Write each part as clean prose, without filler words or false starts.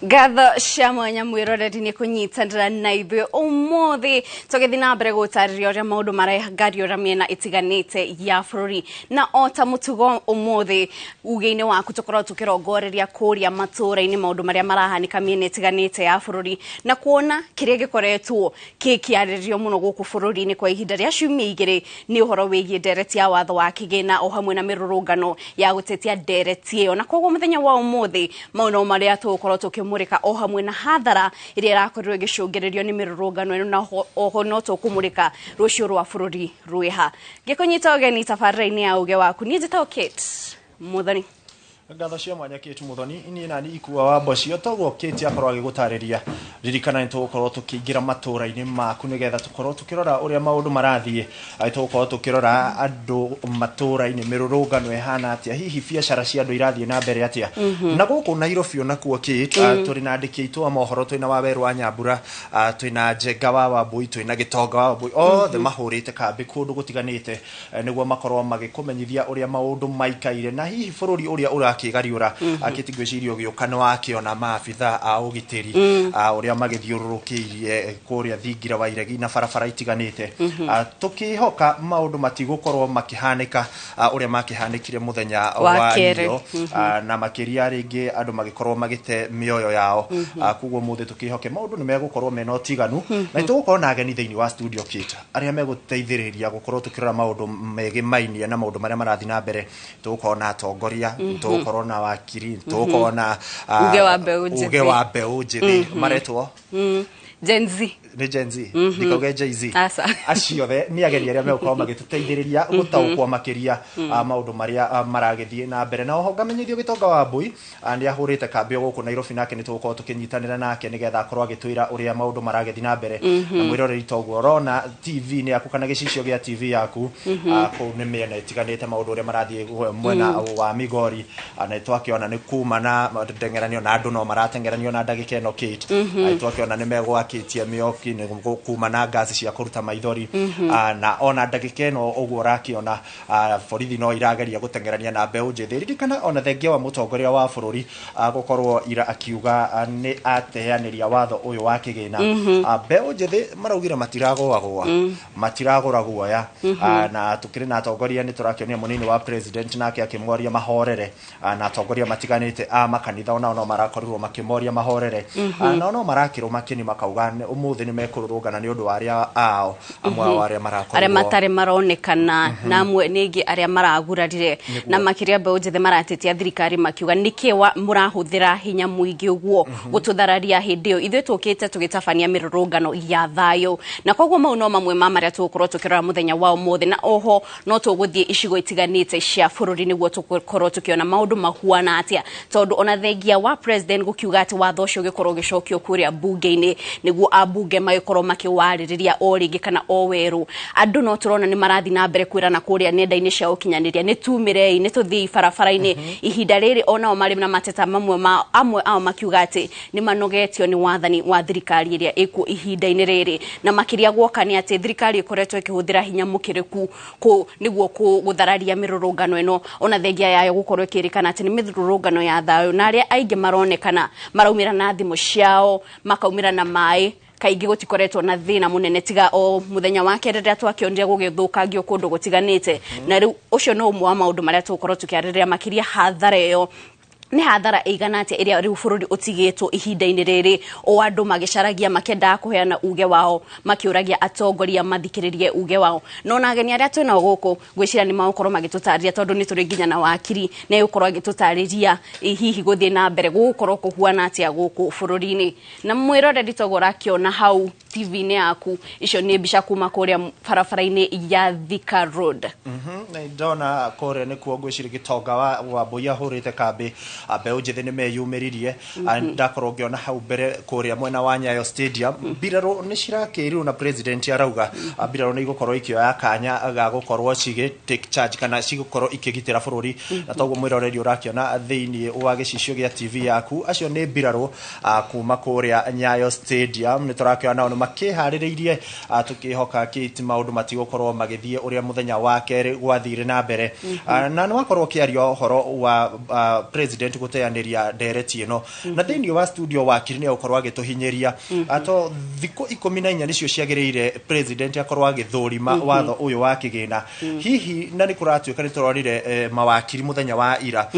Gatho cia mwanya mwiroreri ni kunyitanira na ithuĩ ũmũthĩ tũgĩthiĩ na mbere gũtarĩria ũrĩa maũndũ maragario mĩena ĩtiganĩte ya bũrũri na ota mũtugo ũmũthĩ uge-inĩ waku tũkorwo tũkĩrongoreria kũrĩa matũũra-inĩ maũndũ marĩa marahanĩka mĩena ĩtiganĩte ya bũrũri na kuona kĩrĩa gĩkoretwo kĩkĩarĩrĩrio mũno gũkũ bũrũri-inĩ kwa ihinda rĩa ciumia igĩrĩ nĩ ũhoro wĩgiĩ ndereti ya watho wa kĩgĩna o hamwe na mĩrũrũngano ya gũtetia ndereti ĩyo na koguo mũthenya wa ũmũthĩ maũndũ marĩa tũgũkorwo tũkĩmũrĩka o hamwe na hathara ĩrĩa ĩrakorirwo ĩgĩcũngĩrĩrio nĩ mĩrũrũngano ĩno na oho no tũkũmũrĩka rũciũ rwa bũrũri rwĩha gĩkũnyita ũgeni tabarĩra-inĩ ya Uge Waku niĩ njĩtagwo Kate Muthoni. Gatho cia mwanya Kate Muthoni ini nani ikuwa wa bocio togo Kate akorwo agĩgũtarĩria ririkana nĩ tũgũkorwo tũkĩingĩra matũũra-inĩ maku nĩgetha tũkorwo tũkĩrora ũrĩa maũndũ marathiĩ tũgũkorwo tũkĩrora andũ matũũra-inĩ mĩrũrũngano ĩhana atĩa hihi biacara cia andũ irathiĩ na mbere atĩa na gũkũ Nairobi onakuo Kate tũrĩ na andĩki aitũ a mohoro twĩna Waweru wa Nyambura twĩna Njenga wa Wambui twĩna Gĩtonga wa Wambui othe mahũrĩte kambĩ kũndũ gũtiganĩte nĩguo makorwo magĩkũmenyithia ũrĩa maũndũ maikaire na hihi bũrũri ũrĩa kĩgariũra akĩtigwĩcirio gĩũka nĩ wakĩona maabitha a ũgitĩri ũrĩa magĩthiũrũrũkĩirie kũrĩa thingira wa iregi na barabara itiganĩte tũkĩhoka maũndũ matigũkorwo makĩhanĩka ũrĩa makĩhanĩkire mũthenya wa iro na makĩria rĩngĩ andũ magĩkorwo magĩte mĩoyo yao koguo mũthĩ tũkĩhoke maũndũ nĩ megũkorwo mena ũtiganu na tũgũkorwo na ageni thĩinĩ wa studio Kate arĩa megũteithĩrĩria gũkorwo tũkĩrora maũndũ megĩmainie na maũndũ marĩa marathiĩ na mbere tũgũkorwo na atongoria corona wakiri toko na Uge wa mbeũ njĩthĩ maretwo Gen Z ni Gen Z ndikoge Jay-Z aciothe ni ageni arĩa megũkorwo magĩtũteithĩrĩria gũtaũkwo makĩria maũndũ marĩa maragĩthiĩ na mbere na oho ngamenyithio Gĩtonga wa Wambui nĩ ahũrĩte kambĩ gũkũ Nairobi nake nĩ tũgũkorwo tũkĩnyitanĩra nake nĩgetha akorwo agĩtwĩra ũrĩa maũndũ maragĩthiĩ na mbere na mwĩroreri toguo rona TV nĩ yaku kana gĩcicio gĩa TV yaku kũu nĩ mĩena ĩtiganĩte maũndũ ũrĩa marathiĩ mwena wa Migori na twakĩona nĩ kuma na ndengeranio na andũ no maratengeranio na ndagĩka ĩno Kate twakĩona nĩ megwakĩtie mĩoki kuma na ngazi cia kũruta maithori na ona ndagĩka ĩno ũguo ũrakĩona borithi no irageria gũtengerania na mbeũ njĩthĩ ririkana ona thengia wa mũtongoria wa bũrũri gũkorwo ira akiuga nĩ ateanĩria watho ũyũ wa kĩgĩna mbeũ njĩthĩ maraugire matiragũra guoya na tũkĩrĩ na atongoria nĩ tũrakĩonia mũnini wa president nake akĩmoria mahorere na atongoria matiganĩte a makanitha ona no marakorirwo makĩmoria mahorere na no marakĩrũma kĩni makauga ũmũthĩ nĩ mekũrũrũngana nĩ ũndũ wa arĩa ao amwe ao arĩa marakorwo arĩa matarĩ maronekana na amwe nĩngĩ arĩa maragurarire na makĩria mbeũ njĩthĩ maratetia thirikari makiuga nĩkĩ mũrahũthĩra hinya mũingĩ ũguo gũtũthararia hĩndĩ ĩyo ithuĩ tũkĩte tũgĩtabania mĩrũrũngano ya thayũ na koguo mau no mamwe ma marĩa tũgũkorwo tũkĩrora mũthenya wa ũmũthĩ na oho no tũgũthiĩ icigo itiganĩte cia bũrũri nĩguo tũkorwo tũkĩona maũndũ mahuana atĩa tondũ ona thengia wa president gũkiuga atĩ watho ũcio ũgĩkorwo ũgĩcokio kũrĩa bunge-inĩ nĩguo ambunge magĩkorwo makĩwarĩrĩria o rĩngĩ kana o werũ andũ no tũrona nĩ marathiĩ na mbere kwĩrana kũrĩa nenda-inĩ cia ũkinyanĩria nĩ tumĩrei nĩ tũthiĩ barabara-inĩ ihinda rĩrĩ onao marĩ na mateta amwe ao makiuga atĩ nĩ manogetio nĩ wathani wa thirikari ĩrĩa ĩkuo ihinda-inĩ rĩrĩ na makĩria guoka nĩ atĩ thirikari ĩkoretwo ĩkĩhũthĩra hinya mũkĩrĩku nĩguo gũthararia mĩrũrũngano ĩno ona thengia yayo gũkorwo ĩkĩrĩkana atĩ nĩ mĩrũrũngano ya thayũ na arĩa aingĩ maronekana maraumĩra na thimũ ciao makaumĩra na maĩ kaingĩ gũtikoretwo na thĩna mũnene tiga o mũthenya wa kerĩ rĩrĩa twakĩonire gũgĩthũkangio kũndũ gũtiganĩte na rĩu ũcio no ũmwe wa maũndũ marĩa tũgũkorwo tũkĩarĩrĩria makĩria hathara ĩyo nĩ hathara ĩigana atĩa ĩrĩa rĩu bũrũri ũtigĩtwo ihinda-inĩ rĩrĩ o andũ magĩcaragia makĩendaga kũheana uge wao makĩũragia atongoria mathikĩrĩrie uge wao no na ageni arĩa twĩnao gũkũ ngwĩciria nĩ magũkorwo magĩtũtarĩria tondũ nĩ tũrĩ nginya na wakiri na gũkorwo agĩtũtarĩria hihi gũthiĩ na mbere gũgũkorwo kũhuana atĩa gũkũ bũrũri-inĩ na mwĩroreri toguo ũrakĩona hau TV-inĩ yaku icio nĩ mbica kuma kũrĩa barabara-inĩ ya Thika Road na ndona kũrĩa nĩkuo ngwĩciria Gĩtonga wa Wambui ahũrĩte kambĩ mbeũ njĩthĩ nĩ meyumĩririe ndakorwo ngĩona hau mbere kũrĩa mwena wa Nyayo Stadium mbirarũ nĩ cirakĩrirwo na president arauga mbirarũ nĩ igũkorwo ikĩoya kanya ga gũkorwo cigĩ take charge kana cigũkorwo ikĩgitĩra bũrũri na toguo mwĩroreri ũrakĩona thĩinĩ wa gĩcicio gĩa TV yaku acio nĩ mbirarũ kuma kũrĩa Nyayo Stadium nĩ tũrakĩona nao nĩ makihaririirie tukihoka kiti maundu matigokorwo magithie uria muthenya wa keri gwathire na mbere na nwakorwo kiario horo wa president guteaniria ndereti ino na thiini wa studio wakiri ni ukorwo agituhinyeria ato thiko 14 nicio ciagiriire president akorwo agithurima watho uyu wa kigina hihi na ni kuratuika ni turorire mawakiri muthenya wa ira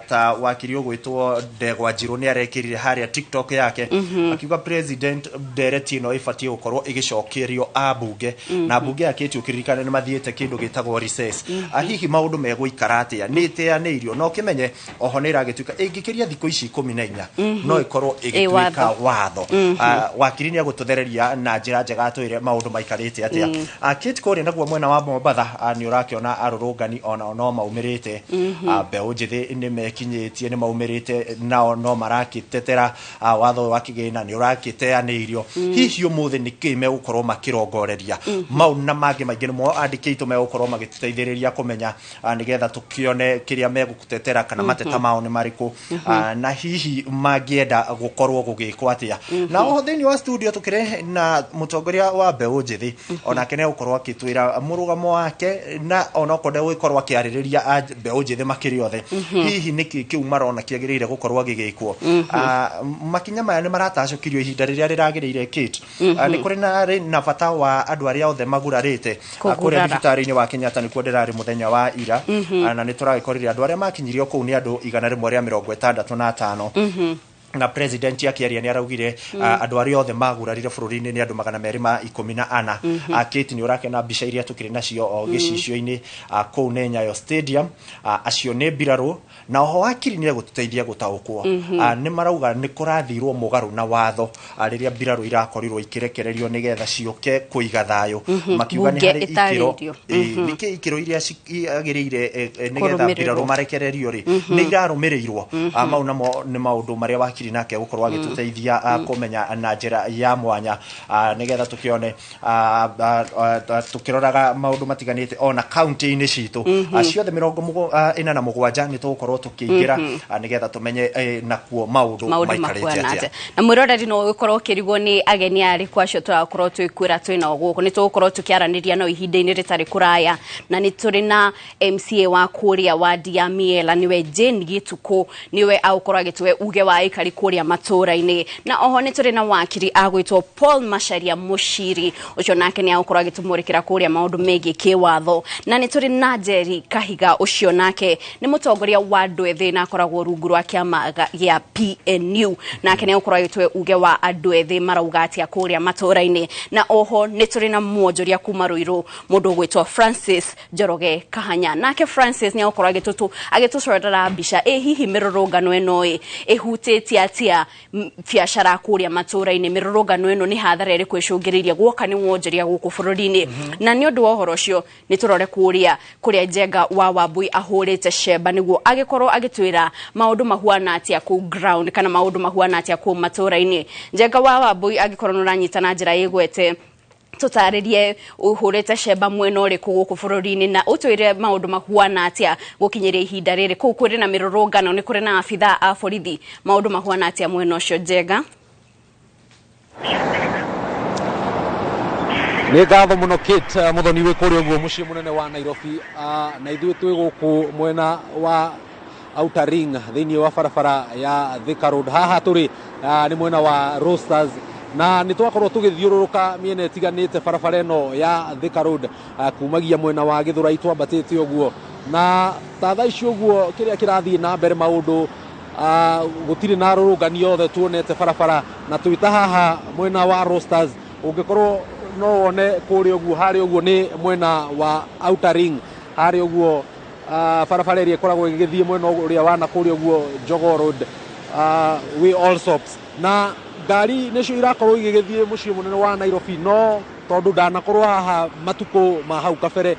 ta wakiri ugwitwo Ndegwa Njiru ni arekirire haria TikTok yake akiuga president ndereti ino ifatie gukorwo igicokerio abunge na bunge akiti ukiririkana ni mathiete kindu gitagwo recess hihi maundu meguikara atia ni teanirio no kimenye oho ni iragituika ingikiria thiko ici 14 no ikorwo igituika watho wakiri ni agututhereria na njira njega atwire maundu maikarite atia kiti kuri naguo mwena wa Mombatha ni urakiona arurungani ona no maumirite mbeu njithi ni mekinyitie ni maumirite nao no marakitetera watho wa kigina ni urakiteanirio hihi umuthi ni kime gukorwo makirongoreria mau na mangi maingi mo andikito me gukorwo magituteithiriria kumenya nigetha tukione kiria megukutetera kana mateta mao ni mariku na hihi mangienda gukorwo gugikwa atia na oho thiini wa studio tukire na mutongoria wa mbeu njithi ona kene gukorwo akitwira murugamo wake na ona konde gukorwo akiaririria mbeu njithi makiri othe hihi niki kiu marona kiagirire gukorwo gigikwo makinya maya ni maratacukirio ihinda riria riragirire kit ni kuri na bata wa andu aria othe magurarite kuri thibitari-ini wa Kenyatta ni kuonderari muthenya wa ira na ni turagikorire andu aria makinyirio kuu ni andu 165 na president akiaria ni araugire andu aria othe magurarire bururi-ini ni andu 214 Kate ni urakena mbica iria tukiri nacio gicicio-ini kuu ne Nyayo Stadium acio ni mbirarũ na oho akiri ni gututeithia gutaukwo ni marauga ni kurathirwo mugaru na watho riria mbirarũ irakorirwo ikirekererio nigetha cioke kuiga thayo makiuga ni hari ikiro niki ikiro iria agirire nigetha mbirarũ marekererio ri ni irarumirirwo mau namo ni maundu maria wakiri nake gukorwo agituteithia kumenya na njira ya mwanya nigetha tukione tukiroraga maundu matiganite ona county-ini citu ciothe 47 ni tugukorwo tukiingira nigetha tumenye nakuo maundu maikarite atia na mwiroreri no gukorwo kirigwo ni ageni ari kwacio turakorwo twikwira twina guku ni tugukorwo tukiaraniria no ihinda-ini ritari kuraya na ni turi na MCA wa kuria wa Diamiela niwe Jane Gituku niwe aukorwo agitwe Uge wa ikari kuria matura-ini na oho ni turi na wakiri agwitwo Paul Macharia Mushiri ucio nake ni aukorwo agitumurikira kuria maundu megi kiwatho na ni turi na Jerry Kahiga ucio nake ni mutongoria wa Ndwethi na akoragwo rungu rwa kiama gia PNU nake ni aukorwo agitwe Uge wa Ndwethi marauga atia kuria matura-ini na oho ni turi na mwonjoria kuma Ruiru mundu gwitwo Francis Njoroge Kahanya nake Francis ni aukorwo agitucorera mbica hihi mirurungano eno ihutĩtie atia biashara kuria matura-ini mirurungano eno ni hathara iri kwicungiriria gwoka ni wonjoria guku bururi-ini na ni undu wa uhoro ucio ni turore kuria Njenga wa Wambui ahurite sheba niguo agikorwo agitwira maundu mahuana atia ku ground kana maundu mahuana atia ku matura-ini Njenga wa Wambui agikorwo nuranyitana njira igwete tutaririe uhurite sheba mwena uriku guku bururi-ini na utwire maundu mahuana atia gukinyiria ihinda riri kuu kuri na mirurungano ni kuri na afitha a borithi maundu mahuana atia mwena ucio Njenga ni ngatho muno Kate muthoni wi kuria guo mucii munene wa Nairobi na ithuĩ twi guku mwena wa Outer Ring thiini wa barabara ya Thika Road haha turi ni mwena wa Roasters na ni twakorwo tugithiururuka miene itiganite barabara eno ya Thika Road kumagia mwena wa Githurai twambatite uguo na tatha icio uguo kiria kirathie na mbere maundu gutiri na rurunganio othe tuonete barabara na twita haha mwena wa Roasters ungikorwo no one kuri uguo hari uguo ni mwena wa Outer Ring hari uguo barabara iria ikoragwo igithie mwena uria wa na kuri uguo Jogoo Road we all stops na ngari nicio irakorwo igithie mucii munene wa Nairobi no tondu ndanakorwo haha matuko ma hau kabere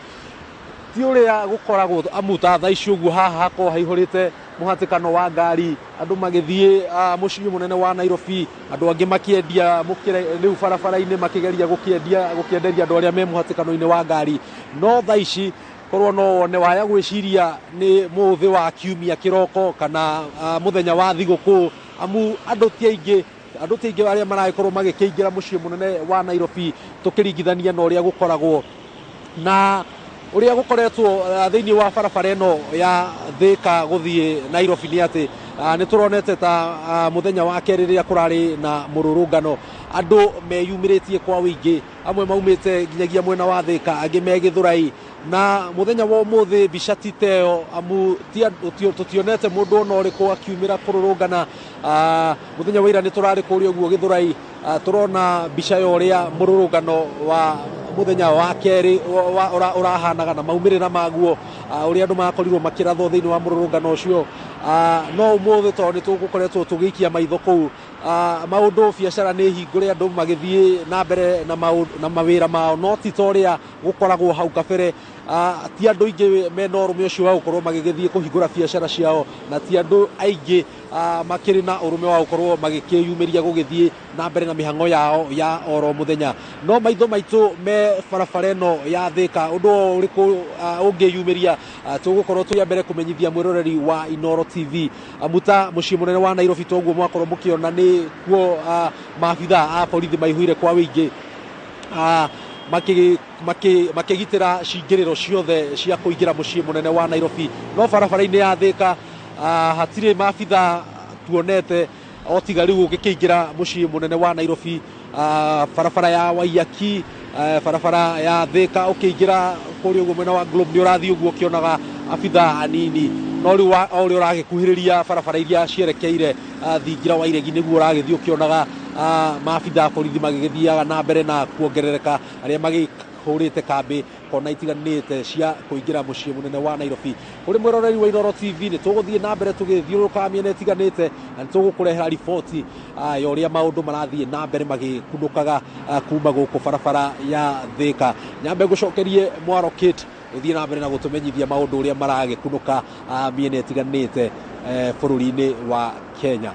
ti uria gukoragwo amuta tha icio uguo haha hako haihurite muhatikano wa ngari andu magithie mucii munene wa Nairobi andu angi makiendia mukire riu barabara-ini makigeria gukienderia andu aria me muhatikano-ini wa ngari no tha ici korwo no one waya gwiciria ni muthi wa kiumia kiroko kana muthenya wa thiguku amu andu ti aingi andũ tingĩ arĩa marakorwo magĩkĩingĩra mũciĩ mũnene wa Nairobi tũkĩringithania na ũrĩa gũkoragwo na ũrĩa gũkoretwo thĩinĩ wa barabara ĩno ya Thika gũthiĩ Nairobi nĩ atĩ nĩ tũronete ta mũthenya wa kerĩ rĩrĩa kũrarĩ na mũrũrũngano andũ meyumĩrĩtie kwa wĩingĩ amwe maumĩte nginyagia mwena wa Thika angĩ me Gĩthũrai na mũthenya wa ũmũthĩ mbica ti teo amu tũtionete mũndũ ona ũrĩkũ akiumĩra kũrũrũngana mũthenya wa ira nĩ tũrarĩ kũrĩa ũguo Gĩthũrai turona mbica ya ũrĩa mũrũrũngano wa muthenya wa kerĩ urahanaga na maumĩrĩra maguo ũrĩa andũ makorirwo makĩrathwo thĩinĩ wa mũrũrũngano ũcio no ũmũthĩ tondũ nĩ tũgũkoretwo tũgĩikia maitho kũu maũndũ biacara nĩ hingũre andũ magĩthiĩ na mbere na mawĩra mao no ti ta ũrĩa gũkoragwo hau kabere ti andũ aingĩ mena ũrũme ũcio wa gũkorwo magĩgĩthiĩ kũhingũra biacara ciao na ti andũ aingĩ makĩrĩ na ũrũme wa gũkorwo magĩkĩyumĩria gũgĩthiĩ na mbere na mĩhang'o yao ya oro mũthenya no maitho maitũ me barabara ĩno ya Thika ũndũ ũrĩkũ ũngĩyumĩria tũgũkorwo tũrĩ mbere kũmenyithia mwĩroreri wa Inooro TV amuta mũciĩ mũnene wa Nairobi toguo mwakorwo mũkĩona nĩ kuo maabitha a borithi maihũire kwa wĩingĩ makĩgitĩra cingĩrĩro ciothe cia kũingĩra mũciĩ mũnene wa Nairobi no barabara-inĩ ya Thika hatirĩ maabitha tuonete o tiga rĩu ũgĩkĩingĩra mũciĩ mũnene wa Nairobi barabara ya Waiyaki barabara ya Thika ũkĩingĩra kũrĩa ũguo mwena wa Globe nĩ ũrathiĩ ũguo ũkĩonaga abitha anini no rĩu o ũrĩa ũragĩkuhĩrĩria barabara iria cierekeire thingira wa Iregi nĩguo ũragĩthiĩ ũkĩonaga maabitha borithi magĩgĩthiaga na mbere na kuongerereka arĩa magĩhũrĩte kambĩ kona itiganĩte cia kũingĩra mũciĩ mũnene wa Nairobi kũrĩ mwĩroreri wa Inooro TV nĩ tũgũthiĩ na mbere tũgĩthiũrũrũkaga mĩena ĩtiganĩte na nĩ tũgũkũrehera riboti ya ũrĩa maũndũ marathiĩ na mbere magĩkunũkaga kuma gũkũ barabara ya Thika nyambe ngũcokerie Mwaro Kate ũthiĩ na mbere na gũtũmenyithia maũndũ ũrĩa maragĩkunũka mĩena ĩtiganĩte bũrũri-inĩ wa Kenya.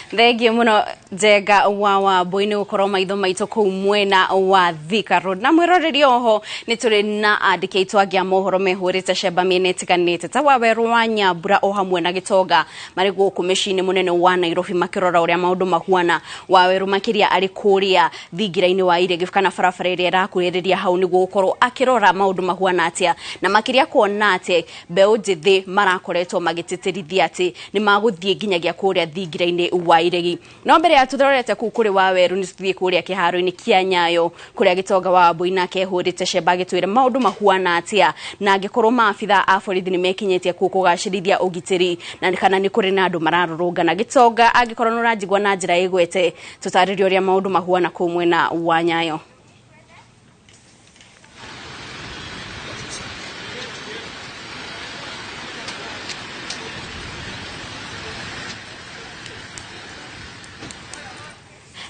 Thengio muno Njenga wa Wambui nĩ gũkorwo maitho maitũ kũu mwena wa Thika Road na mwĩroreri oho nĩ tũrĩ na andĩki aitũ angĩ a mohoro mehũrĩte cemba mĩena ĩtiganĩte ta Waweru wa Nyambura o hamwe na Gĩtonga marĩ gũkũ mĩciĩ-inĩ mũnene wa Nairobi makĩrora ũrĩa maũndũ mahuana Waweru makĩria arĩ kũrĩa thingira-inĩ wa Iregi kana barabara ĩrĩa ĩrakuhĩrĩria hau nĩguo gũkorwo akĩrora maũndũ mahuana atĩa na makĩria kuona atĩ mbeũ njĩthĩ marakoretwo magĩtĩtĩrithia atĩ nĩ magũthiĩ nginyagia kũrĩa thingira-inĩ wa Iregi no mbere ya tũrorete kũu kũrĩ Waweru nĩ tũthiĩ kũrĩa kĩharo-inĩ kĩa Nyayo kũrĩa Gĩtonga wa Wambui nake ehũrĩte cemba agĩtwĩra maũndũ mahuana atĩa na angĩkorwo maabitha a borithi nĩ mekinyĩtie kũu kũgacĩrithia ũgitĩri na kana nĩ kũrĩ na andũ mararũrũngana Gĩtonga angĩkorwo nĩ ũranjigua na njĩra ĩgwete tũtarĩrie ũrĩa maũndũ mahuana kũu mwena wa Nyayo.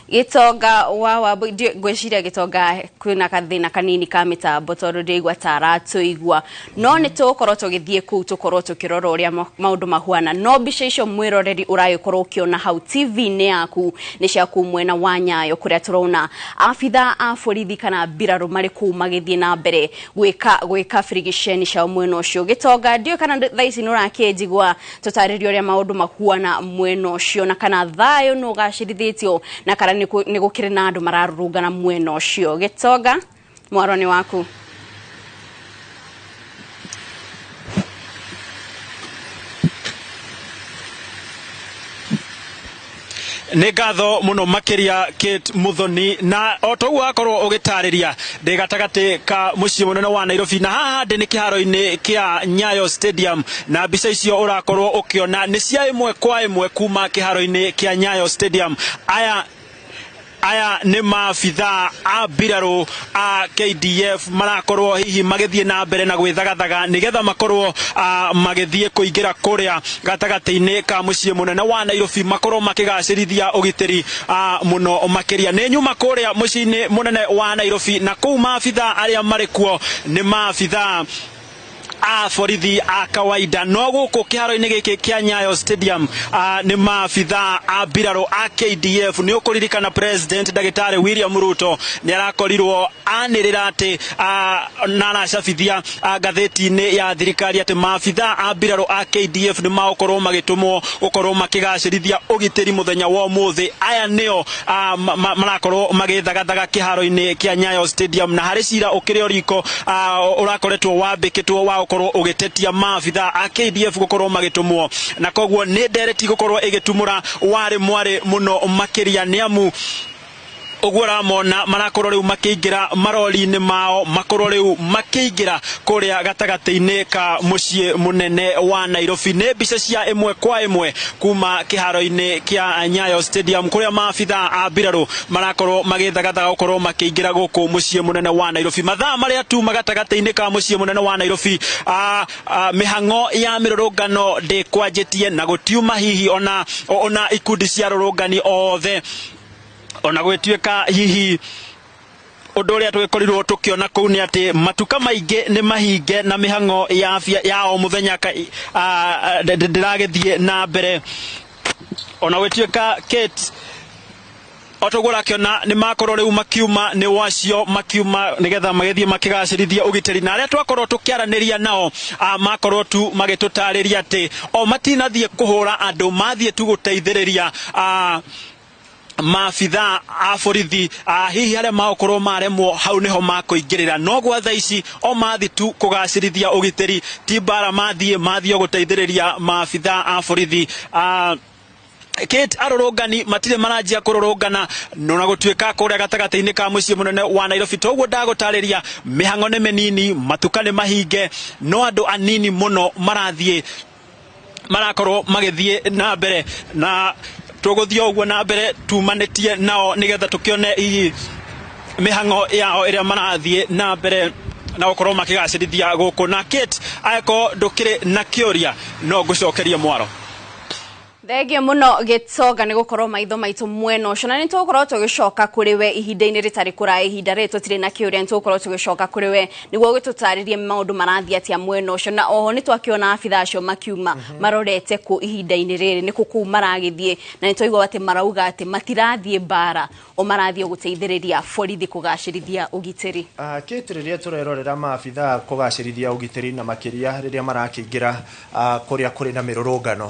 Gĩtonga wa Wambui ngwĩciria Gĩtonga kwĩna kathĩna kanini ka mĩtambo tondũ ndĩigua ta aratũigua no nĩ tũgũkorwo tũgĩthiĩ kũu tũkorwo tũkĩrora ũrĩa maũndũ mahuana no mbica icio mwĩroreri ũragĩkorwo ũkĩona hau TV-inĩ yaku nĩ cia kũu mwena wa Nyayo kũrĩa tũrona abitha a borithi kana mbirarũ marĩ kũu magĩthiĩ na mbere gwĩka frigisheni cia mwena ũcio Gĩtonga ndiũ kana thaa ici nĩ ũrakĩnjigua tũtarĩrie ũrĩa maũndũ mahuana mwena ũcio na kana thayũ nĩ ũgacĩrithĩtio na kana nĩ gũkĩrĩ na andũ mararũrũngana mwena ũcio Gĩtonga mwaro nĩ waku. nĩ ngatho muno makiria Kate Muthoni na otoguo akorwo ũgĩtarĩria ndĩ gatagatĩ ka mũciĩ mũnene wa Nairobi na haha ndĩ nĩ kĩharo-inĩ kĩa Nyayo Stadium na mbica icio ũrakorwo ũkĩona nĩ cia ĩmwe kwa ĩmwe kuma kĩharo-inĩ kĩa Nyayo Stadium aya nĩ maabitha a mbirarũ a KDF marakorwo hihi magĩthiĩ na mbere na gwĩthagathaga nĩgetha makorwo magĩthiĩ kũingĩra kũrĩa gatagatĩ-inĩ ka mũciĩ mũnene wa Nairobi makorwo makĩgacĩrithia ũgitĩri mũno makĩria nĩ nyuma kũrĩa mũciĩ-inĩ mũnene wa Nairobi na kũu maabitha arĩa marĩ kuo nĩ maabitha a borithi a kawaida no guku kiharo-ini giki kia Nyayo Stadium ni maabitha a mbirarũ a KDF ni ukuririkana President Dagitari William Ruto ni arakorirwo anĩrĩra ati na aracabithia ngathĩti-inĩ ya thirikari ati maabitha a mbirarũ a KDF ni maũkorwo magĩtũmwo gukorwo makigacĩrithia ũgitĩri muthenya wa ũmũthĩ. Aya nĩo marakorwo magĩthagathaga kiharo-ini kia Nyayo Stadium na harĩ cira ũkĩrĩ ũriko ũrakoretwo wambĩkĩtwo wa gũkorwo ũgĩtetia maabitha a KDF gũkorwo magĩtũmwo, na koguo nĩ ndereti gũkorwo ĩgĩtumũra warĩ mwarĩ mũno makĩria nĩamu ũguo ramona marakorwo rĩu makĩingĩra marori-inĩ mao, makorwo rĩu makĩingĩra kũrĩa gatagatĩ-inĩ ka mũciĩ mũnene wa Nairobi. Nĩ mbica cia ĩmwe kwa ĩmwe kuma kĩharo-inĩ kĩa Nyayo Stadium kũrĩa maabitha a mbirarũ marakorwo magĩthagathaga gũkorwo makĩingĩra gũkũ mũciĩ mũnene wa Nairobi. Mathaa marĩa tuma gatagatĩ-inĩ ka mũciĩ mũnene wa Nairobi mĩhang'o ya mĩrũrũngano ndĩkwanjĩtie na gũtiuma hihi ona ikundi cia rũrũngani othe, ona gwĩtuĩka hihi ũndũ ũrĩa twĩkorirwo tũkĩona kũu nĩ atĩ matuka maingĩ nĩ mahinge na mĩhang'o ya o mũthenya ndĩragĩthiĩ na mbere. Ona gwĩtuĩka Kate otoguo ũrakĩona nĩ makorwo rĩu makiuma nĩ wacio makiuma nĩgetha magĩthiĩ makĩgacĩrithia ũgitĩri, na arĩa twakorwo tũkĩaranĩria nao makorwo tu magĩtũtarĩria atĩ o matinathiĩ kũhũra andũ, mathiĩ tu gũteithĩrĩria maabitha a borithi hihi arĩa maũkorwo maremwo hau nĩho makũingĩrĩra, no gwa thaa ici o mathi tu kũgacĩrithia ũgitĩri, ti mbara mathiĩ gũteithĩrĩria maabitha a borithi. Kate arũrũngani matirĩ maranjia kũrũrũngana na gũtuĩka kũrĩa gatagatĩ-inĩ ka mũciĩ mũnene wa Nairobi. Toguo ndagũtarĩria mĩhang'o nĩ mĩnini, matuka nĩ mahinge, no andũ anini mũno marakorwo magĩthiĩ na mbere, na tũgũthiĩ ũguo na mbere tumanĩtie nao nĩgetha tũkĩone mĩhang'o yao ĩrĩa marathiĩ na mbere na gũkorwo makĩgacĩrithia gũkũ. Na Kate, angĩkorwo ndũkĩrĩ na kĩũria no ngũcokerie mwaro. Thenge muno Gĩtonga nĩ gũkorwo maitho maitũ mwena ũcio, na nĩ tũgũkorwo tũgĩcoka kũrĩ we ihinda-inĩ rĩtarĩ kũraya, ihinda rĩrĩ tũtirĩ na kĩũria, nĩ tũgũkorwo tũgĩcoka kũrĩ we nĩguo gĩtũtarĩrie maũndũ marathiĩ atĩa mwena ũcio. Na oho nĩ twakĩona abitha acio makiuma marorete kũ ihinda-inĩ rĩrĩ, nĩ kũu maragĩthiĩ, na nĩ twaigua atĩ marauga atĩ matirathiĩ mbara, o marathiĩ gũteithĩrĩria borithi kũgacĩrithia ũgitĩri. Kate, rĩrĩa tũrerorera maabitha kũgacĩrithia ũgitĩri na makĩria rĩrĩa marakĩingĩra kũrĩa kũrĩ na mĩrũrũngano,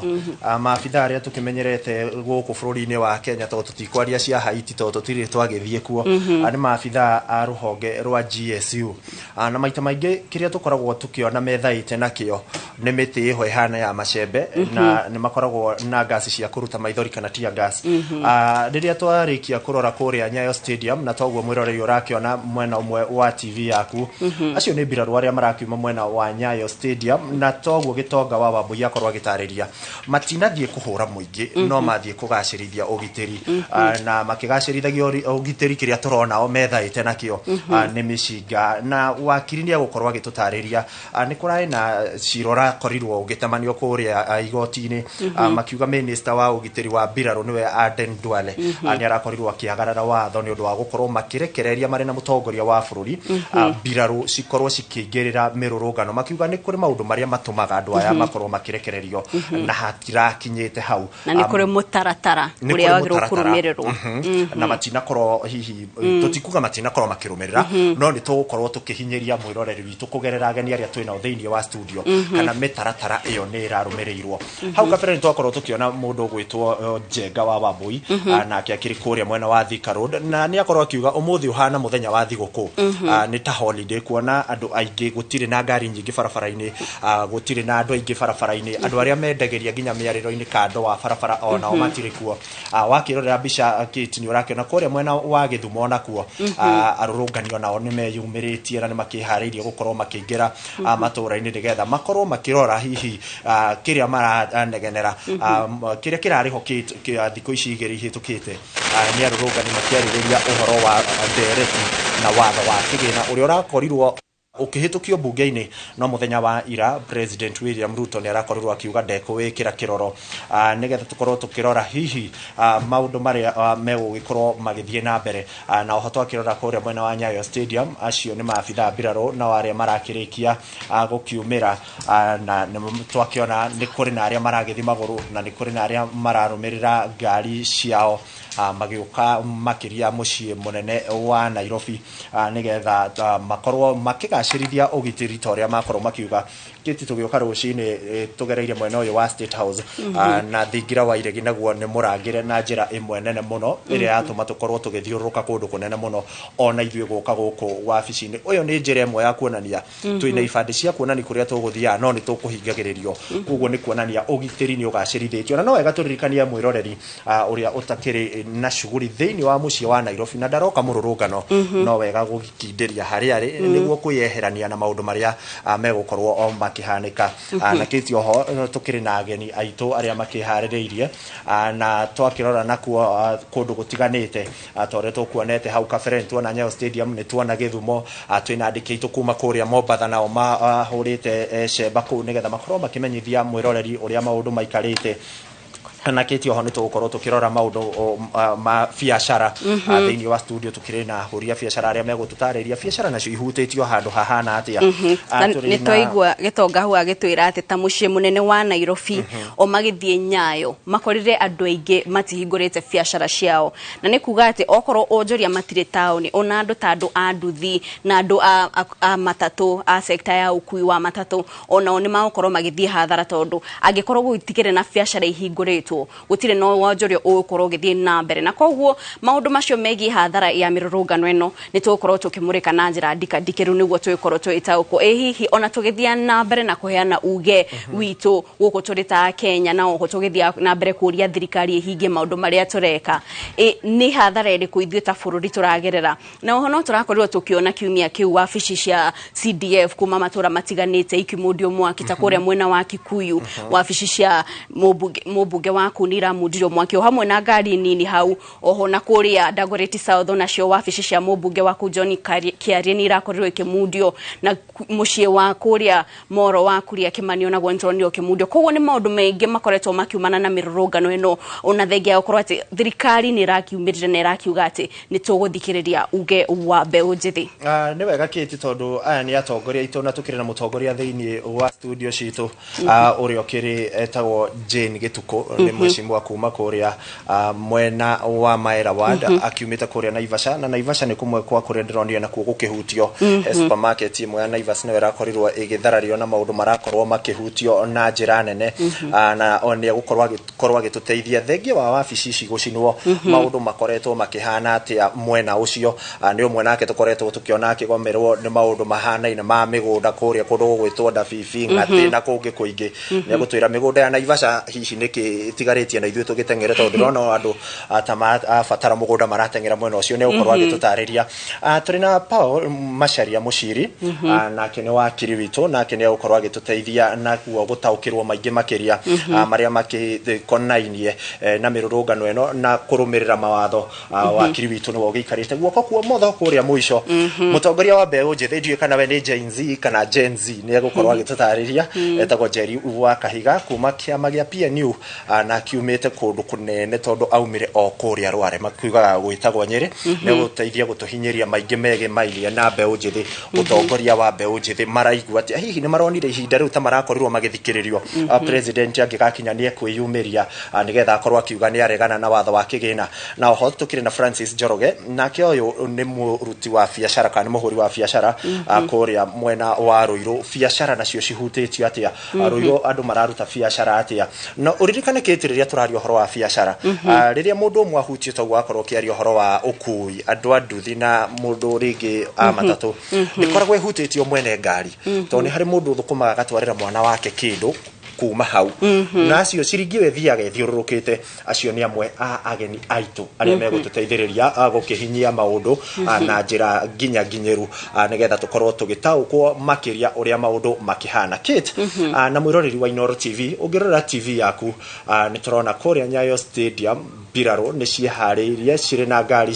maabitha arĩa tũkĩmenyerete gũkũ bũrũri-inĩ wa Kenya tondũ tũtikwaria cia Haiti tondũ tũtirĩ twagĩthiĩ kuo, nĩ maabitha a rũhonge rwa GSU, na maita maingĩ kĩrĩa tũkoragwo tũkĩona methaĩte nakĩo nĩ mĩtĩ ĩho ĩhana ya macembe, na nĩ makoragwo na ngasi cia kũruta maithori kana tear gas. Rĩrĩa twarĩkia kũrora kũrĩa Nyayo Stadium na toguo mwĩroreri ũrakĩona mwena ũmwe wa TV yaku, acio nĩ mbirarũ arĩa marakiuma mwena wa Nyayo Stadium, na toguo Gĩtonga wa Wambui akorwo agĩtarĩria matinathiĩ kũhũra mũingĩ, no mathiĩ kũgacĩrithia ũgitĩri, na makĩgacĩrithagia ũgitĩri kĩrĩa tũrona o methaĩte nakĩo nĩ mĩcinga. Na wakiri nĩ agũkorwo agĩtũtarĩria nĩ kũrarĩ na cira ũrakorirwo ũgĩtemanio kũrĩa igoti-inĩ, makiuga minista wa ũgitĩri wa mbirarũ nĩwe Aden Duale nĩ arakorirwo akĩagarara watho nĩ ũndũ wa gũkorwo makĩrekereria marĩ na mũtongoria wa bũrũri mbirarũ cikorwo cikĩingĩrĩra mĩrũrũngano, makiuga nĩ kũrĩ maũndũ marĩa matũmaga andũ aya makorwo makĩrekererio na hatirakinyĩte hau, na nĩ kũrĩ mũtaratara ũrĩa wagĩrĩirwo kũrũmĩrĩrwo, na matinakorwo hihi tũtikuga matinakorwo makĩrũmĩrĩra, no nĩ tũgũkorwo tũkĩhinyĩria mwĩroreri witũ kũgerera ageni arĩa twĩnao thĩinĩ wa studio kana mĩtaratara ĩyo nĩ ĩrarũmĩrĩirwo. Hau kabere nĩ twakorwo tũkĩona mũndũ ũgwĩtwo Njenga wa Wambui, nake akĩrĩ kũrĩa mwena wa Thika Road, na nĩ akorwo akiuga ũmũthĩ ũhana mũthenya wa thigũkũ, nĩ ta holiday, kuona andũ aingĩ, gũtirĩ na ngari nyingĩ barabara-inĩ, gũtirĩ na andũ aingĩ barabara-inĩ, andũ arĩa mendagĩria nginya mĩarĩro-inĩ kando wa barabara onao matirĩ kuo. Wakĩrorera mbica Kate, nĩ ũrakĩona kũrĩa mwena wa Gĩthumo nakuo arũrũngani onao nĩ meyumĩrĩtie na nĩ makĩharĩirie gũkorwo makĩingĩra matũũra-inĩ nĩgetha makorwo makĩrora hihi kĩrĩa maranegenera, kĩrĩa kĩrarĩho thikũ ici igĩrĩ ihĩtũkĩte. Nĩ arũrũngani makĩarĩrĩria ũhoro wa ndereti na watho wa kĩgĩna ũrĩa ũrakorirwo ukihĩtũkio bunge-inĩ no muthenya wa ira President William Ruto nĩ arakorirwo akiuga ndekũwĩkĩra kĩroro nĩgetha tũkorwo tũkĩrora hihi maũndũ marĩa megũgĩkorwo magĩthiĩ na mbere na oho twakĩrora kũrĩa mwena wa Nyayo Stadium acio nĩ maabitha mbirarũ na arĩa marakĩrĩkia gũkiumĩra na twakĩona nĩ kũrĩ na arĩa maragĩthi magũrũ na nĩ kũrĩ na arĩa mararũmĩrĩra ngari ciao magĩũka makĩria mũciĩ mũnene wa Nairobi nĩgetha makorwo makĩgacĩrithia ũgitĩri ta ũrĩa makorwo makiuga kĩti tũgĩũka rũcinĩ tũgereire mwena ũyũ wa State House na thingira wa iregi naguo nĩ mũrangĩre na njĩra ĩmwe nene mũno ĩrĩa yatũma tũkorwo tũgĩthiũrũrũka kũndũ kũnene mũno ona ithuĩ gũka gũkũ wabici-inĩ ũyũ nĩ njĩra ĩmwe ya kuonania twĩna ibandĩ cia kuonania kũrĩa tũgũthiaga no nĩ tũkũhingagĩrĩrio koguo nĩ kuonania ũgitĩri nĩ ũgacĩrithĩtio na no wega tũririkania mwĩroreri ũrĩa ũtakĩrĩ na shughuli thĩinĩ wa mũciĩ wa Nairobi na ndaroka mũrũrũngano no wega gũkindĩria harĩa arĩ nĩguo kwĩyeherania na maũndũ marĩa megũkorwo makihanĩka na kĩti oho tũkĩrĩ na ageni aitũ arĩa makĩharĩrĩirie na twakĩrora nakuo kũndũ gũtiganĩte torĩa tũkuonete hau kabere tuona Nyayo Stadium nĩ tuona Gĩthumo twĩna andĩki aitũ kuma kũrĩa Mombatha nao mahũrĩte cemba kũu nĩgetha makorwo makĩmenyithia mwĩroreri ũrĩa maũndũ maikarĩte na kĩti oho nĩ tũgũkorwo tũkĩrora maũndũ ma biacara thĩinĩ wa studio tũkĩrĩ na hũria biacara arĩa megũtũtarĩria biacara nacio ihutĩtio handũ hahana atĩa nĩ twaigua Gĩtonga hau agĩtwĩra atĩ ta mũciĩ mũnene wa Nairobi o magĩthiĩ Nyayo makorire andũ aingĩ matihingũrĩte biacara ciao na nĩ kuga atĩ okorwo onjoria matirĩ taũni ona andũ ta andũ a nduthi na andũ a matatũ a sekta ya ũkui wa matatũ onao nĩ magũkorwo magĩthiĩ hathara tondũ angĩkorwo gũtigĩrĩ na biacara ihingũrĩtwo gũtirĩ no wonjoria ũgũkorwo ũgĩthiĩ na mbere na koguo maũndũ macio megiĩ hathara ya mĩrũrũngano ĩno nĩ tũgũkorwo tũkĩmũrĩka na njĩra ndikandikĩru nĩguo tũgĩkorwo twĩtaũkwo hihi ona tũgĩthiĩ na mbere na kũheana uge witũ gũkũ tũrĩ ta Kenya na oho tũgĩthiĩ na mbere kũria thirikari ĩhingie maũndũ marĩa tũreka nĩ hathara ĩrĩkũ ithuĩ ta bũrũri tũragerera na oho no tũrakorirwo tũkĩona kiumia kĩu wabici cia CDF kuma matũra matiganĩte ikimundio mwaki ta kũrĩa mwena wa Kikuyu wabici cia mũmbunge waku nĩiramundirio mwaki o hamwe na ngari nini hau oho na kũrĩa Dagoretti South nacio wabici cia mũmbunge waku John Kĩarie nĩirakorirwo ikimundio na mũciĩ wa kũrĩa Moro wa Kuria Kĩmani onaguo nĩtũronio kĩmundio koguo nĩ maũndũ maingĩ makoretwo makiumana na mĩrũrũngano ĩno ona thengia gũkorwo atĩ thirikari nĩ ĩrakiumĩrĩra na ĩrakiuga atĩ nĩ tũgũthikĩrĩria uge wa mbeũ njĩthĩ nĩ wega Kĩti tondũ aya nĩ atongoria aitũ na tũkĩrĩ na mũtongoria thĩinĩ wa studio citũ ũrĩa ũkĩrĩ etagwo Jane Gĩtukũ nĩ mheshimiwa kuma kũrĩa mwena wa Maera Ward akiumĩte kũrĩa Naivasha na Naivasha nĩ kũmwe kwa kũrĩa ndĩronire nakuo gũkĩhutio supermarket imwe ya Naivasha nĩ ĩrakorirwo ĩgĩtharario na maũndũ marakorwo makĩhutio na njĩra nene na nĩ gũkorwo agĩtũteithia thengia wa wabici ici gũcinwo maũndũ makoretwo makĩhana atĩa mwena ũcio nĩ ũmwe nake tũkoretwo tũkĩona akĩgomerwo nĩ maũndũ mahanaine ma mĩgũnda kũrĩa kũndũ gũgwĩtwo Ndabibi Ng'athĩ na kũngĩ kũingĩ nĩ gũtwĩra mĩgũnda ya Naivasha hihi nĩkĩ itigarĩtie na ithuĩ tũgĩteng'ere tondũ ndĩrona andũ batara mũgũnda marateng'era mwena ũcio nĩ gũkorwo agĩtũtarĩria tũrĩ na Paul Macharia Mũciri nake nĩ wakiri witũ nake nĩ gũkorwo agĩtũteithia naguo gũtaũkĩrwo maingĩ makĩria marĩa makĩkonainie na mĩrũrũngano ĩno na kũrũmĩrĩra mawatho wakiri witũ nĩwe ũgĩikarĩte guoko kwa motho kũrĩa mũico mũtongoria wa mbeũ njĩthĩ ndiũĩ kana we nĩ Gen Z kana Gen Z nĩ gũkorwo agĩtũtarĩria etagwo Njeri wa Kahiga kuma kĩama gĩa PNU na kiumĩte kũndũ kũnene tondũ aumire o kũrĩa Rware makiugaga gwĩtagwo Nyĩrĩ nĩ gũteithia gũtũhinyĩria maingĩ megĩmainie na mbeũ njĩthĩ ũtongoria wa mbeũ njĩthĩ maraigua atĩ hihi nĩ maronire ihinda rĩu ta marakorirwo magĩthikĩrĩrio president angĩgakinya nĩ ekwĩyumĩria nĩgetha akorwo akiuga nĩ aregana na watho wa kĩgĩna na oho tũkĩrĩ na Francis Njoroge nake ũyũ nĩ mũruti wa biacara kana nĩ mũhũri wa biacara kũrĩa mwena wa Rũirũ biacara nacio cihutĩtio atĩa Rũirũ andũ mararuta biacara atĩa na ũririkane Kĩti rĩrĩa tũraria ũhoro wa biacara rĩrĩa mũndũ ũmwe ahutio ta gwakorwo kĩaria ũhoro wa ũkui andũ a nduthi na mũndũ rĩngĩ a matatũ nĩkoragwo ihutĩtio mwene ngari tondũ nĩ harĩ mũndũ ũthũkũmaga agatwarĩra mwana wake kĩndũ kuma hau na acio ciringi we thiaga ethiũrũrũkĩte acio nĩ amwe a ageni aitũ arĩa megũtũteithĩrĩria gũkĩhinyia maũndũ na njĩra nginyanĩru nĩgetha tũkorwo tũgĩtaũkwo makĩria ũrĩa maũndũ makĩhana Kate na mwĩroreri wa Inooro TV ũngĩrora TV yaku nĩ tũrona kũrĩa Nyayo Stadium mbirarũ nĩ ciĩharĩirie cirĩ na ngari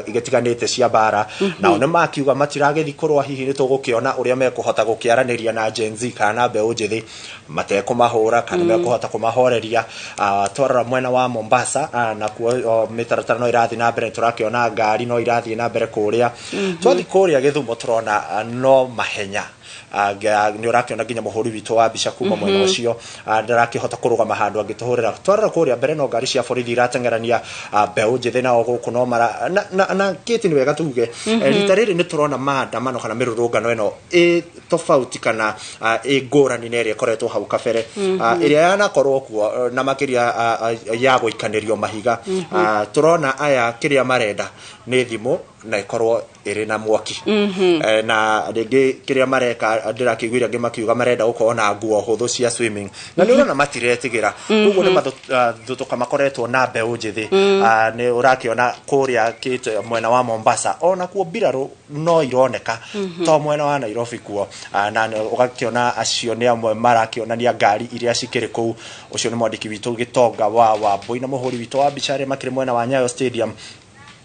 igĩtiganĩte cia mbara nao nĩ makiuga matiragĩthi kũrũa hihi nĩ tũgũkĩona ũrĩa mekũhota gũkĩaranĩria na Gen Z kana mbeũ njĩthĩ matekũmahũra kana mekũhota kũmahoreria twarora mwena wa Mombasa na kuo mĩtaratara no ĩrathiĩ na mbere tũrakĩona ngari no irathiĩ na mbere kũrĩa twathi kũrĩa Gĩthumo tũrona no mahenya nĩ ũrakĩona nginya mũhũri witũ wa mbica kuma mwena ũcio ndarakĩhota kũrũgama handũ angĩtũhũrĩra twarora kũrĩa mbere no ngari cia borithi irateng'erania mbeũ njĩthĩ nao gũkũ no mara na kĩti nĩ wega tuge rita rĩrĩ nĩ tũrona maandamano kana mĩrũrũngano ĩno tofauti kana ngũrani na ĩrĩa ĩkoretwo hau kabere ĩrĩa yanakorwo kuo na makĩria ya gũikanĩrio mahiga tũrona aya kĩrĩa marenda nĩ thimũ na ikorwo ĩrĩ na mwaki na rĩngĩ kĩrĩa mareka ndĩrakĩiguire angĩ makiuga marenda gũkorwo na nguo hũthũ cia swimming na nĩ ũrona matiretigĩra koguo nĩ mathutũka makoretwo na mbeũ njĩthĩ nĩ ũrakĩona kũrĩa kĩte mwena wa Mombasa ona kuo mbirarũ no ironeka to mwena wa Nairobi kuo na ũgakĩona acio nĩ amwe marakĩonania ngari iria cikĩrĩ kũu ũcio nĩ mwandĩki witũ Gĩtonga wa Mbũi na mũhũri witũ wa mbica arĩa makĩrĩ mwena wa Nyayo Stadium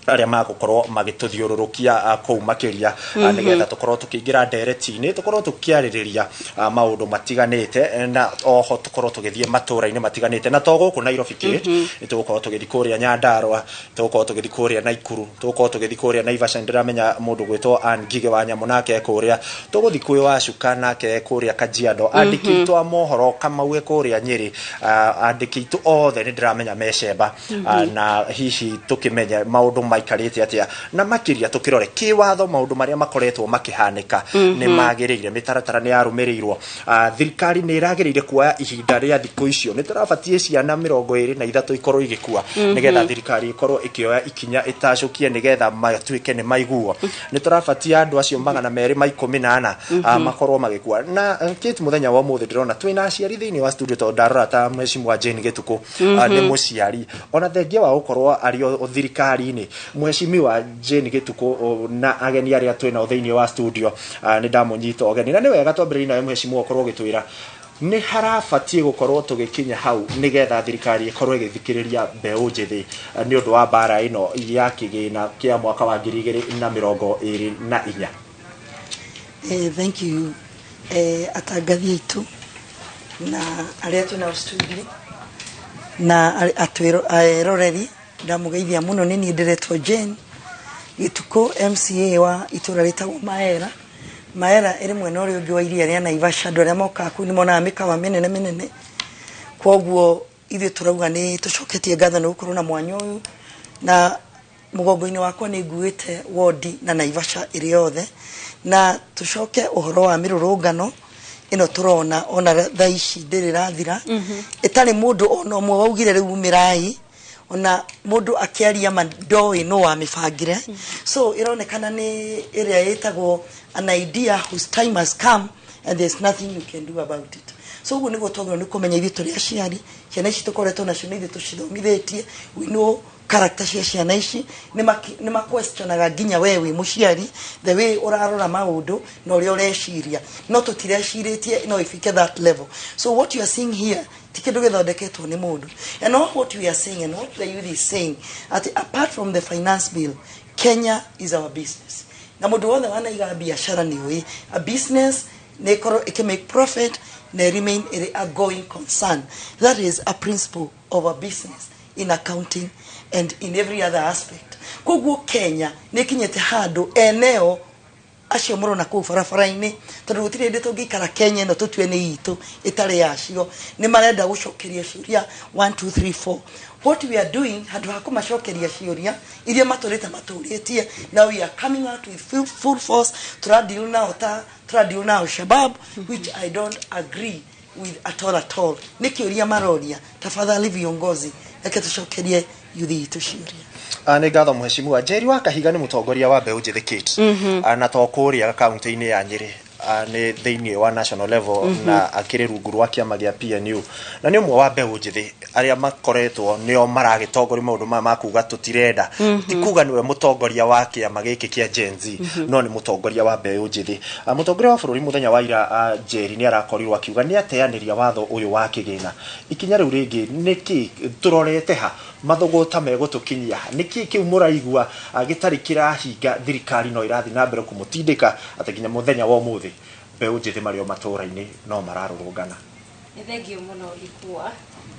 arĩa magũkorwo magĩtũthiũrũrũkia kũu makĩria nĩgetha tũkorwo tũkĩingĩra ndereti-inĩ tũkorwo tũkĩarĩrĩria maũndũ matiganĩte na oho tũkorwo tũgĩthiĩ matũra-inĩ matiganĩte na to gũkũ Nairobi nĩ tũgũkorwo tũgĩthiĩ kũrĩa Nyandarua tũgũkorwo tũgĩthiĩ kũrĩa Naikuru tũgũkorwo tũgĩthiĩ kũrĩa Naivasha ndĩramenya mũndũ gwĩtwo Ngige wa Nyamũ nake kũrĩa tũgũthiĩ kwĩ Wacuka nake kũrĩa Kajiado andĩki aitũ a mohoro Kamau kũrĩa Nyĩrĩ andĩki aitũ othe nĩ ndĩramenya mecemba na hihi tũkĩmenya maũndũ maikarĩte atĩa na makĩria tũkĩrore kĩwatho maũndũ marĩa makoretwo makĩhanĩka nĩ magĩrĩire mĩtaratara nĩ yarũmĩrĩirwo thirikari nĩ ĩragĩrĩire kuoya ihinda rĩa thikũ icio nĩ tũrabatie ciana 23 ikorwo igĩkua nĩgetha thirikari ikorwo ikĩoya ikinya ĩtacũkie nĩgetha matuĩke nĩ maiguo nĩ tũrabatie andũ acio 214 makorwo magĩkua na kĩti mũthenya wa ũmũthĩ ndĩrona twĩna aciari thĩinĩ wa studio to ndarora ta mheshimiwa Jane Gĩtukũ nĩ mũciari ona thengia wa gũkorwo arĩ thirikari-inĩ mheshimiwa Jane Gĩtukũ na ageni arĩa twĩna thĩinĩ wa studio nĩ ndamũnyita ũgeni na nĩ wega twambĩrĩrie nawe mheshimiwa ũkorwo ũgĩtwĩra nĩ harabatie gũkorwo tũgĩkinya hau nĩgetha thirikari ĩkorwo ĩgĩthikĩrĩria mbeũ njĩthĩ nĩ ũndũ wa mbara ĩno ya kĩgĩna kĩa mwaka wa 2024 thank you atangathi aitũ na arĩa twĩna studio na atwĩroreri ndamugeithia muno nĩ niĩ ndĩretwo Jane Gĩtukũ MCA wa itũra rĩtagwo Maera ĩrĩ mwena ũrĩa ũngĩ wa iria rĩa Naivasha andũ arĩa mokaga kũu nĩ monaga mĩkawa mĩnene kwoguo ithuĩ tũrauga nĩ tũcoketie ngatho nĩ gũkorwo na mwanya ũyũ na mũgongo-inĩ wakwa nĩ nguĩte wodi na Naivasha ĩrĩ yothe na tũcoke ũhoro wa mĩrũrũngano ĩno tũrona ona thaa ici ndĩrĩ rathira ĩtarĩ mũndũ ona ũmwe waugire rĩu umĩrai ona mũndũ akĩaria mandoĩ no wa mĩbangire so ironekana nĩ ĩrĩa ĩtagwo an idea whose time has come and there's nothing you can do about it so ũguo nĩguo twagĩrĩirwo nĩ kũmenya ithuĩ tũrĩ aciari ciana ici tũkoretwo nacio nĩ ithuĩ tũcithomithĩtie we know character cia ciana ici nĩ maquestionaga nginya we wĩ mũciari the way ũrarora maũndũ na ũrĩa ũreciria no tũtirecirĩtie no ifike that level so what you are seeing here tikindu gĩthondeketwo nĩ mũndũ and all what we are saying and what the youth is saying apart from the finance bill Kenya is our business na mũndũ wothe wanaiga biashara nĩ ũĩ a business nĩ ikorwo make profit na remain a going concern that is a principle of a business in accounting and in every other aspect koguo Kenya nĩ kinyete handũ eneo acio mũrona kũu barabara-inĩ tondũ gũtirĩ hĩndĩ tũngĩikara Kenya ĩno tũtue nĩ itũ ĩtarĩ yacio nĩ marenda gũcokeria ciũria 1 2 3 4 what we are doing handũ ha kũmacokeria ciũria iria matũrĩtie now we are coming out with full force tũradeal nao Shabab which I don't agree with at all nĩ kĩũria maroria tafadhali viongozi reke tũcokerie yuthi itũ ciũria nĩ ngatho mheshimiwa Jerry wa Kahiga nĩ mũtongoria wa mbeũ njĩthĩ Kate na to kũrĩa kaunti-inĩ ya Nyĩrĩ nĩ thĩinĩ wa national level na akĩrĩ rungu rwa kĩama gĩa PNU na nĩ ũmwe wa mbeũ njĩthĩ aria makoretwo nio maragitongoria maundu ma kuga tutirenda ti kuga niwe mutongoria wa kiama giki kia Gen Z no ni mutongoria wa mbeũ njithi mutongoria wa bũrũri muthenya wa ira Njeri ni arakorirwo akiuga ni ateaniria watho uyu wa kigina ikinya riu ringi niki turorete ha mathogota megutukinyia niki kiu muraigua gitari kirahinga thirikari no irathi na mbere kumutindika atakinya muthenya wa umuthi mbeũ njithi mario matũra-ini no mararũrũngana Thengio muno ikua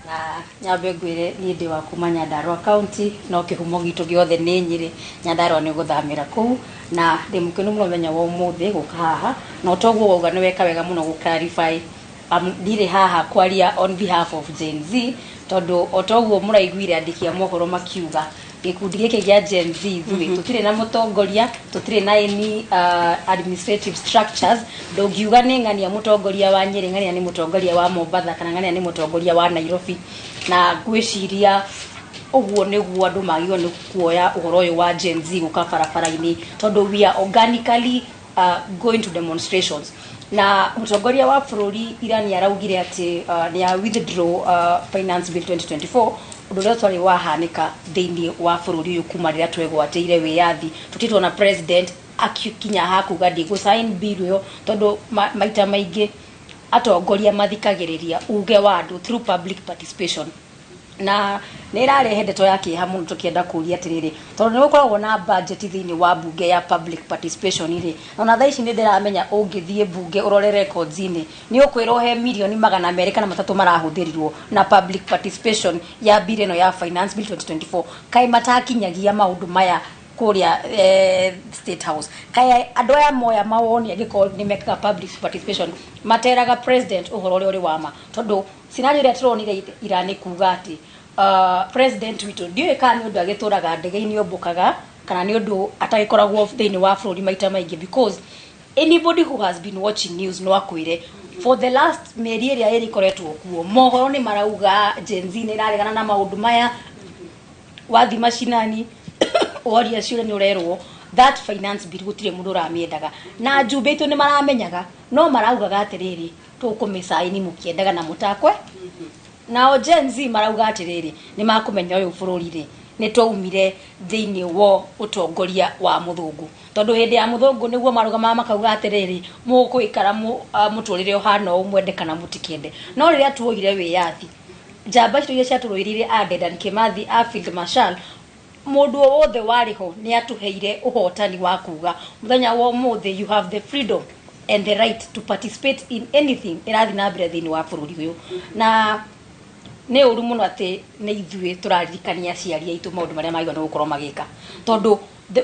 na nyambe ngwire ni ndi wa kuma Nyandarua county no kihumo gitu giothe ni Nyeri Nyandarua ni guthamira kuu na ndi mukenu muno menya wa umuthi guka haha no toguo uga ni weka wega muno gukarify ndire haha kwaria on behalf of Gen Z tondu otoguo muraiguire andikia mohoro makiuga gikundi gike gia Gen Z tutire na mutongoria tutire na any administrative structures ndogiuga ni ngania mutongoria wa Nyeri ngania ni mutongoria wa Mombasa kana ngania ni mutongoria wa Nairobi na gwiciria oguo niguo andu magio ni kuoya uhoro uyu wa Gen Z guka barabara-ini tondu we are organically going to demonstrations na mutongoria wa bũrũri Irani araugire ati ni ya withdraw finance bill 2024 undu twari wahanika thiini wa bũrũri uyu kuma rĩrĩa twegwateire wiyathi tutitwo na president akikinya hakuga ndi go sign bill yo tondu maita maingi atongoria mathikagiriria uge wa andu through public participation na nirarehe ndeto yake hamu tukienda kuria atiriri tondu ni gukoragwo na budget thiini wa bunge ya public participation iri na thaici ni ndiramenya ungithie bunge urore records ini ni ukwirwo he milioni 200 marahuthirirwo na public participation ya bill ino ya finance bill 2024 kai matakinyagia maundu maya kuria state house kai andu aya moya mawoni agiko ni meka public participation materaga president uhoro uri wama tondu scenario ria turonire Irani kuga ati president witu ndiwe kana ndu agituraga ndege-ini ombukaga kana ni undu atagikoragwo thiini wa bũrũri maita maingi because anybody who has been watching news no akwire for the last meri ria iri koretwo kuo mohoro ni marauga Gen Z ni raregana na maundu maya wathi mashinani oria ciure ni urerwo that finance bill gutire mundu ramiendaga na njumbitu ni maramenyaga no maraugaga atiriri tukumisaini mukiendaga na mutakwe na Gen Z marauga atiriri ni makumenya uyu bũrũri ri ni twaumire thiini wo utongoria wa muthungu tondu hindi ya muthungu niguo marugama makauga atiriri mukuikara muturire uhana umwende kana mutikiende no riria tuoire wiyathi njamba citu iria ciaturuirire Dedan Kimathi Field Marshal mundu wothe wariho ni atuheire uhotani wa kuga muthenya wa umuthi you have the freedom and the right to participate in anything irathi na mbere thiini wa bũrũri uyu na ne uru muno ati ne ithue turaririkania ciari aitu maundu maria magio no gukorwo magika tondu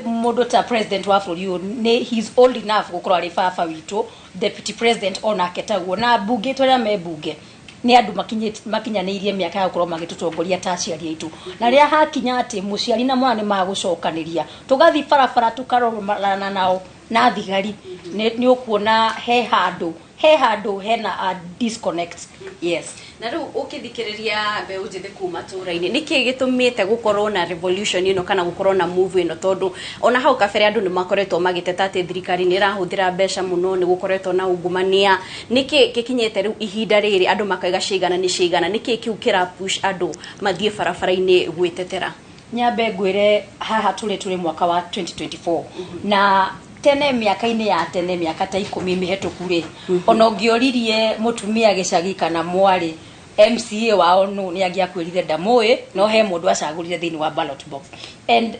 mundu ta president wa bũrũri uyu ne he's old enough gukorwo ari baba witu deputy president ona ketagwo na bunge twaria me bunge ni andu makinyanirie miaka ya gukorwo magitutongoria ta ciari aitu na ria hakinya ati muciari na mwana ni magucokaniria tugathi barabara tukarorana nao na thigari ni ukuona he handu hena a disconnect yes na riu ukithikiriria mbeũ njithi kuma tũra-ini niki gitumite gukorwo na revolution ino kana gukorwo na move ino tondu ona hau kabere andu ni makoretwo magiteta ati thirikari ni irahuthira mbeca muno ni gukoretwo na ungumania niki gikinyete riu ihinda riri andu makaiga cigana ni cigana niki kiu kira push andu mathie barabara-ini gwitetera nyambe ngwire haha turi mwaka wa 2024 na tene miaka-ini ya tene miaka ta 10 mihituku ri ona ngioririe mutumia gicagi kana mwari MCA wao no ni agiakwirire ndamui no he mundu acagurire thiini wa ballot box and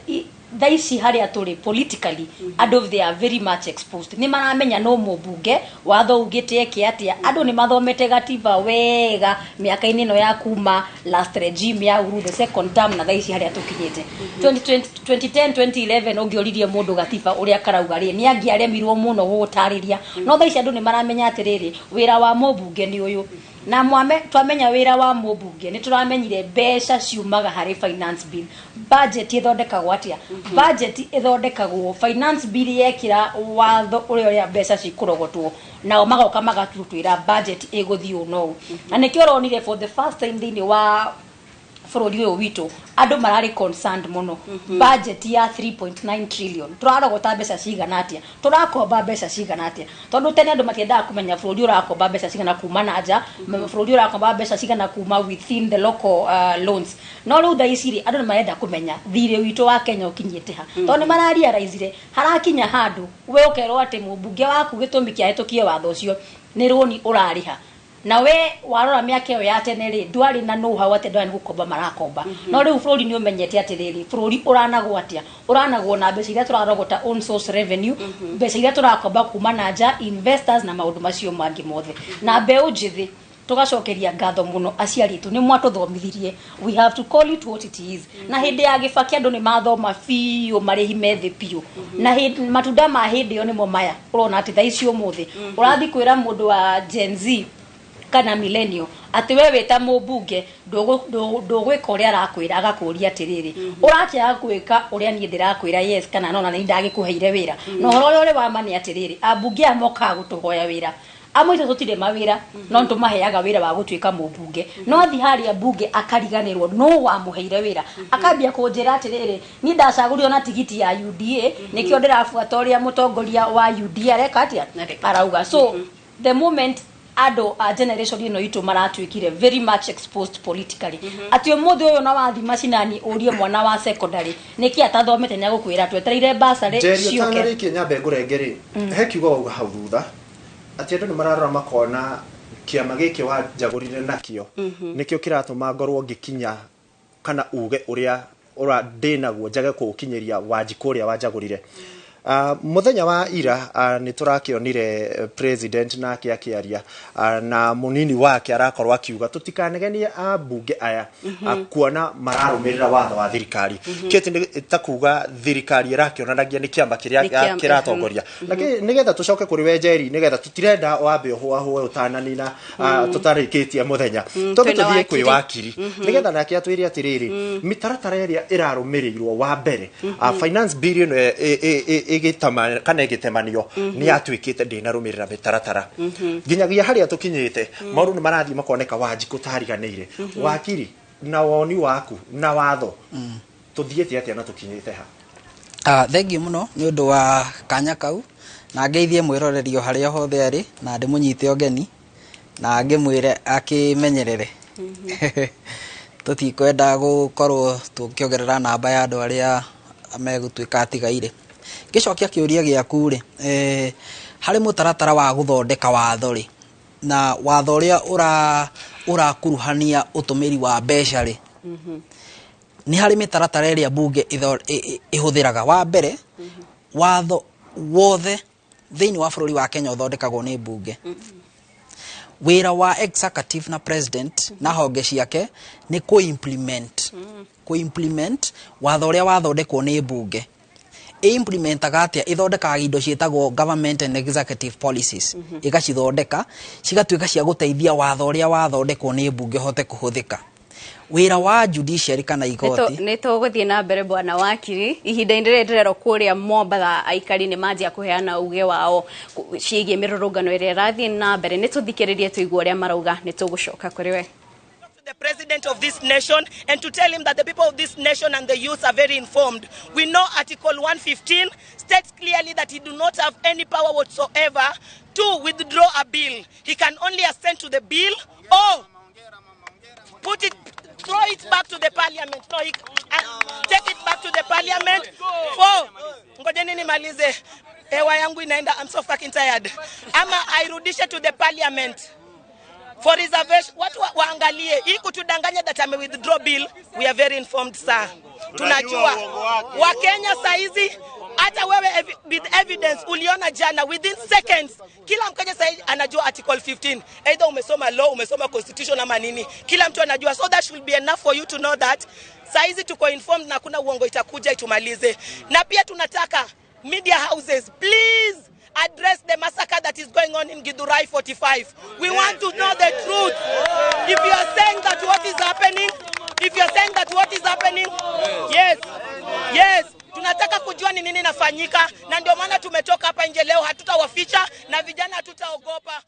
thaici haria turi politically andu they are very much exposed ni maramenya no mubunge watho ugite eki atia andu ni mathomete gatiba wega miaka-ini no ya kuma last regime ya Uhuru the second term na thaici haria tukinyete 2010 2011 ongioririe mundu gatiba uria karauga ri ni angiaremirwo muno gutariria no thaici andu ni maramenya atiriri wira wa mubunge ni uyu na twamenya wira wa mubunge ni turamenyire mbeca ciumaga hari finance bill budget ithondekagwo atia budget ithondekagwo finance bill yekira watho uria mbeca cikurogotwo nao magoka magatutwira budget iguthio no na nikio ronire for the first time thiini wa bũrũri ũyũ witũ andũ mararĩ concerned muno budget ya 3.9 trillion turarogota mbeca cigana atia turakomba mbeca cigana atia tondu tene andũ matiendaga kumenya bũrũri ũrakomba mbeca cigana kuma na nja bũrũri ũrakomba mbeca cigana kuma within the local loans no rĩu thaa ici andũ nĩ marenda kumenya thirĩ witũ wa Kenya ũkinyĩte ha tondu mararealize harakinya handũ we ũkerwo atĩ mũmbunge waku gĩtũmi kĩa hĩtũkie watho ũcio nĩ rũni ũrarĩha na we warora mĩaka ĩyo ya tene rĩ ndwarĩ na know how atĩ ndwarĩ gũkomba marakomba no rĩu bũrũri nĩ ũmenyete atĩ rĩrĩ bũrũri ũranagwo atĩa ũranagwo na mbeca iria tũrarogota own source revenue mbeca iria tũrakomba kuma na nja investors na maũndũ macio mangĩ mothe na mbeũ njĩthĩ tugacokeria ngatho muno aciari tu ni mwatuthomithirie we have to call it what it is na hindi ya gibaki andu ni mathoma fiu marihi methi piu na matunda ma hindi yo nimo maya urona ati thaici umuthi urathi kwira mundu wa Gen Z kana millennial ati we weta mubunge ndugwika uria arakwira agakuria atiriri urakia gwika uria nie ndirakwira yes kana nona ni ndagikuheire wira no horo uri wa mani atiriri abunge amoka gutuhoya wira amwite tutire mawira no ntumaheaga wira wa gutuika mubunge no thi haria bunge akariganirwo no wa muheire wira akambia kunjira atiriri ni ndacagurio na tigiti ya UDA nikio ndirafuata uria mutongoria wa UDA rekatia arauga so the moment ado a generation ino itu maratuikire very much exposed politically ati umuthi uyu na wathi macinani urie mwana wa secondary niki atathomete nya gukwira twetereire basari cioke njeri Kenya ngurengeri he kiugo wauga hau thutha ati andu ni mararora makona kiama giki wa jagurire nakio nikio kiratuma ngorwo ngikinya kana uge uria ura ndinaguo njage kukinyiria Wanjiku uria wajagurire muthenya wa ira ni turakionire president nake akiaria na munini wake arakorwa akiuga tutikanegenie abunge aya akuona mararumirira watho wa thirikari kiti takuga thirikari irakionanagia ni kiamba kiria kiratongoria nigetha tucoke kuri we Njeri nigetha tutirenda wambe hwa utananina tutarikitie muthenya tuthie kwi wakiri nigetha nake atwiri atiriri mitaratara iria irarumirirwo wa mbere finance billion igitama kana igitemanio ni atwikite ndina rumirira mitaratara nginyagia haria tukinyite mauru ni marathi makoneka Wanjiku tariganire wakiri na woni waku na watho tuthiete atia na tukinyite ha thengi muno ni undu wa kanya kau na ngeithie mwirorerio haria hothe ari na ndimunyite ogeni na ngimwire akimenyerere tutikwenda gukorwo tukiongerera namba ya andu aria megutwika atigaire gicokia kiuria giaku ri hari mutaratara wa guthondeka watho ri na watho uria urakuruhania utumiri wa mbeca ri ni hari mitaratara iria bunge ihuthiraga wa mbere watho wothe thiini wa bũrũri wa Kenya uthondekagwo ni bunge wira wa executive na president na honge ciake ni ku-implement watho uria wathondekwo ni bunge implementaga atia ithondekaga indo cietagwo government and executive policies igacithondeka cigatuika cia guteithia watho uria wathondekwo ni bunge hote kuhuthika wira wa judiciary kana igoti neto guthie na mbere bwana wakiri ihinda ndirerero kuria Mombatha aikari ni manjia kuheana uge wao ciigie mirurungano iria rathie na mbere nituthikiririe tuigua uria marauga nitugucoka kuri we the president of this nation and to tell him that the people of this nation and the youth are very informed. We know Article 115 states clearly that he do not have any power whatsoever to withdraw a bill. He can only assent to the bill or throw it back to the parliament. No, take it back to the parliament ngojeni nimalize hewa yangu inaenda, I'm so fucking tired. Ama airudishe to the parliament for reservation. Watu waangalie hii kutudanganya that ame withdraw bill. We are very informed sir. Tunajua Wakenya saizi hata wewe with evidence uliona jana within seconds kila Mkenya saizi anajua article 15 either umesoma law umesoma constitution ama nini, kila mtu anajua, so that should be enough for you to know that saizi tuko informed na kuna uongo itakuja itumalize. Na pia tunataka media houses please address the massacre that is going on in Githurai 45. We want to know the truth. If you are saying that what is happening, yes, tunataka kujua ni nini nafanyika, na ndio maana tumetoka hapa nje leo, hatutawaficha na vijana hatutaogopa.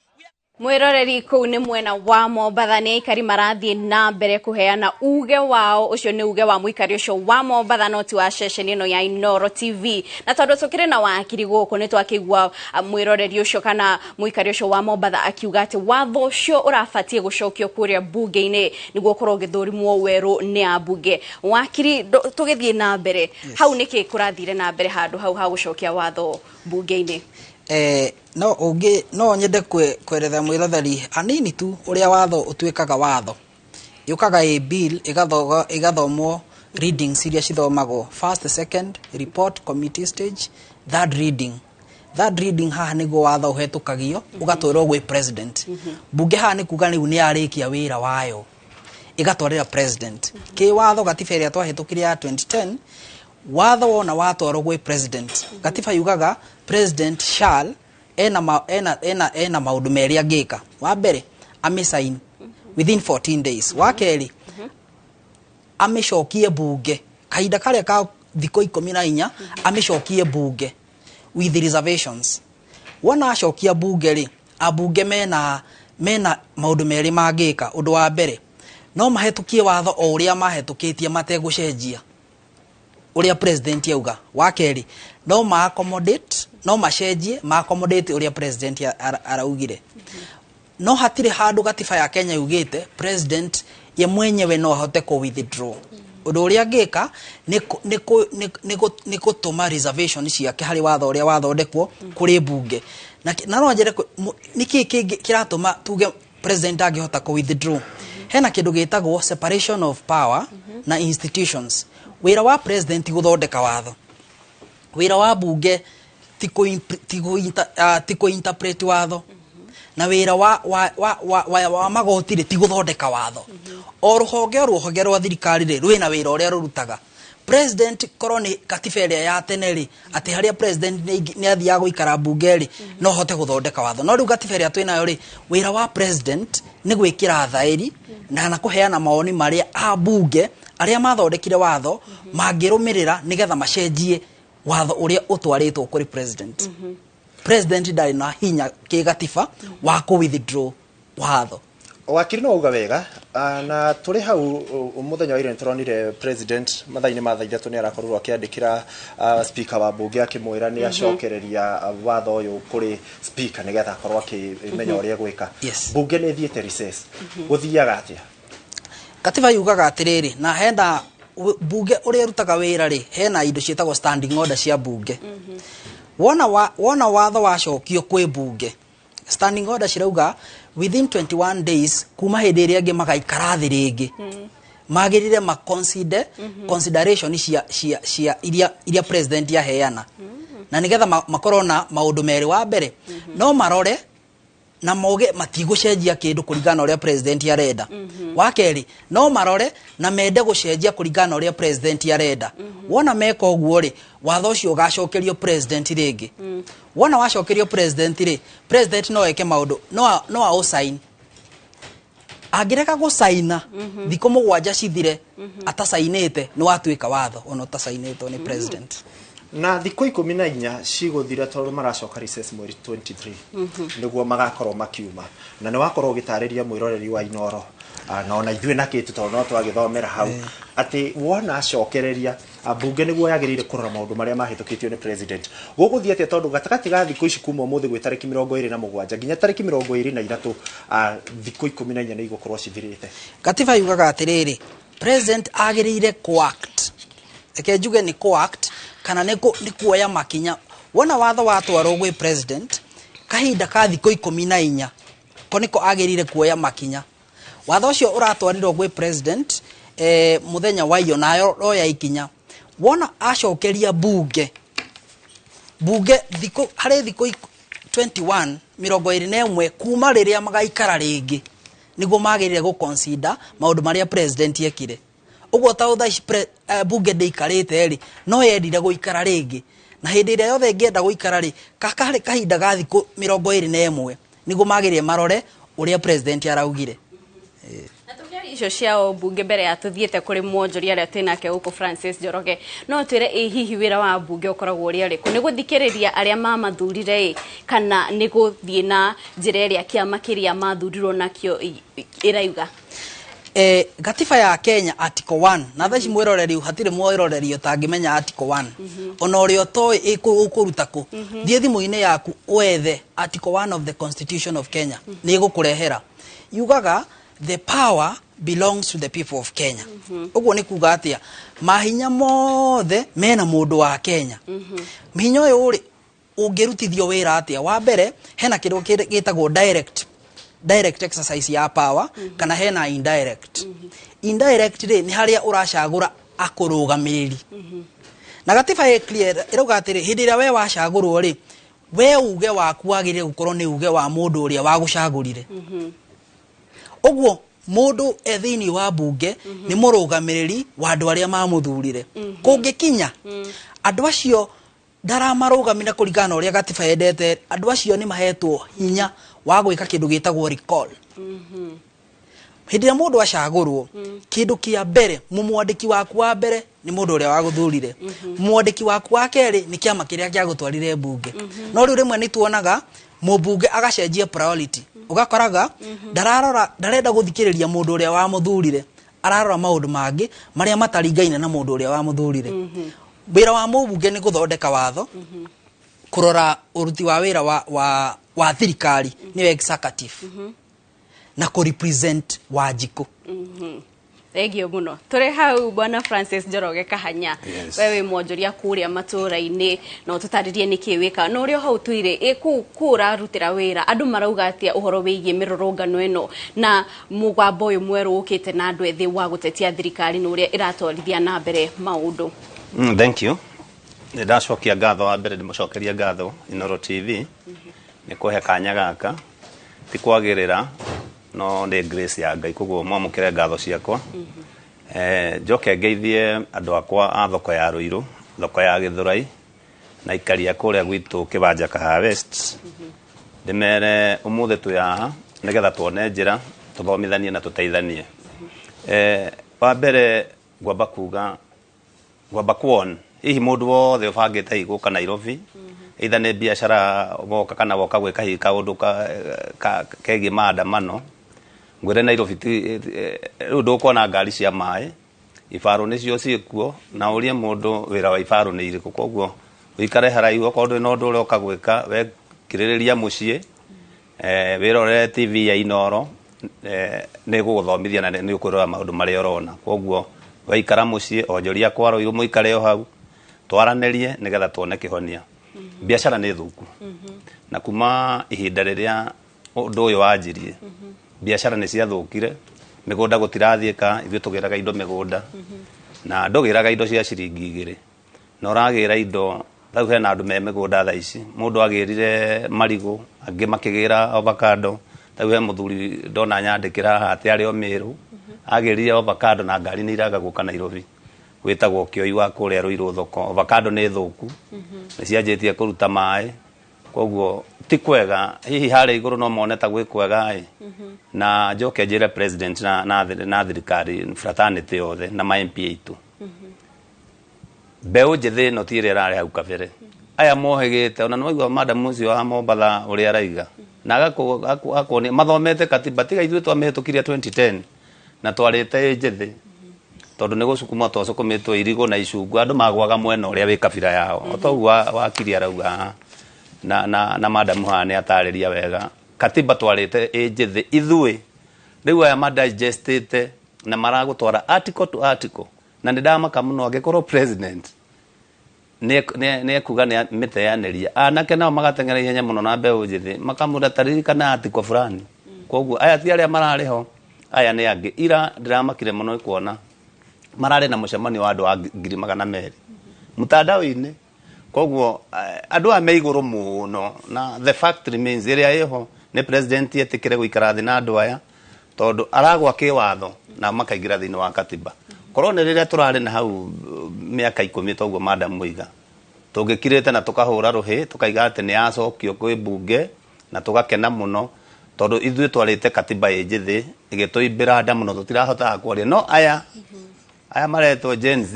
Mwiroreri kuu ni mwena wa Mombatha ni aikari marathie na mbere kuheana uge wao ucio ni uge wa muikari ucio wa Mombatha noti wa ceceni ino ya Inoro TV na tondu tukire na wakiri guku ni twakigwa mwiroreri ucio kana muikari ucio wa Mombatha akiuga ati watho ucio urafatie gucokio kuria bunge-ini niguo korwo githurimwo weru ni abunge wakiri tugithie na mbere hau niki kurathire na mbere handu hau ha gucokia watho bunge-ini no nyende kweretha mwiroreri anini tu uria watho utwikaga watho yukaga a bill igathomwo readings iria cithomagwo first second report committee stage third reading haha niguo watho uhetukagio ugatwarwo gwi president bunge haha ni kuga ni arikia wira wayo igatwarira president ki watho gatiba iria twahetukire ya 2010 watho wona watwarwo gwi president gatiba yugaga president shall ena maundu meri agika wa mbere amesign within 14 days wa keri amecokie bunge kahinda karia ka thiko 14 amecokie bunge with reservations wona acokia bunge ri abunge mena maundu meri magika undu wa mbere no mahetukie watho o uria mahetukitie mategucenjia uria president yauga wa keri no ma accommodate no macenjie ma accommodate uria president araugire no hatire handu gatiba ya Kenya yugite president ye mwenyewe no ahote ko withdraw undu uria ngika ni gutuma reservation ciake hari watho uria wathondekwo kuri bunge na no njere niki kiratuma tuge president angihota ko withdraw hena kindu gitagwo separation of power na institutions wira wa president guthondeka watho wira wa bunge tiko interpret watho na wira wa magoti ti guthondeka watho o ruhonge rwa thirikari ri rwina wira uria rurutaga president koroni katiba ya teneri ati haria president ni athia guikara bunge ri no hote guthondeka watho no riu katiba ya twinayo ri wira wa president ni gwikira thairi na kuheana maoni maria a bunge aria mathondekire watho mangirumirira nigetha macenjie watho uria utwaritwo kuri president president ndari na hinya kigatiba wa ku withdraw watho wakiri no uga wega na turi hau muthenya wa ire turonire president mathaini ma thaitha tu ni arakorwo akiandikira speaker wa bunge akimwira ni acokereria watho uyu kuri speaker nigetha akorwo akimenya uria gwika bunge ni thiete recess guthiaga atia katiba yugaga atiriri na henda bunge uria rutaga wira ri hena indo cietagwo standing order cia bunge wona watho wacokio kwi bunge standing order cirauga within 21 days kuma hindi iria ngi magaikara thi ringi magirire ma consideration cia iria president yaheana na nigetha makorwo na maundu meri wa mbere no marore na moge matigucenjia kindu kuringana uria president yarenda wa keri no marore na mende gucenjia kuringana uria president yarenda wona meka uguo ri watho ucio ugacokerio president ringi wona wacokerio president ri president no eke maundu no a sign agireka go signa thiko mugwanja cithire atasainite ni watuika watho ono tasainitwo ni president na thiko 14 ciguthira tondu maracoka recess mweri 23 niguo magakorwo makiuma na ni wakorwo gitariria mwiroreri wa Inoro na ona ithwe na kitu tondu no twagithomera hau ati wona acokereria bunge niguo yagirire kurora maundu maria mahitukitio ni president guguthie ati tondu gatakati ga thiko ici kuma umuthi gwi tariki 27 nginya tariki 23 thiko 14 ni igukorwo cithirite katiba yugaga atiriri president agirire coact ekejuge ni coact kana ni kuoya makinya wona watho watwarwo gwi president kahinda ka thiko 14 koniko agirire kuoya makinya watho ucio uratwarirwo gwi president muthenya wa iyo nayo roya ikinya wona acokeria bunge thiko hari thiko 21 kuma riria magaikara ringi niguo magirire go consider maundu maria president yekire uguo ta uthaici bunge ndeikarite ri no yendire guikara ringi na hindi iria yothe ngienda guikara ri kakari kahinda ga thiko 21 niguo magirire marore uria president araugire icio ciao mbunge mbere ya tuthiete kuri mwonjoria aria twinake guku Francis Njoroge no twire hihi wira wa mbunge ukoragwo uri ariku ni guthikiriria aria mamathurire kana ni guthie na njira iria kiama kiria mathurirwo nakio irauga gatiba ya Kenya article 1 na thaci mwiroreri hatire mwiroreri utangimenya article 1 ona urio toy ikuruta ku thie thimu-ini yaku wethe article 1 of the Constitution of Kenya ni igukurehera yugaga the power belongs to the people of Kenya uguo ni kuga atia mahinya mothe mena mundu wa Kenya mihinya uyu uri ungirutithio wira atia wa mbere hena kindu gitagwo direct exercise ya power kana hena indirect indirect ni haria uracagura akurugamiriri na gatiba ye clear irauga atiri hindi ira we wacagurwo ri we uge waku agire gukorwo ni uge wa mundu uria wagucagurire uguo mundu ethini wa bunge ni murugamiriri wa andu aria mamuthurire kungikinya andu acio daramarugamira kuringana uria gatiba yendete andu acio ni mahetwo hinya wa gwika kindu gitagwo recall hindi ya mundu acagurwo kindu kia mbere mumwandiki waku wa mbere ni mundu uria waguthurire mwandiki waku wa keri ni kiama kiria kia gutwarire bunge no riu rimwe ni tuonaga mubunge agacenjia priority ugakoraga darenda guthikiriria mundu uria wamuthurire ararora maundu mangi maria mataringaine na mundu uria wamuthurire wira wa mubunge ni guthondeka watho kurora uruti wa wira wa thirikari ni executive na ku represent Wanjiku Egio muno tore hau bwana Francis Njoroge Kahanya wewe mwonjoria kuria matura-ini no tutaririe niki wika no rio hau tuire kura rutira wira andu marauga atia uhoro wigie mirurungano eno na mugwambo uyu mweru ukite na andu ethi wa gutetia thirikari no ria iratwarithia na mbere maundu thank you ndacokia ngatho wa mbere ndimucokeria ngatho Inoro TV ni kuhe kanya gaka ti kwagirira no ni grace ya Ngai kuguo mwamukire ngatho ciakwa njoke ngeithie andu akwa a thoko ya Ruiru thoko ya Githurai na ikaria kuria gwitu Kibanja Kaha West ndimere umuthe tuyaha nigetha tuone njira tuthomithanie na tuteithanie wa mbere ngwamba kuga ngwamba kuona hihi mundu wothe ubangite iguka Nairobi either ni biashara woka kana woka gwika hihi kaundu kegi maandamano ngwire Nairobi riu ndukona ngari cia mai ifaru nicio ciikuo na urie mundu wira wa ifaru ni iriku koguo uikare haraihu okorwo no ndu uroka gwika we kiririria mucie wirorere TV ya Inoro ni guguthomithia na ni ukurora maundu maria urona koguo waikara mucie onjoria kwa Ruiru muikare o hau twaranerie nigetha tuone kihonia biashara ni thuku na kuma ihinda riria undu uyu wanjirie biashara ni cia thukire migunda gutirathieka ithu tugiraga indo migunda na ndugiraga indo cia ciringi 2 na uragira indo rau hena andu me migunda tha ici mundu agirire marigu angi makigira avocado rau he muthuri ndona nyandikira hati ari o miru agirire avocado na ngari ni iraga guka Nairobi witagwo kioi wa kuria Ruiru thoko avocado ni thuku ni cianjitie kuruta mai koguo ti kwega hihi hare iguru no moneta gwikwega na njoke njire president na thirikari fraternity yothe na ma MP itu beu njithi no tire rari hau kabere aya mohegete ona no igwa madam mucio wa Mombatha uri araiga na gako ni mathomete katiba tiga ithu twamehitukiria 2010 na twarite njithi tondu ni gucukuma twacukumitwo irigo na icungu andu magwaga mwena uria wi kabira yao otogu wakiri arauga na madam hane atariria wega katiba twarite njithi ithui riu aya madigestite na maragutwara article to article na ndamaka muno agikorwo president ne kuga ne miteyaneria anake nao magatengera ihenya muno na mbeu njithi makamura taririkana article fulani koguo aya ti aria marariho aya ne angi ira ndiramakire muno kuona marare na mucemani wa andu a 200,000 mutandao-ini koguo andu a meiguru muno na the fact remains iria iho ni president yetikire guikara thi na andu aya tondu aragwa kiwatho na makaigira thini wa katiba korwo ni riria turari na hau miaka 10 toguo madam muiga tungikirite na tukahura ruhi tukaiga ati ni acokio kwi bunge na tugakena muno tondu ithuĩ twarĩte katiba ĩnjĩthĩ ĩgĩtũimbĩra nda mũno tũtirahotaga kwaria no aya maretwo Gen Z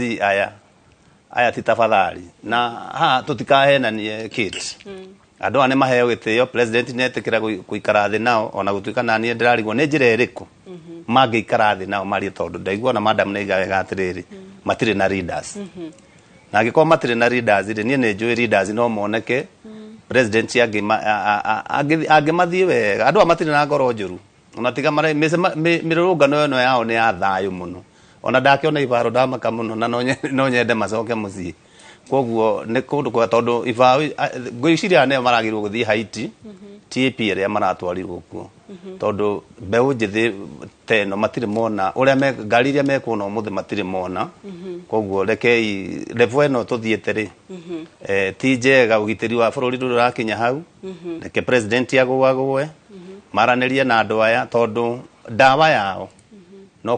aya ti tafadhali na ha tutikahenanie kids andũ ane maheo gĩtĩo president netĩkĩra gũikara thĩ nao ona gũtuĩka naniĩ ndĩrarigwo nĩ njĩra ĩrĩkũ mangĩikara thĩ nao marie tondũ ndaigua na madam nĩ igaga atĩrĩrĩ matirĩ na leaders na angĩkorwo matirĩ na leaders rĩ niĩ nĩ njũĩ leaders no moneke president angĩmathiĩ wega andũ matirĩ na ngoro njũru ona tiga mĩrũrũngano ĩno yao nĩ ya thayũ mũno ona ndakĩona ibaro ndamaka mũno na no nyende macoke mũciĩ koguo nĩ kũndũ kwa tondũ ibao ngwĩciria nĩ maragĩrwo gũthiĩ Haiti TAP ĩrĩa maratwarirwo kuo tondu mbeũ njĩthĩ teno matirĩ mona ũrĩa ngari iria mekuona ũmũthĩ matirĩ mona koguo rekei level ĩno tũthiĩte rĩ ti njega ũgitĩri wa bũrũri ndũrakinya hau reke president agũagũe maranĩrie na andũ aya tondu ndawa yao no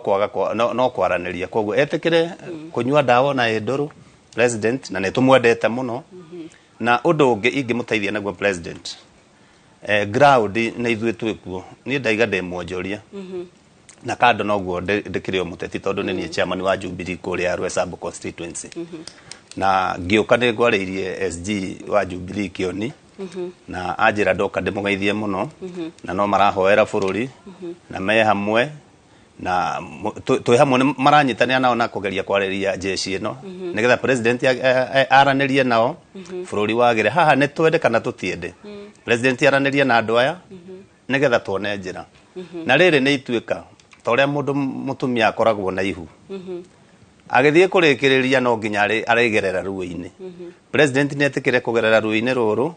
kwaranĩria koguo etĩkĩre kũnyua ndawa na ndũrũ president na nĩtũmwendete mũno na ũndũ ũngĩ ingĩmũteithia naguo president ground nĩ ithuĩ twĩkuo niĩ ndaiga ndĩmwonjoria na kando noguo ndĩkĩrĩ mũteti tondũ nĩ niĩ chairman wa Jubilee kũrĩa Rwesabo constituency na ngĩũka nĩ ngwarĩirie SG wa Jubilee Kioni na anjĩra ndoka ndĩmũgeithie mũno na no marahoera bũrũri na me hamwe na twĩ hamwe nĩ maranyitanĩra nao na kũgeria kwarĩria jeshi ĩno nĩgetha president aranĩrie nao bũrũri wagĩre haha nĩ twende kana tũtiende president aranĩrie na andũ aya nĩgetha tuone njĩra na rĩrĩ nĩ ituĩka ta ũrĩa mũndũ mũtumia akoragwo na ihu agĩthiĩ kũrĩkĩrĩria no nginya arĩgerera ruo-inĩ president nĩ etĩkĩre kũgerera ruo-inĩ rũrũ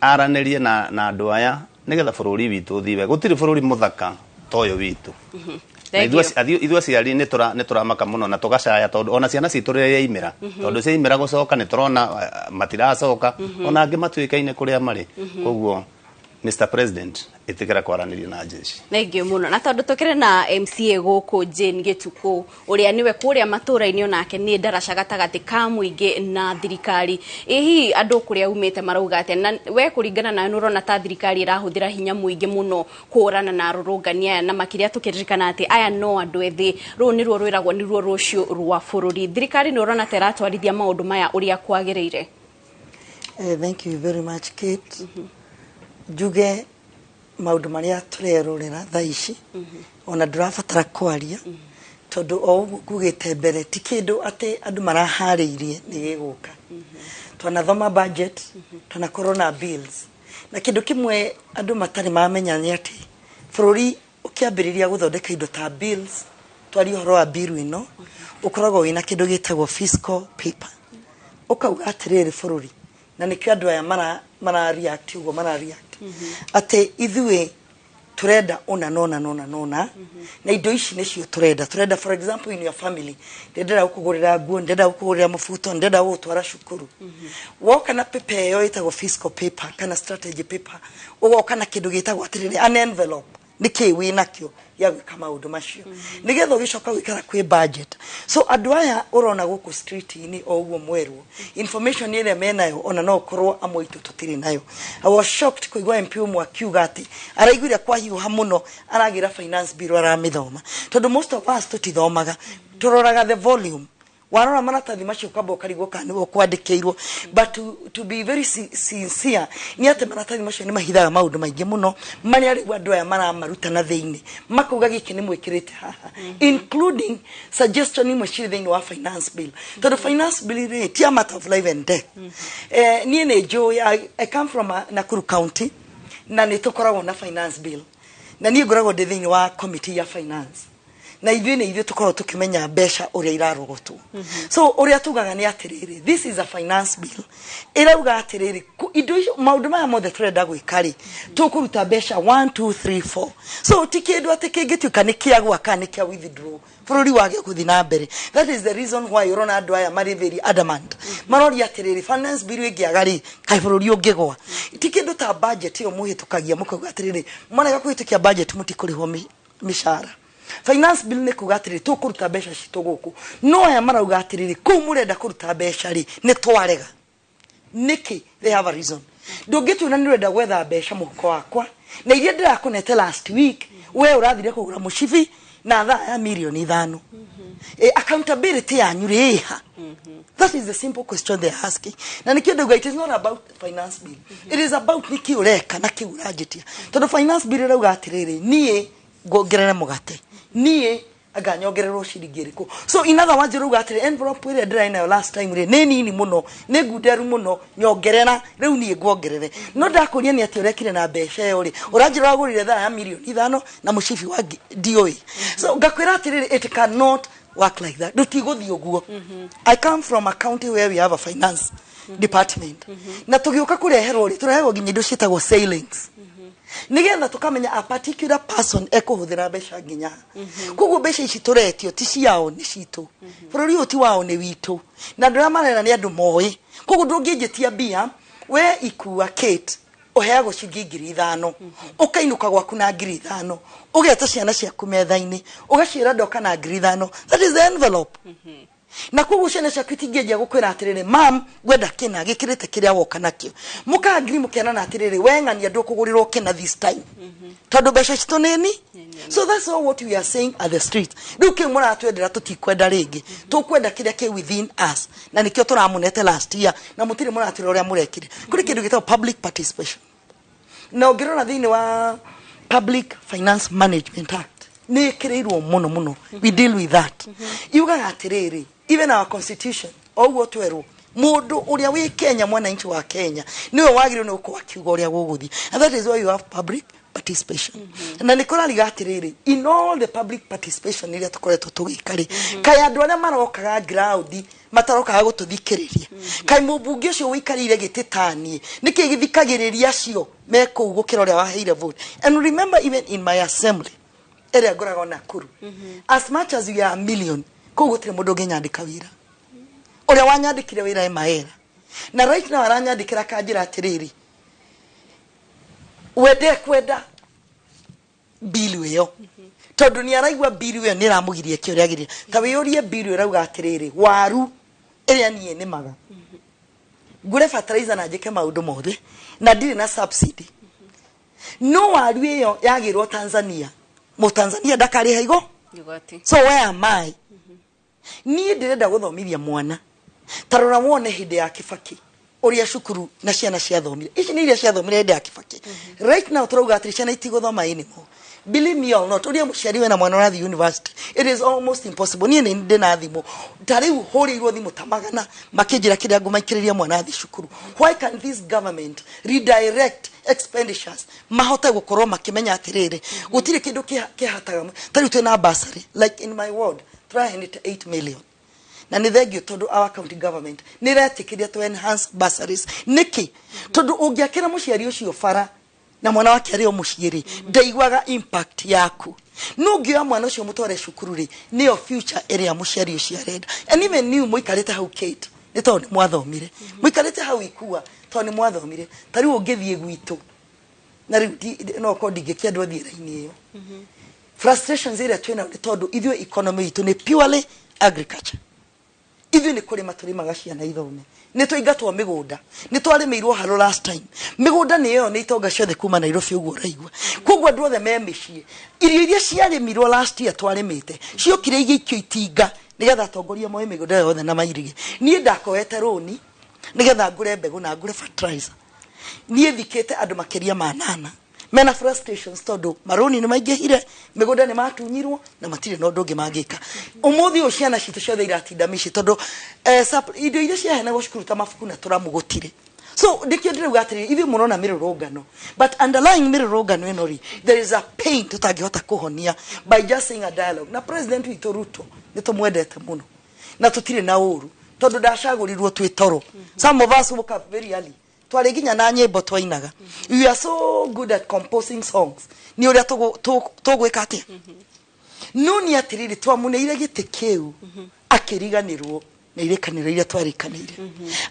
aranĩrie na andũ aya nĩgetha bũrũri witũ ũthiĩ wega gũtirĩ bũrũri mũthaka ta ũyũ witũ ithuĩ aciari nĩ tũramaka mũno na tũgacaya tondũ ona ciana citũ rĩrĩa yaimĩra tondũ ciaimĩra gũcoka nĩ tũrona matiracoka ona angĩ matuĩkaine kũrĩa marĩ koguo Mr President itikira kwaranĩria na jeshi Thengiũ mũno na tondũ tũkĩrĩ na MCA gũkũ Jane Gĩtukũ ũrĩa niwe kũrĩa matũra-inĩ onake nĩ ndaraca gatagatĩ ka mũingĩ na thirikari hihi andũ kũrĩa umĩte marauga atĩa na we kũringana na nũrona ta thirikari ĩrahũthĩra hinya mũingĩ mũno kũrana na arũrũngani aya na makĩria tũkĩririkana atĩ aya no andũ ethĩ rũu nĩruo rwĩragwo nĩruo rũciũ rwa bũrũri thirikari nĩ ũrona ta ĩratwarithia maũndũ maya ũrĩa kwagĩrĩire Thank you very much Kate Njuge maũndũ marĩa tũrerorera thaa ici ona ndũrabatara kwaria tondũ o ũguo ngugĩte mbere ti kĩndũ atĩ andũ maraharĩirie nĩ gĩgũka twanathoma budget twanakorwo na bills na kĩndũ kĩmwe andũ matarĩ mamenya nĩ atĩ bũrũri ũkĩambĩrĩria gũthondeka indo ta bills twari ũhoro wa bill ĩno ũkoragwo wĩna kĩndũ gĩtagwo fiscal paper ũkauga atĩrĩrĩ bũrũri na nĩkĩo andũ aya mara react ũguo mara react ate ithuĩ turenda ona na indo ici nĩcio turenda for example in your family ndenda gũkũgũrĩra nguo ndenda gũkũgũrĩra mũbuto ndenda gũtwara cukuru woka na paper ĩyo ĩtagwo fiscal paper kana strategy paper ũgoka na kĩndũ gĩtagwo atĩrĩrĩ an envelope nĩkĩ wĩ nakĩo ya gwĩka maũndũ macio nĩgetha ũgĩcoka gwĩkara kwĩ budget so andũ aya ũrona gũkũ street-inĩ o ũguo mwerwo information ĩrĩa menayo ona no ũkorwo amwe itũ tũtirĩ nayo I was shocked kũigua MP ũmwe akiuga atĩ araiguire kwa hiũha mũno aragira finance bill aramĩthoma tondũ most of us tũtithomaga tũroraga the volume warora maratathi macio kamba ũkarigwo kana nĩguo kwandĩkĩirwo but to be very sincere nĩ atĩ maratathi macio nĩ mahithaga maũndũ maingĩ mũno marĩa rĩu andũ aya maramaruta na thĩinĩ makauga gĩkĩ nĩ mwĩkĩrĩte haha including suggestion imwe cirĩ thĩinĩ wa finance bill tondũ finance bill rĩ ti a matter of life and death niĩ nĩ njũĩ I come from Nakuru County na nĩ tũkoragwo na finance bill na niĩ ngoragwo ndĩ thĩinĩ wa committee ya finance na ithuĩ tukorwo tukimenya mbeca ũrĩa irarogotwo so ũrĩa tugaga nĩ atĩrĩrĩ this is a finance bill irauga atĩrĩrĩ indo maũndũ maya mothe turenda gwĩka rĩ tũkũruta mbeca 1 2 3 4 so ti kĩndũ atĩ kĩngĩtuĩka nĩ kĩa gwaka nĩ kĩa withdraw bũrũri wage gũthiĩ na mbere that is the reason why ũrona andũ aya marĩ very adamant maroria atĩrĩrĩ finance bill ĩngĩaga rĩ kaĩ bũrũri ũngĩgwa ti kĩndũ ta budget ĩyo mũhĩtũkagia mũkauga atĩrĩrĩ marega kũhĩtũkia budget mũtikũrĩhwo mĩcara finance bill nĩ kuga atĩrĩ tũkũruta mbeca citũ gũkũ no aya marauga atĩrĩrĩ kũu mũrenda kũruta mbeca rĩ nĩ twarega nĩkĩ they have a reason ndũngĩtuona nĩ ũrenda gwetha mbeca mũhuko wakwa na iria ndirakunete last week we urathire kugura mushibi na thaa ya milioni 5 accountability yanyu riha. That is the simple question they're asking. Na nikidogo, it is not about finance bill. It is about niki ureka na ki urajitia. Tondo finance bill rauga atiriri nie ngongerere mugate. Nie aga nyongererwo ciringi iriku. So in other words rauga atiri envelope ire ndira ina last time ri ni nini muno, ni nguderu muno, nyongerera riu nie ngongerere. No ndakuria ni ati urekire na mbeca yo ri. Uranjira wagurire thaa ya milioni 5 na mushifi wa DOE. So ngakwira atiriri it cannot work like that. I come from a county where we have a finance department. Na tugiuka kureherwo ri turehwo nginya citagwo sailings. Nigetha tukamenya a particular person ekuhuthira mbeca nginya. Kugu mbeca ici turetio ti ciao ni citu. Bururi uti wao ni witu. Na ndiramarera ni andu moyi. Kugu ndungijitia bia we ikuwa Kate uheagwo ciringi 5,000 ukainuka gwaku na 5,000 ugeta ciana ciaku metha-ini ugacira ndoka na 5,000. That is the envelope. Na kugu ciana ciaku itingĩnjia gukwira atiriri mam gwenda kina gikirite kiria woka nakio muka agree mukiana na atiriri weng'ania ndukugurirwo kina this time tondu mbeca citu nini. So that's all what we are saying at the street. Ruke mura twendera tutikwenda ringi tukwenda kiria ki within us na nikio turamunete last year na mutiri mura atira uria murekire kuri kindu gitao public participation. Na ngirona thini wa Public Finance Management Act ni kirirwo muno we deal with that. Yuga atiriri even our constitution oguo twerwo mundu uria wi Kenya mwananchi wa Kenya niwe wagire no kwa kiugo uria guguthi, and that is why you have public participation. Na nikora ligatiriri in all the public participation iria tukoretwo tugikari kai andu aria marokaga ground matarokaga gututhikiriria kai mubunge ucio wikarire gititani niki githikagiriria cio meko gukira uria waheire vote. And remember even in my assembly area goraga Nakuru, as much as we are a million kugutire mundu nginyandika wira uria wanyandikire wira emaera na right now aranyandikira kanjira atiriri wende kwenda bill iyo tondu ni araigwa bill iyo ni ramugirie kiuria girie ta wiurie bill iyo rauga atiriri waru iria nie ni maga ngure fertilizer na njike maundu mothe na ndiri na subsidy no waru iyo yagirwo Tanzania mo Tanzania dakari haigo. So where am I? Ni ndirenda guthomithia mwana tarora wone hinde ya Kibaki uria cukuru na ciana cia thomire ici ni iria cia thomire hinde ya Kibaki. Right now turauga atiri ciana itiguthoma anymore. Believe me or not, uria muciari we na mwana wa university, it is almost impossible. Ni ndi na thimu tariu huriirwo thimu tamagana makinjira kiria ngumaikiriria mwana athi cukuru. Why can this government redirect expenditures mahota gukorwo makimenya atiriri gutire kindu kihataga tariu twina bursary like in my ward 308 million na ni thegio tondu our county government ni retikiria to enhance bursaries niki tondu ungiakira muciari ucio fara na mwana wake ari o muciiri ndaigwaga impact yaku nungioya mwana ucio mutware cukuru ri niyo future area muciari ucio arenda. And even new muikarite hau Kate ni tondu mwathomire muikarite hau Ikua tondu mwathomire tariu ungithie gwitu na riu no ko ndingikiandwa thira-ini iyo. Frustrations area twina ni tondu ithio economy itu ni purely agriculture. Ithio ni kurima turimaga ciana ithome ni twigatwo migunda ni twarimirwo haro last time migunda ni yo ni itonga ciothe kuma Nairobi uguo raigwa koguo andu othe memishie irio iria ciarimirwo last year twarimite ciokire igikio itinga nigetha atongoria moe migunda yothe na mairige ni ndakoete roni nigetha ngure mbegu na ngure fertilizer ni thikete andu makeria manana mena frustrations tondu maroni ni maingihire migunda ni matunyirwo na matire no ndungi mangika umuthi uciana citu ciothe iratinda mici tondu indo iria ciahena gucukuru ta mafuku na turamugutire. So ndikio ndirauga atiri ithi murona mirurungano but underlying mirurungano ino ri there is a pain tutangihota kuhonia by just saying a dialogue. Na president witu Ruto nitumwendete muno na tutire na uru tondu ndacagurirwo twi toro. Some of us woke up very early twari ginya na nyimbo twainaga. We are so good at composing songs ni uria tugwika atia no ni atiriri twamuneire gite kiu akiriganirwo na irekanĩro iria twarikanĩire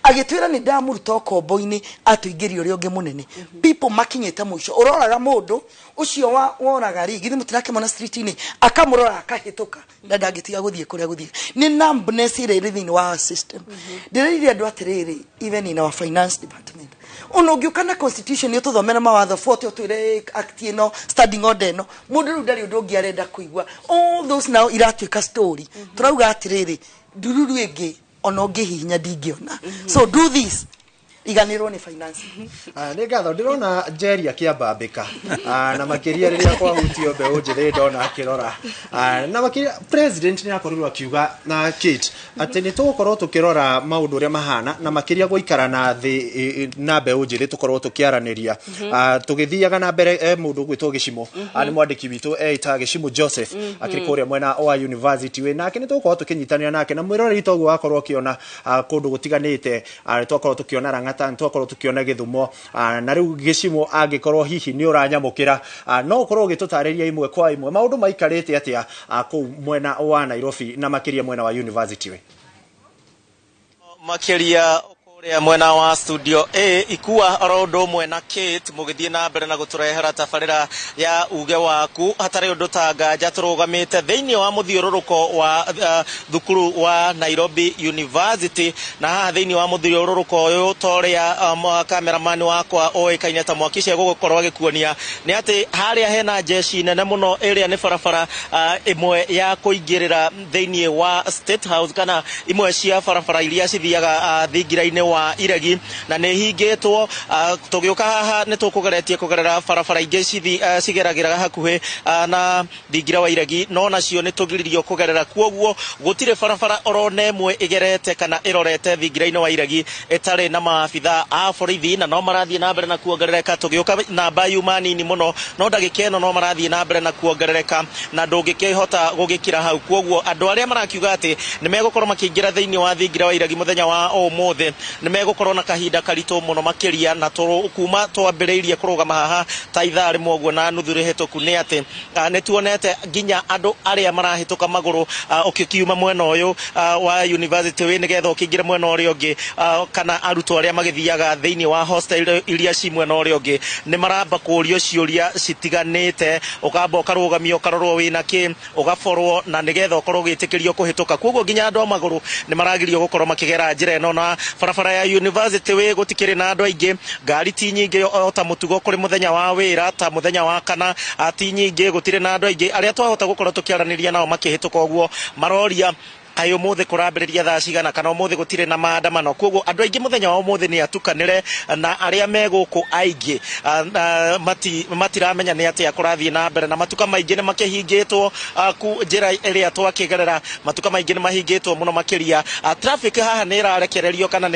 agĩtwĩra nĩ ndamuruta kombo-inĩ atũingĩria ũrĩa ũngĩ mũnene people makinyĩte mũico ũroraga mũndũ ũcio woraga rĩ githĩ mũtirakĩmona street-inĩ akamũrora akahĩtũka na ndangĩtiga gũthiĩ kũrĩa gũthiĩ nĩ numbness ĩrĩa ĩrĩ thĩinĩ wa system ndĩrĩire andũ atĩrĩrĩ even in our finance department ono ũngĩũka na constitution nĩ ũtũthomera mawatho 40 ũtwĩre act ĩno standing order ĩno mũndũ rĩu ndarĩ ũndũ ũngĩ arenda kũigua all those now iratuĩka story turauga atĩrĩrĩ ndururu ĩngĩ ona ũngĩhihinya ndingĩona so do this iganirwo ni finance nĩ ngatho ndirona Njeri akĩambambĩka na makĩria rĩrĩa kwahutio mbeũ njĩthĩ ndona akĩrora na makĩria president nĩ akorirwo akiuga na Kate atĩ nĩ tũgũkorwo tũkĩrora maũndũ ũrĩa mahana na makĩria gũikara na thĩ na mbeũ njĩthĩ tũkorwo tũkĩaranĩria tũgĩthiaga na mbere mũndũ gwĩtwo Gĩcimo nĩ mwandĩki witũ eta Gĩcimo Joseph akĩrĩ kũrĩa mwena wa university we nake nĩ tũgũkorwo tũkĩnyitanĩra nake na mwĩroreri toguo wakorwo ũkĩona kũndũ gũtiganĩte twakorwo tũkĩona Rang'ata twakorwo tukiona Githumo na riu Gĩcimo angĩkorwo hihi nĩ ũranyamũkĩra no ũkorwo ũgĩtũtarĩria imwe kwa imwe maũndũ maikarĩte atĩa kũu mwena wa Nairobi na makĩria mwena wa university we makĩria kuria mwena wa studio A ikuwa rondo mwena Kate mugithie na mbere na guturehera tabarira ya Uge Waku hatari undu tanganja turugamite thiini wa muthiururuko wa thukuru wa Nairobi University na haha thiini wa muthiururuko uyu toria cameraman wakwa oikaine ta mwakice gugukorwa gikuonia ni ati haria hena jeshi nene muno area ni barabara imwe ya kuingirira thiini wa State House kana imwe cia barabara iria cithiaga thingira-ini wa iregi na nĩ hingĩtwo tũgĩũka haha nĩ tũkũgeretie kũgerera barabara ingĩ cigeragĩra hakuhĩ na thingira wa iregi no nacio nĩ tũgiririo kũgerera kwoguo gũtirĩ barabara orona ĩmwe ĩgerete kana ĩrorete thingira-inĩ wa iregi ĩtarĩ na maabitha a borithi na no marathiĩ na mbere na kuongerereka tũgĩũka namba yuma nini mũno no ndagĩka ĩno no marathiĩ na mbere na kuongerereka na ndũngĩkĩhota gũgĩkira hau kwoguo andũ arĩa marakiuga atĩ nĩ megũkorwo makĩingĩra thĩinĩ wa thingira wa iregi mũthenya wa ũmũthĩ nĩ megũkorwo na kahinda karitũ mũno makĩria na kuma twambĩrĩirie kũrũgama haha ta ithaa rĩmwe ũguo na nuthu rĩhĩtũku nĩ atĩ nĩ tuonete nginya andũ arĩa marahĩtũka magũrũ ũkiuma mwena ũyũ wa university wĩ nĩgetha ũkĩingĩre mwena ũrĩa ũngĩ kana arutwo arĩa magĩthiaga thĩinĩ wa hostel iria ci mwena ũrĩa ũngĩ nĩ maramba kũũrio ciũria citiganĩte ũkamba ũkarũgamio ũkarorwo wĩna kĩ ũgaborwo na nĩgetha ũkorwo ũgĩtĩkĩrio kũhĩtũka kwoguo nginya andũ a magũrũ nĩ maragirio gũkorwo makĩgera njĩra ĩno na barabara ya university we gutikire na andu aingi ngari ti nyingi o ta mutugo kuri muthenya wa wira ta muthenya wa kana ti nyingi gutire na andu aingi aria twahota gukorwo tukiaraniria nao makihituka uguo maroria ayo mothe kurambiriria thaa cigana kana mothe gutire na maandamano kwoguo andu aingi muthenya wa mothe ni atukanire na aria meguku aingi matiramenya ni atia kurathie na mbere na matuka maingi ni makihingitwo ku njira iria twakigerera matuka maingi ni mahingitwo muno makiria traffic haha ni irarekererio kana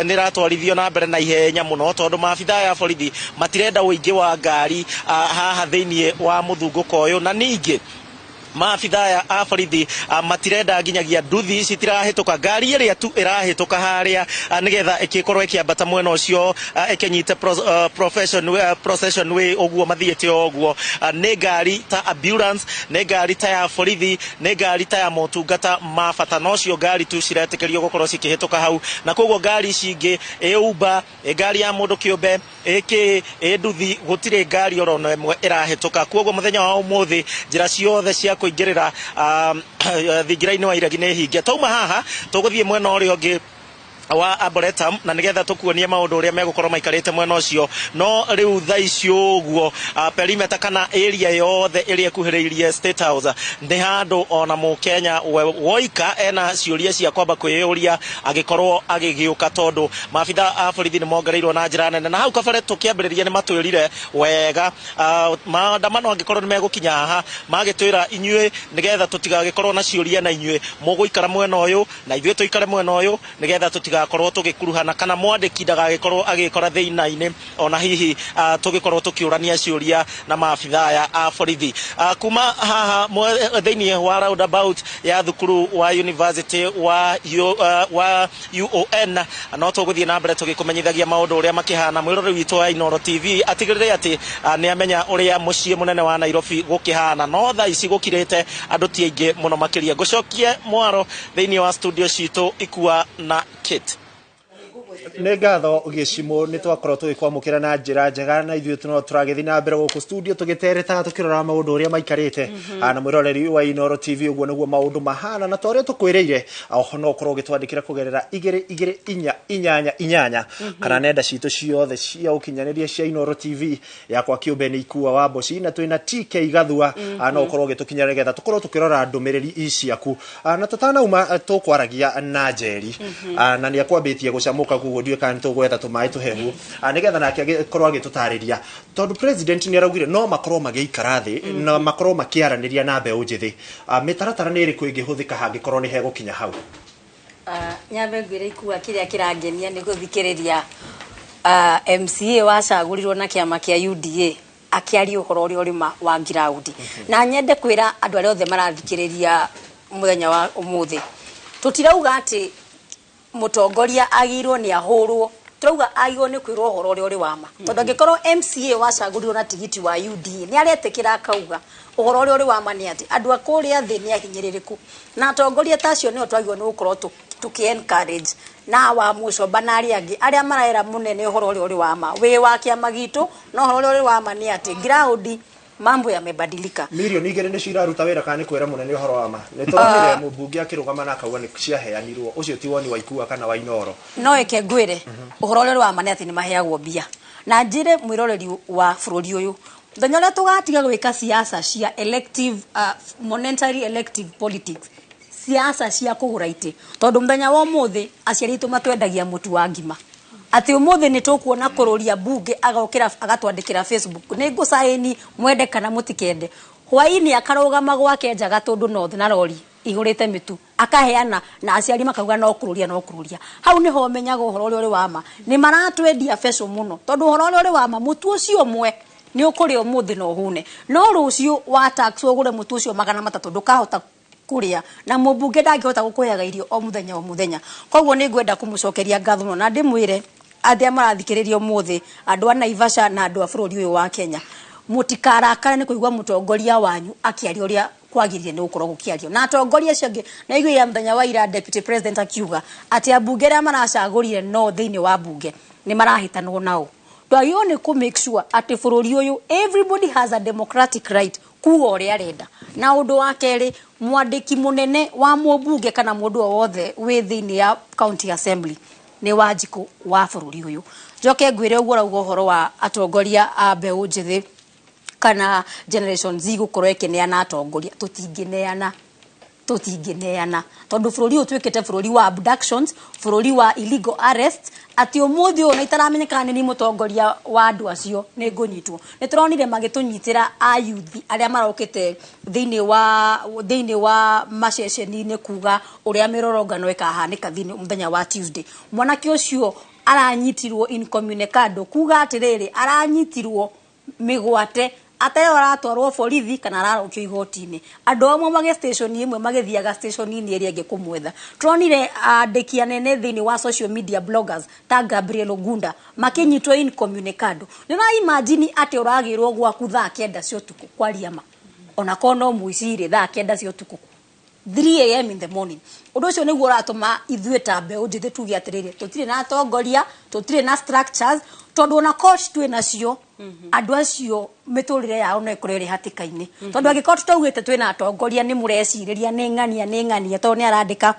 ni ratwarithio na mbere na ihenya muno tondu maabitha ya borithi matirenda uingi wa ngari haha thiini wa muthunguko uyu na ningi maabitha ya borithi matirenda nginyagia nduthi citirahĩtũka ngari ĩrĩa tu ĩrahĩtũka harĩa nĩgetha ĩkĩkorwo ĩkĩambata mwena ũcio ĩkĩnyite procession way ũguo mathiĩte ũguo nĩ ngari ta ambulance nĩ ngari ta ya borithi nĩ ngari ta ya motungata ma bata nocio ngari tu ciretĩkĩrio gũkorwo cikĩhĩtũka hau na koguo ngari cingĩ Uber ngari ya mũndũ kĩũmbe nduthi gũtirĩ ngari orona ĩmwe ĩrahĩtũka koguo mũthenya wa ũmũthĩ njĩra ciothe cia kuingirira thingira-inĩ wa iregi nĩ hinge tauma haha tũgũthiĩ mwena ũrĩa ũngĩ wa Arboretum na nigetha tukuonie maundu uria megukorwo maikarite mwena ucio no riu thaa icio uguo perimeter kana area yothe iria kuhiriirie State House ni handu ona Mukenya woika ena ciuria cia kwamba kwiyuria agikorwo agigiuka tondu maabitha a borithi ni mongereirwo na njira nene na hau kabere tukiambiriria ni matwirire wega maandamano agikorwo ni megukinya haha magitwira inyue nigetha tutigagikorwo na ciuria na inyue muguikara mwena uyu na ithuĩ tuikare mwena uyu nigetha tutiga tutigakorwo tugikuruhana kana mwandiki ndagagikorwo agikora thĩinĩ ona hihi tugikorwo tukiurania ciuria na maabitha ya borithi kuma haha thĩinĩ wa roundabout ya thukuru wa university wa UON no tuguthie na mbere tugikumenyithagia maundu uria makihana mwirori witu wa Inooro TV atigirire ati ni amenya uria mucii munene wa Nairobi gukihana no tha ici gukirite andu ti aingi muno makiria ngucokie mwaro thĩinĩ wa studio citu Ikua na Kate nä ngatho gicimo nä twakorwo tå gä kwamå na njä njega na ithuä no tå ragä na mbere gå kå studio tå gä teretaga tå kä rora maå ndå å rä a maikarä te na mwä roreri wa Inooro TV å guo nä guo maå ndå mahana na ta å rä a tå kwä rä ire oho no korwo å gä twandä kä ra kå gerera 288 kana nenda citå ciothe cia å kinyanä ria cia Inooro TV yakwa kä å mbe nä Ikua wa Mboci na twä na TK Gathua no korwo å gä tå kinyana nä getha tå korwo tå kä rora ndå mä rä ri ciaku na tå tanauma tå kwaragia na njeri na nä akwambä tie gå camå ka guo ndiä kana tå gwetha tå maä tå hehu nä getha nake agäkorwo agä tå tarä ria tondå president nä araugire no makorwo magä ikara thä na makorwo makä aranä ria na mbeå njä thä mä taratara nä ä rä kå ä ngä hå thä ka hangä korwo nä hegå kinya hau nyambe ngwire Ikua kä rä a kä rangenia nä gå thikä rä ria MCA wacagå rirwo na kä ama kä a UDA akiaria uhoro uria uri wa ground na nyende kwira andu aria othe marathikiriria muthenya wa umuthi tutirauga ati mutongoria agirwo ni ahurwo turauga agirwo ni kwirwo uhoro uria uri wama tondu angikorwo MCA wacagurirwo na tigiti wa UDA ni aretekira akauga uhoro uria uri wama ni ati andu akuria thi ni ahinyiririku na atongoria tacio ni otwagirwo ni gukorwo tuki encourage na wa mwico banari angi aria maraera munene uhoro uria uri wama wi wa kiama gitu no uhoro uria uri wama ni ati ground mambo yamebadilika milioni 2 nĩ ciraruta wĩra kana nĩ kwĩra mũnene ũhoro wa ma nĩ tũronire mũmbunge akĩrũgama na akauga nĩ ciaheanirwo ũcio ti woni wa Ikua kana wa Inooro no eke ngwĩre ũhoro ũrĩa wa ma nĩ atĩ nĩ maheagwo mbia na njĩre mwĩroreri wa bũrũri ũyũ mũthenya ũrĩa tũgatiga gwĩka siasa cia elective monetary elective politics siasa cia kũgũra itĩ tondũ mũthenya wa ũmũthĩ aciari aitũ matwendagia mũtu wa ngima ati umuthi ni tukuona kururia bunge agokira agatwandikira Facebook ni ngucaini mwende kana mutikende hwaini akarugama gwake njaga tondu north na rori igurite mitu akaheana na aciari makauga no kururia hau niho menyaga uhoro uri wama ni maratwendia fesho muno tondu uhoro uri wama mutu ucio mwe ni ukuri umuthi no hune no rucio wa tax ugure mutu ucio 300 ndukahota kuria na mubunge ndangihota gukuyaga irio o muthenya koguo ni ngwenda kumucokeria ngatho na ndimwire athia marathikiririo muthi andu a Naivasha na andu a bururi uyu wa Kenya mutikarakara ni kuigwa mutongoria wanyu akiaria uria kwagirire ni gukorwo gukiario na atongoria cio na igwe ya muthenya wa ira deputy president akiuga ati abunge aria maracagurire no thiini wa bunge ni marahitanwo nao ndagio ni ku make sure ati bururi uyu everybody has a democratic right kuwa uria arenda na undu wa keri mwandiki munene wa mubunge kana mundu o wothe wi thiini ya county assembly ni wajiku wa bururi uyu njoke ngwire uguo rauga uhoro wa atongoria a mbeu njithi kana generation Z gukorwo ikineana atongoria tutingineana tondu bururi uyu twikite bururi wa abductions bururi wa illegal arrest ati umuthi uyu itaramenyekana ni mutongoria wa andu acio ni ngunyitwo ni turonire magitunyitira a youth aria marokite thiini wa maceceni ni kuga uria mirorongano ikahanika thiini muthenya wa Tuesday mwanake ucio aranyitirwo incommunicado kuga atiriri aranyitirwo migwate atero aratwarwo borithi kana ararokio igoti-ini andu amwe mage station imwe magithiaga station-ini iria ingi kumwetha turonire andiki anene thiini wa social media bloggers ta Gabriel Ogunda makinyitwo incommunicado nina imagine ati uragirwo gwaku thaa 9 cia utuku kwaria ma ona kono muicire thaa 9 cia utuku 3 AM in the morning undu ucio niguo uratuma ithuĩ ta mbeũ njĩthĩ tuge atiriri tutire na atongoria tutire na structures tondu ona coach twi nacio andu acio miturire yao no ikurere hatikaini tondu agikorwo tutaugite twi na atongoria ni mureciriria ni ng'ania tondu ni arandika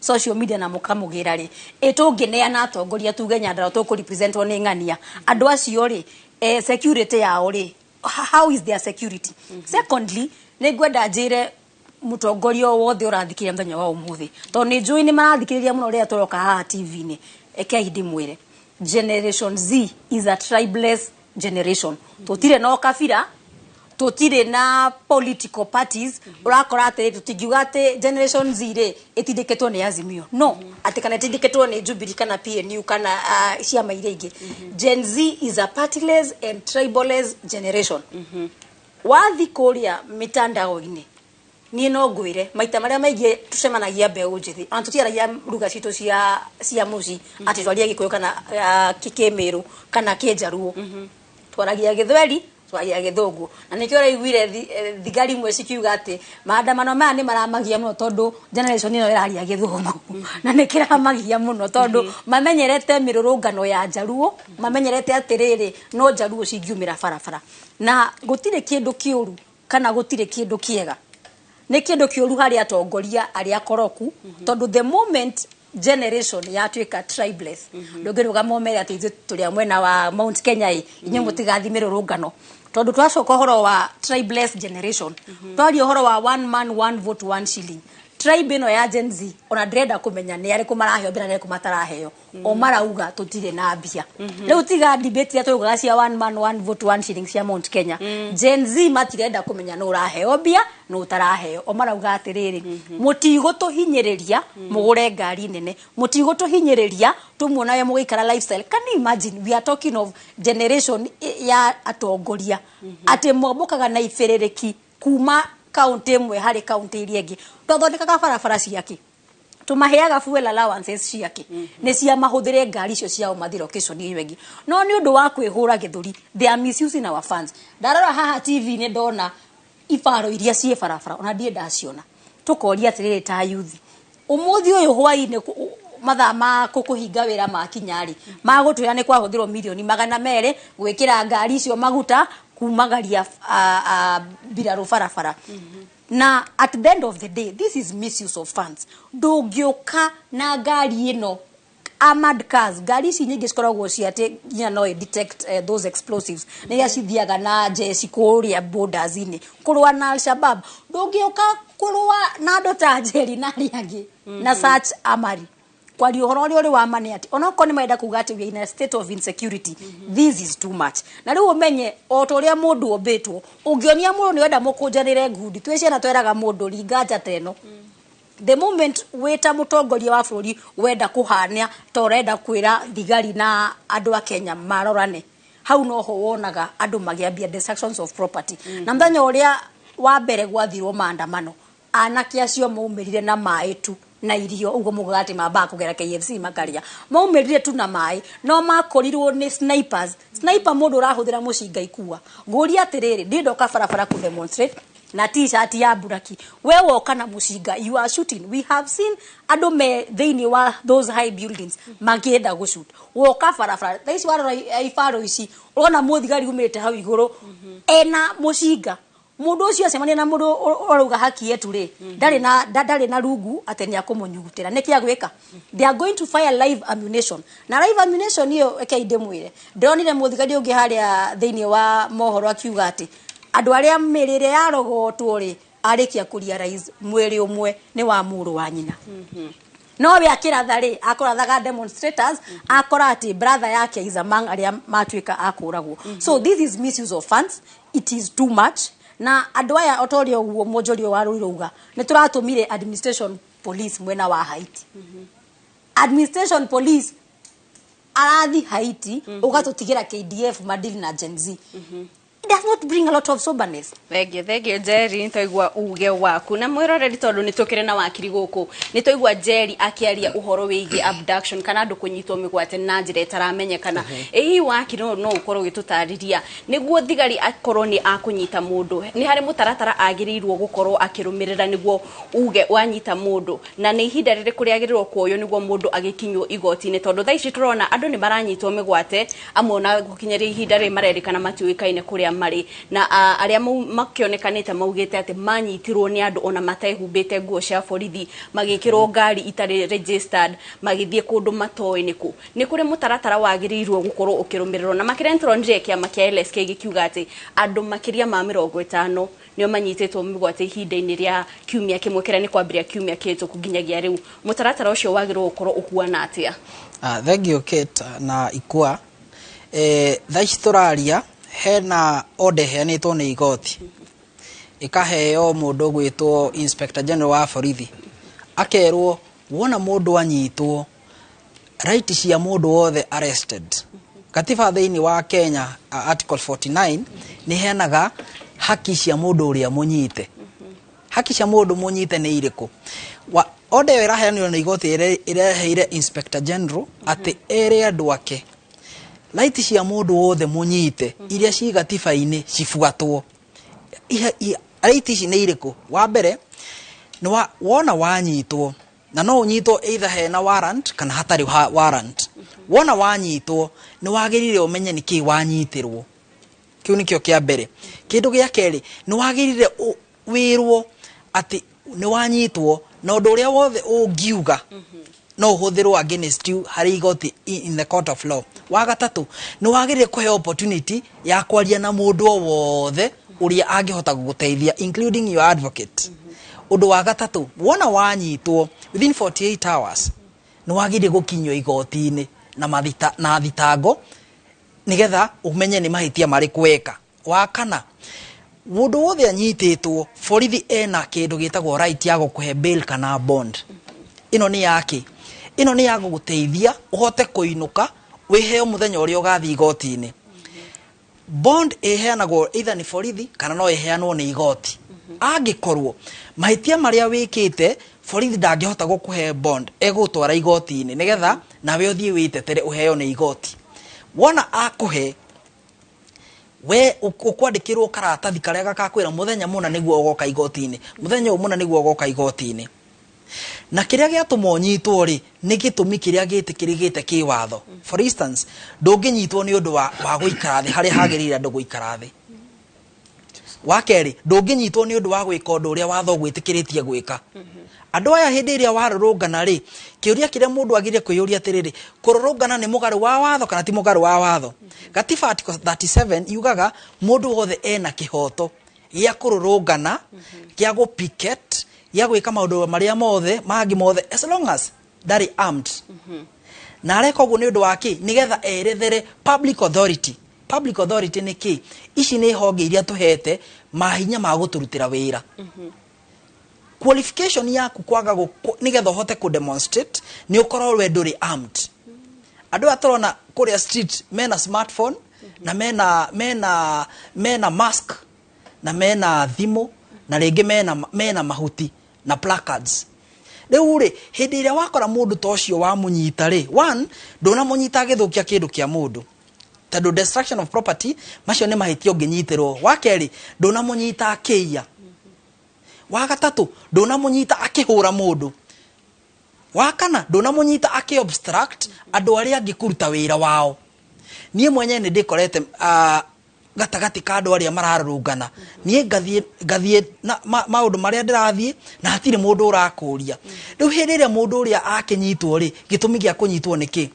social media na mukamugira ri itungineana atongoria tuge Nyandaro tuku representwo ni ng'ania andu acio ri security yao ri how is their security secondly ni ngwenda njire mutongoria wothe urathikiria muthenya wa umuthi tondu ni njui ni marathikiriria muno ria turoka haha TV-ini ekehidi mwire Generation Z is a tribeless generation tutire no kabira tutire na political parties urakora ati tutingiuga ati generation Z itindiketwo ni Azimio no ati kana itindiketwo ni Jubilee kana PNU kana ciama iria ingi Gen Z is a partyless and tribalist generation wathi kuria mitandao-ini ni no ngwire maita maria maigi tucemanagia mbeu njithi ana tutiaragia ruga citu cia muci ati twaria Gikuyu kana Kikemiru kana Kijaruo twaragia Githweri twaria Githungu na nikio raiguire thigari mwe cikiuga ati maandamano maya ni maramagia muno tondu generation ino iraria Githungu na nikiramagia muno tondu mamenyerete mirurungano ya Jaruo mamenyerete atiriri no Jaruo cingiumira barabara na gutire kindu kiuru kana gutire kindu kiega ni kindu kiuru hari atongoria ari akoroku tondu the moment generation yatuika tribeless ndogeruga momere ati ithu turi mwena wa Mount Kenya inye mutigathimira rungano tondu twacoka horo wa tribeless generation twari horo wa one man one vote one shilling tribe ino ya Gen Z ona ndrenda kumenya ni ari kumaraheo bira ni kumataraheo o marauga tutire na mbia riu tiga debate ya turugaga cia one man one vote one shilling cia Mount Kenya Gen Z matirenda kumenya no uraheo mbia no utaraheo o marauga atiriri mutigo tuhinyiriria mugure ngari nene mutigo tuhinyiriria tumuona ya mugikara lifestyle can you imagine we are talking of generation ya atongoria ati mobokaga na iferereki kuma county imwe hari county iria ingi twathondekaga barabara ciake tumaheaga fuel allowances ciake ni cia mahuthire ngari icio cia umathi location iyo ingi no ni undu wa kwihura githuri they are misusing our funds ndarora haha TV ni ndona ifaro iria cie barabara ona ndie ndaciona tukoria atiriri ta youth umuthi uyu hwaini mathaa ma kukuhinga wira makinyari magutwira ni kwahuthirwo milioni 200 gwikira ngari icio maguta kumagaria biraru barabara na at the end of the day this is misuse of funds ndungioka na ngari ino armored cars ngari ici nyingi cikoragwo ciate nginya no detect those explosives niria cithiaga na jeshi kuria borders ini kurwa na Al-Shabaab ndungioka kurwa na andu ta njeri na riangi na such amari kwa horo uri wa mane ati onako ni maenda kuga ati we in a state of insecurity this is too much na riu umenye otoria mundu obetwo ungionia mundu ni wenda mukunjanire ngundi twiciana tweraga mundu ringanja teno the moment weta mutongoria wa bururi wenda kuhania torenda kwira thigari na andu a Kenya marorane hau no ho wonaga andu magiambia destructions of property na mthenya uria wa mbere gwathirwo maandamano anake acio maumirire na maitu na irio ugo mugati mamba kugera KFC makaria maumirire tu na mai no makorirwo ni snipers sniper mundu rahuthira mucinga ikua nguri atiriri ndindoka barabara ku demonstrate na t-shirt ya buraki wewe okana mucinga you are shooting we have seen ando me theini wa those high buildings magenda go shoot woka barabara thaici warora ifaro ici urona muthigari umirite hau iguru ena mucinga mundu ucio acemania na mundu oruga haki yetu ri ndari na rungu ateni akumunyugutira niki agwika they are going to fire live ammunition na live ammunition iyo ekeide mwire ndonire muthigari ungi haria theini wa mohoro akiuga ati andu aria mirire yarogotwo ri arikia kuria rais mwiri umwe ni wa muru wa nyina no we akiratha ri akorathaga demonstrators akora ati brother yake is among aria matwika akuragwo so this is misuse of funds it is too much na andu aya otorio guo monjorio wa ruiruga ni turatumire administration police mwena wa Haiti administration police arathi Haiti ugatutigira KDF madili na Gen Z it does not bring a lot of soberness. Thegio Jerry nitoigwa Uge Waku na mwiroreri tondu nitukire na wakiri guku nitoigwa Jerry akiaria uhoro wigi abduction kana andu kunyitwo migwate na njira itaramenyekana ehi wakiri no ukorwo gitutariria niguo thigari akorwo ni akunyita mundu ni hari mutaratara agirirwo gukorwo akirumirira niguo uge wanyita mundu na ni ihinda riri kuria agirirwo kuoyo niguo mundu agikinywo igoti-ini tondu thaici turona andu ni maranyitwo migwate amona gukinyeria ihinda ri marerikana matiuikaine kuria mari na aria makionekanite maugite ati manyitirwo ni andu ona matehumbite nguo cia borithi magikirwo ngari itari registered magithie kundu matoi ni kuri mutaratara wagirirwo gukorwo ukirumirirwo na makirentro ndire kiama kia LSK gikiuga ati andu makiria ma 50 nio manyitetwo migwate ihinda-ini ria kiumia kimwe kira ni kwambiria kiumia kitu kuginyagia riu mutaratara ucio wagirwo gukorwo ukuana atia thegio Kate na ikwa thaici turaria hena order heanĩtwo nĩ igoti ikaheo mũndũ gwĩtwo Inspector General wa borithi akerwo wona mũndũ anyitwo right cia mũndũ wothe arrested. Katiba thĩinĩ wa Kenya article 49 nĩ heanaga haki cia mũndũ ũrĩa mũnyite. Haki cia mũndũ mũnyite nĩ irĩkũ? Order ĩyo ĩraheanirwo nĩ igoti ĩreheire Inspector General atĩ ere andũ ake right cia mũndũ wothe mũnyite iria ci gatiba-inĩ cibuatwo. Right ici nĩ irĩkũ? Wa mbere nĩ wona wanyitwo na no unyitwo either hena warrant kana hatarĩ warrant. Wona wanyitwo nĩ wagĩrĩire umenye nĩkĩ wanyitirwo. Kĩu nĩkĩo kĩa mbere. Kĩndũ gĩa kerĩ nĩ wagĩrĩire wĩrwo atĩ nĩ wanyitwo na ũndũ ũrĩa wothe ũngiuga no ũhũthĩrwo against you harĩ igoti in the court of law. Wa gatatũ nĩ wagĩrĩire kũhe opportunity ya kwaria na mũndũ o wothe ũrĩa angĩhota gũgũteithia including your advocate. Ũndũ wa gatatũ wona wanyitwo within 48 hours nĩ wagĩrĩire gũkinyio igoti-inĩ na thitango nĩgetha umenye nĩ mahĩtia marĩkũ weka. Wa kana mũndũ wothe anyitĩtwo borithi ena kĩndũ gĩtagwo right ya gũkũhe bail kana bond. Ĩno nĩ yake. Ĩno nĩ ya gũgũteithia ũhote kũinũka wĩheo mũthenya ũrĩa ũgathiĩ igoti-inĩ. Bond ĩheanagwo either nĩ borithi kana no ĩheanwo nĩ igoti. Angĩkorwo mahĩtia marĩa wĩkĩte borithi ndangĩhota gũkũhe bond egũtwara igoti-inĩ nĩgetha nawe ũthiĩ wĩtetere ũheo nĩ igoti. Wona akũhe we ũkwandĩkĩrwo karatathi karĩa gakakwĩra mũthenya mũna nĩguo ũgoka igoti-inĩ, mũthenya ũyũ mũna nĩguo ũgoka igoti-inĩ. Na kĩrĩa gĩatũma ũnyitwo rĩ nĩ gĩtũmi kĩrĩa gĩtĩkĩrĩkĩte kĩwatho. For instance ndũngĩnyitwo nĩ ũndũ wa gũikara thĩ harĩa hagĩrĩire andũ gũikara thĩ. Wa kerĩ ndũngĩnyitwo nĩ ũndũ wa gwĩka ũndũ ũrĩa watho gwĩtĩkĩrĩtie gwĩka. Andũ aya hĩndĩ ĩrĩa warũrũngana rĩ kĩũria kĩrĩa mũndũ agĩrĩire kwĩyũria atĩrĩrĩ kũrũrũngana nĩ mũgarũ wa watho kana ti mũgarũ wa watho. Katiba article 37 yugaga mũndũ wothe ena kĩhoto gĩa kũrũrũngana gĩa gũpicket gĩa gwĩka maũndũ marĩa mothe mangĩ mothe as long as ndarĩ armed. Na areka ũguo nĩ ũndũ wa kĩ nĩgetha erethere public authority. Public authority nĩ kĩ? Ici nĩ honge iria tũhete mahinya ma gũtũrutĩra wĩra. Qualification yaku kwaga nĩgetha ũhote ku demonstrate nĩ ũkorwo we ndũrĩ armed. Andũ atarona kũrĩa street mena smartphone na mena mask na mena thimũ na rĩngĩ mena mahuti na placards. Rĩu rĩ hĩndĩ ĩrĩa wakora mũndũ ta ũcio wamũnyita rĩ one ndũnamũnyita agĩthũkia kĩndũ kĩa mũndũ tondũ destruction of property macio nĩ mahĩtia ũngĩnyitĩrwo. Wa kerĩ ndũnamũnyita akĩiya. Wa gatatũ ndũnamũnyita akĩhũra mũndũ. Wa kana ndũnamũnyita akĩ-obstruct andũ arĩa angĩ kũruta wĩra wao. Niĩ mwenye nĩ ndĩkorete gatagatĩ ka andũ arĩa mararũrũngana. Niĩ ngathiĩ maũndũ marĩa ndĩrathiĩ na hatirĩ mũndũ ũrakũria. Rĩu hĩndĩ ĩrĩa mũndũ ũrĩa akĩnyitwo rĩ gĩtũmi gĩa kũnyitwo nĩ kĩ?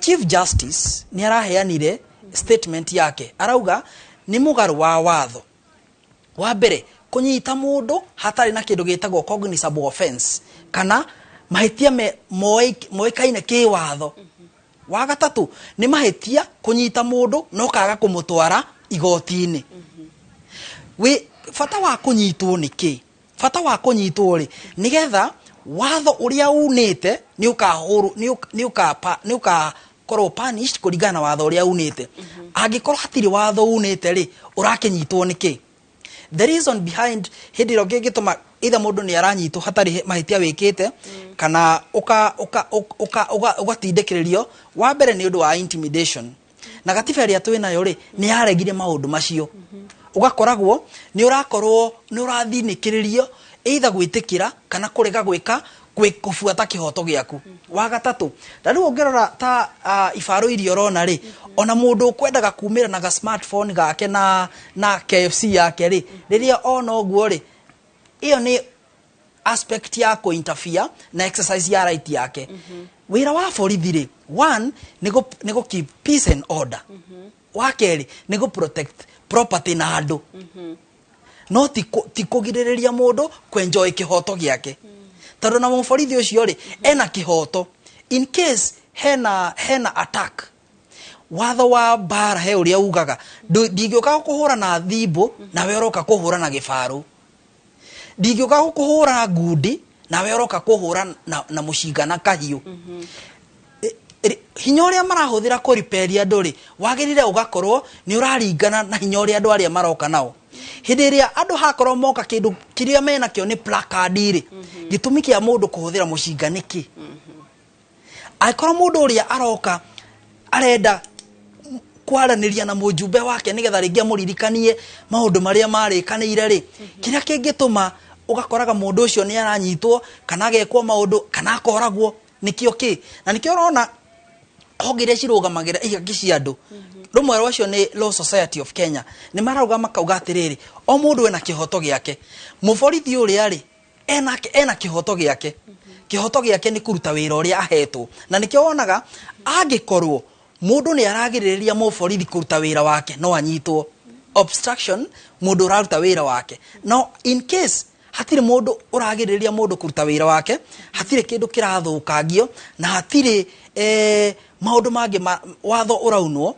Chief Justice nĩ araheanire statement yake. Arauga nĩ mũgarũ wa watho. Wa mbere kũnyita mũndũ hatarĩ na kĩndũ gĩtagwo cognizable offense kana mahĩtia moĩkaine kĩwatho. Wa gatatũ nĩ mahĩtia kũnyita mũndũ no kaga kũmũtwara igoti-inĩ. Bata wa kũnyitwo nĩ kĩ? Bata wa kũnyitwo rĩ nĩgetha watho ũrĩa unĩte nĩ ũkakorwo punished kũringana na watho ũrĩa unĩte. Angĩkorwo hatirĩ watho unĩte rĩ ũrakĩnyitwo nĩ kĩ? The reason behind hĩndĩ ĩrĩa ũngĩgĩtũma either mũndũ nĩ aranyitwo hatarĩ mahĩtia wĩkĩte kana ũgatindĩkĩrĩrio. Wa mbere nĩ ũndũ wa intimidation. Na gatiba ĩrĩa twĩ nayo rĩ nĩ yaregire maũndũ macio. Ũgakoragwo nĩ ũrathinĩkĩrĩrio either gwĩtĩkĩra kana kũrega gwĩka kũbuata kĩhoto gĩaku. Wa gatatũ na rĩu ũngĩrora ta ibarũ iria ũrona rĩ ona mũndũ ũkwendaga kumĩra na smartphone gake na KFC yake rĩ rĩrĩa ona ũguo rĩ iyo nĩ aspect ya kũ-interfere na exercise ya right yake. Wĩra wa borithi rĩ one nĩ gũ keep peace and order. Wa kerĩ nĩ gũ protect property na andũ. No ti kũgirĩrĩria mũndũ kwenjoy kĩhoto gĩake. Tondũ na mũborithi ũcio rĩ ena kĩhoto in case hena attack watho wa bara he uria ugaga ndingioka kuhura na thimbo na we uroka kuhura na gibaru ndingioka kuhura ngundi na we uroka kuhura na mushinga na kahiu hinya uria marahuthira kuriperia nduri wagirire ugakorwo ni uraringana na hinya uria andu aria maroka nao hindi iria andu hakorwo moka kindu kiria mena kio ni placard ri gitumi kia mundu kuhuthira mushinga niki aikora mundu uria aroka arenda kwaraniria na mujumbe wake nigetha ringi muririkanie maundu maria marikanire ri kiria kingituma ugakoraga mundu ucio ni aranyitwo kana agekwo maundu kana akoragwo nikio ki na nikio rona hogire cirugamagira igaki cia andu rumwe rwacio ni Law Society of Kenya ni marauga makauga atiriri o mundu ena kihoto giake muborithi uria ri ena kihoto giake ni kuruta wira uria ahetwo na nikio wonaga angikorwo mundu ni aragiriria muborithi kuruta wira wake no anyitwo obstruction mundu uraruta wira wake no in case hatire mundu uragiriria mundu kuruta wira wake hatire kindu kirathukagio na hatire maundu mangi watho uraunwo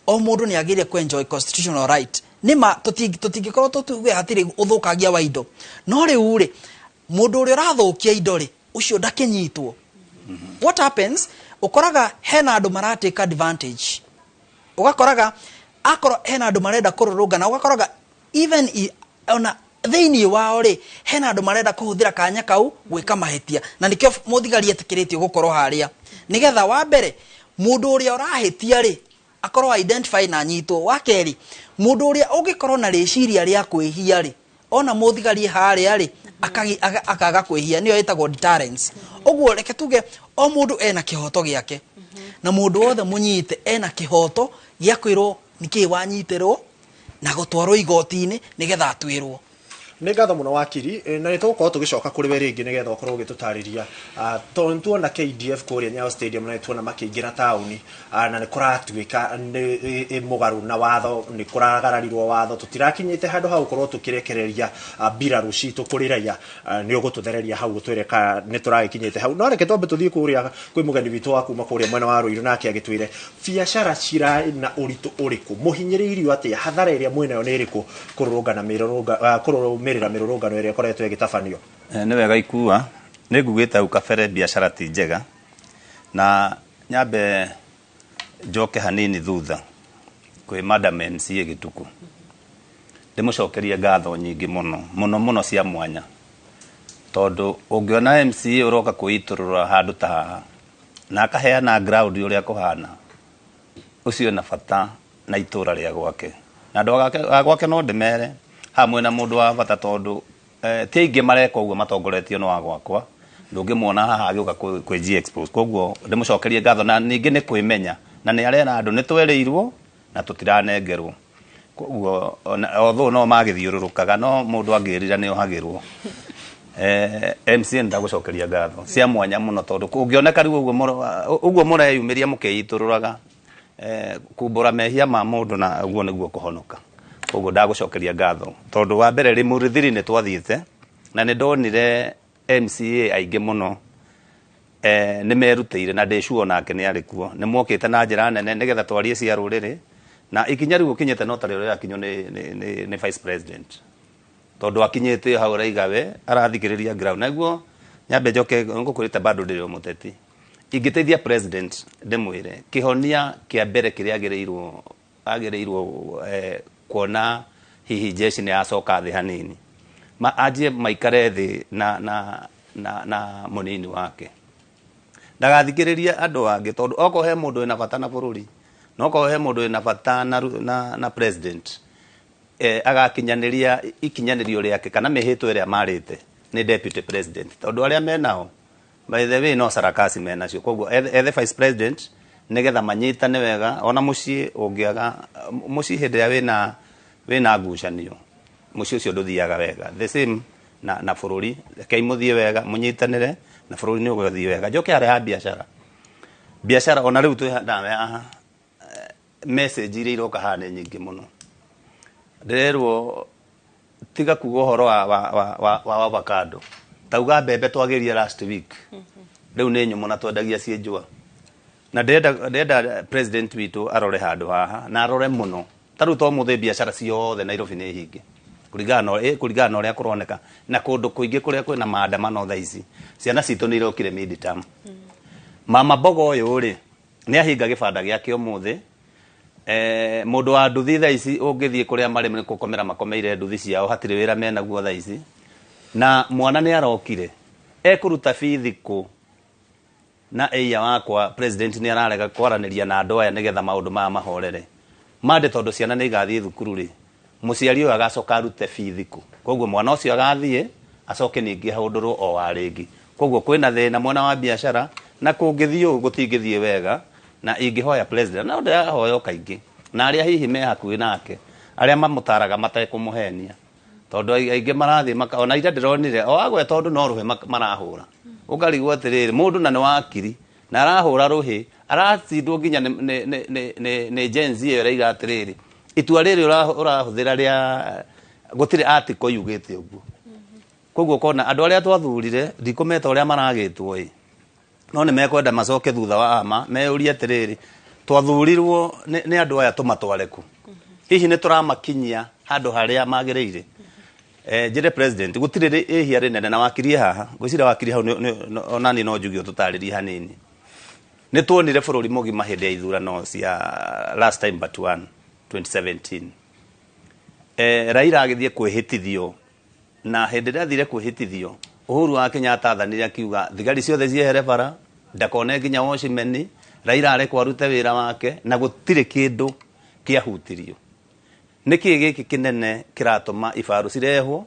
o mundu ni agire ku enjoy constitutional right nima tutingikorwo tutuge hatire uthukagia wa indo no riu ri mundu uri urathukia indo ri ucio ndakinyitwo what happens ukoraga hena andu maratake advantage ugakoraga akoro hena andu marenda kururungana ugakoraga even ona thiini wao ri hena andu marenda kuhuthira kanya kau gwika mahetia na nikio muthigari etikiritio gukorwo haria nigetha wa mbere mundu uria urahetia ri akorwo identify na nyito wa keri mundu uria ungikorwo na reciria ria kwihia ri ona muthigari haria ri akaga kwihia niyo etagwo deterrence uguo reke tuge o mundu ena kihoto giake na mundu wothe munyite ena kihoto gia kwirwo niki wanyitirwo na gutwarwo igoti-ini nigetha atwirwo nä ngatho må no wakiri na nä tågåkorwo tå gä coka kå rä we rä ngä nä getha å korwo å gä tå tarä ria tondå nä tuona KDF kå rä a Nyayo Stadium na nä tuona makä ingä ra taåni na nä kå ratuä ka må garå na watho nä kå ragararirwo watho tå tirakinyä te handå hau å korwo tå kä rekereria mbirarå citå kå rä raia nä å gå tå thereria hau gå twä re ka nä tå ragä kinyä te hau no reke twambe tå thiä kå rä a kwä må geni witå wa kuma kå rä a mwena wa Rå irå nake agä twä re biacara cirarä na å ritå å rä kå må hinyä rä irio atä hathara ä rä a mwena ä yo nä ä rä kå kå rå ngana mä rä ra mä rå rå ngano ä rä a ĩkoretwo ĩgĩtabanio nĩ wega ikua nĩ ngugĩte hau kabere biacara ti njega na nyambe njoke hanini thutha kwĩ Madam MCA Gĩtuku ndĩmũcokerie ngatho nyingĩ mũno cia mwanya tondũ ũngĩona MCA ũroka kwĩitũrũra handũ ta haha na akaheana ground ũrĩa kũhana ũcio na bata na itũra rĩa gwake na andũ gwake no ndĩmere hamwe na mundu wa bata tondu ti aingĩ mareka ũguo matongoretio no gwakwa ndũngĩmuona haha agĩũka kwĩ expose koguo ndĩmũcokerie ngatho na ningĩ nĩ kwĩmenya na nĩ arena andũ nĩ twereirwo na tũtiranengerwo koguo although no magĩthiũrũrũkaga no mũndũ angĩrira nĩ ohagĩrwo MCA ndagũcokeria ngatho cia mwanya mũno tondũ ũngĩoneka rĩu ũguo mũreyumĩria mũkĩitũrũraga kumbũra mehia ma mũndũ na ũguo nĩguo kũhonoka koguo ndagũcokeria ngatho tondu wa mbere Limurithiri nĩ twathiĩte na nĩ ndonire MCA aingĩ mũno nĩ merutĩire na ndĩcuo nake nĩ arĩ kuo nĩ mokĩte na njĩra nene nĩgetha twarie cia rũrĩrĩ na ikinya rĩu ũkinyĩte no tarĩ ũrĩa akinywo nĩ Vice President tondu akinyĩte hau raiga we arathikĩrĩria ground naguo nyambe njoke ngũkwĩrĩte bado ndĩrĩ mũteti ingĩteithia President ndĩmwĩre kĩhonia kĩa mbere kĩrĩa agĩrĩirwo kuona hihi jeshi nĩ acoka thĩ hanini anjie maikare thĩ na mũnini wake ndagathikĩrĩrie andũ angĩ tondũ okorwo he mũndũ wĩna bata na bũrũri no okorwo he mũndũ wĩna bata na President agakinyanĩria ikinyanĩrio rĩake kana mĩhĩtwo ĩrĩa marĩte nĩ Deputy President tondũ arĩa menao by the way no sarakasi menacio koguo ethe Vice President nigetha manyitane wega ona muciĩ ũngĩaga muciĩ hĩndĩ ĩrĩa wĩna ngucanio muciĩ ũcio ndũthiaga wega the same na bũrũri rekei mũthiĩ wega mũnyitanĩre na bũrũri nĩ ũgũthiĩ wega njoke harĩa ha biacara ona rĩu twĩhandawe message iria iroka haha nĩ nyingĩ mũno ndĩrerwo tiga kuga ũhoro wa avocado tauga mbembe twagĩria last week rĩu nĩ nyũmũ na twendagia ciĩ njũa na ndenda president witũ arore handũ haha na arore mũno tarũ to mũthĩ biacara ciothe Nairobi nĩ hinge kuringana na ũrĩa kũroneka na kũndũ kũingĩ kũrĩa kwĩna maandamano thaa ici ciana citũ nĩ irokire mid-term mama Mbogo ũyũ rĩ nĩ ahinga gĩbanda gĩake ũmũthĩ mũndũ wa nduthi thaa ici ũngĩthiĩ kũrĩa marĩ nĩ gũkomera makomeire nduthi ciao hatirĩ wĩra menaguo thaa ici na mwana nĩ arokire ekũruta bithi kũ na eia wakwa president nĩ ararega kwaranĩria na andũ aya nĩgetha maũndũ maya mahorere mande tondũ ciana nĩ igathiĩ thukuru rĩ mũciari ũyũ agacoka arute bithi kũ koguo mwana ũcio agathiĩ acoke ningĩ haũndũrwo o wa rĩngĩ koguo kwĩna thĩna mwena wa biacara na kũngĩthiĩ ũũ gũtingĩthiĩ wega na ingĩhoya president na ndĩrahoya kaingĩ na arĩa hihi me hakuhĩ nake arĩa mamũtaraga matekũmũhenia tondũ aingĩ marathiĩ ona ira ndĩronire o agwe tondũ no rũhĩ marahũra ũkarigwo atĩrĩrĩ mũndũ na nĩ wakiri na arahũra rũhĩ aracindwo nginya nĩ Gen Z ĩraiga atĩrĩrĩ itua rĩrĩ ũrahũthĩra rĩa gũtirĩ article yugĩte ũguo koguo kona andũ arĩa twathurire ndikũmeta ũrĩa maragĩtwo ĩ no nĩ mekwenda macoke thutha wa ama meyũrie atĩrĩrĩ twathurirwo nĩ andũ aya tũmatwareku hihi nĩ tũramakinyia handũ harĩa magĩrĩire njĩre president gũtirĩ ihia rĩnene na wakirie haha ngwĩciria wakiri hau onani no njugio tũtarĩrie hanini nĩ tuonire bũrũri mũgima hĩndĩ ya ithurano cia last time but one 2017 Raila agĩthiĩ kwĩhĩtithio na hĩndĩ ĩrĩa athire kwĩhĩtithio Uhuru wa Kenyatta athanire akiuga thigari ciothe ciehere bara ndakone nginya washimeni Raila arekwo arute wĩra wake na gũtirĩ kĩndũ kĩahutirio nĩkĩ gĩkĩ kĩnene kĩratũma ibaru cirehwo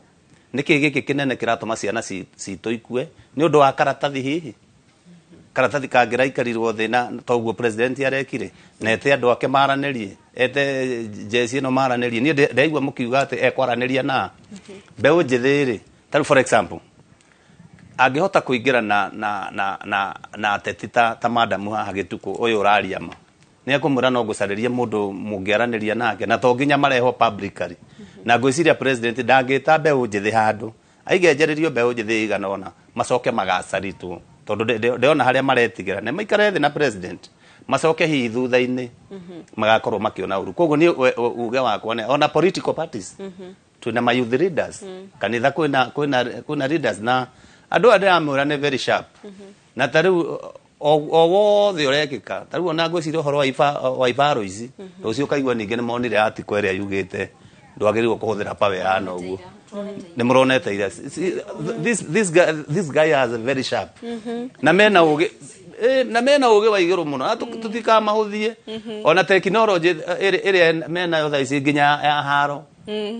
nĩkĩ gĩkĩ kĩnene kĩratũma ciana citũ ikue nĩ ũndũ wa karatathi hihi karatathi kangĩraikarirwo thĩ na toguo president arekire na ete andũ ake maranĩrie ete jeci ĩno maranĩrie niĩ ndaigua mũkiuga atĩ ekwaranĩria na mbeũ njĩthĩ rĩ tarĩ for example angĩhota kũingĩra na ateti ta madamu haha gĩtukũ ũyũ ũraria ma nĩ ekũmwĩra no ngũcarĩrie mũndũ mũngĩaranĩria nake na to nginya marehwo publicly na ngwĩciria president ndangĩta mbeũ njĩthĩ handũ aigenjererio mbeũ njĩthĩ igana ona macoke magacaritwo tondũ ndĩona harĩa maretigĩra nĩ maikare thĩ na president macoke hihi thutha-inĩ magakorwo makĩona ũru koguo nĩ uge wakwa ona political parties twĩna ma youth leaders kanitha kwĩna leaders na andũ aya ndĩramwĩra nĩ very sharp na tarĩu o wothe ũrekĩka tarĩu ona ngwĩciria ũhoro wa ibaro ici rũciũ ũkaigua ningĩ nĩ monire article ĩrĩa yugĩte ndwagĩrĩirwo kũhũthĩra power yahana ũguo nĩ mũronete ira this guy has a very sharp na mena ũgĩ wa igũrũ mũno na tũtikamahũthie ona tekinoronjĩ ĩrĩa menayo thaa ici nginya ya haro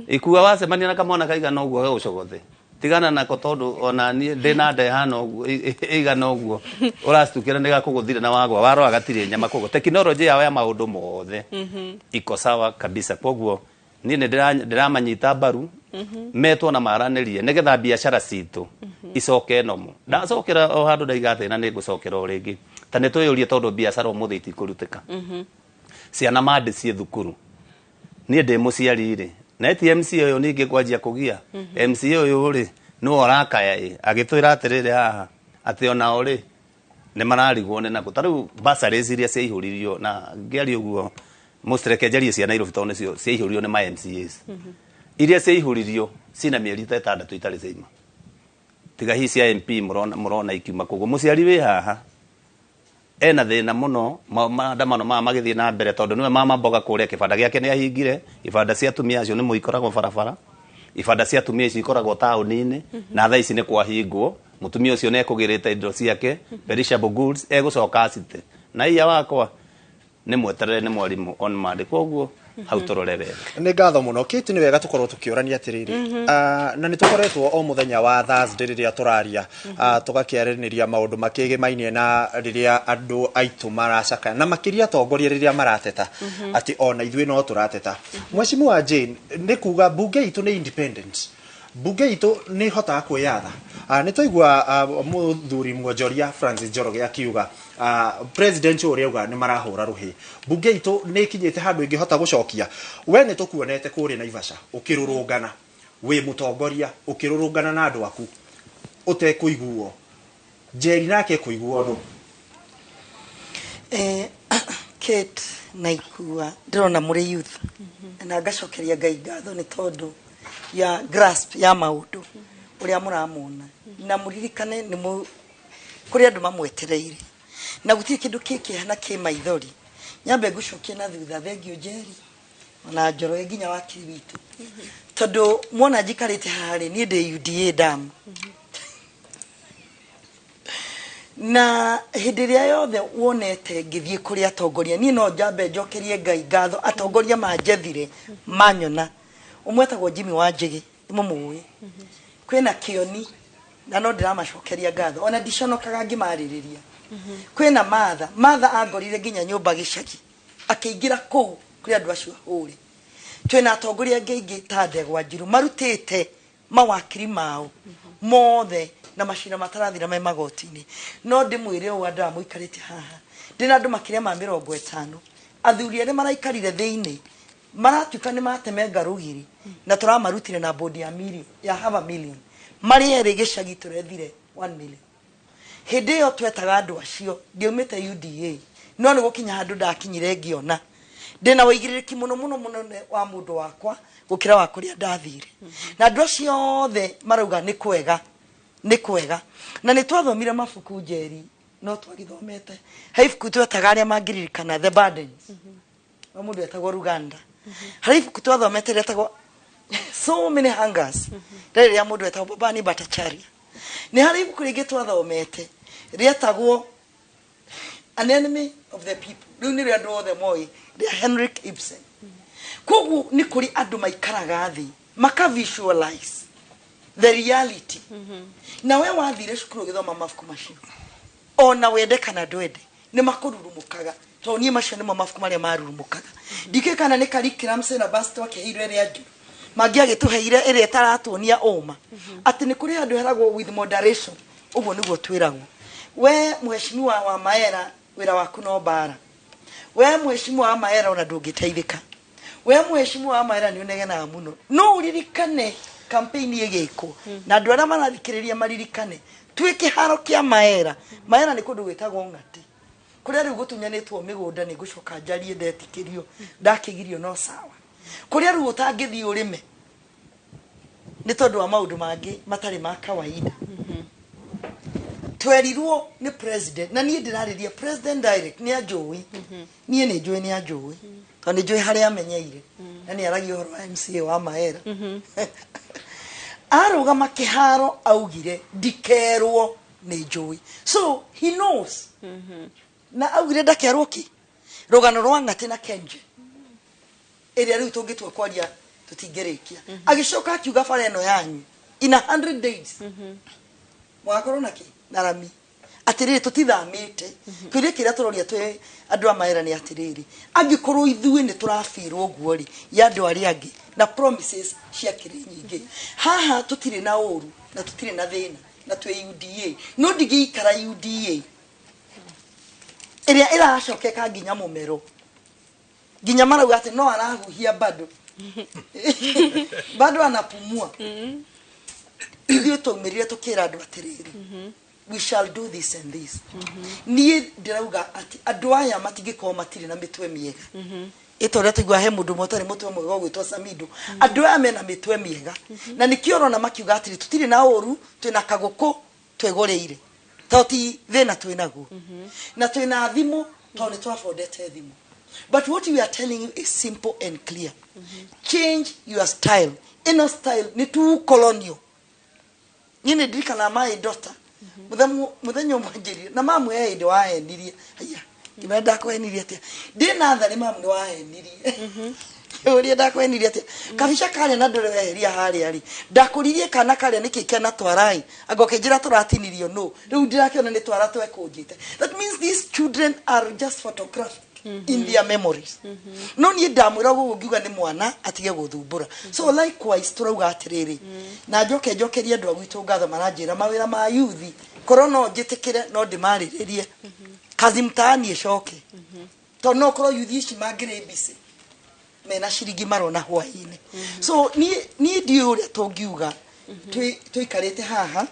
ikua wacemania na kamwana kaigana ũguo gagũcogothe tigana nako tondũ ona niĩ ndĩna nda ĩhana ũguo ĩigana ũguo ũracitukĩra nĩ gakũgũthire na wagwa warora gatirĩ nyama koguo tekinoronjĩ yao ya maũndũ mothe iko sawa kabisa koguo niĩ nĩ ndĩramanyita mbaru metwo na maranĩrie nĩgetha biacara citũ icoke nomo ndacokera o handũ ndaiga atĩ na nĩ ngũcokera o rĩngĩ ta nĩ twĩyũrie tondũ biacara ũmũthĩ itikũrutĩka ciana mandĩ ciĩ thukuru niĩ ndĩ mũciari rĩ na ti MC ũyũ ningĩ kwanjia kũgia MC ũyũ rĩ nĩwe ũrakaya agĩtwĩra atĩrĩrĩ haha atĩ onao rĩ nĩ mararigwo nĩ nakũ tarĩu bursaries iria ciaihũririo na ngĩaria ũguo mũcirekenjerie cia Nairobi tondũ nĩcio ciaihũririo nĩ ma MCAs iria ciaihũririo cina mĩeri ta 6 itarĩ ciaima tiga hihi cia MP mũrona ikiuma koguo mũciari wĩ haha ena thĩna mũno maandamano maya magĩthiĩ na mbere tondũ nĩwe mama Mboga kũrĩa kĩbanda gĩake nĩ ahingire ibanda cia atumia acio nĩmo ikoragwo barabara ibanda cia atumia icio ikoragwo taũni-inĩ na thaa ici nĩ kwahingwo mũtumia ũcio nĩ ekũgĩrĩte indo ciake perishable goods egũcoka acite na iya wakwa nĩ mweterere nĩ mwarimũ on Monday koguo hau tũrore wega nĩ ngatho mũno Kate nĩ wega tũkorwo tũkĩũrania atĩrĩrĩ na nĩ tũkoretwo o mũthenya wa Thursday rĩrĩa tũraria tũgakĩarĩrĩria maũndũ makĩgĩmainie na rĩrĩa andũ aitũ maracaka na makĩria atongoria rĩrĩa marateta atĩ ona ithuĩ no tũrateta Mheshimiwa Jane nĩ kuga bunge itũ nĩ independent bunge itũ nĩ hotaga kwĩyatha nĩ twaigua mũthuri mwonjoria Francis Njoroge akiuga president ũrĩa auga nĩ marahũra rũhĩ bunge itũ nĩ ikinyĩte handũ ingĩhota gũcokia we nĩ tũkuonete kũrĩ Naivasha ũkĩrũrũngana wĩ mũtongoria ũkĩrũrũngana na andũ aku ũtekũiguo Njeri nake kũiguo no Kate naikua ndĩrona mũrĩ youth na ngacokeria Ngai ngatho nĩ tondũ ya grasp ya maũndũ ũrĩa mũramona na mũririkane nĩ kũrĩ andũ mamwetereire na gũtirĩ kĩndũ kĩkĩhana kĩ maithori nyambe ngũcokia na thutha thengio Njeri ona Njoro nginya wakiri witũ tondũ muona njikarĩte harĩ niĩ ndĩ UDA dam na hĩndĩ ĩrĩa yothe wonete ngĩthiĩ kũrĩ atongoria niĩ no njambe njokerie Ngai ngatho atongoria manjethire manyona ũmwetagwo Jimmy Wanjigi mũmũĩ kwĩna Kioni na no ndĩramacokeria ngatho ona ndiconokaga ngĩmarĩrĩria kwĩna Martha angorire nginya nyũmba gĩcagi akĩingĩra kũu kũrĩ andũ acio hũre twĩna atongoria angĩ ta Ndegwa Njiru marutĩte mawakiri mao mothe na mashina matarathira me magoti-inĩ no ndĩmwĩre ũũ andũ amũikarĩte haha ndĩna andũ makĩria ma 50 athuri arĩa maraikarire thĩinĩ maratuĩka nĩ matemenga rũgiri na tũramarutire na bodi ya half a million marĩ erĩ gĩcagi tũrethire 1 million hĩndĩ ĩyo twetaga andũ acio ndiumĩte UDA no nĩ gũkinya handũ ndakinyire ngĩona ndĩna ũigĩrĩrĩki mũno wa mũndũ wakwa gũkĩra wa kũrĩa ndathire na andũ acio othe marauga nĩ kwega na nĩ twathomire mabuku Njeri no twagithomete he ibuku twetaga arĩa mangĩririkana the burdens wa mũndũ etagwo Ruganda harĩ ibuku twathomete rĩetagwo so many hungers rĩrĩa mũndũ etagwo Babani Bhattacharya nĩ harĩ ibuku rĩngĩ twathomete rĩetagwo an enemy of the people rĩu nĩ rĩa andũ othe moĩ rĩa Henrik Ibsen koguo nĩ kũrĩ andũ maikaraga thĩ maka visualize the reality na we wathire cukuru gĩthoma mabuku macio ona wende kana ndwende nĩ makũrurumũkaga to niĩ macio nĩmo mabuku marĩa marurumũkaga ndikĩkana nĩ curriculum syllabus twakĩheirwo ĩrĩa njũ mangĩagĩtũheire ĩrĩa ĩtaratuonia ũma atĩ nĩ kũrĩ andũ heragwo with moderation ũguo nĩguo twĩragwo we mheshimiwa wa Maera wĩra waku no bara we mheshimiwa wa Maera ona ndũngĩteithĩka we mheshimiwa wa Maera nĩ ũnegenaga mũno no uririkane campaign ĩgĩkwo na andũ arĩa marathikĩrĩria maririkane twĩ kĩharo kĩa Maera nĩ kũndũ gwĩtagwo Ng'ati kũrĩa rĩu gũtunyanĩtwo mĩgũnda nĩ ngũcoka njarie ndetikĩrio ndakĩgirio no sawa kũrĩa rĩu ũtangĩthiĩ ũrĩme nĩ tondũ wa maũndũ mangĩ matarĩ ma kawaida twerirwo nĩ president na niĩ ndĩrarĩria president direct nĩ anjũĩ niĩ nĩ njũĩ nĩ anjũĩ tondũ nĩ njũĩ harĩa amenyeire na nĩ aragia ũhoro wa MCA wa Maera arũgama kĩharo augire ndikerwo nĩ njũĩ so he knows na augire ndakerwo ki rũgano rwa Ng'ati na Kenje ĩrĩa rĩu tũngĩtua kwaria tũtingĩrĩkia agĩcoka akiuga bara ĩno yanyu in 100 days mwakorwo naki na rami atĩrĩrĩ tũtithamĩte kĩrĩa kĩrĩa tũroria twĩ andũ a Maera nĩ atĩrĩrĩ angĩkorwo ithuĩ nĩ tũrabirwo ũguo rĩ ya andũ arĩa angĩ na promises cia kĩrĩ nyingĩ haha tũtirĩ na ũru na tũtirĩ na thĩna na twĩ UDA no ndingĩikara UDA ĩrĩa ĩracokeka nginya mũmero nginya marauga atĩ no arahuhia bado anapumua ithuĩ twaumĩrire tũkĩra andũ atĩrĩrĩ we shall do this and this niĩ ndĩrauga atĩ andũ aya matingĩkorwo matirĩ na mĩtwe mĩega ĩtorĩa tũigua he mũndũ mũtarĩ mũtwe mwega ũgwĩtwo Samido andũ aya mena mĩtwe mĩega na nĩkĩo ũrona makiuga atĩrĩ tũtirĩ na ũru twĩna kagũkũ twĩgũrĩire toti thĩna twĩnaguo na twĩna thimũ tondũ nĩ twabondete thimũ but what we are telling you is simple and clear change your style ino style ni too colonial nyine ndirikana my daughter muthenyo mwanjiri na mamu yeye ndi wahenirie aya kimenda kwenirie atia ndina thari mamu ni wahenirie uri ndakwenirie atia kabisha kale na ndore weheria hari ari ndakuririe kana kale niki kena twarai agoke njira turatinirio no riu ndirakiona ni twara twekujite that means these children are just photographic in their memories no ni ndamwira gugiuga ni mwana atige guthumbura so likewise turauga atiriri na njokeria andu agwitũ ngatho maranjira mawira ma youth korona njitikire no ndimariririe kazi mtaani icoke to no korwo youth ici mangire bisi mena ciringi marona hwaini so ni ndio uria tungiuga tuikarite haha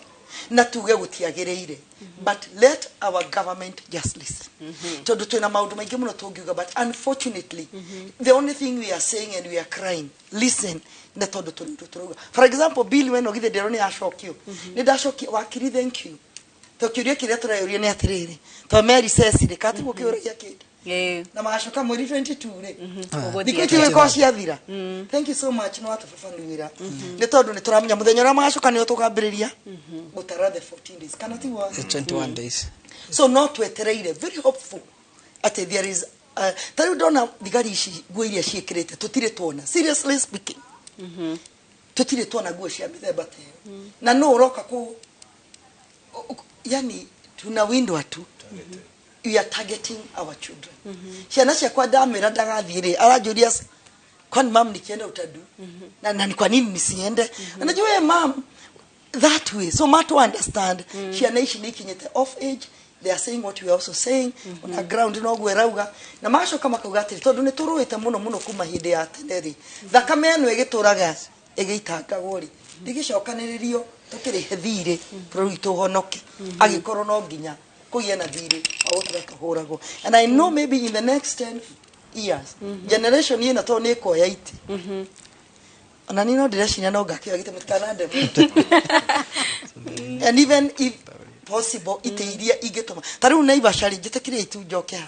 na tuge gutiagiriire but let our government just listen tondu twina maundu maingi muno tungiuga, but unfortunately the only thing we are saying and we are crying, listen, na tondu turuga. For example, Bill when ogithe ndero ni ashokio ni ndashokio wakiri, thank you tukiuria kiria turayuria ni atiriri to Mary Cecily kati gukiuragia kindi na magashoka mweri 22 re dikiti we kosi athira. Thank you so much no atufafanuira ni tondu ni turamenya muthenya ra magashoka ni tukambiriria gutara the 14 days kana ti wa 21 days. So not wetereire, very hopeful at there is tari dona digari ici guo iria ciekirete tutire tuona, seriously speaking tutire tuona guo cia mithemba te na no uroka ku yani tuna window atu we are targeting our children. Ciana cia kwa ndamira ndagathire arajuria kwani mam nikienda utadu na ni kwa nini nisiende, anajua mam that way, so much to understand. Ciana ici ni kinyete off age, they are saying what we are also saying on the ground no gwerauga na macho kama kaugatiri tondu ni turuite muno kuma hindi ya teneri thakame eno igituraga igitanga gori ndigicokaniririo tukirihe thire bũrũri tuhonoke agikorwo no nginya kugie na thire au turahurago. And I know maybe in the next 10 years generation ina to ni koya iti ana nino direction no gakio gitemetikana ndem and even if possible iteiria igetoma tariu naibashari njitekire itu njoke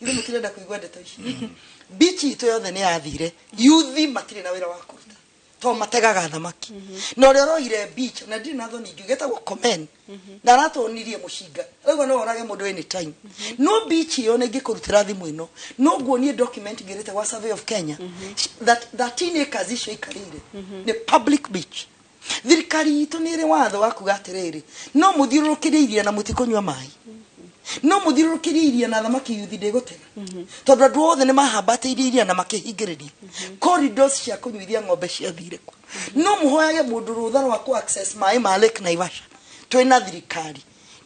ithe mukirenda kuigwa ndeto ici bichi ito yothe ni yathire yuthi matire na wira wa kuruta to mategaga thamaki no ri roire beach na ndi natho ni ngigeta go comment na ratonirie mushinga rego no orage mundu any time no beach yo ne gikurutira thimu ino no guonie document girete wa survey of Kenya that 13 acres icio ikarire the public beach. Thirikari itu ni ri watho wa kugatiriri no muthirurukiriria na mutikunywa mai no muthirurukiriria na thamaki yuthi ndigutega tondu andu othe ni mahambatiriria na makihingiriria corridors cia kunyuithia ng'ombe cia thire ku no muhoyage mundu rutha rwa ku access mai ma Lake Naivasha twina thirikari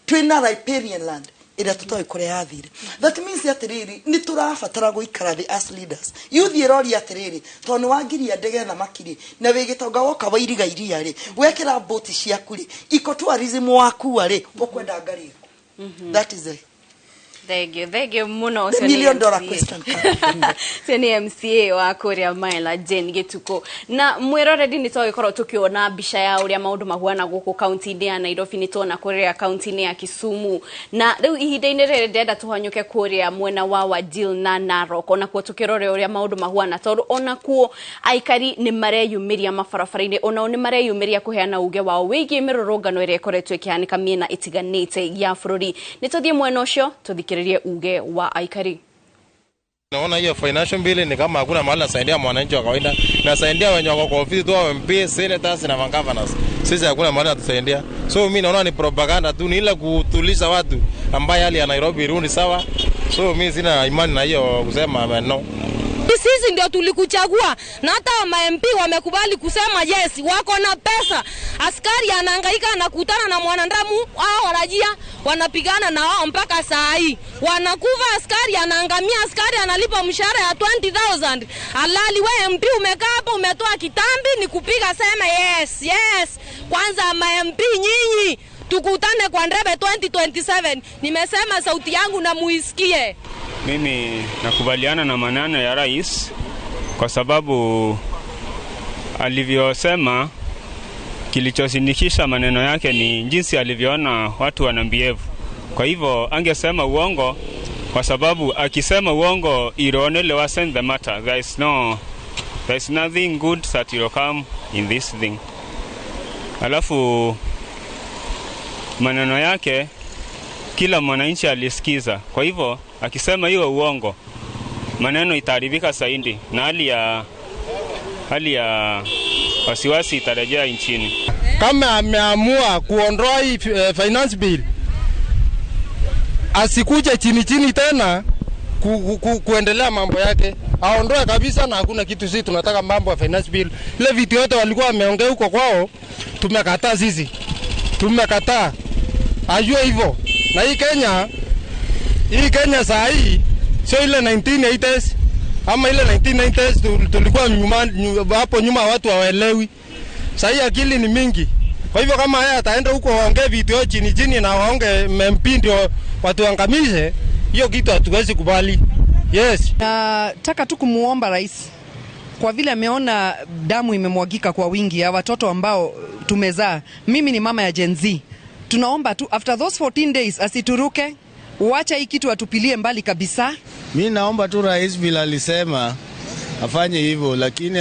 twina riparian land ira tutoi kure yathire. That means atiriri ni turabatara guikara the as leaders yuthi rori atiriri tondu wangiria ndege thamaki na wigitonga woka wa iriga iria ri wekira boat ciaku ri iko tourism waku ri ukwenda ngari. That is it. Thank you muno. The $1 million question. Seni MCA wa Korea Maila Jane Gituko na mwiroredi ni twagikorwo tukiona mbica ya uria maundu mahuana guku county ya Nairobi ni tona Korea county ya Kisumu na riu ihinda-ini riri ndenda tuhanyuke Korea mwena wa Wajir na Narok ona kuo tukirore uria maundu mahuana tondu ona kuo aikari ni mareyumiria mabarabara-ini ona ni mareyumiria kuheana uge wao wigie mirurungano iria ikoretwo ikihanika miena itiganite ya bururi. Ni tuthie mwena ucio tuthikiririe uge wa aikari. Naona hiyo financial bill ni kama hakuna mahali nasaidia mwananchi wa kawaida, nasaidia wenye wako kwa ofisi tu wa MP, senators na governors. Sisi hakuna mahali natusaidia. So mimi naona ni propaganda tu, ni ile kutuliza watu ambaye hali ya Nairobi rudi sawa. So mimi sina imani na hiyo kusema no. Sisi ndio tulikuchagua na hata wa MP wamekubali kusema yes, wako na pesa. Askari anahangaika anakutana na mwanadamu hao warajia wanapigana na wao mpaka saa hii. Wanakufa, askari anaangamia, askari analipa mshahara ya 20,000. Halali wewe MP umekaa hapo umetoa kitambi ni kupiga sema yes, yes. Kwanza MP nyinyi tukutane kwa ndebe 2027. Nimesema sauti yangu na muisikie. Mimi nakubaliana na maneno ya rais kwa sababu alivyosema kilichosindikisha maneno yake ni jinsi alivyoona watu wanambievu. Kwa hivyo angesema uongo kwa sababu akisema uongo ironele wasn't the matter. There is nothing good that will come in this thing. Alafu maneno yake kila mwananchi alisikiza. Kwa hivyo akisema hiyo uongo maneno itaharibika zaidi na hali ya wasiwasi itarejea nchini. Kama ameamua kuondoa hii finance bill asikuje chini tena kuendelea mambo yake, aondoe kabisa na hakuna kitu. Sisi tunataka mambo ya finance bill. Ile vitu yote walikuwa wameongea huko kwao tumekataa sisi. Tumekataa. Ajue hivyo. Na hii Kenya saa hii sio ile 1980s ama ile 1990s tulikuwa hapo nyuma watu hawaelewi. Saa hii akili ni mingi. Kwa hivyo kama yeye ataenda huko waongee vitu chini na waonge MP ndio watu wangamishe, Hiyo kitu hatuwezi kubali. Yes. Nataka tu kumuomba rais, kwa vile ameona damu imemwagika kwa wingi ya watoto ambao tumezaa. Mimi ni mama ya Gen Z. Tunaomba tu after those 14 days asituruke, uacha hii kitu atupilie mbali kabisa. Mimi naomba tu rais bila alisema afanye hivyo, lakini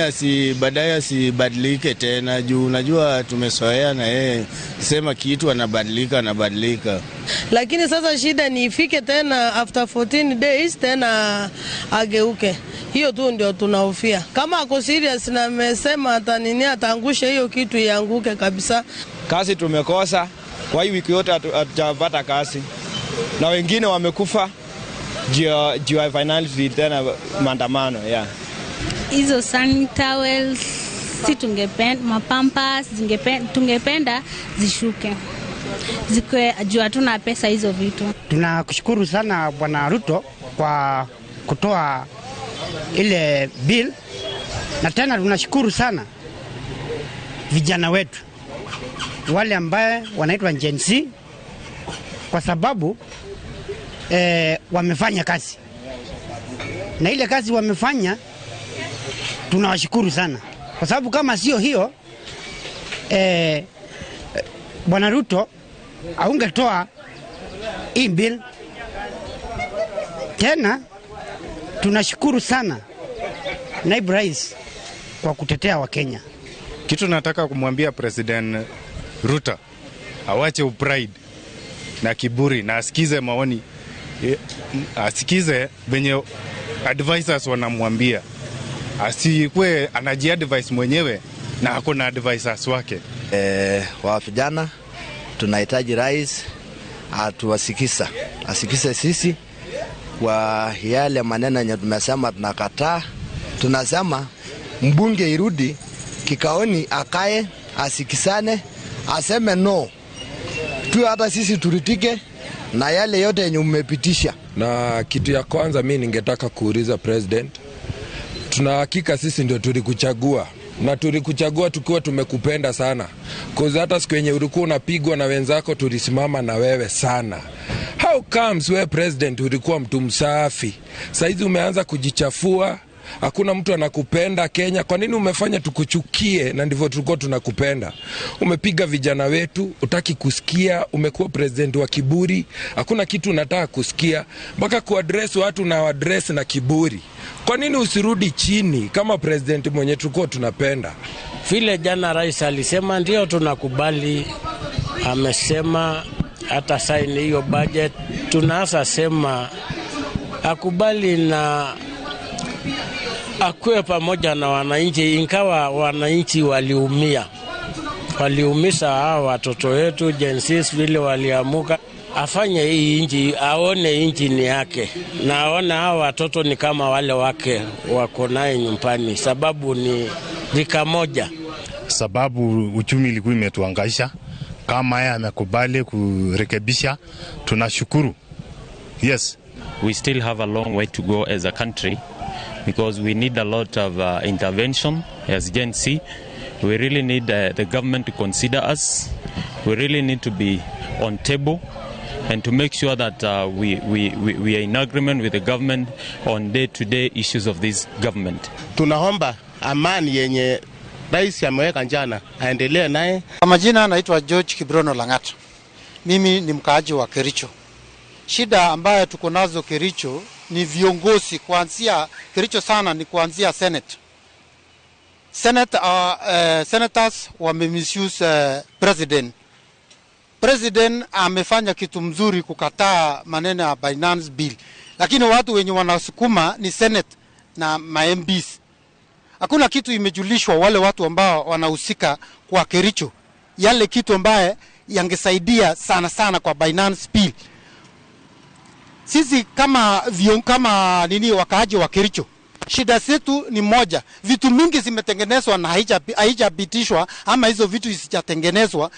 baadaye asibadilike tena, juu unajua tumesoea na yeye sema kitu anabadilika. Lakini sasa shida ni ifike tena after 14 days tena ageuke. Hiyo tu ndio tunahofia. Kama ako serious na amesema ataangusha hiyo kitu ianguke kabisa. Kazi tumekosa, kwa hii wiki yote hatujapata kazi. Na wengine wamekufa juu ya finance tena maandamano, yeah. Hizo sanitary si tungependa mapampas tungependa zishuke. Zikwe juu hatuna pesa hizo vitu. Tunakushukuru sana Bwana Ruto kwa kutoa ile bill, na tena tunashukuru sana vijana wetu wale ambaye wanaitwa Gen Z kwa sababu wamefanya kazi, na ile kazi wamefanya tunawashukuru sana, kwa sababu kama sio hiyo Bwana Ruto aungetoa hii bill. Tena tunashukuru sana naibu rais kwa kutetea Wakenya. Kitu nataka kumwambia President Ruto awache upride na kiburi na asikize maoni, asikize venye advisors wanamwambia, asikwe anajiadvise mwenyewe na hakuna advisors wake. Wa vijana tunahitaji rais asikise sisi kwa yale maneno yenye tumesema tunakataa. Tunasema mbunge irudi kikaoni, akae asikisane, aseme no tu, hata sisi turitike na yale yote yenye umepitisha. Na kitu ya kwanza mimi ningetaka kuuliza president, tuna hakika sisi ndio tulikuchagua, na tulikuchagua tukiwa tumekupenda sana, kwa hata siku yenye ulikuwa unapigwa na wenzako tulisimama na wewe sana. How comes wewe president ulikuwa mtu msafi, saizi umeanza kujichafua, hakuna mtu anakupenda Kenya? Kwa nini umefanya tukuchukie? Na ndivyo tulikuwa tunakupenda. Umepiga vijana wetu, utaki kusikia, umekuwa president wa kiburi, hakuna kitu unataka kusikia, mpaka kuaddress watu na address na kiburi. Kwa nini usirudi chini kama president mwenye tulikuwa tunapenda? Vile jana rais alisema ndio tunakubali, amesema hata sign hiyo budget, tunaanza sema akubali na akuwe pamoja na wananchi, ingawa wananchi waliumisha hawa watoto wetu Gen Z vile waliamuka. Afanye hii nchi, aone nchi ni yake, na aone hawa watoto ni kama wale wake wako naye nyumbani, sababu ni rika moja. Sababu uchumi ilikuwa imetuangaisha, kama yeye amekubali kurekebisha, tunashukuru. Yes, we still have a long way to go as a country, because we need a lot of intervention as Gen Z. We really need the government to consider us. We really need to be on table and to make sure that we are in agreement with the government on day-to-day issues of this government. Tunaomba amani yenye rais ameweka jana aendelee naye. Kwa majina naitwa George Kibrono Lang'ata. Mimi ni mkaaji wa Kericho. Shida ambayo tuko nazo Kericho ni viongozi, kuanzia Kericho sana ni kuanzia Senate. Senators wamemisuse president. President amefanya kitu mzuri kukataa maneno ya finance bill, lakini watu wenye wanasukuma ni Senate na MPs. Hakuna kitu imejulishwa wale watu ambao wanahusika kwa Kericho, yale kitu ambaye yangesaidia sana kwa finance bill. Sisi kama wakaaji wa Kericho, shida zetu ni moja. Vitu mingi zimetengenezwa na haijapitishwa, ama hizo vitu zisijatengenezwa.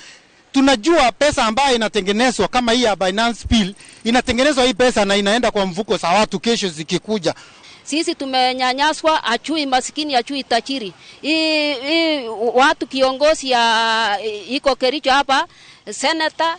Tunajua pesa ambayo inatengenezwa kama hii ya finance bill, inatengenezwa hii pesa na inaenda kwa mfuko za watu kesho zikikuja. Sisi tumenyanyaswa, achui masikini, achui tajiri. Watu kiongozi ya iko Kericho hapa, senator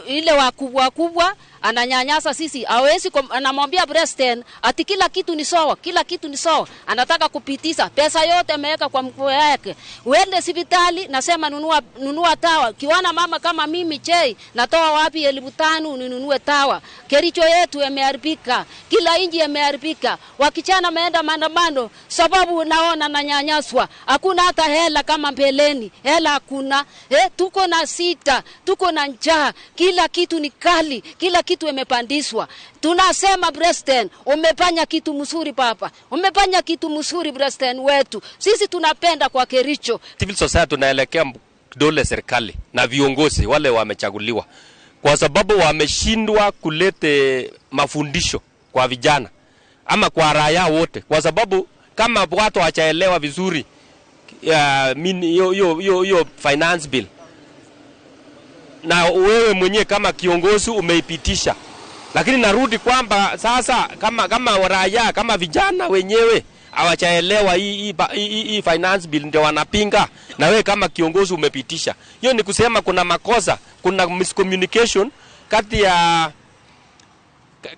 ile wakubwa ananyanyasa sisi. Hawezi anamwambia president ati kila kitu ni sawa, kila kitu ni sawa. Anataka kupitisha pesa yote ameweka kwa mfuko yake. Uende hospitali nasema nunua tawa. Kiwana mama kama mimi chei natoa wapi 5,000 ninunue tawa. Kericho yetu imeharibika, kila inji imeharibika. Wakichana meenda maandamano sababu naona nanyanyaswa. Hakuna hata hela kama mbeleni. Hela hakuna. Tuko na sita, tuko na njaa. Kila kitu ni kali, kila kitu imepandishwa. Tunasema president, umefanya kitu mzuri papa. Umefanya kitu mzuri president wetu. Sisi tunapenda kwa Kericho. Civil society tunaelekea dole serikali na viongozi wale wamechaguliwa. Kwa sababu wameshindwa kulete mafundisho kwa vijana ama kwa raia wote. Kwa sababu kama watu hawajaelewa vizuri yo finance bill na wewe mwenyewe kama kiongozi umeipitisha, lakini narudi kwamba sasa kama raia kama vijana wenyewe hawajaelewa hii finance bill ndio wanapinga, na wewe kama kiongozi umepitisha. Hiyo ni kusema kuna makosa, kuna miscommunication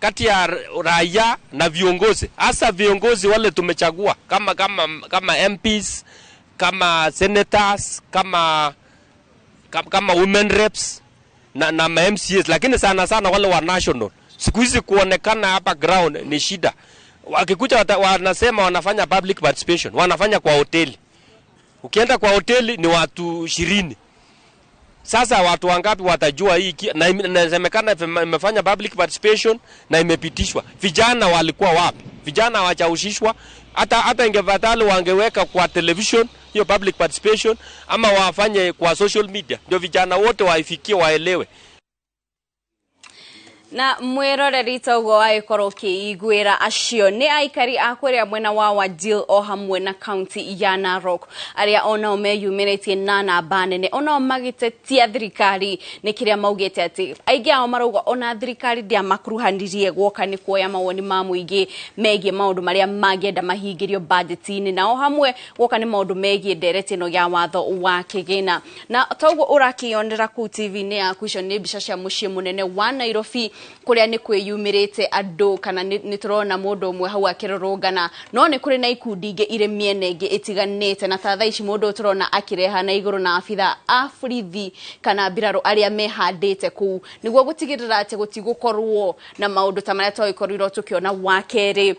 kati ya raia na viongozi, hasa viongozi wale tumechagua kama MPs, kama senators, kama women reps na MCAs, lakini sana wale wa national. Siku hizi kuonekana hapa ground ni shida. Wakikuja wanasema wanafanya public participation, wanafanya kwa hoteli. Ukienda kwa hoteli ni watu 20. Sasa watu wangapi watajua hii? Na inasemekana imefanya public participation na imepitishwa. Vijana walikuwa wapi? Vijana hawajahusishwa. Hata ingefatali wangeweka kwa television hiyo public participation ama wafanye kwa social media, ndio vijana wote waifikie waelewe. Na mwiroreri togo aikoro kiigwira acio ni aikari akweria mwena wa Wajir o hamwe na county ya Narok aria ona meyumirĩtie na namba nene ona magitetia thirikari ni kiria maugite ati aigi ao marauga ona thirikari ndia makuruhanirie gwoka ni kuoya mawoni ma muingi megie maundu maria magienda mahingirio budget-ini na o hamwe gwoka ni maundu megie ndereti no ya watho wa kigina. Na togo urakionera ku TV-ini yaku icio ni mbica cia mucii munene wa Nairobi kuria ni kwiyumirite andu kana ni turona mundu umwe hau akirorongana no ni kuri na ikundi ingi ire miene ingi itiganite na tatha ici mundu turona akireha na iguru na afitha afrithi kana biraro aria mehandite ku niguo gutigirira ati gutigukorwo na maundu ta maria twaikorirwo tukiona wakeri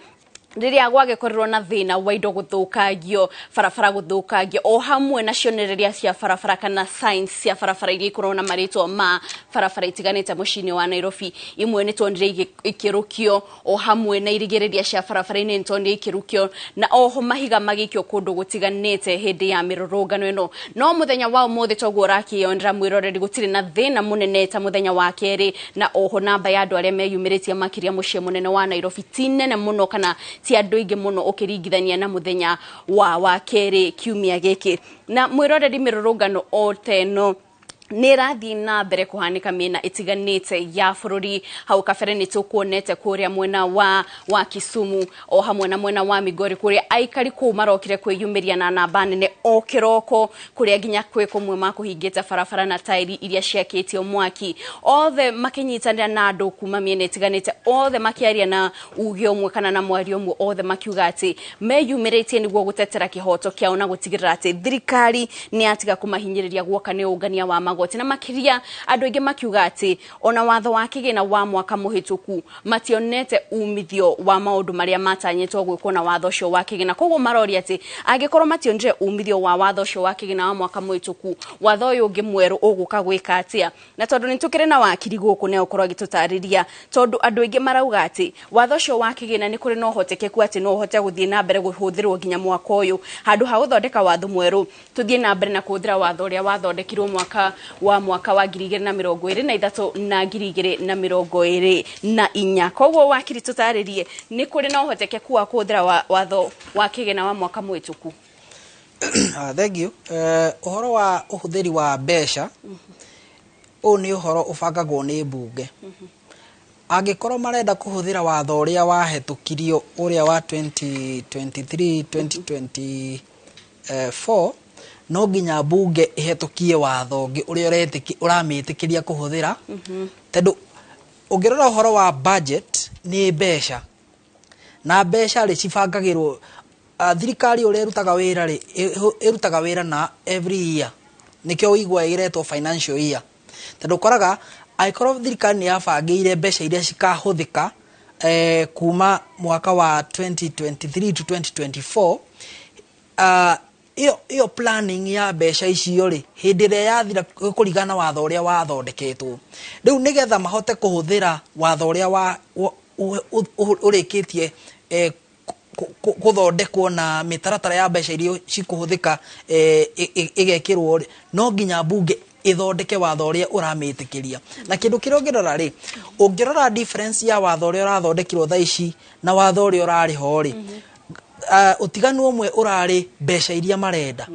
riria gwagekorirwo na thina wa indo guthukagio farafara guthukagio o hamwe na cionereria cia farafara kana signs cia farafara iria ikorona marĩtwa ma farafara itiganite mucini wa Nairobi. Imwe ni tonire ikirukio o hamwe na irigereria cia farafara-ini ni tonire ikirukio na oho mahiga magikio kundu gutiganite hindi ya mirorongano ino. No muthenya wa umuthi toguo rakionera mwiroreri gutire na thina munene ta muthenya wa keri na oho namba ya andu aria meyumiritie makiria mucii munene wa Nairobi tinene muno kana ti andu ingi muno ukiringithania na muthenya wa keri kiumia giki. Na mwiroreri mirorongano o teno ni rathi na mbere kuhanika miena itiganite ya bũrũri. Hau kabere ni tukuonete kuria mwena wa Kisumu o hamwe na mwena wa Migori kuria aikari ku marokire kwiyumiria na namba nene o kiroko kuria ginya kwe kumwe makuhingite farafara na tairi iria ciakitio mwaki othe makinyitanira na andu kuma miena itiganite othe makiaria na uge umwe kana na mwari umwe othe makiuga ati meyumiritie niguo gutetera kihoto kiao na gutigirira ati thirikari ni atiga kumahinyiriria gwoka ni ungania wa magoti na makiria andu ingi makiuga ati ona watho wa kigina wa mwaka muhituku mationete umithio wa maundu maria matanyetwo gwikwo na watho cio wa kigina. Koguo marori ati angikorwo mationire umithio wa watho cio wa kigina wa mwaka muhituku watho uyu ungi mweru uguka gwika atia. Na tondu ni tukire na wakiri guku ne ukorwo gitutariria tondu andu ingi marauga ati watho cio wa kigina ni kuri no hotekeku ati no hote guthie na mbere guhuthirwo ginya mwaka uyu handu ha guthondeka watho mweru tuthie na mbere na kuhuthira watho uria wathondekirwo mwaka wa 2023 na 2024. Koguo wakiri tutaririe ni kuri no hotekeku wa kuthira watho wa kigina wa mwaka muhituku. Thank you. Uhoro wa uhuthiri wa mbeca o ni uhoro ubangagwo ni mbunge. Angikorwo marenda kuhuthira watho uria wahetukirio uria wa 2023 2024 no ginya bunge ihetukie watho ungi uria uramiitikiria kuhuthira tondu Ũngĩrora ũhoro wa budget nĩ mbeca. Na mbeca rĩ cibangagĩrwo thirikari ũrĩa ĩrutaga wĩra na every year. Nikio wĩigua ĩretwo financial year. Tondũ ũkoraga aikorwo thirikari nĩ yabangĩire mbeca iria cikahũthĩka kuma mwaka wa 2023 to 2024 iyo planning ya mbeca icio ri hindi ĩrĩa yathira kũringana watho ũrĩa wathondeketwo. Rĩu nĩgetha mahote kũhũthĩra watho ũrĩa ũrĩkĩtie gũthondekwo na mĩtaratara ya mbeca iria cikũhũthĩka igekĩrwo no nginya bunge ithondeke watho ũrĩa ũramĩtĩkĩria. Na kĩndũ kĩrĩa ũngĩrora rĩ, ũngĩrora difference ya watho ũrĩa ũrathondekirwo thaa ici na watho ũrĩa ũrarĩ ho rĩ, utiganu ũmwe ũrarĩ mbeca iria marenda.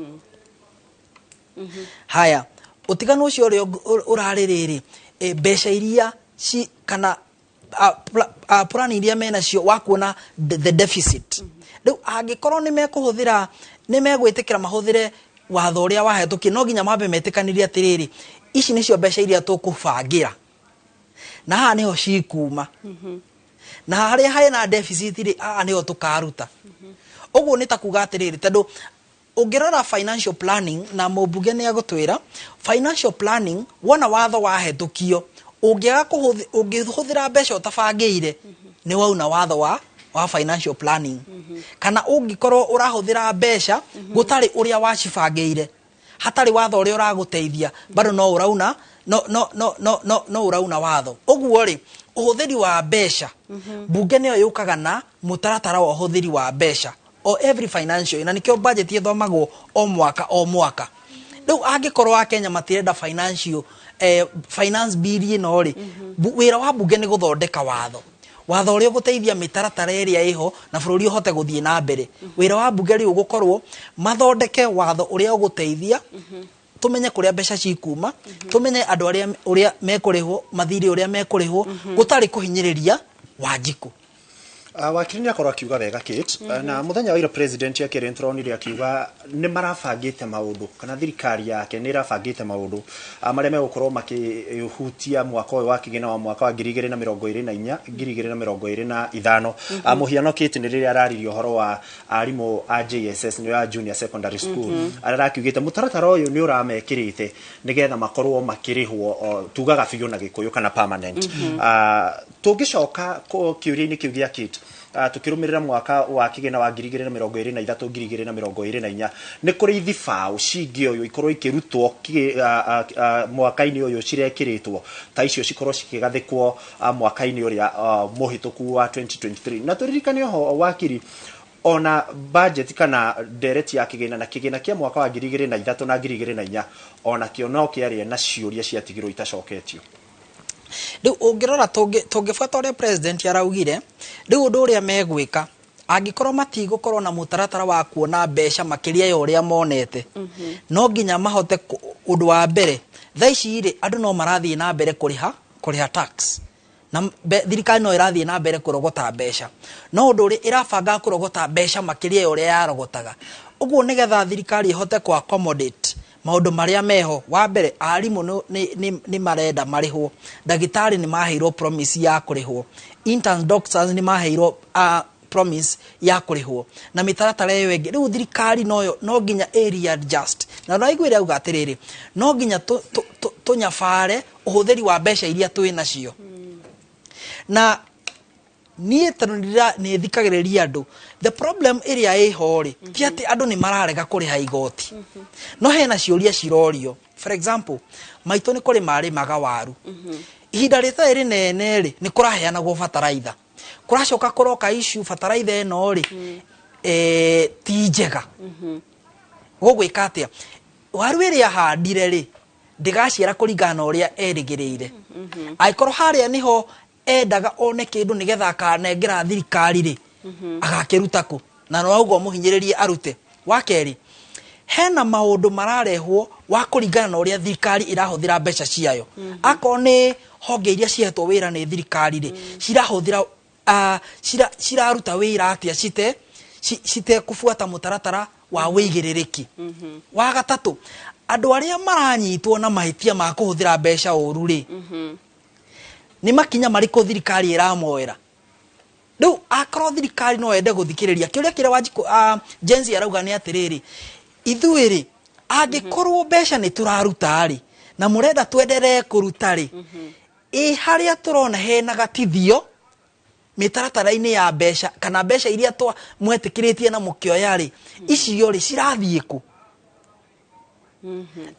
Haya, utiganu ũcio ũrĩa ũrarĩ rĩrĩ, mbeca iria kana plan iria menacio wa kuona the deficit. Rĩu angĩkorwo nĩ megwĩtĩkĩra mahũthĩre watho ũrĩa wahetũkie, no nginya mambe metĩkanirie atĩrĩrĩ, ici nĩcio mbeca iria tũkũbangĩra na haha nĩho cikuma na harĩa hena deficit rĩ, haha nĩho tũkaruta. Ũguo nĩ ta kuga atĩrĩrĩ, tondũ ũngĩrora financial planning na mũmbunge nĩ agũtwĩra financial planning, wona watho wahetũkio ũngĩhũthĩra mbeca ũtabangĩire nĩ wauna watho wa financial planning. Kana ũngĩkorwo ũrahũthĩra mbeca gũtarĩ ũrĩa wacibangĩire, hatarĩ watho ũrĩa ũragũteithia, bado no ũrauna no ũrauna watho. Ũguo rĩ, ũhũthĩri wa mbeca bunge nĩyo yũkaga na mũtaratara wa ũhũthĩri wa mbeca o every financial, na nikio budget ĩthomagwo o mwaka. Rĩu angĩkorwo Akenya matirenda finance bill ĩno rĩ, wĩra wa bunge nĩ gũthondeka watho ũrĩa ũgũteithia mĩtaratara ĩrĩa ĩho na bũrũri ũhote gũthiĩ na mbere. Wĩra wa bunge rĩu gũkorwo mathondeke watho ũrĩa ũgũteithia, tumenye kũrĩa mbeca cikuma, tumenye andũ ũrĩa mekũrĩhwo, mathirĩ ũrĩa mekũrĩhwo, gũtarĩ kũhinyĩrĩria Wanjikũ. Wakiri nĩ akorwo akiuga wega Kate, na muthenya wa ira president ya Karen Tronire akiuga nĩ marabangĩte maũndũ kana thirikari yake nĩ irabangĩte maũndũ marĩa megũkorwo makĩhutia mwaka ũyũ wa kĩgĩna wa mwaka wa 2024 2025. Mũhiano Kate nĩ rĩrĩa araririe ũhoro wa arimũ a JSS nĩ ya junior secondary school, arakiugĩte mũtaratara ũyũ nĩ ũramekĩrĩte nĩgetha makorwo makĩrĩhwo tugaga biũ na Gĩkũyũ kana permanent. Tũngĩcoka kĩũria-inĩ kĩu gĩa Kate, tukirumirira mwaka wa kigina wa 2023 2024 nĩ kũrĩ ithibaũ cingĩ ũyũ ikorwo ikĩrutwo mwaka-inĩ ũyũ cirekiritwo ta icio cikorwo cikigathĩkwo mwaka-inĩ ũrĩa mũhĩtũku wa 2023. Na turirikane ho wakiri ona budget kana direct ya kigina na kigina kia mwaka wa 2023 na 2024 ona kĩo no kĩarĩ na ciũria ciatigirwo itacoketio. Rĩu ũngĩrora tũngĩbuata ũrĩa president araugire, rĩu ũndũ ũrĩa megwĩka angĩkorwo matigũkorwo na mũtaratara wa kuona mbeca makĩria ya ũrĩa monete, no nginya mahote ũndũ wa mbere thaa ici rĩ andũ no marathiĩ na mbere kũrĩha tax na thirikari no ĩrathiĩ na mbere kũrogota mbeca, no ũndũ ũrĩa ĩrabanga kũrogota mbeca makĩria ya ũrĩa yarogotaga. Ũguo nĩgetha thirikari ĩhote kũ accommodate maũndũ marĩa meho, wa mbere arimũ nĩ marenda marĩhwo, ndagĩtarĩ nĩ maheirwo promise ya kũrĩhwo, interns doctors nĩ maheirwo promise ya kũrĩhwo, na mĩtaratara ĩyo ĩngĩ. Rĩu thirikari no nginya area adjust, na naiguire auga atĩrĩrĩ, no nginya tũnyabare ũhũthĩri wa mbeca iria twĩ nacio. Na niĩ nĩ thikagĩrĩria andũ, the problem ĩrĩa ĩho rĩ ti atĩ andũ nĩ mararega kũrĩha igoti, no hena ciũria cirorio. For example, maitũ nĩ kũrĩ marĩmaga waru, ihinda rĩtarĩ rĩnene rĩ nĩ kũraheanagwo bataraitha, kũracoka kũroka issue bataraitha ĩno rĩ ti njega. Gũgwĩka atĩa? Waru ĩrĩa ahandire rĩ ndĩgaciara kũringana na ũrĩa erĩgĩrĩire. Angĩkorwo harĩa niho endaga one kĩndũ nĩgetha akanengera thirikari rĩ agakĩruta kũ, na no ũguo mũhinyĩrĩrie arute. Wa kerĩ, hena maũndũ mararehwo wa kũringana na ũrĩa thirikari ĩrahũthĩra mbeca ciayo. Akorwo nĩ honge iria cihetwo wĩra nĩ thirikari rĩ cirahũthĩra ciraruta wĩra atĩa cite kũbuata mũtaratara wa wĩigĩrĩrĩki. Wa gatatũ, andũ arĩa maranyitwo na mahĩtia ma kũhũthĩra mbeca ũru rĩ nĩ makinya marĩkũ thirikari ĩramoera rĩu akorwo thirikari no ende gũthikĩrĩria kĩrĩa Wanjikũ Jenzi arauga nĩ atĩrĩrĩ ithuĩ-rĩ angĩkorwo mbeca nĩ tũraruta-rĩ na mũrenda twenderee kũruta-rĩ harĩa tũrona hena gatithio mĩtaratara-inĩ ya mbeca kana mbeca iria mwetĩkĩrĩtie na mũkĩoya-rĩ icio-rĩ cirathiĩ kũ?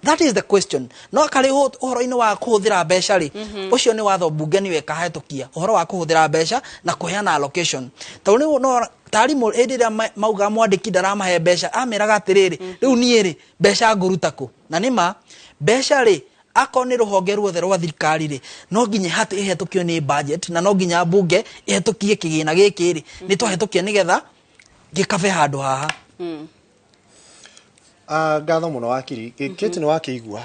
That is the question. No kare ũhoro-inĩ wa kũhũthĩra mbeca-rĩ ũcio nĩ watho mbunge nĩwe kahĩtũkia ũhoro wa kũhũthĩra mbeca na kũheana allocation. Tondũ no tarimũ hĩndĩ ĩrĩa mauga mwandĩki ndaramahe mbeca ameraga atĩrĩrĩ rĩu niĩ-rĩ mbeca ngũruta kũ? Na nĩma mbeca-rĩ akorwo nĩ rũhonge ruothe rwa thirikari-rĩ no nginya ĩhetũkio nĩ budget na no nginya mbunge ĩhetũkie kĩgĩna gĩkĩ-rĩ nĩ twahĩtũkia nĩgetha gĩkabe handũ haha. Ngatho muno wakiri kiti ni wakigua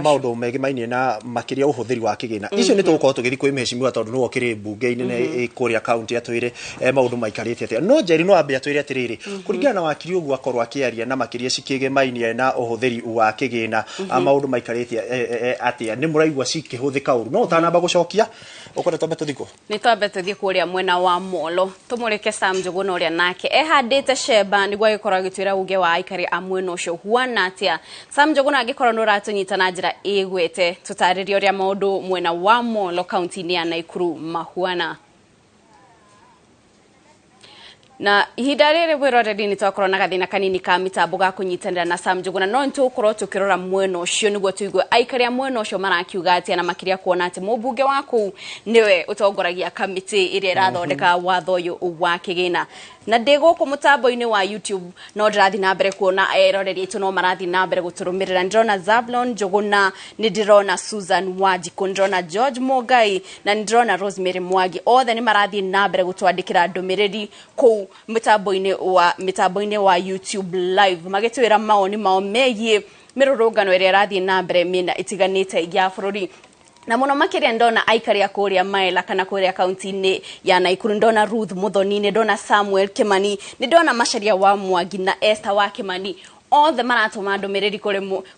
maundu megi mainie na makiria uhuthiri wa kigina icio ni tugukorwo tugithi kwi mheshimiwa tondu no okire bunge-ini ne kuria county atwire maundu maikarite atia no Njeri no ambe atwire atiriri kuringana na wakiri ugu akorwo akiaria na makiria cikige mainie na uhuthiri wa kigina maundu maikarite atia ni muraigwa cikihuthika uru no utanamba gucokia ukore tombe tuthiko ni tombe tuthie kuria mwena wa Molo tumurike Sam Njuguna uria nake ehandite sheba niguo agikorwo agitwira uge wa aikari amweno ucio huana atia Sam Njuguna agikorwo no ratunyita na njira igwete tutariria uria maundu mwena wa Molo county-ini ya Naikuru mahuana. Na ihinda rĩrĩ wĩroreri nĩ twakorwo na gathĩna kanini ka mitambo ga kũnyitanĩra na Sam Njuguna no nĩtũkorwo tũkĩrora mwena ũcio nĩguo tũigue aikari a mwena ũcio marakiuga atĩa na makĩria kuona atĩ mũmbunge wa kũu nĩwe ũtongoragia kamĩtĩ ĩrĩa ĩrathondeka watho ũyũ wa kĩgĩna. Na ndĩgũkũ mũtambo-inĩ wa YouTube no ndĩrathi na mbere kuona eroreri aitũ no marathi na mbere gũtũrũmĩrĩra. Ndĩrona Zablon Njuguna, nĩndĩrona Susan Wanjikũ, nĩndĩrona George Mogai na nĩndĩrona Rosemary Mwangi, othe nĩ marathi na mbere gũtwandĩkĩra ndũmĩrĩri kũu mitambo-inĩ wa YouTube live magĩtwĩra maoni mao megiĩ mĩrũrũngano ĩrĩa ĩrathiĩ na mbere mĩena ĩtiganĩte ya bũrũri. Na muno makiria ndona aikari a kuria Maela kana kuria county-ini ya Naikuru, ndona Ruth Muthoni, ndona Samuel Kimani, ndona Macharia wa Mwangi na Esther wa Kimani, othe maratuma ndũmĩrĩri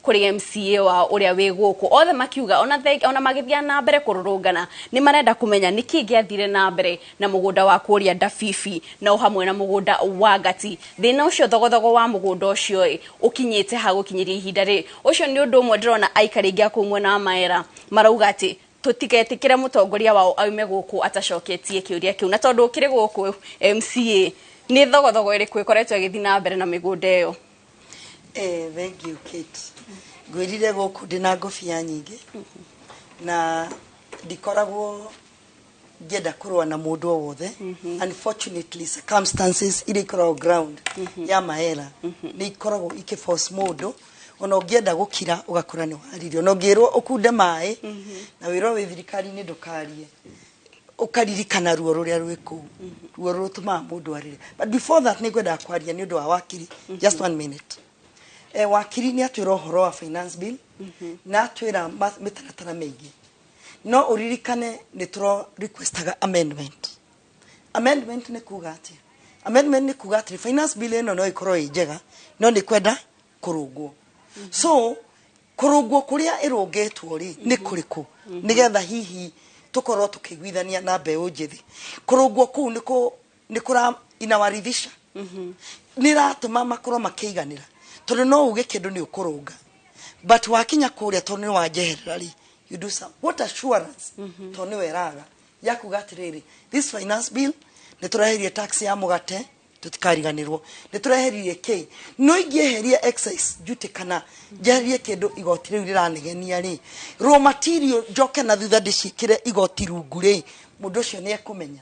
kuri MCA wa uria wĩ gũkũ, othe makiuga ona magĩthia na mbere kũrũrũngana nĩ marenda kũmenya nĩkĩ gĩathire na mbere na mũgũnda wa kuria Ndabibi na hamwe na mũgũnda wa Gati. Thĩna ũcio thogothogo wa mũgũnda ũcio ũkinyĩte ha gũkinyĩria ihinda rĩ ũcio nĩ ũndũ ũmwe ndĩrona aikari aingĩ a kũu mwena wa Maera marauga atĩ tutigetikire mutongoria wao aume gũkũ atacoketie kĩũria kĩu na tondũ kĩrĩ gũkũ MCA nĩ thogothogo ĩrĩkũ ĩkoretwo ĩgĩthiĩ na mbere na mĩgũnda ĩyo. Thank you, Kate. Gwirire gũkũ ndĩna ngũbia nyingĩ na ndikoragwo ngĩenda kũrũa na mũndũ o wothe. Unfortunately circumstances iria ikoragwo ground ya Maera nĩ ikoragwo ikĩforce mũndũ ona ũngĩenda gũkira ũgakora nĩ waririo ona ũngĩrwo ũkunde maĩ na wĩrwo wĩ thirikari-inĩ ndũkarie ukaririkana ruo rũrĩa rwĩ kũu ruo rũtũmaga mũndũ arĩre. But before that nĩ ngwenda kwaria nĩ ũndũ wa wakiri. Just 1 minute. Wakiri nĩ atwĩra ũhoro wa finance bill na atwĩra mĩtaratara mĩingĩ no ũririkane nĩ tũro requestaga amendment. Amendment nĩ kuga atĩa? Amendment nĩ kuga atĩ finance bill ĩno no ĩkorwo ĩ njega no nĩ kwenda kũrũngwo. So kũrũngwo kũrĩa ĩrũngĩtwo rĩ nĩ kũrĩkũ nĩgetha hihi tukorwo tukiguithania na mbeũ njĩthĩ. Kũrũngwo kũu nĩ kũrainawarithisha nĩ ratũma makorwo makĩiganĩra tondũ no uge kĩndũ nĩ ũkũrũnga but wakinya kũrĩa tondũ nĩ wanjeherera rĩ you do some what assurance tondũ nĩ weraga ya kuga atĩrĩrĩ this finance bill nĩ tũreherie tax ya mũgate tutikariganĩrwo nĩ tũreherie kĩ no ingĩeheria excise duty kana njeherie kĩndũ igoti rĩu rĩranegenia rĩ raw material njoke na thutha ndĩciĩkĩre igoti rungu rĩ mũndũ ũcio nĩ ekũmenya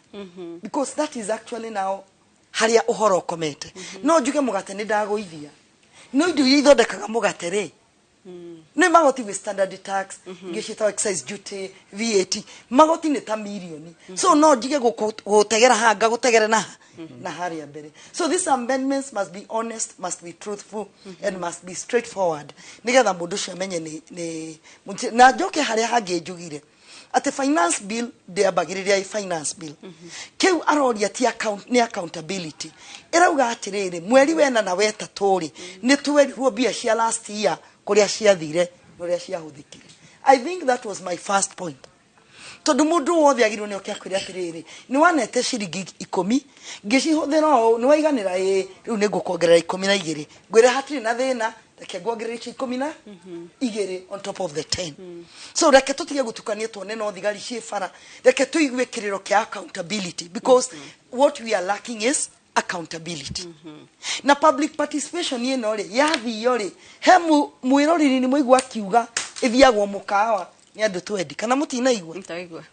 because that is actually now harĩa ũhoro ũkomete. No njuge mũgate nĩ ndagũithia no indo iria ithondekaga mũgate rĩ nĩ magoti with standard tax ngĩciĩtwo excise duty VAT magoti nĩ ta mirioni so no njige gũtegera hanga gũtegere na harĩa mbere. So these amendments must be honest, must be truthful and must be straightforward nĩgetha mũndũ ũcio amenye na njoke harĩa hangĩ njugire atĩ finance bill ndĩambagĩrĩria finance bill kĩu aroria ti accountability ĩrauga atĩrĩrĩ mweri wena na wetatũ rĩ nĩ twerirwo mbia cia last year kũrĩa ciathire na ũrĩa ciahũthĩkire. I think that was my first point. tondu mundu wothe agirwo ne okia kwira atiriri ni wanete ciringi 10 ngicihuthira o ni waiganira riu ni ngukongerera 12 ngwire hatiri na thina reke ngwongerera 12 on top of the 10 so reke tutige gutukania tuone no thigari cifara reke tuigue kiriro kia accountability because what we are lacking is accountability na public participation ye no ri yathi yo ri he mwiroriri ni muigwa akiuga ithiagwo mukawa ni andu twendi kana mutinaigwa ntaigwa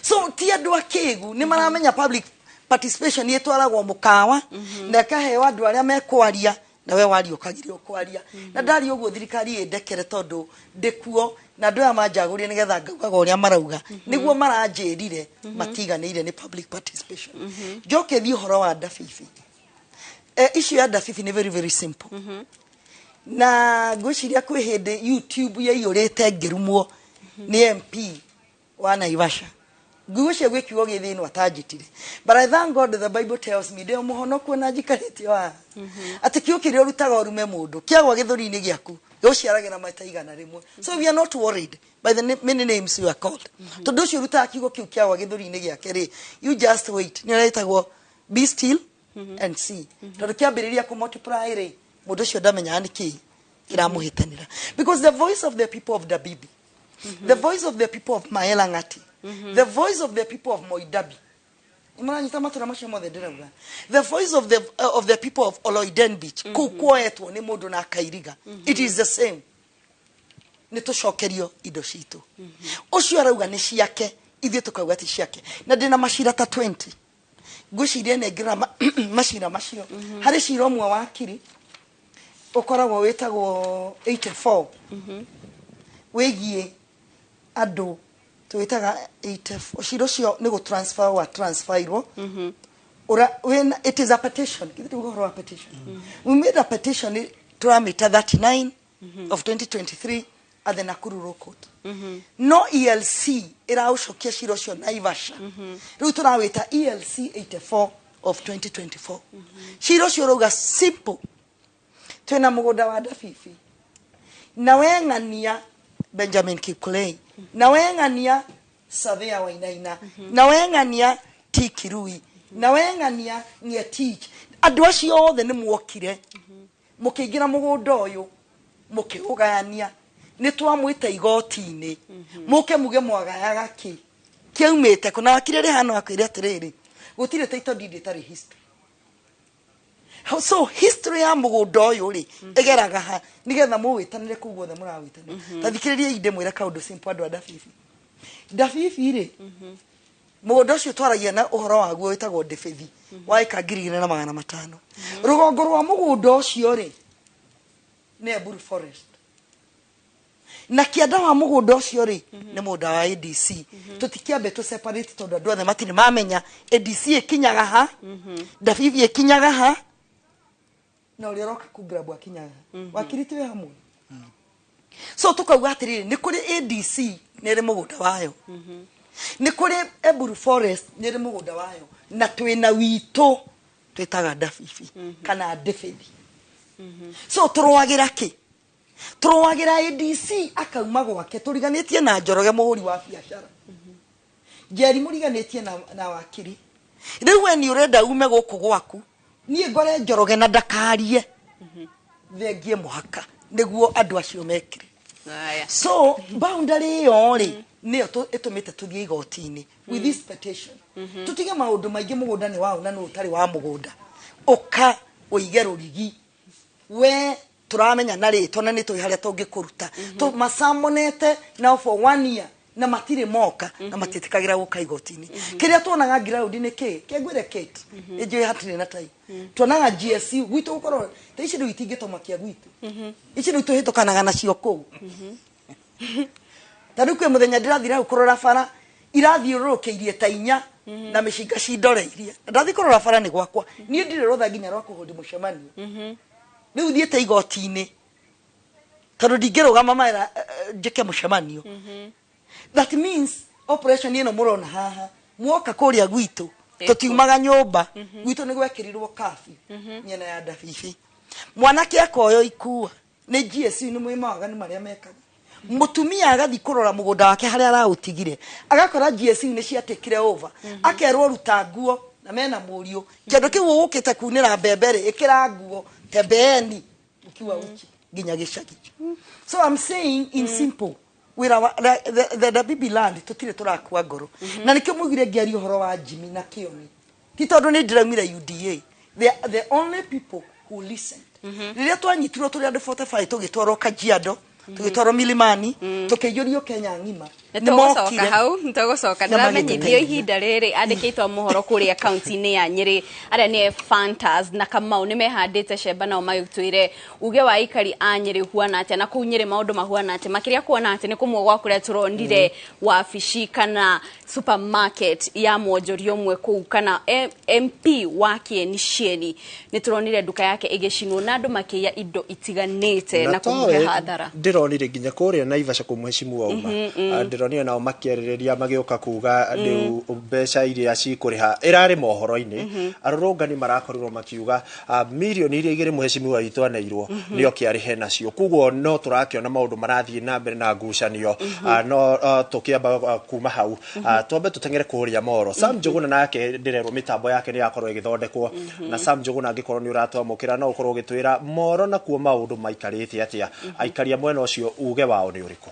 so ti andu akigu ni maramenya public participation ye twaragwo mukawa na kahewa andu aria mekwaria na we wari ukagirio kwaria na ndari uguo thirikari indekere tondu ndikuo na ndu ya manjagurie nigetha ngaugaga uria marauga niguo maranjirire matiganire ni public participation joke thi horo wa ndabibi issue ya ndabibi ni very very simple na ngwiciria kwi hindi YouTube yaiyurite ngirumwo ni MP wa Naivasha ngwiciria gwikiwo githino atanjitire but I thank God the Bible tells me ndio muhonoku na njikarite wa ati kiukire urutaga urume mundu kiagwa githuri-ini giaku gociaragira maita igana rimwe so we are not worried by the many names you are called tondu cio urutaga kiugo kiu kiagwa githuri-ini giake ri you just wait ni raitagwo be still and see tondu kiambiriria ku multiply ri mundu cio ndamenya ni ki iramuhitanira because the voice of the people of Dabibi the voice of the people of Maelangati the voice of the people of Moidabi imanyita matura macio mothe ndirauga the voice of the people of Oloiden Beach kukwetwo ni mundu na kairiga it is the same ni tucokerio indo citu ucio arauga ni ciake ithie tukauga ti ciake na ndina macira ta 20 ngwiciria nengira macira macio hari cira umwe wa kiri ukoragwo witagwo 84 wigie andu tuitaga 84 ciro cio ni go transfer wa transferirwo when it is a petition kitu tuhoro a petition we made a petition turamita 39 of 2023 at the Nakuru Law Court no ELC iraucokia ciro cio Naivasha riu turawita ELC 84 of 2024 ciro cio ruga simple twena mugunda wa ndabibi na wengania Benjamin Kikulei na wengania Savea Wainaina na wengania Tikirui na wengania Ngetich andu acio othe ni mwokire mukiingira mugunda uyu mukiugayania ni twamwita igoti-ini muke muge mwagayaga ki kiaumite kuna wakire ri hano akwire atiriri gutire title deed itari history so history ya mugunda uyu ri egeraga ha nigetha muwitanire kuguo the murawitana tathikiriria inde mwira kaundu simple andu ndabibi ri mugunda ucio twaragia na uhoro waguo witagwo ndebeithi wa eka 2,500 rugongo rwa mugunda ucio ri ne Bũrũri forest na kianda wa mugunda ucio ri ni mugunda wa ADC tutikiambe tu separate tondu andu othe matini mamenya ADC ikinyaga ha ndabibi ikinyaga ha na uri roka kugrab wakinyaga wakiritiwe hamwe so tukauga atiriri ni kuri ADC ni ri mugunda wayo ni kuri Bũrũri forest ni ri mugunda wayo na twina wito twitaga ndabibi kana ndebeithi so turwagira ki turwagira ADC akauma gwake turiganitie na Njoroge muhuri wa biashara Njeri muriganitie na wakiri riu we ni urenda ume guku gwaku nie ngore Njoroge na ndakarie thengie muhaka niguo andu acio mekire so boundary yo ri ni itumite tuthie igoti-ini with this petition tutige maundu maingi mugunda ni wao na no utari wa mugunda uka uige rurigi we turamenya na rito na nitoi haria tungikuruta tu masamonete now for 1 year na matire moka na matitikagira guka igoti-ini kiria tuonaga ground ni ki kengwire kit ejwe hatire na tai tuonaga GSU gwitu gukorwo taici ndo itingitomakia gwitu ici ndo tuhitokanaga na cio kuu tadu kwe muthenya ndirathira ukurora bara irathiurukiirie ta inya na mishinga cindoreirie ndathi kurora bara ni gwakwa nie ndire rotha nginya rwa kuhundi mucemanio riu thiete igoti-ini tondu ndingirugama maira njike mucemanio that means operation ino murona haha muoka kuria gwitu tutiumaga nyumba gwitu ni gwekirirwo kafi nyena ya ndabibi mwanake akoyo ikua ni GSU ni mwimaga ni maria mekaga mutumia agathi kurora mugunda wake haria arautigire agakora GSU ni ciatikire over akerwo ruta nguo na mena murio kindu kiu ukite kunira mbembere ikira nguo tembeeni ukiwa uchi ginya gicagi. So I'm saying in simple the baby land tutire turakua ngoro na nikio mugire ngiari uhoro wa Jimmy na Kioni ti tondu ni ndiramire UDA they are the only people who listened. Riria twanyitirwo turi andu 45 tugitwarwo Kajiado tugitwarwo Milimani tukiyurio Kenya ngima nitogocoka hau nitogocoka ndiramenyithio ihinda riri andikitwo muhoro kuria county-ini ya Nyeri aria ni Fantas na Kamau ni mehandite cemba nao magitwire uge wa ikari a Nyeri huana atia na ku Nyeri maundu mahuana atia makiria kuona atia ni kumwe gwa kuria turondire wabici kana supermarket ya mwonjorio mwe kuu kana MP wa Kieni ni turonire duka yake igicinwo na andu makiya indo itiganite na kumuhe hadhara ndironire ginya kuria Naivasha kumheshimu wa uma ndironire nao makierereria magioka kuga riu mbeca iria cikuriha irari mohoro-ini arurungani marakorirwo makiuga milioni iria igire muheshimu wa itu aneirwo nio kiarihe nacio kuguo no turakiona maundu marathie na mbere na ngucanio no tukiamba kuma hau twambe tutengere kuria moro Sam Njuguna nake ndirerwo mitambo yake ni yakorwo igithondekwo na Sam Njuguna angikorwo ni uratwamukira no ukorwo gitwira moro na kuo maundu maikarite atia aikaria mwena ucio uge wao ni uriku.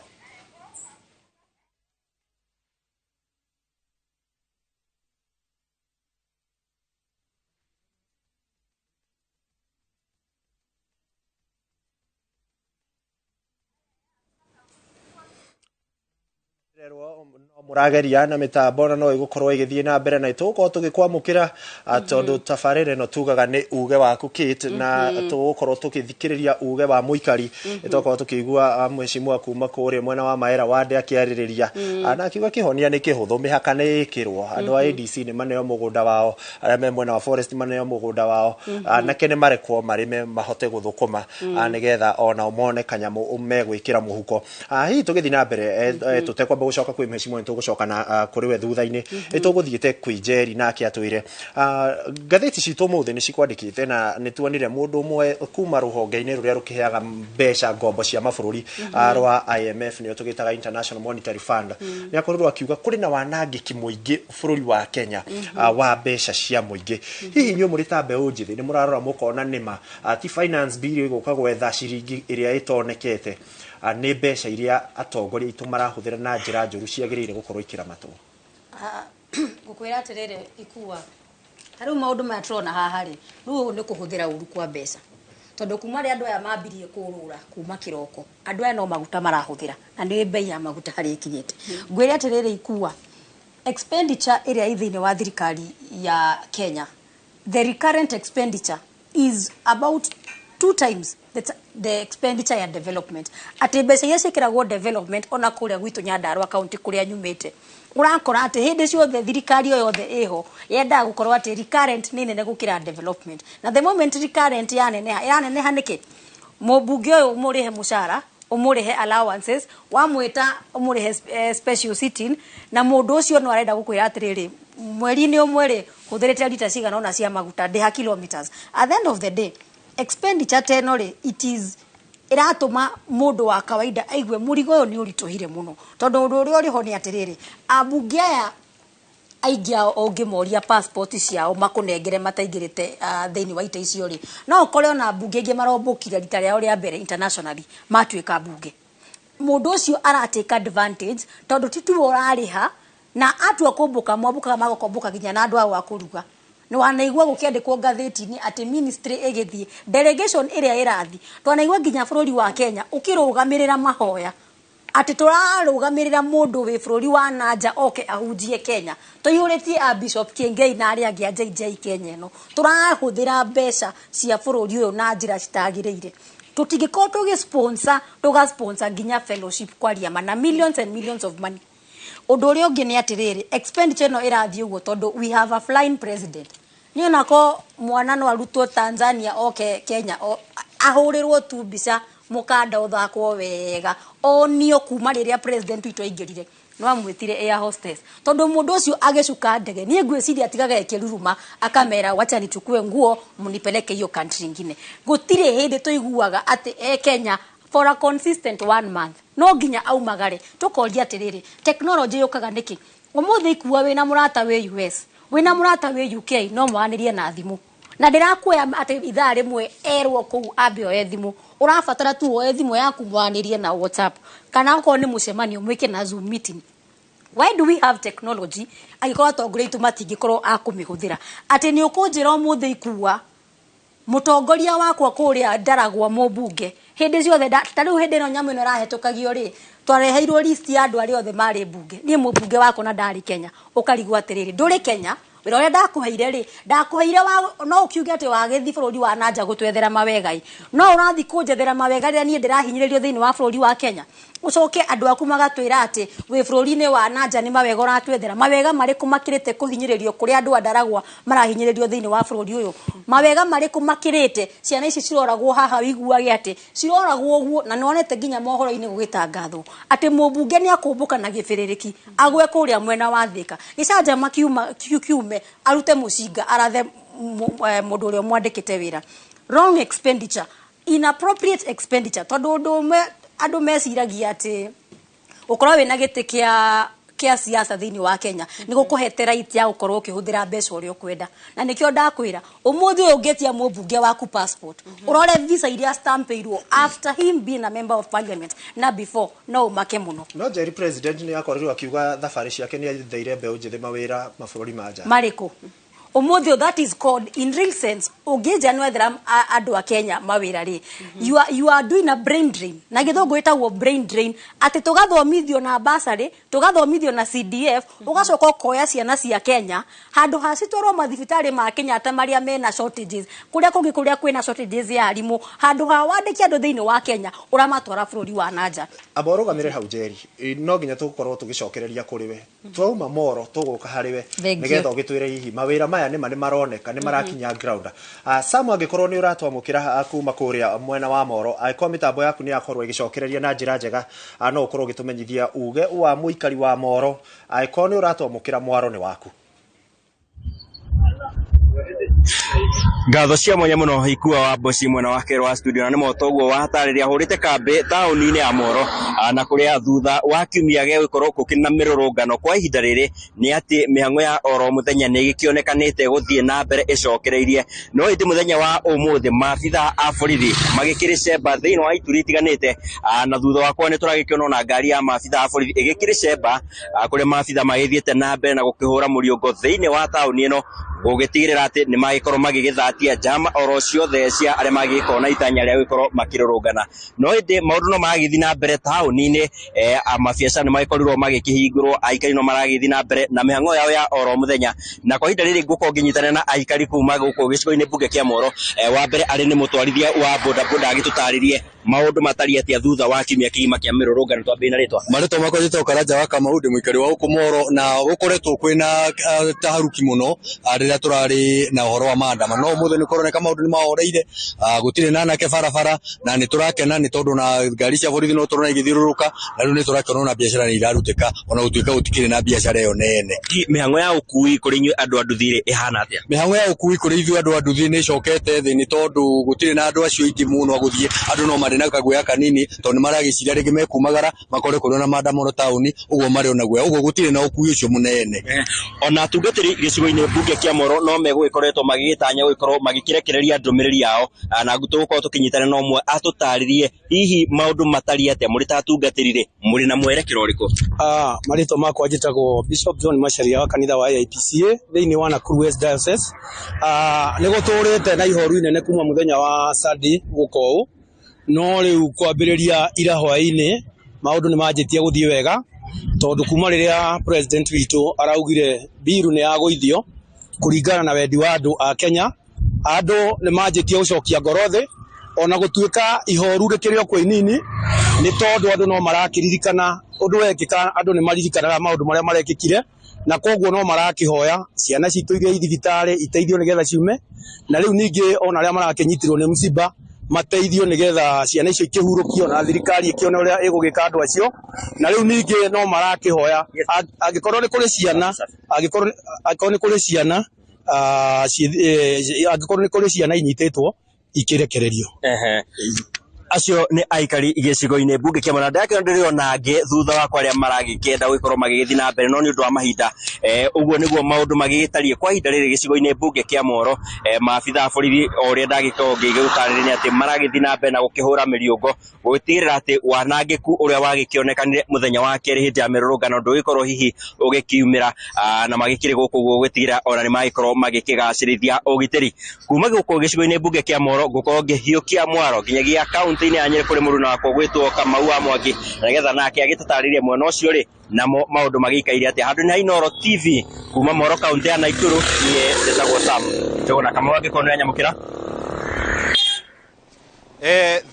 murageria na mitambo na no igukorwo igithie na mbere na ituko tugikwamukira tondu tafarire no tugaga ni Uge Waku Kate na tugukorwo tukithikiriria uge wa muikari ituko tukigua mheshimiwa kuma kuria mwena wa Maera wande akiaririria na akiuga kihonia ni kihuthu mihaka ni ikirwo andu a ADC ni maneo mugunda wao aria me mwena wa Forest maneo mugunda wao na kene marekwo marime mahote guthukuma nigetha ona umone kanyamu megwikira muhuko hihi tugithi na mbere tutekwamba gucoka kwi mheshimiwa tugucoka na kuri we thutha-ini ituguthiite kwi Njeri na akiatwire gatheti citu muthe ni cikwandikite na nituonire mundu umwe kuma ruhonge-ini ruria rukiheaga mbeca ngombo cia mabururi rwa IMF ni tugitaga International Monetary Fund ni akorirwo akiuga kuri na wanangiki muingi bururi wa Kenya wa mbeca cia muingi hihi nyu muri ta mbeu njithi ni murarora mukona nima ti finance bill iguka gwetha ciringi iria itonekete ni mbeca iria atongoria itu marahuthira na njira njuru ciagirire gukorwo ikiramatwo gukwira atirire ikuwa hari maundu ma trona haha ri riu ni kuhuthira uru kwa mbeca tondu kuma ri andu aya mambirie kurura kuma kiroko andu aya no maguta marahuthira na ni bei ya maguta hari ikinyete ngwira atirire ikuwa expenditure iria ithini wa thirikari ya Kenya the recurrent expenditure is about 2 times the expenditure ya development ati mbeca iria cikiragwo development ona kuria gwitu Nyandarua county kuria nyumite urakora ati hindi ciothe thirikari yothe iho yenda gukorwo ati recurrent ni nene gukira development na the moment recurrent yanene hanike mubunge uyu umurihe mushara umurihe allowances wamwita umurihe special sitting na mundu ucio no arenda gukwira atiriri mweri-ini umwe huthirite lita cigana ona cia maguta ndiha kilometers at the end of the day expenditure tenore it is iratuma mundu wa kawaida aigwe murigo uyu ni urituhire muno tondu undu uria uriho ni atiriri abunge aya aigia ongemoria passport ciao makunengere mataingirite thiini wa ita icio ri no ukore ona bunge ingi marombukire rita riao ria mbere internationally matuika bunge mundu ucio arateka advantage tondu tituo urariha na atua kumbuka mwambuka magokombuka ginya na andu a kuruga ni wanaigwa gukiandikwo gatheti-ini ati ministry igithie delegation iria irathi twanaigwa ginya bururi wa Kenya ukirugamirira mahoya ati turarugamirira mundu wi bururi wa nanja oke ahunjie Kenya tuyuritie a Bishop Kiengei na aria angi a JJ Kenya no turahuthira mbeca cia bururi uyu na njira citagiriire tutingiko tugisponsor tugasponsor ginya fellowship kwaria mana millions and millions of money undu uria ungi ni atiriri expenditure no irathie uguo tondu we have a flying president ni onako mwana no arutwo Tanzania oke Kenya ahurirwo tu mbica mukanda uthakwo wega onio kuma riria president witu aingirire no amwitire air hostess tondu mundu ucio agicuka ndege ni ngwiciria atigaga ekiruruma akamera wacha nichukue nguo munipeleke hiyo country nyingine gutire hindi tuiguaga ati Kenya for a consistent 1 month no nginya aumagare tukoria atiriri technology yukaga niki umuthi ikuwa wina murata we US wina murata we UK no mwanirie na thimu na ndirakuya ati ithaa rimwe erwo kuu ambe oye thimu urabatara tu oye thimu yaku mwanirie na WhatsApp kana ko ni mucemanio mwike na Zoom meeting. Why do we have technology agikora tongoria itu matingikorwo akumihuthira ati ni ukunjira umuthi ikuwa mutongoria wakwa kuria ndaragwa mubunge hindi ciothe tariu hindi no nyamu ino rahetukagio ri twareheirwo list ya andu aria othe mari bunge ni mubunge wako na ndari Kenya ukarigwa atiriri nduri Kenya wira uria ndakuheire wa no ukiuge ati wagithi bururi wa nanja gutwethera mawegai no urathi kunjethera mawega ria nie ndirahinyiririo thiini wa bururi wa Kenya ucoke andu aku magatwira ati wi bururi-ini wa nanja ni mawega uratwethera mawega mariku makirite kuhinyiririo kuri andu andaragwa marahinyiririo thiini wa bururi uyu mawega mariku makirite ciana ici ciroragwo haha wiguage ati ciroragwo uguo na nonete nginya mohoro-ini gugitangathwo ati mubunge ni akumbuka na gibiririki agwe kuria mwena wa Thika gicanja makiume arute mucinga arathe mundu uria mwandikite wira wrong expenditure inappropriate expenditure tondu andu meciragia ati ukorwo wina giti kia siasa thiini wa Kenya ni gukuhete right ya gukorwo ukihuthira mbeca uria ukwenda na nikio ndakwira umuthi ungetia mubunge waku passport urore visa iria stampirwo after him being a member of parliament na before no make muno no Jerry president ni akorirwo akiuga thabari ciake ni atheire mbeu njithi mawira mabũrũri manja mariko umuthi that is called in real sense ugeja nwethera andu a Kenya mawira ri you are doing a brain drain na githungu itagwo brain drain ati tugathomithio na basari tugathomithio na CDF ugacoka koya ciana cia Kenya handu hacitwarwo mathibitari ma Kenya ata maria mena shortages kuria kwina shortages ya arimu handu ha wandiki andu thiini wa Kenya uramatwara bururi wa nanja aborogamire hau Jerry no nginya tukorwo tugicokereria kuri we twauma moro tuguka hari we nigetha ugitwire hihi mawira maya ni maroneka ni marakinya ground Sam angikorwo ni uratwamukira kuma kuria mwena wa moro aiko mitambo yaku ni akorwo igicokereria na njira njega no ukorwo ugitumenyithia uge wa muikari wa moro aiko ni uratwamukira mwaro ni waku ngatho cia mwanya muno ikua wa bosi mwena wa kero wa studio na ni motoguo watariria hurite kambe tauni-ini ya moro na kuria thutha wa kiumia ge gukorwo gukina mirurungano kwa ihinda riri ni ati mihang'o ya oro muthenya ni gikionekanite guthie na mbere icokereirie no iti muthenya wa umuthi maabitha a borithi magikiri cemba thiini wa ituri itiganite na thutha wakwa ni turagikiona na ngari ya maabitha a borithi igikiri cemba kuria maabitha magithiete na mbere na gukihura muriungo thiini wa tauni ino gugitigirira ati ni magikorwo magigithatia jama oro ciothe cia aria magikona na itanya ria gukorwo makirurungana no indi maundu no magithi na mbere tauni-ini amabiacara ni magikorirwo magikihingurwo aikari no maragithi na mbere na mihang'o yao ya oro muthenya na kwa ihinda riri nguko nginyitana na aikari kuma guku gicigo-ini bunge kia moro wa mbere ari ni mutwarithia wa bodaboda agitutaririe maundu matari atia thutha wa kiumia kigima kia mirurungano twambe na ritwa marito mako jito karaja wa Kamaundi muikari wa huko moro na gukoretwo kwina taharuki muno riria turari na uhoro wa maandamano no muthe ni koroneka maundu ni mahoreire gutire nana ke barabara na ni turakena ni tondu na ngari cia borithi no turona igithiruruka na riu ni turakena na biashara ni irarutika ona gutuika gutikire na biashara yo nene mihang'o ya ukui kuri inyu andu anduthire ihana atia mihang'o ya ukui kuri ithu andu anduthire ni cokete thi ni tondu gutire na andu acio ingi muno guthie andu no mari na kaguya kanini tondu maragiciria ringi mekumagara makore kurio na maandamano tauni uguo mari ona guya uguo gutire na ukui ucio munene ona atungatiri gicigo-ini bunge kia moro no megwikoretwo magigitanya gukorwo magikirekereria ndumiriri yao na gutugukorwo tukinyitana no mwe atutaririe hihi maundu matari atia muri tatungatirire muri na mwerekero uriku marito makwa njitagwo Bishop John Macharia wa kanitha wa IPCA thiini wa Nakuru West Diocese ni guturite na ihoru inene kuma muthenya wa Sunday gukou no riu kwambiriria ira hwaini maundu ni manjitie guthie wega tondu kuma riria president witu araugire biru ni aguithio kuringana na wendi wa andu a Kenya andu ni manjitie gucokia ngorothi ona gutuika ihoru rikiri okwo inini ni tondu andu no marakiririkana undu wekika andu ni maririkanaga maundu maria marekikire na koguo no marakihoya ciana citu iria ithibitari iteithio nigetha ciume na riu ningi ona aria marakinyitirwo ni msiba mateithio nigetha ciana icio ikihurukio na thirikari ikione uria igugika andu acio na riu ningi no marakihoya agikorwo ni kuri ciana agikorwo ni kuri ciana agikorwo ni kuri ciana inyitetwo ikirekererio acio nĩ aikari gĩcigo-inĩ mbunge kĩa mwena ndake ndĩrĩona angĩ thutha wa kwaria maragĩkĩenda gũkorwo magĩgĩthiĩ na mbere no nĩ ũndũ wa mahinda ũguo nĩguo maũndũ magĩgĩtariĩ kwa ihinda rĩrĩ gĩcigo-inĩ mbunge kĩa Moro maabitha a borithi o ũrĩa ndagĩkorwo ngĩgũtarĩria atĩ maragĩthiĩ na mbere na gũkĩhũra mĩriũngo gũtigĩrĩra atĩ wanangĩku ũrĩa wagĩkĩonekanire mũthenya wa kerĩ hĩndĩ ya mĩrũrũngano ndũgĩkorwo hihi ũgĩkiumĩra na magĩkĩrĩ gũkũ gũgĩtigĩra ona nĩ magĩkorwo magĩkĩgacĩrithia ũgitĩri kuma gũkũ gĩcigo-inĩ mbunge kĩa Moro ngũkorwo ngĩhiũkia mwaro nginyagia kaunti-inĩ ya Nyĩrĩ kũrĩ mũndũ wakwa gwĩtwo Kamau wa Mwangi nĩgetha nake agĩtũtarĩrie mwena ũcio rĩ namo maũndũ magĩikaire atĩa handũ na Inooro TV kuma Moro kaunti ya Naikuru niĩ ndĩtagwo Sam Njũgũna Kamau angĩkorwo nĩ anyamũkĩra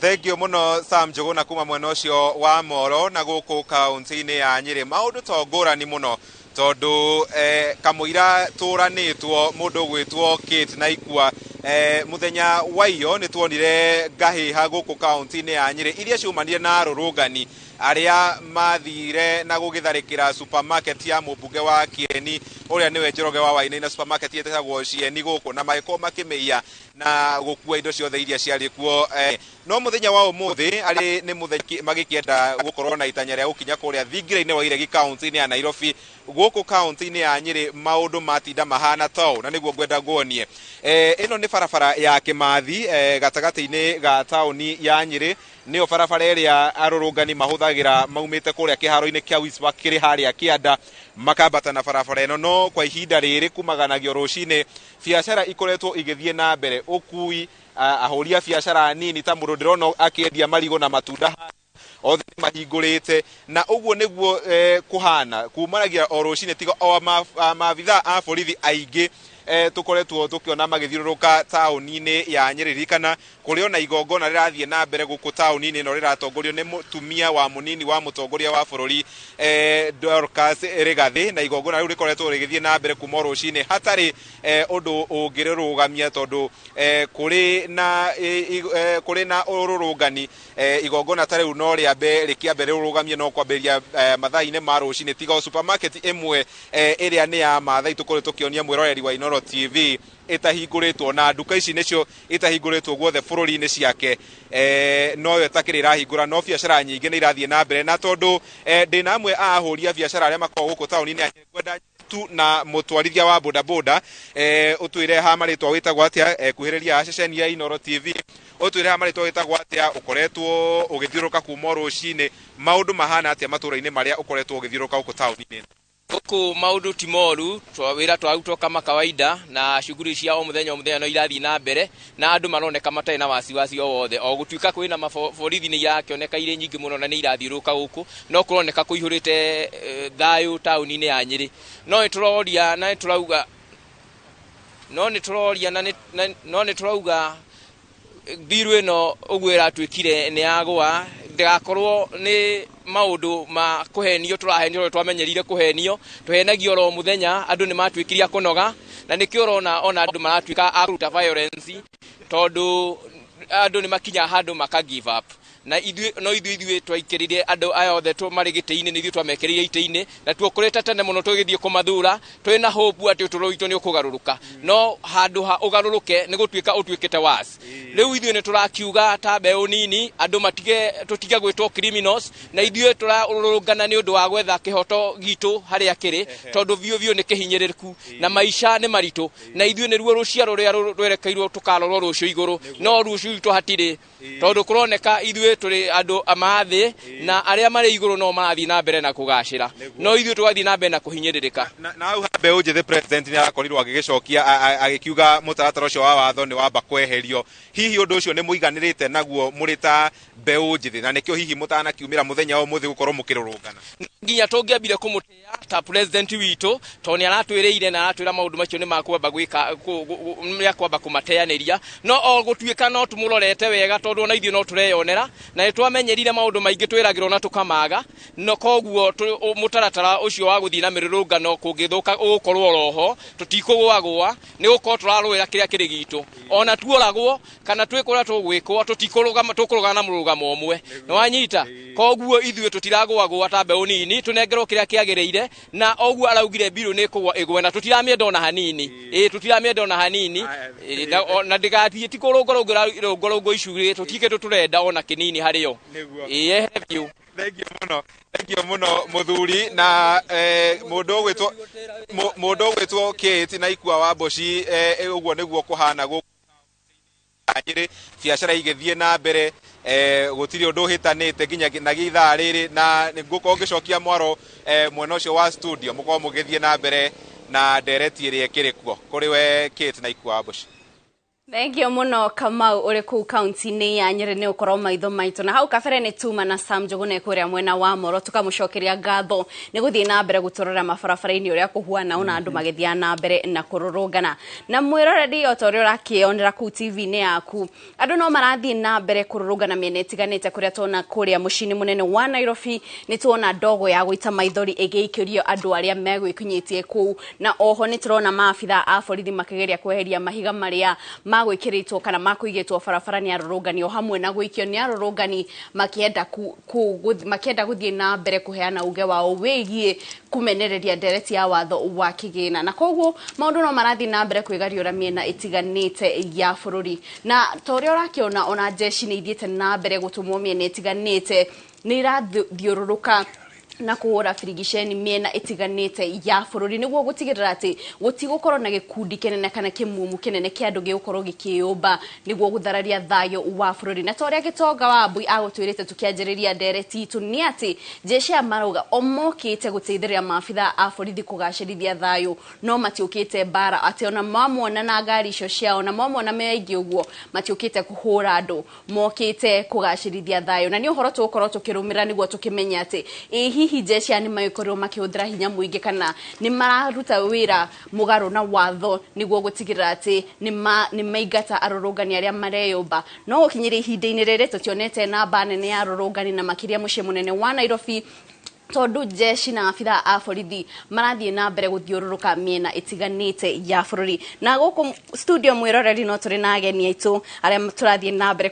thengio muno Sam Njũgũna kuma mwena ũcio wa Moro na gũkũ kaunti-inĩ ya Nyĩrĩ maũndũ to ngũrani muno tondu kamũira tũranĩtwo mũndũ gwĩtwo Kate Naikua muthenya wa iyo nĩ tuonire ngahĩha gũkũ kaunti-inĩ ya Nyĩrĩ iria ciumanire na arũrũngani arĩa mathire na gũgĩtharĩkĩra supermarket ya mũmbunge wa Kieni ũrĩa nĩwe Njoroge wa Wainaina na supermarket yetagwo Cieni gũkũ na magĩkorwo makĩmĩiya na gũkua indo ciothe iria ciarĩ kuo no muthenya wa ũmũthĩ arĩ nĩ muthenya magĩkĩenda gũkorwo na itanya rĩa gũkinya kũrĩa thingira-inĩ wa Iregi kaunti-inĩ ya Nairobi gũkũ kaunti-inĩ ya Nyĩrĩ maũndũ matinda mahana tao na nĩguo ngwenda nguonie ĩno nĩ barabara ya Kĩmathi gatagatĩ-inĩ ga taũni ya Nyĩrĩ nĩyo barabara ĩrĩa arũrũngani mahũthagĩra maumĩte kũrĩa kĩharo-inĩ kĩa Wiswa kĩrĩ harĩa Kĩanda makambata na barabara ĩno no kwa ihinda rĩrĩ kumaganagio rũcinĩ biacara ikoretwo igĩthiĩ na mbere ũkui ahũri a biacara nini ta mũndũ ndĩrona akĩendia marigũ na matunda othe mahingũrĩte na ũguo nĩguo kũhana kumanagia o rũcinĩ tiga o maabitha a borithi aingĩ tukoretwo tukiona magĩthiũrũrũka taũni-inĩ ya Nyĩrĩ kana kũrĩ ona igongona rĩrathiĩ na mbere gũkũ taũni-inĩ ĩno rĩratongorio nĩ mũtumia wa mũnini wa mũtongoria wa bũrũri Dorcas Rigathi na igongona rĩu rĩkoretwo rĩgĩthiĩ na mbere kuma rũcinĩ hatarĩ ũndũ ũngĩrũgamia tondũ kũrĩ na ũrũrũngani igongona ta rĩu no rĩambe rĩkĩambe rĩrũgamie no kwambĩrĩria mathaa-inĩ ma rũcinĩ tiga supermarket ĩmwe ĩrĩa nĩ ya Maathai tũkoretwo tukĩonia mwĩroreri wa Inooro TV itahingũrĩtwo na nduka ici nĩcio itahingũrĩtwo guothe bũrũri-inĩ ciake no yo takĩrĩ irahingũra no biacara nyingĩ nĩ irathiĩ na mbere na tondũ ndĩna amwe a ahũri a biacara arĩa makoragwo gũkũ taũni-inĩ ya kwenda tu na mũtwarithia wa bodaboda ũtwĩre ha marĩtwa wĩtagwo atĩa kuhĩrĩria ceceni ya Inooro TV ũtwĩre ha marĩtwa wĩtagwo atĩa ũkoretwo ũgĩthiũrũrũka kuma rũcinĩ maũndũ mahana atĩa matũra-inĩ marĩa ũkoretwo ũgĩthiũrũrũka gũkũ taũni-inĩ Gũkũ maũndũ ti moru wĩra twarutwo kama kawaida na shughuli cia o mũthenya no irathiĩ na mbere na andũ maroneka matarĩ na wasiwasi o wothe o gũtuĩka kwĩna maborithi nĩ irakĩoneka irĩ nyingĩ mũno na nĩ irathiũrũrũka gũkũ no kũroneka kũihũrĩte thayũ taũni-inĩ ya Nyĩrĩ no nĩtũroria na nĩtũrauga mbiru ĩno ũguo ĩratuĩkire nĩ yagũa ndĩgakorwo nĩ maũndũ ma kũhenio tũrahenio twamenyerire kũhenio tũhenagio ro mũthenya andũ nĩ matuĩkirie kũnoga na nĩkĩo ũrona ona andũ maratuĩka a kũruta violence tondũ andũ nĩ makinya handũ maka give up na ithuĩ twaikĩrire andũ aya othe marĩ gĩtĩ-inĩ nĩ ithuĩ twamekĩrĩire itĩ-inĩ na tuokũrĩte tene mũno tũgĩthiĩ kũmathura twĩ na hope atĩ ũtũũro witũ nĩ ũkũgarũrũka no handũ ha ũgarũrũke nĩ gũtuĩka ũtuĩkĩte worse rĩu ithuĩ nĩ tũrakiuga ta mbeũ nini andũ tũtige gwĩtwo criminals na ithuĩ tũrarũrũngana nĩ ũndũ wa gwetha kĩhoto gitũ harĩa kĩrĩ tondũ biũ nĩ kĩhinyĩrĩrĩku na maica nĩ maritũ na ithuĩ nĩruo rũciaro rũrĩa rwerekeirwo tũkarorwo rũciũ igũrũ no rũciũ itũ hatirĩ tondũ kũroneka ithuĩ tũrĩ andũ amathĩ na arĩa marĩ igũrũ no marathiĩ na mbere na kũgacĩra no ithuĩ tũgathiĩ na mbere na kũhinyĩrĩrĩka na hau mbeũ njĩthĩ president nĩ arakorirwo agĩgĩcokia agĩkiuga mũtaratara ũcio wa watho nĩ wamba kweherio hihi ũndũ ũcio nĩ mũiganĩrĩte naguo mũrĩ ta mbeũ njĩthĩ na nĩkĩo hihi mũtanakiumĩra mũthenya wa ũmũthĩ gũkorwo mũkĩrũrũngana nginya tũngĩambire kũmũtĩa ta president witũ tondũ nĩ aratwĩrĩire na aratwĩra maũndũ macio nĩ makwamba gwĩka nĩ kwamba kũmateanĩria no o gũtuĩka no tũmũrorete wega tondũ ona ithuĩ no tũreyonera na nĩtwamenyerire maũndũ maingĩ twĩragĩrwo na tũkamaga no koguo mũtaratara ũcio wa gũthiĩ na mĩrũrũngano kũngĩthũka ũgũkorwo roho tũtikũgũagũa nĩ gũkorwo tũrarũĩra kĩrĩa kĩrĩ gitũ ona tuoragwo kana twĩkũrĩa tũgwĩkwo tũkũrũgana na mũrũgamo ũmwe nĩ wanyita koguo ithuĩ tũtiragũagũa ta mbeũ nini ni tunengerwo kiria kiagireire na oguo araugire biru ni kugwa igwe na tutiramĩenda ona hanini tutiramĩenda ona hanini na ndigathie ti kurungorungo icugire tutike tuturenda ona kinini hario heavy. Thank you muno muthuri na mundu gwitwo Kate na ikua wa Mboci uguo niguo kuhana Nyeri biacara igithie na mbere gutiri undu hitanite ginya na githaa riri na nguko ngicokia mwaro mwena ucio wa studio muko mugithie na mbere na ndereti iri ekirikuo kuri we Kate na ikua wa Mboci. Thank you muno Kamau uri kuu kaunti-ini ya Nyeri ni ukorwo maitho maitu na hau kabere ni tuma na Sam Njuguna kuria mwena wa Moro tukamucokeria ngatho ni guthie na mbere gutorora mabarabara-ini uria kuhuana ona andu magithia na mbere na kururungana na mwiroreri otoria urakionera kuu TV-ini yaku andu no marathie na mbere kururungana miena itiganite kuria tona kuria mucini munene wa Nairobi ni tuona ndogo ya guita maithori igeikirio andu aria megwikinyitie kuu na oho ni turona maabitha a borithi makigeria kweheria mahiga maria magwikiritwo kana makuigetwo barabara-ini arurungani o hamwe na gwikio ni arurungani makienda guthie na mbere kuheana uge wao wigie kumenereria ndereti ya watho wa kigina na koguo maundu no marathie na mbere kwigariura miena itiganite ya bururi na toria urakiona ona jeshi ni ithiete na mbere gutumwo miena itiganite ni irathiururuka na kuhura firigisheni miena itiganite ya bururi niguo gutigirira ati gutigukorwo na gikundi kinene kana kimumu kinene kia andu gigukorwo gikiumba niguo guthararia thayo wa bururi na toria gitonga wa Mbui agutwirite tukianjiriria ndereti itu ni ati jeshi amarauga omokite guteithĩrĩria maabitha a borithi kugacirithia thayo no matiukite bara ati ona mamwona na ngari icio ciao na mamwona meingi uguo matiukite kuhura andu mokite kugacirithia thayo na ni uhoro tukorwo tukirumira niguo tukimenya ati hihi jeshi ani mayikorwo makihuthira hinya muingi kana ni mararuta wira mugaru na watho niguo gutigirira ati ni maigata arurungani aria mareyumba no gukinyira ihinda-ini riri tutionete namba nene ya arurungani na makiria mucii munene wa Nairobi tondu jeshi na afitha a borithi marathie na mbere guthiururuka miena itiganite ya bururi na guku studio mwiroreri no turi na ageni aitu aria turathie na mbere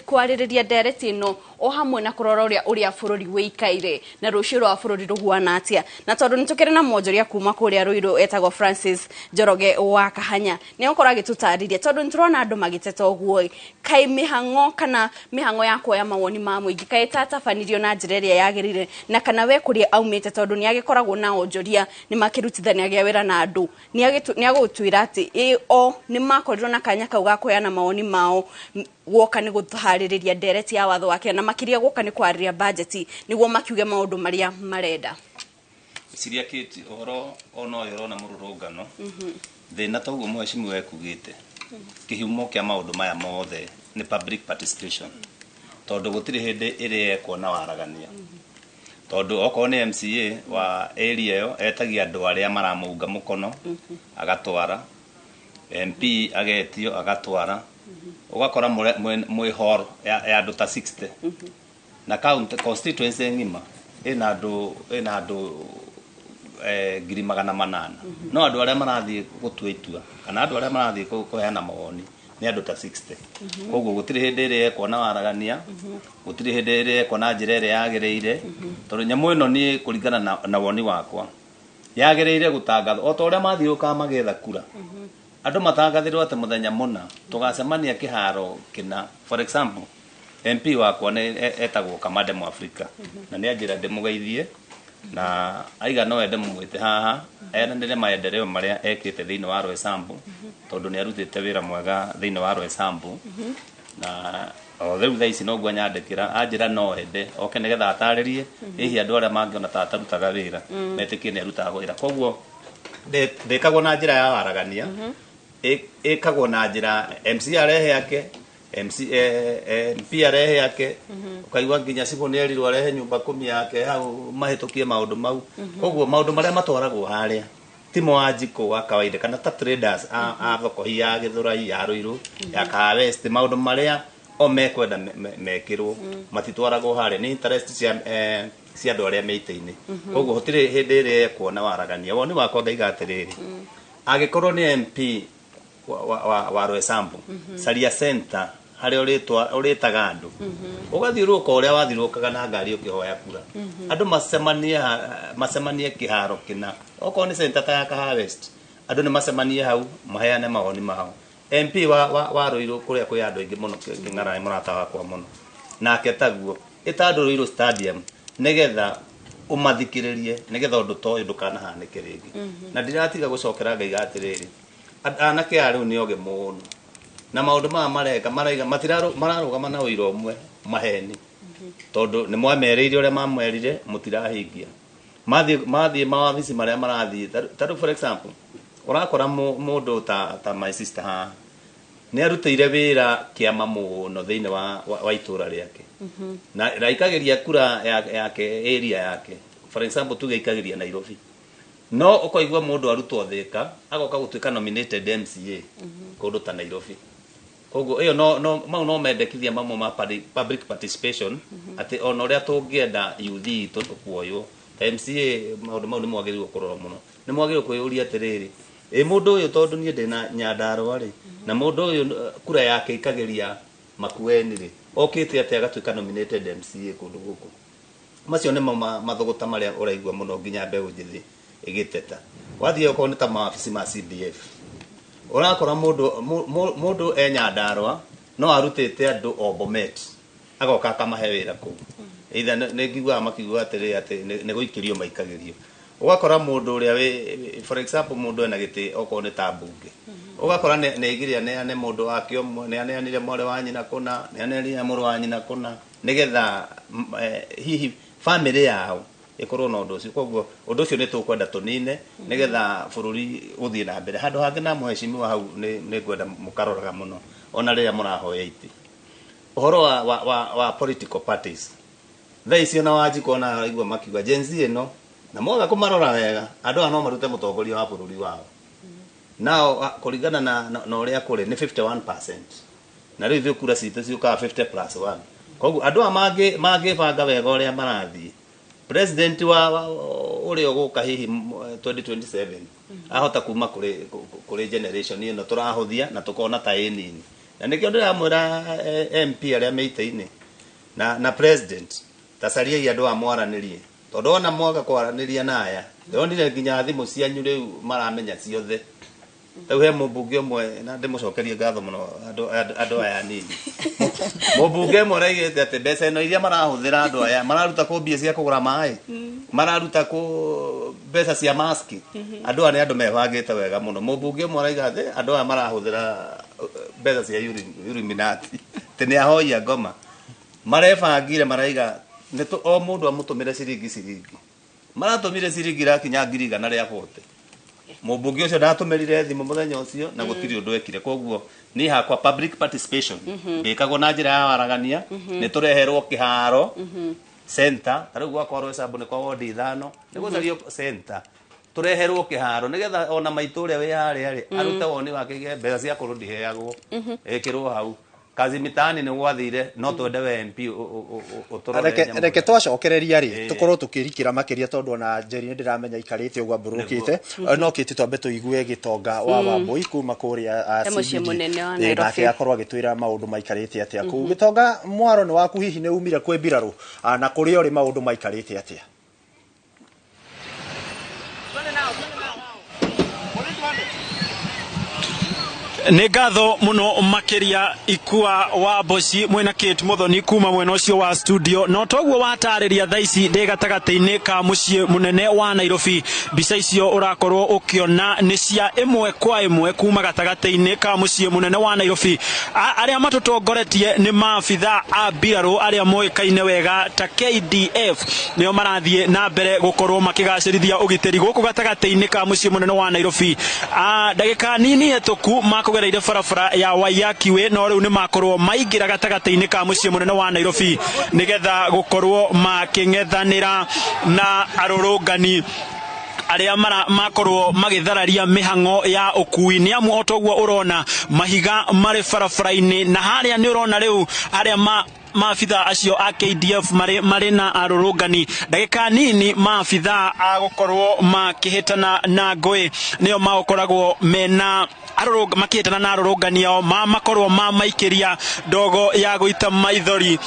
kwaririria ndereti no o hamwe na kurora uria bururi wikaire na rucio rwa bururi ruhuana atia na tondu nitukire na monjoria kuma kuria Ruiru etagwo Francis Njoroge wa Kahanya ni okora gitutariria tondu niturona andu magiteta oguo kai mihango kana mihango ya kuoya mawoni ma muingi kai tatabanirio na njira iria yagirire na kana we kuria aumite tondu ni agikoragwo na onjoria ni makirutithania gia wira na andu ni agutwira ati o ni makorirwo na kanya kau ga kuoya na mawoni mao woka ni guhaririria ndereti ya watho wake na makiria goka ni kwariria budget niguo makiuge maundu maria marenda siria kiti oro ono yoro na mururungano thina toguo mweshimu wekugite kihumo kia maundu maya mothe ni public participation tondu gutiri hindi iri kuona waragania tondu oko ni MCA wa area yo etagia andu aria maramunga mukono agatwara MP agetio agatwara ugakora mwihoro ya andu ta 60 na county constituency ngima ina andu ngiri 800 no andu aria marathie gutua itua kana andu aria marathie kuheana mawoni ni andu ta 60 koguo gutiri hindi iri kuona waragania gutiri hindi iri kuona njira iri yagireire tondu nyamu ino ni kuringana na woni wakwa yagireire gutangathwo o toria mathiuka magetha kura andu matangathirwo ati muthenya muna tugacemania kiharo kina for example MP wakwa ni etagwo Kamande mu Afrika na ni anjira ndimugeithie na aiga no ende mwite haha eranire maendeleo maria ekite thiini wa Rwesambu tondu ni arutite wira mwega thiini wa Rwesambu na o theu thaici no gwa nyandikira anjira no ende oke nigetha ataririe hihi andu aria mangiona ta atarutaga wira metikie ni arutaga wira koguo ndikagwo na njira ya waragania ikagwo na njira MC arehe yake MP arehe yake ukaigwa nginya cibo ni erirwo arehe nyumba 10 yake hau mahitukie maundu mau koguo maundu maria matwaragwo haria timo wa jiko wa kawaida kana ta traders a thoko ya Githurai ya Ruiru ya Kaha West maundu maria o mekwenda mekirwo matitwaragwo haria ni interest cia andu aria meite-ini koguo hotire hindi iri kuona waragania woni wakwa ngaiga atiriri agikorwo ni MP wa Rwesambu Saria Center harĩa ũrĩtaga andũ ũgathiũrũrũka ũrĩa wathiũrũrũkaga na ngari ũkĩhoya kura andũ macemanie kĩharo kĩna okorwo nĩ center ta ya Kahawa West andũ nĩ macemanie hau maheane mawoni mao MP wa Rũirũ kũrĩa kwĩ andũ aingĩ mũno Kĩng'ara mũrata wakwa mũno nake taguo ĩta andũ Rũirũ stadium nĩgetha ũmathikĩrĩrie nĩgetha ũndũ ta ũyũ ndũkanahanĩke rĩngĩ na ndiratiga gũcokera ngaiga atĩrĩrĩ anake a rĩu nĩ oge mũno na maũndũ maya maraiga mararũgama na ũira ũmwe maheni tondũ nĩ mwamerĩire ũrĩa mamwerire mũtirahingia mathiĩ mawabici marĩa marathiĩ tarũ for example ũrakora mũndũ ta my sister haha nĩ arutĩire wĩra kĩama mũno thĩinĩ wa itũra rĩake na ikagĩria kura yake area yake for example tuge ikagĩria Nairobi no ũkoigua mũndũ arutwo Thĩka agoka gũtuĩka nominated MCA kũndũ ta Nairobi koguo ĩyo mau no mendekithia mamwe ma public participation atĩ ona ũrĩa tũngĩenda youth itũ tũkuoywo MCA maũndũ mau nĩ mwagĩrĩirwo kũrora mũno nĩ mwagĩrĩirwo kwĩyũria atĩrĩrĩ mũndũ ũyũ tondũ niĩ ndĩna Nyandarũa rĩ na mũndũ ũyũ kura yake ikagĩria Makueni rĩ okĩte atĩ agatuĩka nominated MCA kũndũ gũkũ macio nĩmo mathogota marĩa ũraigua mũno nginya mbeũ njĩthĩ ĩgĩteta wathiĩ okorwo nĩ ta mawabici ma CDF ũrakora mũndũ Nyandarũa no arutĩte andũ o Bomet agoka akamahe wĩra kũu either nĩ ngiguaga makiuga atĩrĩ atĩ nĩ gũikĩrio maikagĩrio ũgakora mũndũ ũrĩa for example mũndũ ena gĩtĩ okorwo nĩ ta mbunge ũgakora nĩ igĩrĩa neane mũndũ wake ũmwe neaneanire mwarĩ wa nyina kũna neaneanire mũrũ wa nyina kũna nĩgetha hihi family yao ĩkorwo na ũndũ ũcio koguo ũndũ ũcio nĩ tũkwenda tũnine nĩgetha bũrũri ũthiĩ na mbere handũ hangĩ na mũhecimiwa hau nĩ ngwenda mũkaroraga mũno ona rĩrĩa mũrahoya iti ũhoro wa political parties thaa icio na Wanjikũ na araigua makiuga Gen Z ĩno na moga kũmarora wega andũ aya no marute mũtongoria wa bũrũri wao nao kũringana na ũrĩa kũrĩ nĩ 51% na rĩu ithuĩ kura citũ ciũkaga 50+1 koguo andũ aya mangĩbanga wega ũrĩa marathiĩ president wa ũrĩa ũgũka hihi 2027 ahota kuma kũrĩ generation ĩno tũrahũthia na tũkona ta nini na nĩkĩo ndĩramwĩra MP arĩa meitĩ-inĩ na president tacariai andũ a mwaranĩrie tondũ ona mwaga kwaranĩria na aya ndonire nginya thimũ cianyu rĩu maramenya ciothe rĩu he mũmbunge ũmwe na ndĩmũcokerie ngatho mũno andũ aya nini mũmbunge ũmwe araigĩte atĩ mbeca ĩno iria marahũthĩra andũ aya mararuta kũ mbia cia kũgũra maĩ mararuta kũ mbeca cia maski andũ aya nĩ andũ mebangĩte wega mũno mũmbunge ũmwe araiga atĩ andũ aya marahũthĩra mbeca cia Illuminati atĩ nĩ ahoia ngoma marebangire maraiga o mũndũ amũtũmĩre ciringi maratũmire ciringi irakinya 100 rĩa bote mũmbunge ũcio ndatũmĩrire thimũ mũthenya ũcio na gũtirĩ ũndũ ekire koguo niĩ hakwa public participation mbĩkagwo na njĩra ya waragania nĩ tũreherwo kĩharo center tarĩu gwakorwo hesabu nĩ kwa wodi 5 nĩ gũcario center tũreherwo kĩharo nĩgetha ona maitũ ũrĩa wĩ harĩa rĩ arute woni wake mbeca cia kũrũ ndiheagwo ĩkĩrwo hau kazi mitaani nĩ gwathire no twende we MP reke twacokereria rĩ tukorwo tukirikira makiria tondu ona Njeri nĩ ndiramenya ikarĩte ũgwa mburũkĩte no kĩti twambe tũigue gĩtonga wa Wambui kuma kũrĩa CBD nake akorwo agĩtwĩra maũndũ maikarĩte atĩa kũu gĩtonga mwaro nĩ waku hihi nĩ umire kwĩ mbirarũ na kũrĩa ũrĩ maũndũ maikarĩte atĩa nĩ ngatho mũno makiria ikua wa Boci mwena Kate Muthoni kuma mwena ũcio wa studio no toguo watarĩria thaa ici ndĩ gatagatĩ-inĩ ka mũciĩ mũnene wa Nairobi mbica icio ũrakorwo ũkĩona nĩ cia ĩmwe kwa ĩmwe kuma gatagatĩ-inĩ ka mũciĩ mũnene wa Nairobi arĩa matũtongoretie nĩ maabitha a mbirarũ arĩa moĩkaine wega ta KDF nĩo marathiĩ na mbere gũkorwo makĩgacĩrithia ũgitĩri gũkũ gatagatĩ-inĩ ka mũciĩ mũnene wa Nairobi ndagĩka nini hetũku kugereire barabara ya Waiyaki no rĩu nĩ makorwo maingĩra gatagatĩ-inĩ ka mũciĩ mũnene wa Nairobi nĩgetha gũkorwo makĩng'ethanĩra na arũrũngani arĩa makorwo magĩthararia mĩhang'o ya ũkui nĩ amu o toguo ũrona mahiga marĩ barabara-inĩ na harĩa nĩ ũrona rĩu arĩa maabitha acio a KDF marĩ na arũrũngani ndagĩka nini maabitha a gũkorwo makĩhĩtana na ngũĩ nĩo makoragwo mena makĩtana na arũrũngani ao makorwo maikiria ndogo ya gũita maithori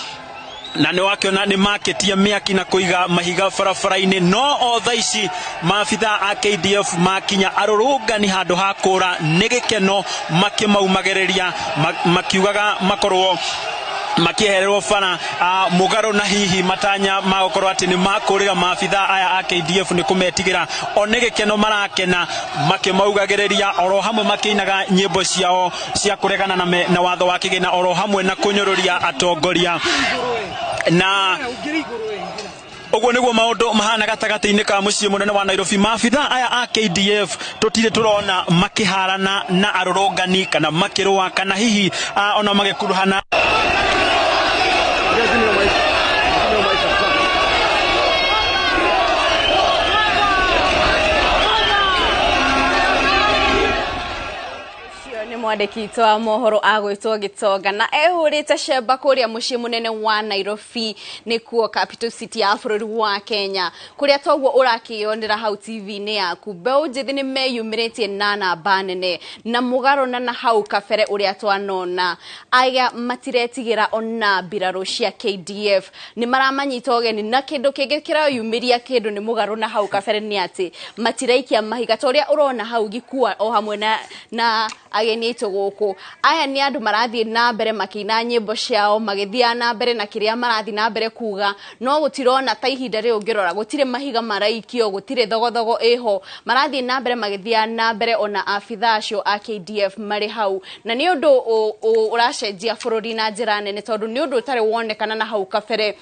na nĩ wakiona nĩ maketia mĩaki na kũiga mahiga barabara-inĩ no o thaa ici maabitha a KDF makinya arũrũngani handũ ha kũra nĩ gĩkeno makĩmaumagĩrĩria makiugaga makorwo makiehererwo bana mugaro na hihi matanya magokorwo ati ni makurira maabitha aya a KDF ni kumetigira one gikeno marakena makimaugagiriria oro hamwe makinaga nyimbo ciao cia kuregana na watho wa kigina oro hamwe na kunyururia atongoria na Oguo niguo maundu mahana gatagati-ini ka mucii munene wa Nairobi maabitha aya a KDF tutire turona makiharana na arũrũngani kana makirũa kana hihi ona magikuruhana mwandiki wa mohoro agwitwo Gitonga na ehurite cemba kuria mucii munene wa Nairobi nikuo capital city ya bũrũri wa Kenya kuria toguo urakionera hau TV-ini yaku mbeu njithi ni meyumiritie na namba nene na mugaro na hau kabere uria twanona aya matiretigira ona mbirarũ cia KDF ni maramanyita ũgeni na kindu kingi kirayumiria kindu ni mugaro na hau kabere ni ati matiraikia mahiga toria urona hau gikua o hamwe na ageni guku aya ni andu marathie na mbere makina nyimbo ciao magithia na mbere na kiria marathi na mbere kuga no gutirona ta ihinda ri ungirora gutire mahiga maraikio gutire thogothogo eho marathie na mbere magithia na mbere ona afitha acio a KDF mari hau na ni undu uracenjia bũrũri na njĩra nene tondu ni undu utari wonekana na hau kabere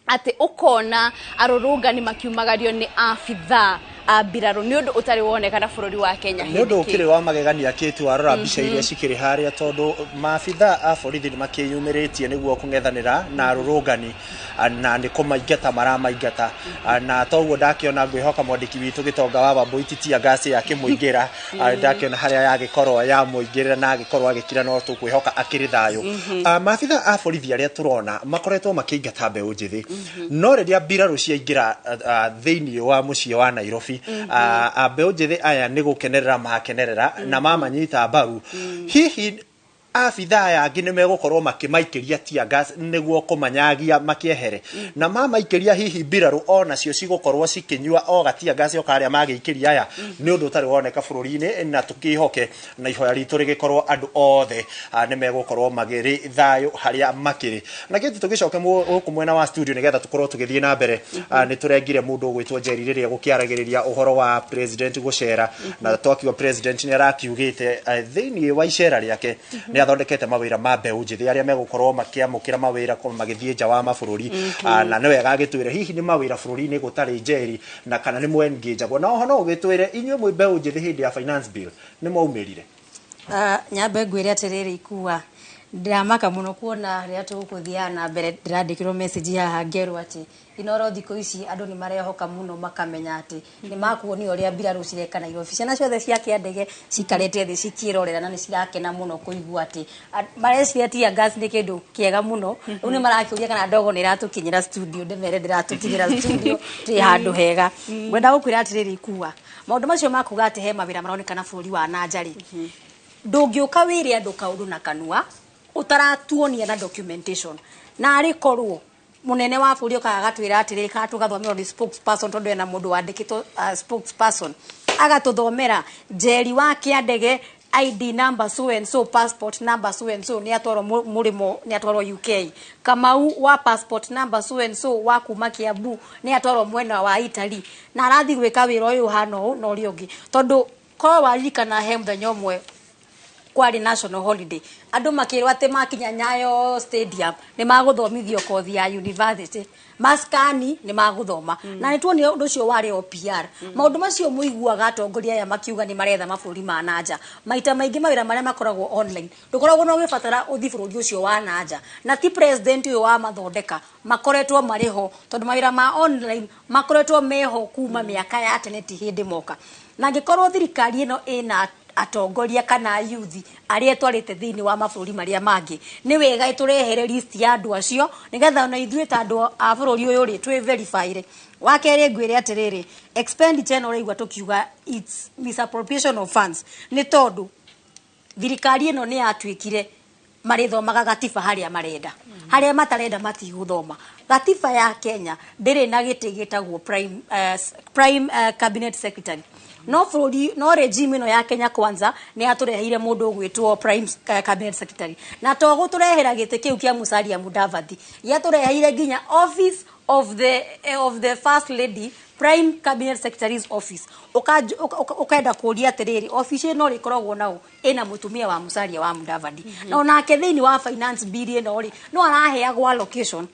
ati ukona arũrũngani makiumagario ni afitha mbirarũ ni undu utari wonekana bũrũri wa Kenya ni undu ukiri wa magegania kitu arora mbica iria cikiri haria tondu maabitha a borithi ni makiyumiritie niguo kung'ethanira na arũrũngani na ni kumaingata maramaingata na toguo ndakiona ngwihoka mwandiki witu Gitonga wa Bambo ititia ngasi yake muingira ndakiona haria yagikorwo ya muingirira na agikorwo agikira no tukwihoka akiri thayo maabitha a borithi aria turona makoretwo makĩingata mbeũ njithi no riria mbirarũ ciaingira thiini wa mucii wa Nairobi mbeũ njithi aya ni gukenerera makenerera na mamanyita mbaru hihi abitha aya angi ni megukorwo makimaikiria tia gas niguo kumanyagia makiehere na mamaikiria hihi mbirarũ ona cio cigukorwo cikinyua o gatia gas o karia magiikiria aya ni undu utari woneka bũrũri-ini na tukihoke na ihoya ritu rigikorwo andu othe ni megukorwo magiri thayo haria makiri na kitu tugicoke guku mwena wa studio nigetha tukorwo tugithie na mbere ni turengire mundu gwitwo Njeri riria gukiaragiriria uhoro wa president gucera na twakiwa president ni arakiugite thiini wa icera riake ni athondekete mawira ma mbeũ njithi aria megukorwo makiamukira mawira magithie nja wa mabũrũri na ni wega gitwire hihi ni mawira bũrũri-ini gutari Njeri na kana ni mwengagwo na oho no gitwire inyuĩ mwe mbeũ njithi hindi ya finance bill ni mwaumirire nyambe ngwire atiriri ikua ndiramaka muno kuona ria tuguthia na mbere ndirandikirwo message haha ngerwo ati inoro thiko ici andu ni marehoka muno makamenya ati ni makuonio ria mbirarũ cireka Nairobi ciana ciothe cia kiandege cikarete thi cikirorera na ni cirakena muno kuigua ati mareciria tia gas ni kindu kiega muno riu ni marakiuria kana ndogo ni iratukinyira studio ndemere ndiratukinyira studio ti handu hega ngwenda gukwira atiriri ikua maundu macio makuga ati he mawira maronekana bũrũri wa nanjari ndungiuka wire andu kaundu na kanua utaratuonia na documentation na arikorwo munene wa bũrũri okaga gatwira atiriri kana tugathomera ni spokesperson tondu ena mundu wandikitwo spokesperson agatuthomera Njeri wa kiandege ID number so and so passport number so and so ni atwaro murimo ni atwaro UK Kamau wa passport number so and so wa kuma Kiambu ni atwaro mwena wa Italy na arathi gwika wira uyu hano no riongi tondu ko waririkana he muthenya umwe kwari national holiday andu makirwa ate makinya Nyayo stadium ni maguthomithio kothi ya university maskani ni maguthoma na nituoni undu ucio wari o PR maundu macio muiguaga atongoria aya makiuga ni maretha mabũrũri ma nanja maita maingi mawira maria makoragwo online ndukoragwo no gibatara uthi bũrũri ucio wa nanja na ti president uyu wa mathondeka makoretwo mariho tondu mawira ma online makoretwo meho kuma miaka ya tene ti hindi moka na ngikorwo thirikari ino ina atongoria kana yuthi aria twarite thiini wa mabũrũri maria mangi ni wega iturehere list ya andu acio nigetha ona ithuĩ ta andu a bũrũri uyu ri twi verify wakeri ngwire atiriri expenditure no raigwa tukiuga it's misappropriation of funds ni tondu thirikari ĩno nĩ yatuĩkire marithomaga gatiba harĩa marenda harĩa matarenda matigũthoma gatiba ya Kenya ndĩrĩ na gĩtĩ gĩtagwo prime cabinet secretary no bũrũri no regime ĩno ya Kenya Kwanza nĩ yatũreheire mũndũ ũgwĩtwo prime cabinet secretary na to gũtũrehera gĩtĩ kĩu kĩa Musalia Mudavadi yatũreheire nginya office of the first lady prime cabinet secretary's office ukaenda kuria atiriri office no rikoragwo nao ina mutumia wa Musalia wa Mudavadi na onake thiini wa finance bill ino ri no araheagwo allocation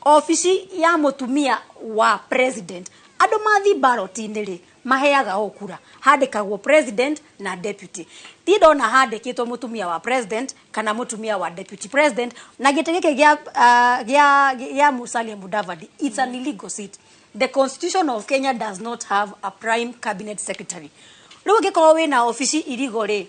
office ya mutumia wa president andu mathi ballot-ini ri maheaga okura handikagwo president na deputy ti ndona handikitwo mutumia wa president kana mutumia wa deputy president na gite gike gya Musalia Mudavadi it's an illegal seat. The Constitution of Kenya does not have a prime cabinet secretary. Riu gikorwo wina office illegal ri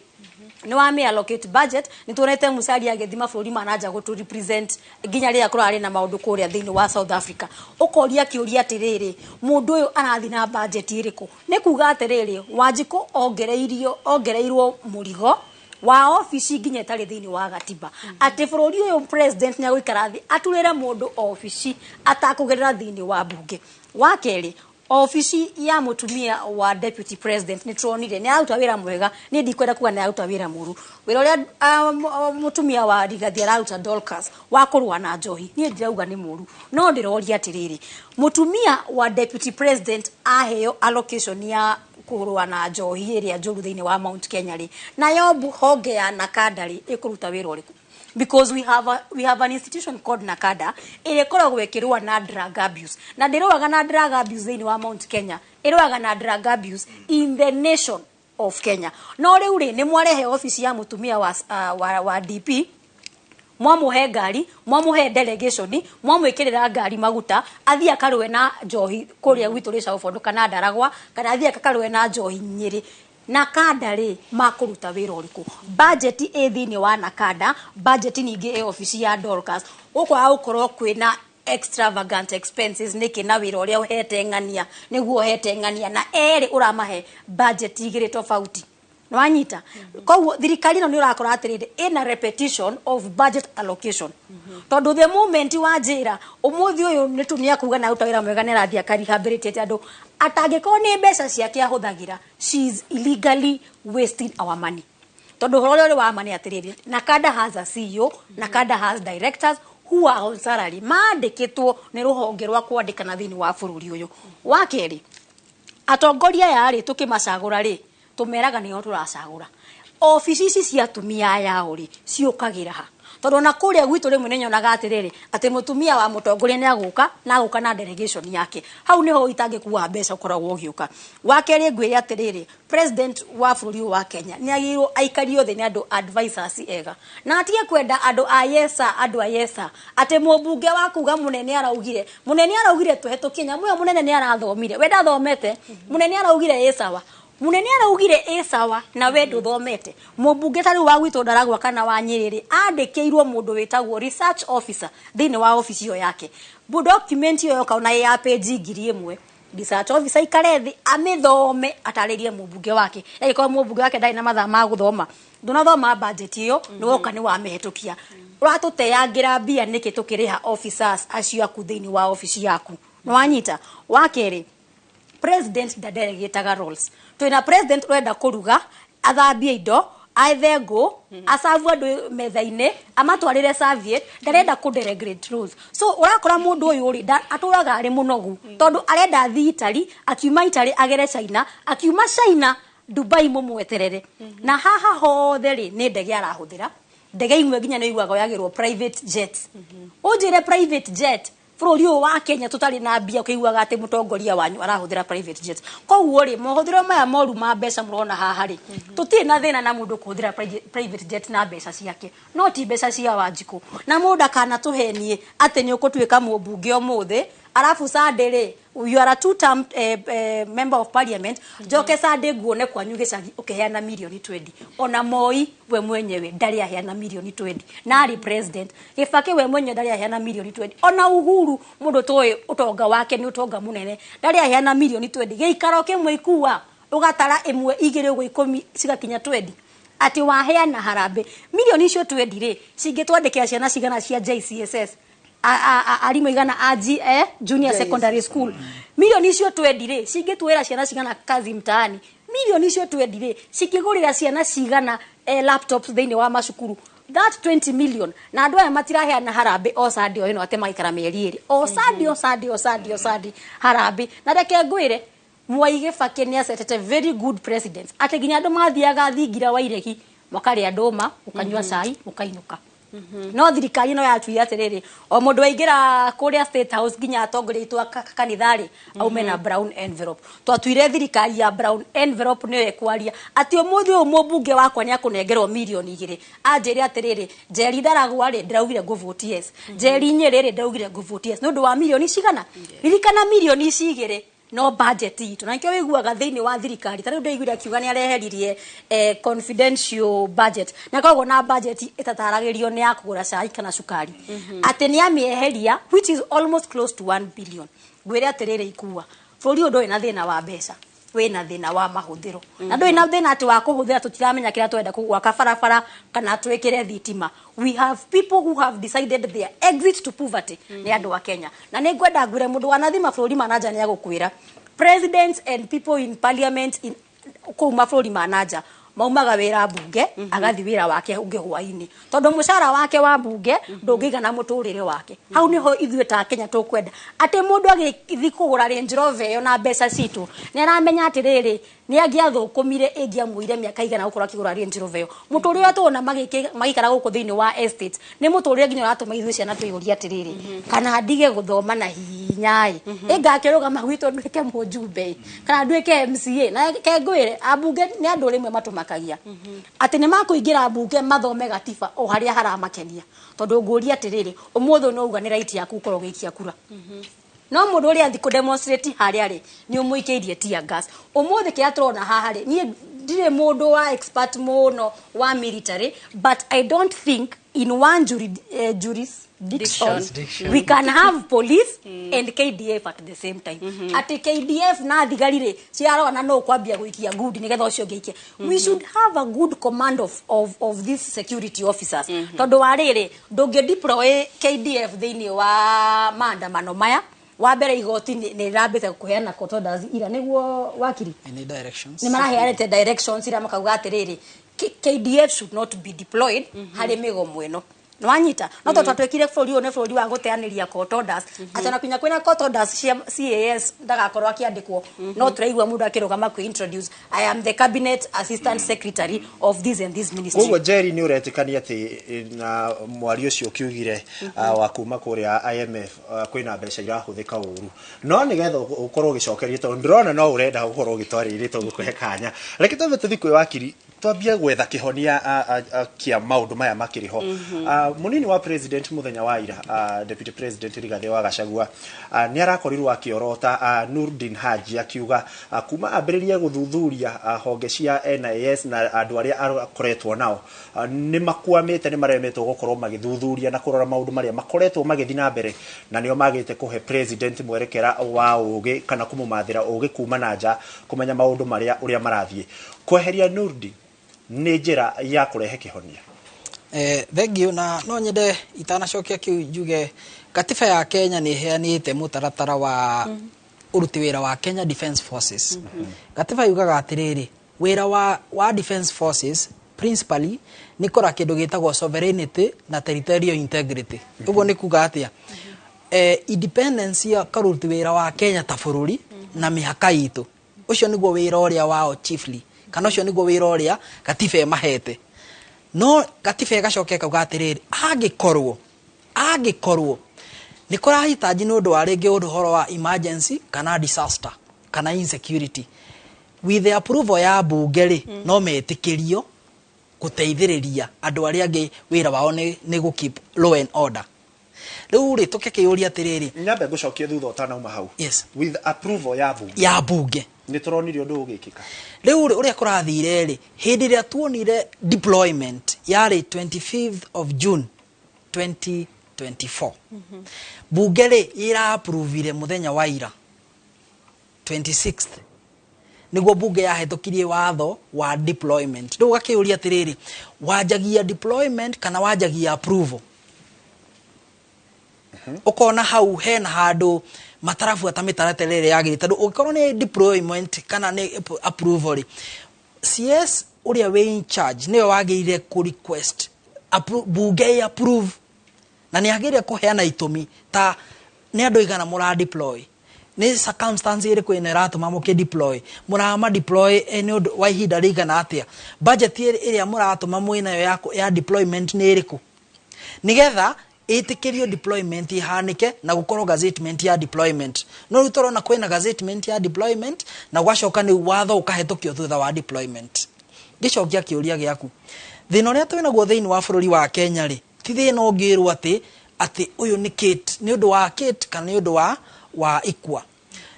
ni wa me allocate budget ni tuonete Musalia agethima bũrũri manaja go to represent ginya ria kurari na maundu kuria thiini wa South Africa ukoria kiuria atiriri mundu uyu arathi na budget iriku ni kuga atiriri Wanjiku ongereirwo murigo wa office ginya tari thiini wa gatiba ati bũrũri uyu president nya guikara thi aturire mundu office atakugerera thiini wa bunge wa keri office ya mutumia wa deputy president ni tronire ni aruta wira mwega ni ndikwenda kuga ni aruta wira muru wira uria mutumia wa Rigathi aruta Dorcas wa kurwa na njohi ni ndirauga ni muru no ndiroria atiriri mutumia wa deputy president aheo allocation ya kurwa na njohi iria njuru thiini wa Mount Kenya ri na yobu honge ya Nakada ri ikuruta wira uriku because we have an institution called Nakada irikoragwo ikirwa na drug abuse na ndiroaga na drug abuse thiini wa Mount Kenya iroaga na drug abuse in the nation of Kenya no riu ri ni mwarehe office ya mutumia wa DP mwamuhe ngari mwamuhe delegation mwamwikirira ngari maguta athii akarwe na njohi kuria gwitu ri South Bondo kana Ndaragwa kana athii akarwe na njohi Nyeri Nakada ri makuruta wira uriku budget thiini wa Nakada budget ningi office ya Dorcas ukwa ukorwo kwina extravagant expenses niki na wira uria uhete ngania niguo uhete ngania na eri uramahe budget igire tofauti nwanyita kwa thirikari no ni urakora atiriri in repetition of budget allocation tondu the moment wa njira umuthi uyu ni tunia kuga na utawira mwega ne rathia karihabilitate andu atangiko ni mbeca ciake ahuthagira she is illegally wasting our money tondu horo ri wa money atiriri Nakada has a CEO Nakada has directors who are on salary mandikitwo ni ruhonge rwa kwandikana thiini wa bururi uyu wa keri atongoria yari tukimacagura ri tumeraga niyo turacagura office ici cia tumia yao ri ciukagira ha tondu na kuria gwitu rimwe ni nyonaga atiriri ati mutumia wa mutongoria ni aguka na delegation yake hau niho itangikuwa mbeca ukoragwo ugiuka wakeri ngwiri atiriri president wa bũrũri wa Kenya ni agirwo aikario thi ni andu advisors ega na atige kwenda andu ayesa ati mũmbunge wa kuga munene araugire tuhetukie nyamu ya munene ni arathomire we ndathomete munene araugire yesawa munene araugire esawa na we nduthomete mũmbunge tari wa gwitu Ndaragwa kana wa Nyeri andikirwo mundu witagwo research officer thiini wa office yo yake bu document yo kauna ya page 1000 research officer ikarethi amithome ataririe mũmbunge wake iko mũmbunge wake ndari na mathaa ma guthoma ndunathoma budget yo niwoka ni wa mehitukia uratuteyangira mbia niki tukiriha officers acio aku thiini wa office yaku nwanyita wakeri president ndadelegataga roles twina president urenda kuruga athambie indo aithengo asavu andu methaine amatwarire serviette ndarenda ku delegate roles so urakora mundu uyu ri aturaga ari munogu tondu arenda thiitari akiuma itari agere China akiuma China Dubai mumweterere na haha hothe ri ni ndege arahuthira ndege imwe ginya ni igwago yagirwo private jet ujire private jet bũrũri wa Kenya tutari na mbia kuiguaga ati mutongoria wanyu arahuthira private jet koguo ri muhuthiro maya moru ma mbeca murona haha ri tuti na thina na mundu kuhuthira private jet na mbeca ciake no ti mbeca cia Wanjiku na mundu kana tuhenie ati ni ukutuika mũmbunge umuthi arafu sadere you are a two-term member of parliament joke sade guone kwanyu gicagi ukiheana milioni 20 ona Moi we mwenyewe ndari aheana milioni 20 na ari president Gibaki we mwenyewe ndari aheana milioni 20 ona Uhuru mundu toy utonga wake ni utonga munene ndari aheana milioni 20 giikaro kimwe ikuwa ugatara imwe igire ugo 10 cigakinya 20 ati waheana harambe milioni icio twendire cingĩtwandĩkĩra ciana cigana cia JCSS arimũ igana junior secondary school milioni icio twendire cingĩtwĩra ciana cigana kazi mtaani milioni icio twendire cingĩgũrĩra ciana cigana laptops thĩinĩ wa macukuru that 20 million na andũ aya matiraheana harambe o sadi o ino ate maikara mĩeri ĩrĩ o sadi harambe na reke ngwĩre Mwai Kibaki nĩ asetete very good president ate ginya andũ mathiaga thingira wa iregi makarĩa ndũma ukanyua cai ukainuka no thirikari no yatuire atiriri o mundu waingira kuria State House ginya atongoretwo kanithari aume na brown envelope twatuire thirikari ya brown envelope niyo ekwaria ati umuthi uyu mubunge wakwa ni akunengerwo milioni 2 anjire atiriri Njeri Ndaragwa ri ndiraugire go vote yes Njeri Nyeri ndiraugire go vote yes no ndu wa milioni cigana ririkana milioni cigire no budget itu na kio wiguaga thiini wa thirikari tariu ndaiguira kiuga ni areheririe confidential budget na koguo na budget itataragirio ni ya kugura cai kana sukari ati ni amieheria which is almost close to 1 billion gwire atirire ikua bũrũri ũndũ ina thina wa mbeca wina thina wa mahuthiro na ndũ ina thina ati wa kuhuthira tutiramenya kira twenda kugwaka barabara kana twikire thitima we have people who have decided their exit to poverty ni andu wa Kenya na ni ngwenda ngwire mundu wanathima bũrũri manaja ni agukwira presidents and people in parliament in kuma bũrũri manaja maumaga wira bunge agathi wira wake unge hwaini tondu mushara wake wa bunge ndungigana muturire wake hau niho ithuĩ ta Kenya tukwenda ati mundu agithi kugura Range Rover yo na mbeca citu ni aramenya atiriri ni angiathukumire ingiamwire miaka igana gukora kigura Range Rover yo muturire atona magikara guku thiini wa estate ni muturire ginya ratuma ithuĩ ciana twiyuria atiriri kana ndige guthoma na hinyai ingakiruga magwito ndwike mujumbe kana ndwike MCA na kengwire abunge ni andu rimwe matumakagia ati ni makuingira bunge mathome gatiba o haria haramakenia tondu nguria atiriri umuthi no uga ni right yaku ukorwo gikia kura no mundu uri athi ku demonstrate haria ri ni umuikirie tear gas umuthi kia turona haha ri ni ndire mundu wa expert muno wa military but I don't think in one jurisdiction we can have police and KDF at the same time ati KDF na thigarire ciarona no kwambia guikia ngudi nigetha ucio ngiikie we should have a good command of these security officers tondu warire ndungi deploy KDF thiini wa maandamano maya wa mbere igoti ni rambite kuheana court ira niguo wakiri any directions ni maraheanite directions ira makauga atiriri KDF should not be deployed hari migomo ino nwanyita no twatwekire bũrũri one bũrũri wa guteaniria court orders atana kunya kwina court orders CAS ndagakorwo akiandikwo no turaigua mundu akirugama ku introduce I am the cabinet assistant secretary of this and this ministry koguo Njeri ni uretikania ati na mwari ucio kiugire wa kuma kuria IMF kwina mbeca irahuthika uru no nigetha ukorwo gicokerie tondu ndirona no urenda ukorwo gitwarire tondu kuhe kanya reke twambe tuthi kwi wakiri twambie gwetha kihonia kia maundu maya makiriho munini wa president muthenya wa ira deputy president Rigathi wa Gachagua ni arakorirwo akiorota Nurdin Haji akiuga kuma ambiririe guthuthuria honge cia NIS na andu aria akoretwo nao ni makuamite ni maremetwo gukorwo magithuthuria na kurora maundu maria makoretwo magithi na mbere na nio magite kuhe president mwerekera wa uge kana kumumathira uge kuma nanja kumenya maundu maria uria marathie kweheria Nurdin ni njira ya kurehe kihonia thank you na no nyende itanacokia kiu njuge katiba ya Kenya ni heanite mutaratara wa uruti wira wa Kenya Defence Forces katiba yugaga atiriri wira wa Defence Forces principally ni kora kindu gitagwo sovereignty na territorial integrity ugo ni kuga atia independence ya karuti wira wa Kenya ta bururi na mihaka itu ucio niguo wira uria wao chiefly kana ucio niguo wira uria katiba emahete no katiba gacoke kauga atiriri agikorwo ni kurahitaji no ndo arege horo wa emergency kana disaster kana insecurity with the approval ya bunge no metikirio guteithiriria andu aria angi wira wao ni go keep law and order riu ri tukikiuria atiriri nyambe gucokia thutha utana uma hau yes with approval ya bunge ni turonire undu ugikika riu uria kurathire ri hindi ria tuonire deployment yari 25th of June 2024 bunge ri ira approve muthenya wa ira 26th niguo bunge yahetokirie watho wa deployment ndu gakiuria atiriri wajagia deployment kana wajagia approval ukona hau hena handu matarafu atamitaratara ire yagiri tondu ugikorwo ni deployment kana ni approval CS uria we in charge niwe wagirire ku request bunge approve na ni agire kuheana itumi ta ni andu igana mura deploy ni circumstance ire kwina iratuma muke deploy murama deploy ni undu wa ihinda rigana atia budget ire muratuma mwina yo ya deployment ni iriku nigetha itikirio deployment ihanike na gukorwo gazettement ya deployment no rutoro na kwina gazettement ya deployment na gwacoka ni watho ukahetokio thutha wa deployment gicokia kiuria giaku thina uria twina guo thiini wa bururi wa Kenya ri ti thina ungirwo ati uyu ni kit ni undu wa kit kana ni undu wa ikwa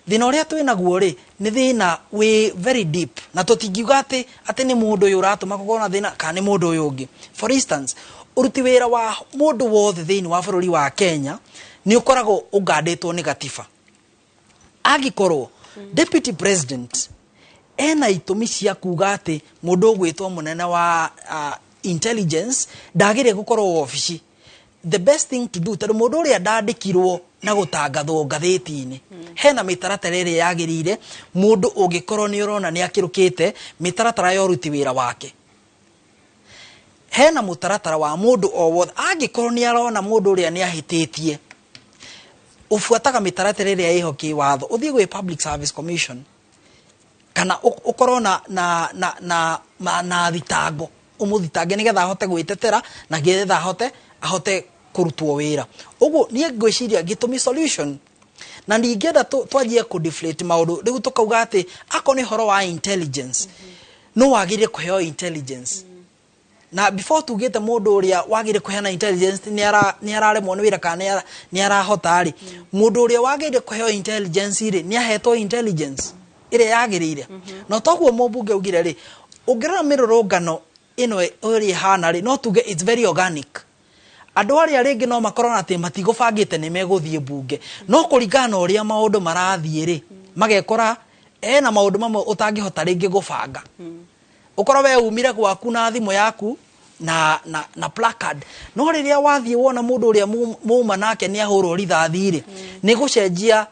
thina uria twina guo ri ni thina we very deep na tutingiuga ati ni mundu uyu uratuma kugona thina kana ni mundu uyu ungi for instance uruti wira wa mundu wothe thiini wa bururi wa Kenya ni ukoragwo unganditwo ni gatiba agikorwo deputy president ena itumi cia kuga ati mundu ugwitwo munene wa intelligence ndagire gukorwo ofici the best thing to do tondu mundu uria ndandikirwo na gutangathwo ngatheti-ini hena mitaratara ire yagirire mundu ungikorwo ni urona ni akirukite mitaratara ya uruti wira wake hena mutaratara wa mundu o wothe angikorwo ni arona mundu uria ni ahititie ufuataga mitaratara ire ihoki watho uthie gwe Public Service Commission kana ukorwo na thitango umuthitange nigetha ahote gwitetera na getha ahote kurutwo wira uguo nie ngwiciria gitumi solution na ningenda twajie ku deflate maundu riu tukauga ati ako ni horo wa intelligence no wagire kuheo intelligence na before tugite mundu uria wagire kuheana intelligence ni araremwo ni wira kana ni arahota ri mundu uria wagire kuheo intelligence ri ni ahetwo intelligence ire yagirire no toguo mubunge ugire ri ungirora mirurungano ino uri hana ri no tuge it's very organic andu aria ringi no makorona ati matigubangite ni meguthie bunge no kuringana uria maundu marathie ri magekora na maundu mamwe utangihota ringi gubanga ukoro we umire gwaku na thimu yaku na placard no riria wathie wona mundu uria muuma nake ni ahurwo rithathi ri ni gucenjia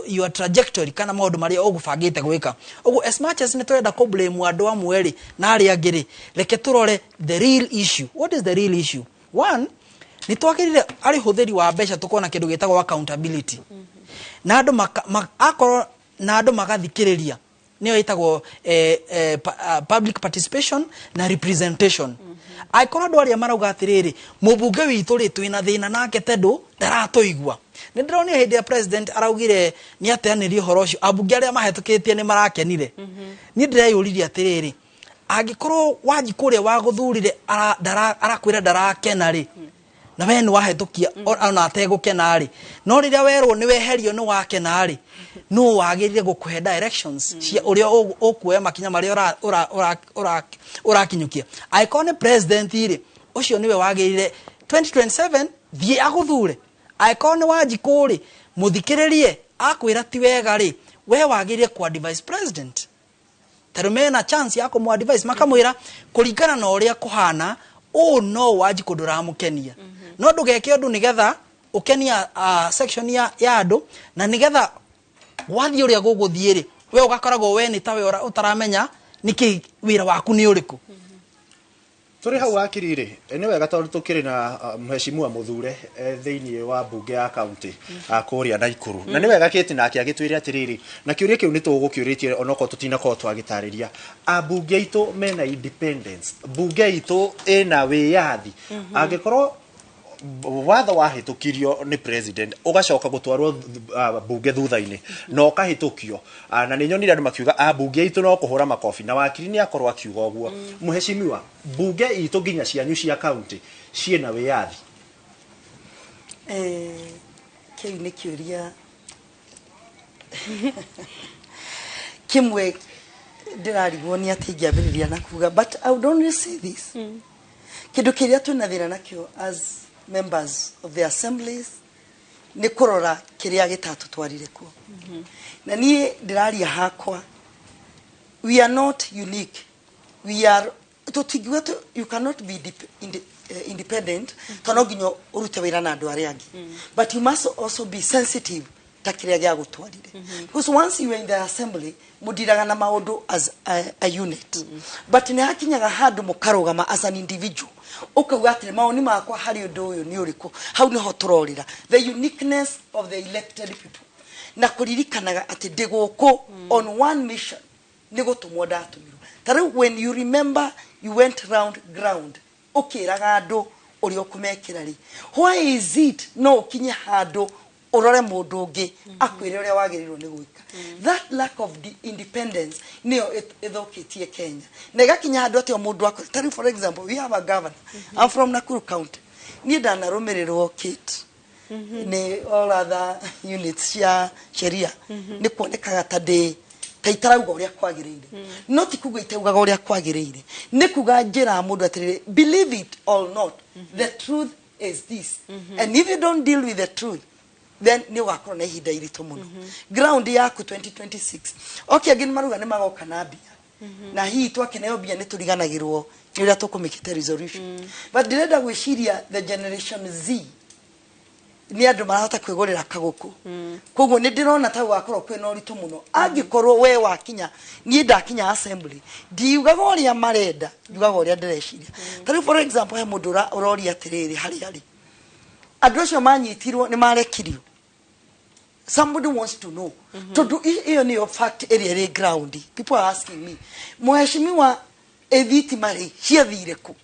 your trajectory kana maundu maria ugubangite gwika ugu as much as ni twenda ku blame andu amwe ri na ari angiri reke turore the real issue. What is the real issue? One, ni twagirire ari huthiri wa mbeca tukona kindu gitagwo accountability na andu akoro na andu magathikiriria niyo itagwo public participation na representation aikora andu aria marauga atiriri mubunge witu ri twina thina nake tendu ndaratoigwa ni ndironi hindi ya president araugire ni ateanirie horo ucio abunge aria mahetukitie ni marakenire ni ndireyuririe atiriri angikorwo waji kuria wa guthurire arakwira ndarakena ri na we ni wahetukia ona ategukena ri no riria werwo ni weherio ni wakena ri no wagirire gukuhe directions cia uria ukuoya makinya maria urakinyukia aikone president ri ucio niwe wagirire 2027 thie aguthure aikone waji kuri muthikiririe akwira ti wega ri we wagirire kwa vice president terumena chance yako mu advice makamwira kuringana na uria kuhana no waji kuduramukenia no ndugeke undu nigetha ukenia section ya andu na nigetha wathi uria guguthiiri we ugakoragwo we ni tawe utaramenya niki wira waku ni uriku turi hau akirire ni wega tondu tukiri na mheshimiwa muthure thiini wa bunge ya county kuria Naikuru na ni wega kiti nake agitwire atiriri na kiuria kiu ni tugukiuritie onoko tutinako twagitariria bunge itu mena independence bunge itu ena wiyathi angikorwo watho wahitukirio ni president ugacoka gutwarwo bunge thutha-ini no kahitukio na ni nyonire andu makiuga bunge itu no kuhura makofi na wakiri ni akorwo akiuga uguo muheshimiwa bunge itu nginya cianyu cia county ciena wiyathi kiu ni kiuria kimwe ndirarigwo ni ati ngiambiriria na kuga but I would only say this kindu kiria tuna thina nakio as members of the assemblies ni kurora kiria gitatu twarire ku na nie ndiraria hakwa we are not unique. We are you cannot be independent tono ginyo urute wira na andu aria angi, but you must also be sensitive takiria gya gutwarire, because once you are in the assembly mudiraga na maundu as a unit, but ni hakinyaga handu mukarugama as an individual ukauga atire maoni makwa hari undu uyu ni uriku, hau niho turorira the uniqueness of the elected people na kuririkanaga ati ndigoko on one mission nigutumwo ndatumirwo. Tari when you remember you went round ground ukiraga andu uri okumekira ri, why is it no kinye handu urore mundu ungi akwire uria wagirirwo ni gwika? That lack of independence niyo ithokitie Kenya na igakinya handu ati mundu akwa. Tari for example, we have a governor, I'm from Nakuru County, ni ndana rumirirwo kit ni all other units ya sheria ni kuonekaga tade taitarauga uria kwagiriire, no ti kuga itauga uria kwagiriire, ni kuga njira mundu atirire believe it or not, the truth is this, and if you don't deal with the truth then ni ugakorwo na ihinda iritu muno. Ground yaku 2026 okay, again maruga ni magoka na bia na hii twakeneo bia ni turiganagirwo ni uria tukumikite resolution, but direnda gwiciria the generation Z ni andu marahota kwigurira kaguku, koguo ni ndirona ta gwakorwo kwina uritu muno. Angikorwo we wakinya ni ndakinya assembly ndiugaga uria marenda, ndiugaga uria ndireciria. Tari for example, he mundu uroria atiriri hari andu acio manyitirwo ni marekirio. Somebody wants to know. Tondu iyo ni fact area re ground. People are asking me, muheshimiwa ethitima ri ciathire ku?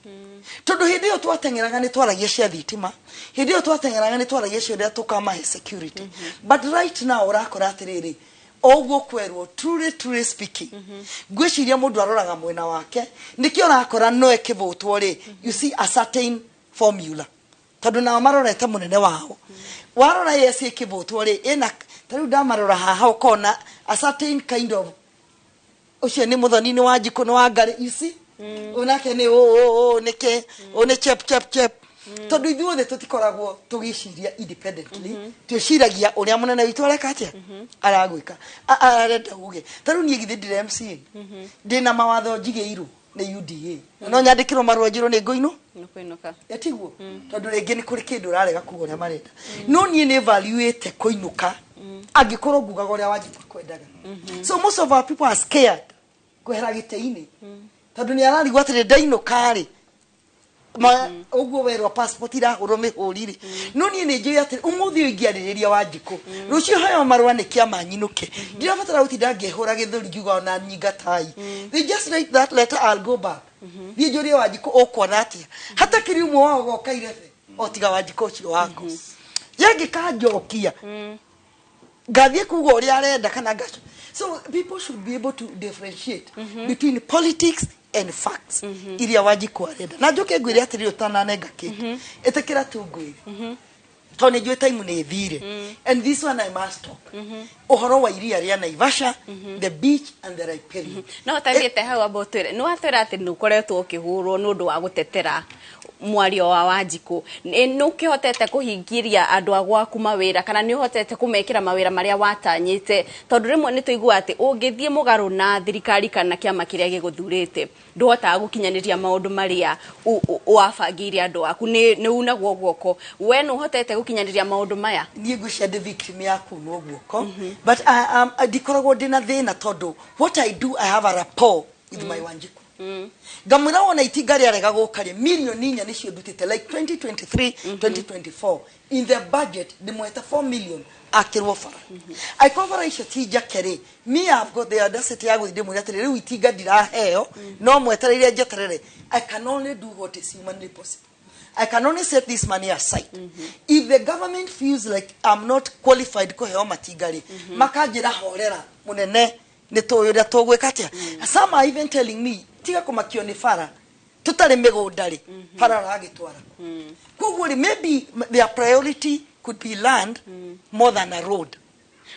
Tondu hindi yo twatengeraga ni twaragia cia thitima, hindi yo twatengeraga ni twaragia cia ndia tukamahe security, but right now urakora atiriri ogwo kwerwo truly speaking, gwiciria mundu aroraga mwena wake nikio urakora no ekivutwo ri, you see a certain formula tondu na marorete munene wao warora yesi ikivutwo ri ina tariu ndamarora haha ukona a certain kind of ucio ni muthoni ni wanjiku ni wangari, you see unake ni nike one chep tondu ithuothe tutikoragwo tugiciria independently, twiciragia uria munene witu areka atia aragwika arenda uge. Tariu nie githi ndire MCA ndina mawatho njigeiru ni UDA no nyandikirwo marua njiro ni ngoino nukuinuka yatiguo tondu ringi ni kuri kindu urarega kugoria marenda, no nie ni evaluate kuinuka angikorwo ngugaga uria wanjitu kwendaga. So most of our people are scared kwehera giteini tondu ni ararigwo atire ndainuka ri ogwo werwa passport ira urome horiri, no nie ni njui atire umuthi uingiaririria wanjiku rucio hayo marua ni kiama nyinuke ndirabatara utinda ngehura githuri ngiuga na nyinga tai. They just write that letter, I'll go back. Thie njuri wanjiku okwana atia hata kiri umwe wao gokaire otiga wanjiku ucio wako yangi kanjokia gathie kuga uria arenda kana gacho. So people should be able to differentiate between politics and facts. Iria wanjiku arenda na njoke ngwire atiri utananenga kindu etekira tu ngwire tone njue time ni thire, and this one I must talk uhoro wa iria ria Naivasha, the beach and the riparian. No tabiete hau abotire no atwira ati nukoretwo ukihurwo nundu wa gutetera mwario wa Wanjiku, no kihotete kuhingiria andu agwaku mawira kana ni uhotete kumekira mawira maria watanyite? Tondu rimwe ni tuigua ati ungithie mugaru na thirikari kana kiama kiria giguthurite nduhota gukinyaniria maundu maria wabangiire andu aku ni unagwo gwoko we no uhotete gukinyaniria maundu maya? Nie gucia the victim yaku no gwoko, but I dikoragwo dina thina tondu what I do, I have a rapport with my Wanjiku. Gamura ona itigari arega gukari million inya nicio ndutite like 2023 2024 in the budget the mweta 4 million akirwo fara I cover icio tija kere me have got the audacity ya guthide mu atire riu itiga ndiraheo no mwetereire njeterere. I can only do what is humanly possible. I can only set this money aside. If the government feels like I'm not qualified ko heo matigari makajira horera munene ni toyo togweka atia. Some are even telling me tiga kumakio ni fara tutari migundari fara ragitwara koguo maybe their priority could be land more than a road.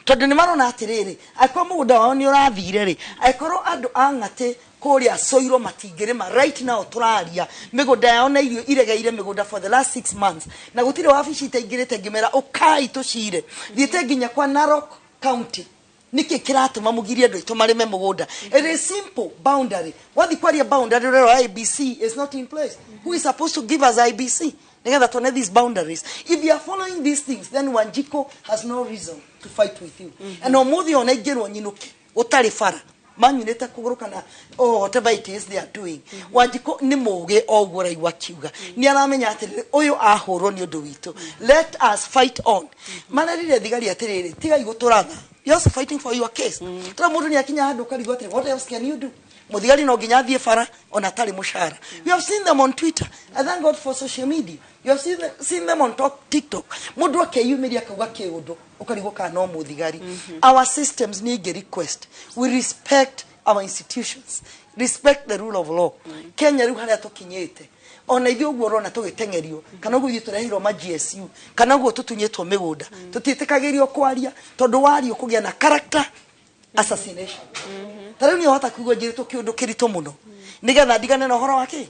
Tondu ni marona atiriri akwa mugunda wao ni urathire ri aikoro andu angate kuria soiro matingirima right now turaria migunda yao na irio iregeire migunda for the last 6 months na gutire wabici itaingirite ngimera ukai tucire thiete nginya kwa Narok County niki kiratuma mugirie andu itu marime mugunda. It is simple boundary. Wathi kwaria boundary rero IBC is not in place. Who is supposed to give us IBC? Together to know these boundaries. If you are following these things, then Wanjiko has no reason to fight with you. And omuthi ona igero nyinuke utari fara manyunete kuguruka na whatever it is they are doing. Wanjiko ni muge ogura iwakiuga ni aramenya atirire uyu ahurwo ni undu witu. Let us fight on. Manarire thigari atirire tiga iguturatha. You are also fighting for your case. Tara mundu ni akinya handu karigo atirire what else can you do? Muthigari no ginya thie fara ona tari mushara. We have seen them on Twitter. I thank God for social media. You have seen them on TikTok. Mundu akeyumiria kauga kiundu ukarigo ka no muthigari. Our systems need a request. We respect our institutions. Respect the rule of law. Kenya riu haria tukinyete. Ona ithio uguo rona tugitengerio kana uguo turehirwo ma GSU kana uguo tutunyetwo migunda tutitikagirio kwaria tondu wario kugia na character assassination. Tariu ni hota kugo jiritwo kiundu kirito muno nigetha ndigane na horo wake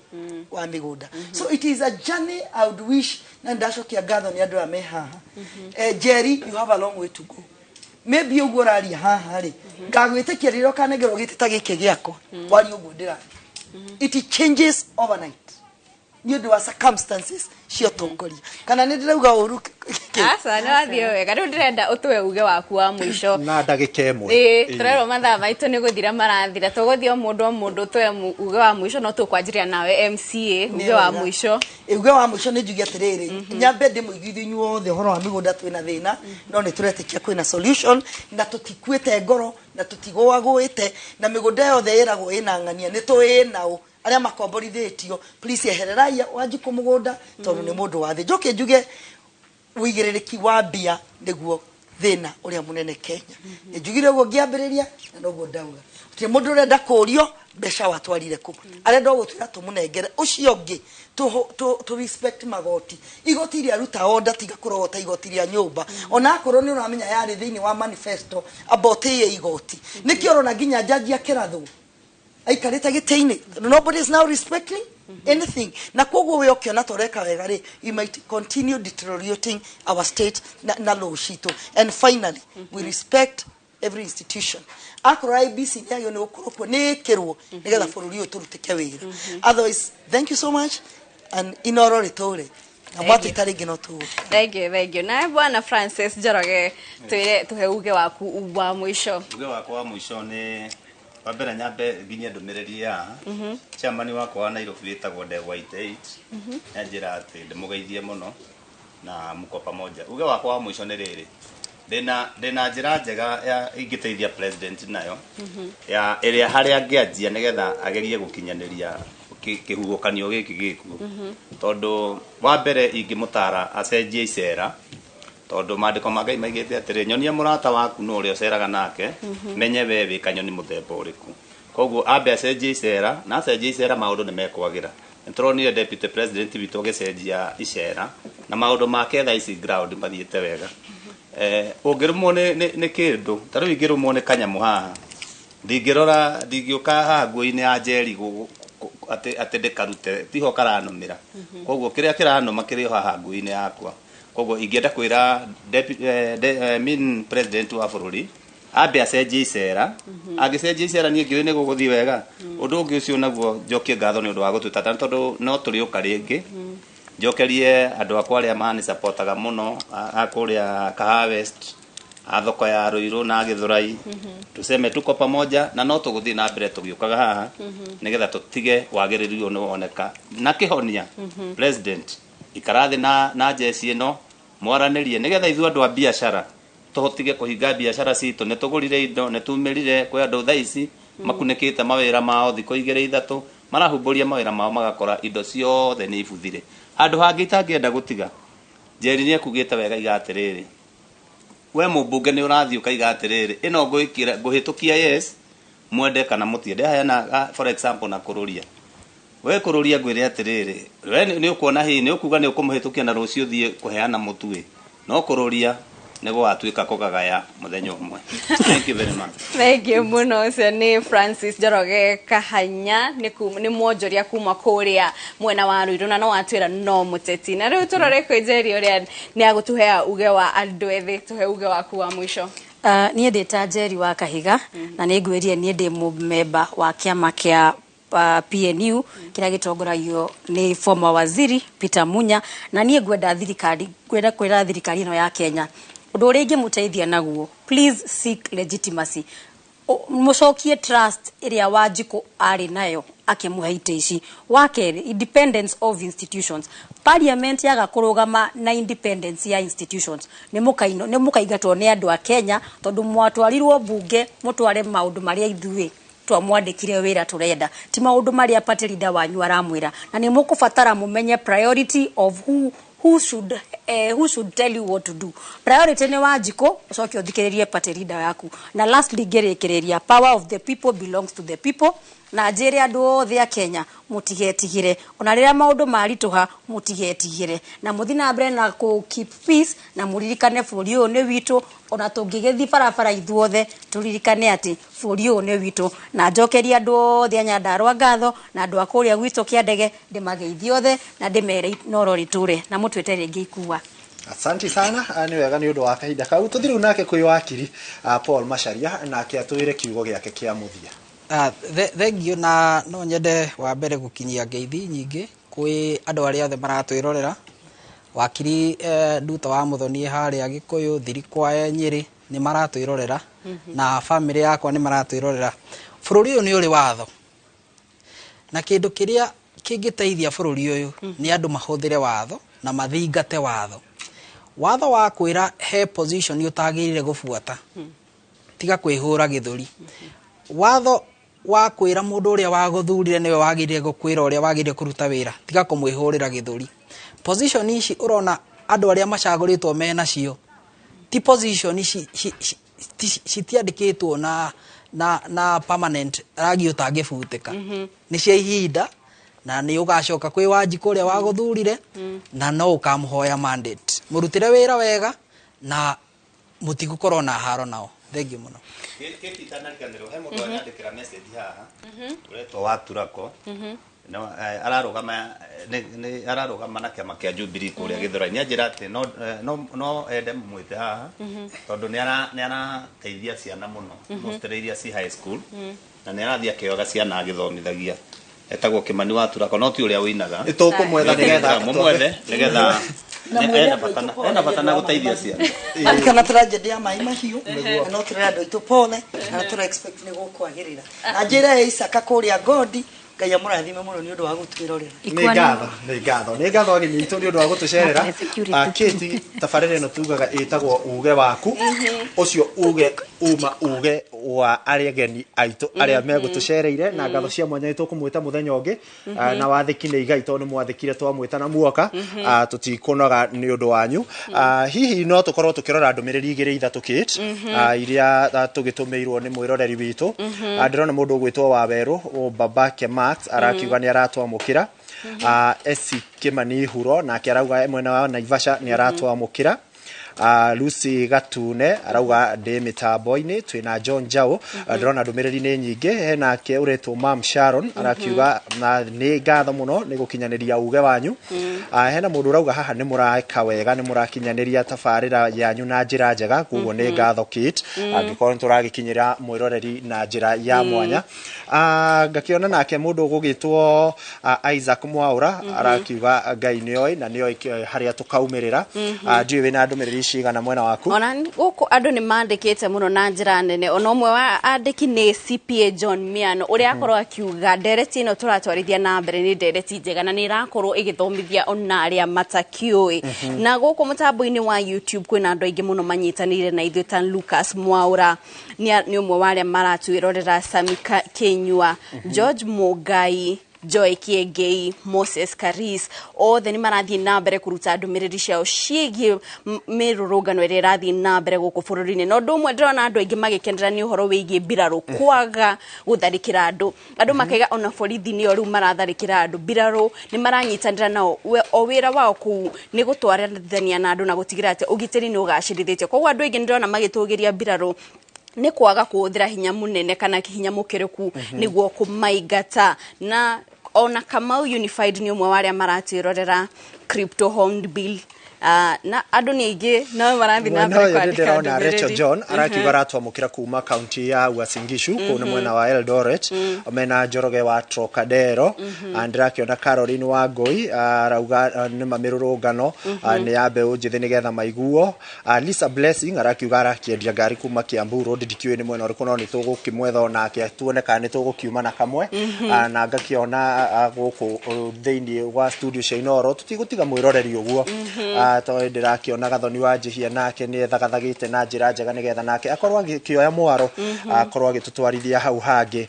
wa migunda. So it is a journey I would wish na ndacokia ngatho ni andu a me haha. Jerry, you have a long way to go. Maybe uguo rari haha ri ngagwitikia riro kanegero gitita gike giako wari uguo ndira. It changes overnight. New do circumstances cio tongoria kana ni ndirauga uru asa no athio wega ru ndirenda utwe uge waku wa mwisho na ndagika imwe turero mathaa maitu ni guthira marathira tuguthio mundu utwe uge wa mwisho no tukwanjiria nawe MCA uge wa mwisho uge wa mwisho ni njugia tiriri nyambe ndi muigithio nyuothe horo wa migunda twina thina no ni turetikia kwina solution na tutikuite ngoro na tutigwagwite na migunda yothe iragwo ina ngania ni tuinao aria makomborithetio please ehererai Wanjiko mugunda tondu ni mundu wa thi njoke njuge wigiririki wa mbia niguo thina uria munene Kenya njugire uguo ngiambiriria na noguo ndauga ti mundu urenda kurio mbeca watwarire ku arenda gutwira tumunengere ucio ngi to respect magoti igoti ria ruta order tiga kurogota igoti ria nyumba ona akorwo ni uramenya yari thiini wa manifesto about ye igoti nikio na nginya jaji akirathu aikarita giteini nobody is now respecting anything na koguo we okiona toreka wega ri you might continue deteriorating our state na law shito. And finally we respect every institution akora IBC ni ayo ni ukurukwo ni kirwo nigetha bururi uyu turutike wira. Otherwise thank you so much and inoro ritore na mwatu itaringi no tu. Thank you na bwana Francis Njoroge twire tuhe uge waku wa mwisho. Uge waku wa mwisho ni wabera nyambe nginya ndumiriri ya chairman wakwa wa Nairobi witagwo De White 8 njira ati ndimugeithie muno na muko pamoja. Uge wakwa wa mwisho ni riri ndina njira njega ya ingiteithia president nayo ya area haria angianjia nigetha agerie gukinyaniria kihugukanio giki giku tondu wa mbere ingimutara acenjie icera tondu mandiko magai maigite atiri nyonia murata waku no uria uceraga nake menye we wi kanyoni muthemba uriku koguo ambe acenjie icera na acenjie icera maundu ni mekwagira nturonire deputy president witu agicenjia icera na maundu make tha ici ground mathiete wega ungirumwo ni kindu tariu ingirumwo ni kanyamu haha ndingiuka haha nguo-ini ya njeri ati ndikarute tiho karanumira koguo kiria kiranuma kiri haha nguo-ini yakwa koguo ingienda kwira min president wa bururi ambe acenjie icera agicenjia icera nie ngiwe ni guguthi wega undu ungi ucio naguo njokie ngatho ni undu wa gututata tondu no turiuka ringi njokerie andu akwa aria mani supportaga muno akuria Kaha West athoko ya Ruiru na Githurai tuseme tuko pamoja na no tuguthi na mbere tugiukaga haha nigetha tutige wagiririo no oneka na kihonia president ikarathi na jesi ino mwaranirie nigetha ithu andu a biashara tuhotige kuhinga biashara citu ne tugurire indo ne tumirire kwa andu thaici makunikite mawira mao thiko igire ithatu marahumburia mawira mao magakora indo ciothe ni ibuthire andu hangi itangienda gutiga Njeri ni akugite wega igatiriri we mubunge ni urathi ukaiga atiriri ino nguikira nguhitukia yes mwende kana mutiende haya na for example na kururia we kururia ngwire atiriri we ni ukuona hi ni ukuga ni ukumuhitukia na rucio thie kuheana mutui no kururia nego atuika kugagaya muthenya umwe. Thank you very much. Thank you muno ni Francis Njoroge Kahanya ni mwonjoria kuma kuria mwena wa Ruiru na no atwira no muteti na riu turore kwe Njeri uria ni agutuhea uge wa andu ethi tuhe uge waku wa mwisho. Niĩ ndĩta Njeri wa Kahiga na nĩ ngwĩria niĩ ndĩ mũmemba wa kĩama kĩa PNU kĩrĩa gĩtongoragio nĩ former waziri Peter Munya, na niĩ ngwenda kwĩra thirikari ĩno ya Kenya ũndũ ũrĩa ingĩmũteithia naguo, please seek legitimacy, mũcokie trust ĩrĩa Wanjikũ arĩ nayo akĩmũhe itĩ ici. Wa kerĩ, independence of institutions. Parliament yaga kũrũgama na independence ya institutions nĩ mũkaingatwo nĩ andũ a Kenya tondũ mwatwarirwo bunge mũtware maũndũ marĩa ithuĩ twamwandĩkire wĩra tũrenda, ti maũndũ marĩa party leader wanyu aramwĩra, na nĩ mũkũbatara mũmenye priority of who should tell you what to do. Priority ni Wanjikũ, ucoke uthikiririe party leader yaku. Na lastly ngĩrĩkĩrĩria, power of the people belongs to the people. Na njĩre andũ othe a Kenya mũtigetigire, ona rĩrĩa maũndũ maritũha mũtigetigire, na mũthi na mbere na ku keep peace, na mũririkane bũrũri ũyũ nĩ witũ, ona tũngĩgĩthi barabara ithuothe tũririkane atĩ bũrũri ũyũ nĩ witũ. Na njokeria andũ othe a Nyandarua ngatho, na andũ a kũrĩa gwitũ Kĩandege ndĩmageithie othe na ndĩmere noro rĩtũre na mũtwĩte rĩngĩ ikua. Asante sana, ni wega ni undu wa kahinda kau. Tuthiru nake kwi wakiri Paul Macharia nake atwire kiugo giake kia muthia. Thank you, na no nyende wa mbere gukinyia ngeithi nyingi kwi andu aria othe maratwirorera, wakiri Nduta wa Muthoni haria Gikuyu, Thirikwa Nyeri ni maratwirorera na family yakwa ni maratwirorera. Bũrũri uyu ni uri watho, na kindu kiria kingiteithia bũrũri uyu ni andu mahuthire watho na mathingate watho. Watho wa kwira he position utagirire gubuata, tiga kwihura githuri. Watho wa kwira mundu uria waguthurire niwe wagirire gukwira uria wagirire kuruta wira, tiga kumwihurira githuri. Position ici urona andu aria macaguritwo mena cio ti position citiandikitwo na permanent ragi utangibutika, ni cia ihinda na ni ugacoka kwi Wanjikũ uria waguthurire na no ukamhoya mandate murutire wira wega na mutigukorwo na haro nao. Thank you muno. Kititanakaniro he mundu anyandikira message haha uretwo Waturako no ararugama na kiama kia Jubilee kuria Githũrai, njira ati no ende mwite haha tondu ni arateithia ciana muno mostreiria ci high school na ni arathia kioga ciana agithomithagia etagwo Kimani Waturako, no ti uria winaga itukumwetha nigetha mumwethe nigetha ena batana guteithia ciana kana tragedy ya mai mahiu no turera andu itu pole na tura expect ni gukwagirira na njira Isaka kuria Godi Ngai amurathime muno ni undu wa gutwirorera. Ni ngatho aginitu ni undu wa gutucerera. Kiti tabarire no tugaga itagwo Uge Waku, ucio uge wa ariageni aitu aria megutucereire na ngatho cia mwanya itukumwita muthenya ungi na wathiki ni igai tondu mwathikire twamwita na muoka tutikunoga ni undu wanyu. Hihi no tukorwo tukirora ndumiriri igiri ithatu Kate iria tugitumirwo ni mwiroreri witu. Ndirona mundu gwitwo Waweru Babake Max arakiuga ni aratwamukira, Esi Kimani Huro na arauga mwena wa Naivasha ni aratwamukira, Lucy Gatune arauga ndi mitambo-ini twina John Jao. Ndrona ndumiriri ni nyingi, hena ke uretwo Mam Sharon arakiuga na ni ngatho muno ni gukinyaniria uge wanyu. Hena mundu urauga haha ni muraka wega, ni murakinyaniria tabarira yanyu na njira njega, kuguo ni ngatho Kate angikorwo turagikinyira mwiroreri na njira ya mwanya. Ngakiona nake mundu gugitwo Isaac Mwaura arakiuga Ngai nioi na nioi haria tukaumirira. Ndiwe na ndumiriri cigana mwena waku? Ona guku andu ni mandikite muno na njira nene. Ona umwe wa andiki ni CPA John Miano uria akorwo akiuga ndereti ino turatwarithia na mbere ni ndereti njega na ni irakorwo igithomithia ona aria matakiui. Na guku mutambo-ini wa YouTube kwina andu aingi muno manyitanire na ithuĩ ta Lucas Mwaura ni umwe wa aria maratwirorera, Samika Kenyua, George Mugai, Joy Kiengei, Moses Karis, othe ni marathie na mbere kuruta ndumiriri ciao ciĩgiĩ mĩrũrũngano ĩrĩa ĩrathiĩ na mbere gũkũ bũrũri-inĩ. No ũndũ ũmwe ndĩrona andũ aingĩ magĩkenera nĩ ũhoro wĩgiĩ mbirarũ kwaga gũtharĩkĩra andũ. Andũ makaiga ona borithi nĩo rĩu maratharĩkĩra andũ. Mbirarũ nĩ maranyitanĩra nao, o wĩra wao kũu nĩ gũtwarithania na andũ na gũtigĩrĩra atĩ ũgitĩri nĩ ũgacĩrithĩtio. Koguo andũ aingĩ ndĩrona magĩtũgĩria mbirarũ ni kwaga kuhũthĩra hinya munene kana hinya mũkĩrĩku nĩguo kũmaingata. Na ona Kamau Unified ni umwe wa aria maratwirorera, crypto home bill na andu ni aingi no marathi na mbere kwandika na Rachel John arakiuga ratwamukira kuma county ya Uasin Gishu kuna mwena wa Eldoret omena Njoroge wa Trocadero andirakiona Caroline wa Ngoi arauga ni mamirurungano ni ya mbeu njithi nigetha maiguo Lisa Blessing arakiuga arakiendia ngari kuma Kiambu Road dikiwe ni mwena uriku no ni tugukimwetha nake tuone kana ni tugukiuma na kamwe na ngakiona guku thiini wa studio Shainoro tutigutiga mwiroreri uguo to ndirakiona Gathoni wa Njihia nake ni thagathagite na njira njega nigetha nake akorwo agikioya mwaro akorwo agitutwarithia hau hangi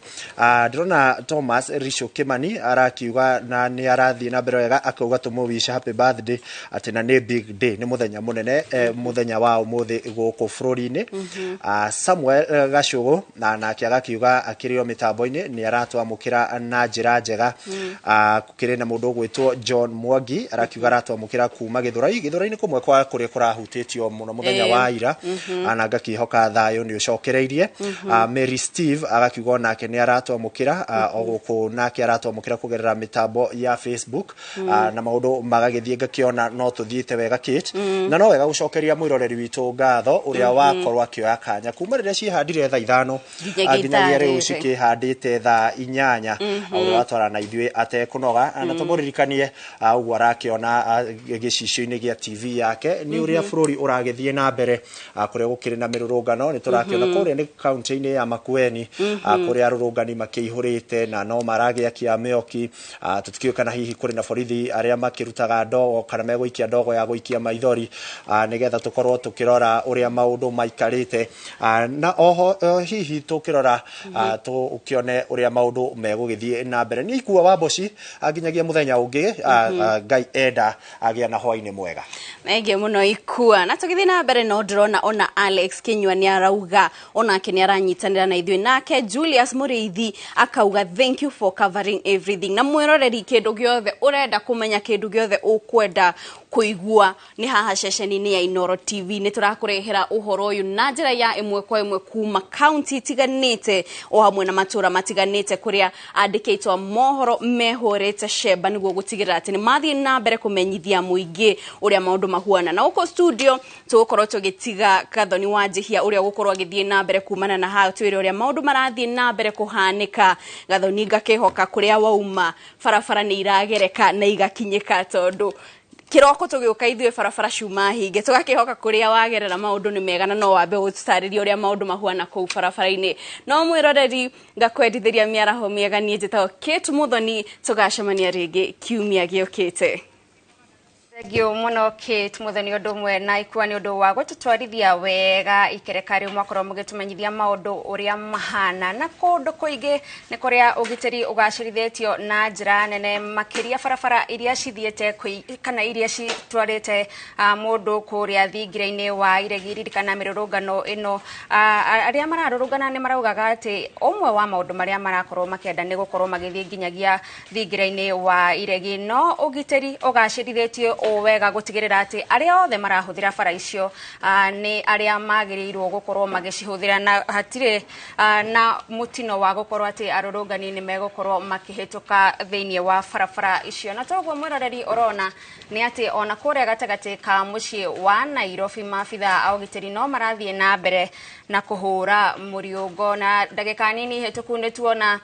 ndirona Thomas Risho Kimani arakiuga na ni arathie na mbere wega akauga tumuwisha happy birthday ati na ni big day ni muthenya munene muthenya wa umuthi guku bururi-ini Samuel Gashugo na nake agakiuga akirio mitambo-ini ni aratwamukira na njira njega kukire na mundu gwitwo John Mwangi arakiuga aratwamukira kuma Githurai-ini kumwe kwa kuria kurahutitio muno muthenya wa ira ananga kihoka thayo ni ucokereirie Mary Steve agakiuga nake ni aratwamukira oguku nake aratwamukira kugerera mitambo ya Facebook na maundu magagithie ngakiona no tuthiite wega Kate na no wega gucokeria mwiroreri witu ngatho uria wakorwa akioya kanya kuma riria cihandire thaa 5 nginyagia riu cikihandite thaa 8 uria watwarana ithuĩ atekunoga na tumuririkanie uguo arakiona gicicio-ini gia TV yake ni uria bururi uragithie na mbere kuria gukiri na mirurungano ni turakiona kuria ni county-ini ya Makueni kuria arurungani makihurite na no maragia kia mioki tutikio kana hihi kuri na borithi aria makirutaga ndogo kana meguikia ndogo ya guikia maithori nigetha tukorwo tukirora uria maundu maikarite na oho hihi tukirora tukione uria maundu megugithie na mbere ni ikua wa Boci aginyagia muthenya ungi Ngai enda agia na hwaini mwega mege muno ikua na tugithii na mbere no ndrona ona Alex Kinyua ni arauga ona ke ni aranyitanira na ithuĩ nake Julius Muriithi akauga thank you for covering everything na mwiroreri kindu giothe urenda kumenya kindu giothe ukwenda kuigua ni haha ceceni-ini ya Inoro TV ni turakurehera uhoro uyu na njira ya imwe kwa imwe kuma county tiganite o hamwe na matura matiganite kuria andikitwo mohoro mehorete sheba niguo gutigirira ati ni mathie na mbere kumenyithia muingi uria maundu mahuana na uko studio tugukorwo tugitiga Gathoni wa Njihia uria gukorwo agithie na mbere kumana na hao twire uria maundu marathie na mbere kuhanika Gathoni ngakihoka kuria wauma farafara ni iragereka na igakinyika tondu kiroko tugiuka ithuĩ barabara ciuma hinge tugakihoka kuria wagerera maundu ni mega na no wambe gutariria uria maundu mahuana kuu barabara-ini no mwiroreri ngakwendithiria miaraho miega nie njitagwo Kate Muthoni tugacemania ringi kiumia giukite Thengio muno Kate Muthoni undu mwe na ikua ni undu wa gututwarithia wega ikerekari mwakorwo mugitumenyithia maundu uria mahana na kundu kuingi ni kuria ugitiri ugacirithetio na njira nene makiria barabara iria cithiete kana iria citwarite mundu kuria thingira-ini wa iregi kana mirurungano ino aria mararurungana ni maraugaga ati umwe wa maundu maria marakorwo makienda ni gukorwo magithie nginyagia thingira-ini wa iregi no ugitiri ugacirithetio wega gutigirira ati aria othe marahuthira bara icio ni aria magirirwo gukorwo magicihuthira na hatire na mutino wa gukorwo ati arurungani ni megukorwo makihituka thiini wa barabara icio na toguo mwiroreri urona ni ati ona kuria gatagati ka mucii wa Nairobi mabitha augitiri no marathie na mbere na kuhura muriungo na ndagika nini hituku ni tuona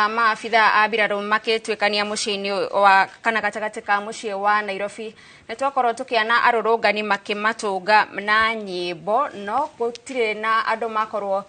mabitha abiraru makitwikania mucii-ini wa kana gatagati ka mucii wa Nairobi nitwakorwo tukiana arurungani makimatunga na nyimbo no gutire na andu makorwo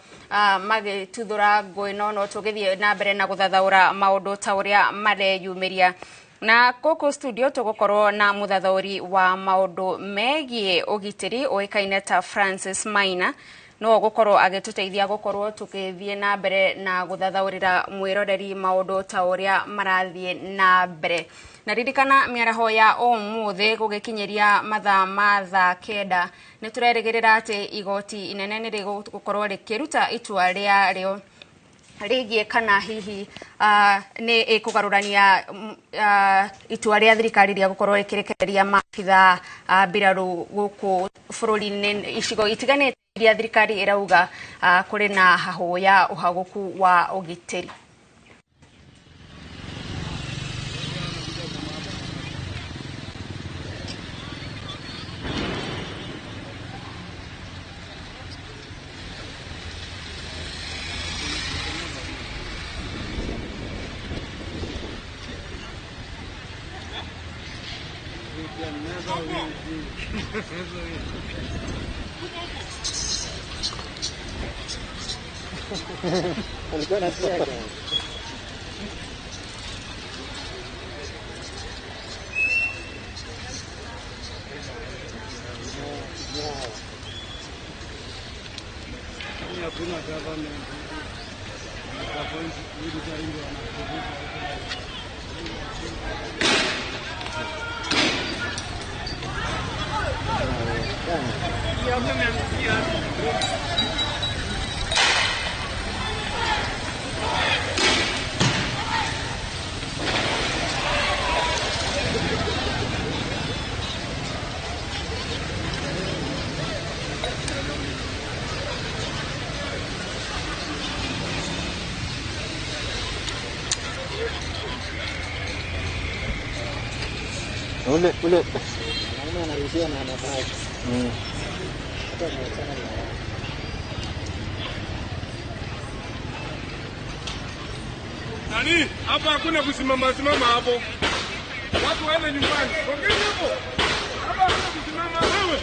magituthura ngui no tugithie na mbere na guthathaura maundu ta uria mareyumiria na koko studio tugukorwo na muthathauri wa maundu megie ugitiri oikaine ta Francis Maina no gukorwo agituteithia gukorwo tukithie na mbere na guthathaurira mwiroreri maundu ta uria marathie na mbere na ririkana miaraho ya umuthi gugikinyeria mathaa ma thaa 9 ni turerigirira ati igoti inene ni rigukorwo rikiruta itua ria rio rigie kana hihi ni kugarurania itua ria thirikari ria gukorwo rikirekereria mabitha mbiraru guku bururi-ini icigo itiganite iria thirikari irauga kuri na hahu ya uhaguku wa ugitiri Alikuwa anacheka. Hakuna government. Ule anaruhusiwa na anafaa. Hata anaachana na nani? Hapa hakuna kusimama hapo. Watu waende nyumbani. Ongea hapo. Hapa hakuna kusimama wewe.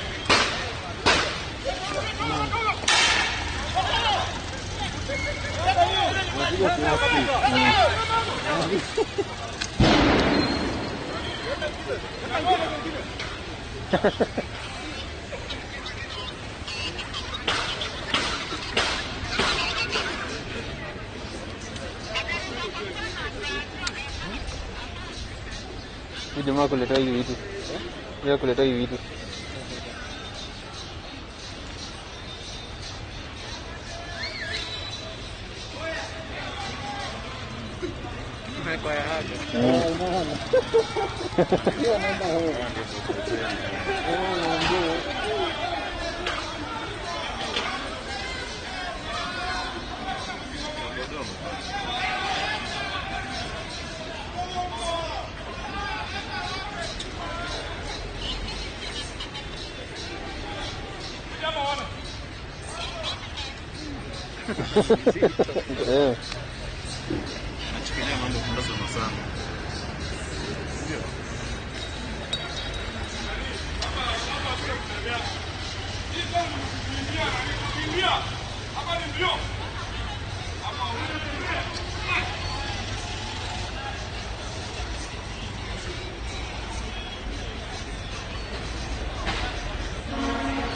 jamaa kuleta hivi vitu. Yeye kuleta hivi vitu. Kwa haja. Nachukulia mambo kwa sana. Ndio.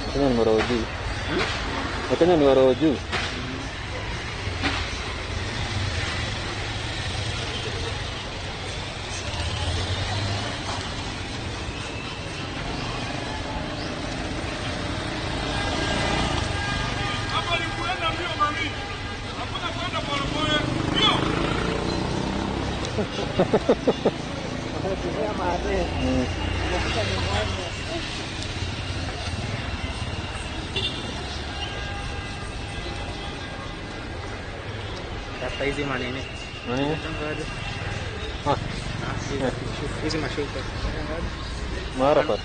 Wakenya ni waroho juu. Wakenya ni waroho juu. Tafuta hizi manene. Manene? Hizi mashuka. Marafat.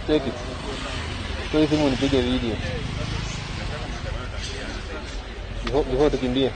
Take it. Toe simu nipige video. Before tukimbie.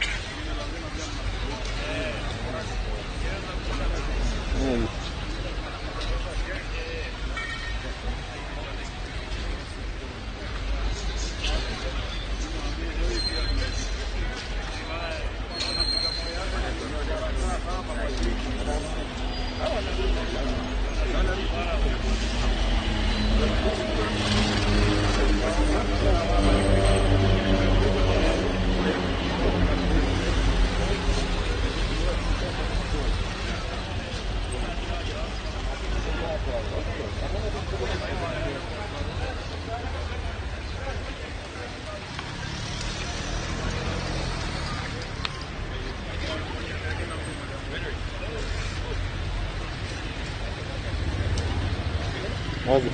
Hadi.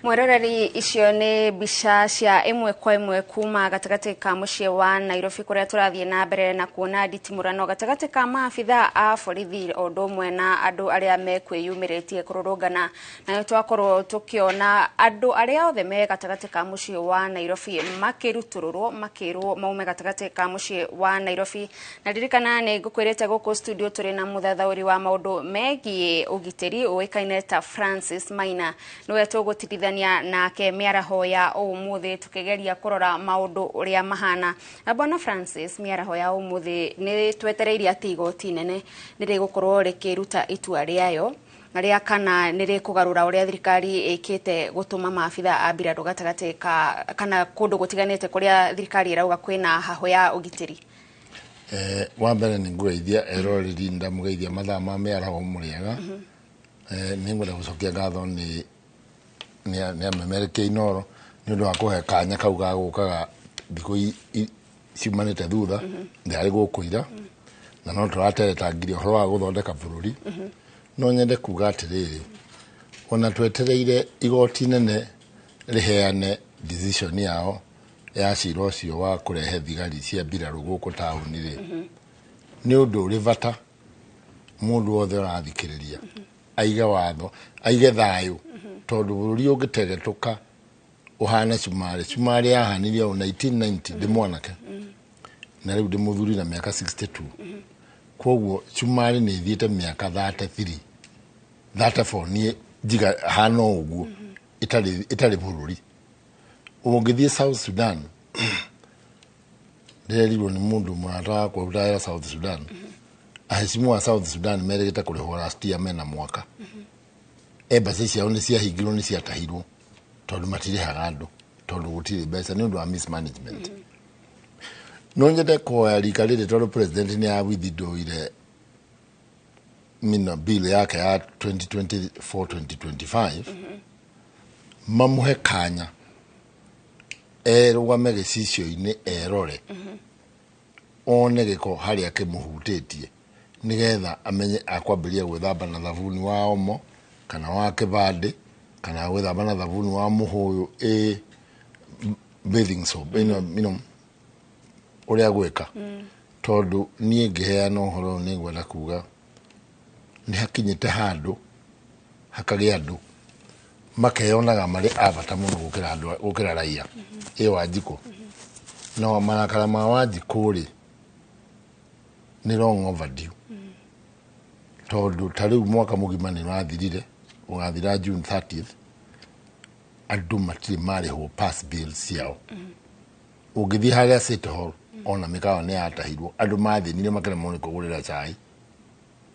Mweroreri icio nĩ mbica cia imwe kwa imwe kuma gatagati ka muciĩ wa Nairobi kuria turathie na mbere na kuona nditimurano gatagati ka maabitha a borithi o ũndũ ũmwe na andũ arĩa mekwĩyumĩrĩtie kũrũrũngana na twakorwo tukiona andũ arĩa othe me gatagati ka muciĩ wa Nairobi makĩrutũrũrwo makĩrwo maume gatagati ka muciĩ wa Nairobi na ririkana nĩ ngũkwĩrĩte gũkũ studio tũrĩ na mũthathaũri wa maũndũ megiĩ ũgitĩri ũĩkaine ta Francis Maina nĩwe tũgũtithania kwĩrutithania nake mĩaraho ya ũmũthĩ tũkĩgeria kũrora maũndũ ũrĩa mahana. Bwana Francis, mĩaraho ya ũmũthĩ nĩ twetereire atĩ igoti nene nĩrĩgũkorwo rĩkĩruta itua rĩayo rĩa kana nĩrĩkũgarũra ũrĩa thirikari ĩkĩte gũtũma maabitha a mbirarũ gatagatĩ kana kũndũ gũtiganĩte kũrĩa thirikari ĩrauga kwĩna haho ya ũgitĩri. Wa mbere nĩ ngũgeithia eroreri ndamũgeithia mathaa ma mĩaraho mũrĩega. Nĩ ngwenda gũcokia ngatho nĩ amemerekia Inoro nĩ ũndũ wa kũhe kanya kau ga gũkaga thikũ ciumanĩte thutha ndarĩ gũkũ ira na no tũrateretangirie ũhoro wa gũthondeka bũrũri. No nyende kuga atĩrĩrĩ, ona twetereire igoti nene rĩheane decision yao ya cira ũcio wa kũrehe thigari cia mbirarũ gũkũ taũni-rĩ, nĩ ũndũ ũrĩ bata mũndũ wothe ũrathikĩrĩria aige watho, aige thayũ, tondũ bũrũri ũngĩtegetũka ũhane cumarĩ yahanirie o 1990 ndĩ mwanake na rĩu ndĩ mũthuri na mĩaka 62. Koguo cumarĩ nĩ ithiĩte mĩaka 34 niĩ njiga hana ũguo itarĩ bũrũri. Ũngĩthiĩ South Sudan ndĩrerirwo nĩ mũndũ mũrata wakwa ũrutagĩra South Sudan, ahecimu wa South Sudan merĩgĩte kũrĩhwo last year mena mwaka. Embassy ciao nĩ ciahingirwo, nĩ ciatahirwo tondũ matirĩhaga andũ, tondũ gũtirĩ mbeca nĩ ũndũ wa mismanagement. No nyende kũhoya rika rĩrĩ tondũ president nĩ awithindũire bill yake ya 2024-2025 mamuhe kanya erũgame gĩcicio-inĩ erore one gĩko harĩa kĩmũhutĩtie nĩgetha amenye akwambĩrĩria gwĩthamba na thabuni wa omo kana wa kĩbandĩ kana gwĩthamba na thabuni wa mũhũyũ bathing soap ũrĩa gwĩka. Tondũ niĩ ngĩheana ũhoro nĩ ngwenda kuga nĩ hakinyĩte handũ hakagĩa andũ makeyonaga marĩ abata mũno gũkĩra raia Wanjikũ. No marakara ma Wanjikũ-rĩ nĩ long overdue, tondũ ta rĩu mwaka mũgima nĩ ũrathirire ũgathira June 30th, andũ matirĩ marĩhwo pass bills ciao. Ũngĩthiĩ harĩa City Hall ona mĩkawa nĩ yatahirwo, andũ mathĩnire makaremwo nĩ kũgũrĩra cai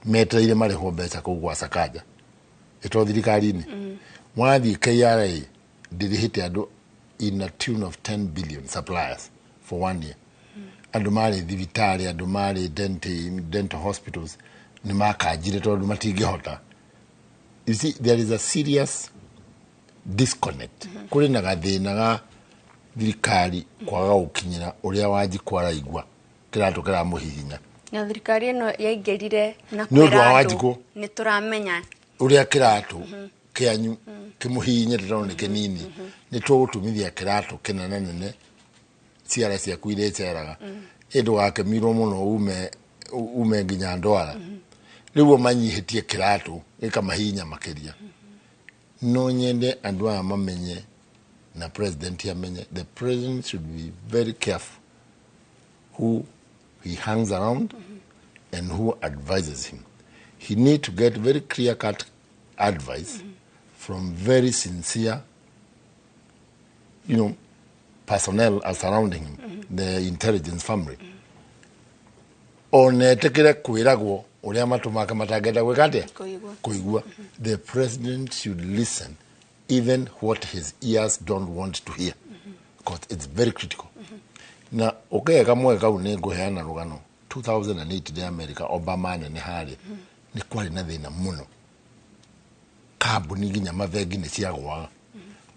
metereire marĩhwo mbeca kũu gwa Sakaja ĩto thirikari-inĩ. Mwathiĩ KRA ndĩrĩhĩte andũ in a tune of 10 billion suppliers for 1 year. Andũ marĩ thibitarĩ, andũ marĩ dental hospitals nĩ makanjire tondũ matingĩhota. You see, there is a serious disconnect. Kũrĩ na gathĩna ga thirikari kwaga gũkinyĩra ũrĩa Wanjikũ araigua kĩratũ kĩramũhihinya. Na thirikari ĩno yaingĩrire na nĩ ũndũ wa kwĩra Wanjikũ andũ nĩ tũramenya ũrĩa kĩratũ kĩanyu kĩmũhihinyĩte tondũ nĩ kĩnini. Nĩ tũgũtumithia kĩratũ kĩnenanene ciara ciaku irĩ ceraga ĩndũ gakĩmirwo mũno ume nginya Ndwara. Rĩu manyihĩtie kĩratũ gĩkamahihinya makĩria. No nyende andũ aya mamenye na president amenye, the president should be very careful who he hangs around and who advises him. He need to get very clear-cut advice from very sincere, personnel surrounding him, the intelligence family. Onetekere kwĩragwo ũrĩa matũ make matangĩenda gwĩka atĩa kũigua. The president should listen even what his ears don't want to hear, because it's very critical. Na okay, kamwe kau nĩ ngũheana rũgano 2008 rĩa America Obama nene harĩ nĩ kwarĩ na thĩna mũno, kambuni nginya mabengi nĩ ciagwaga.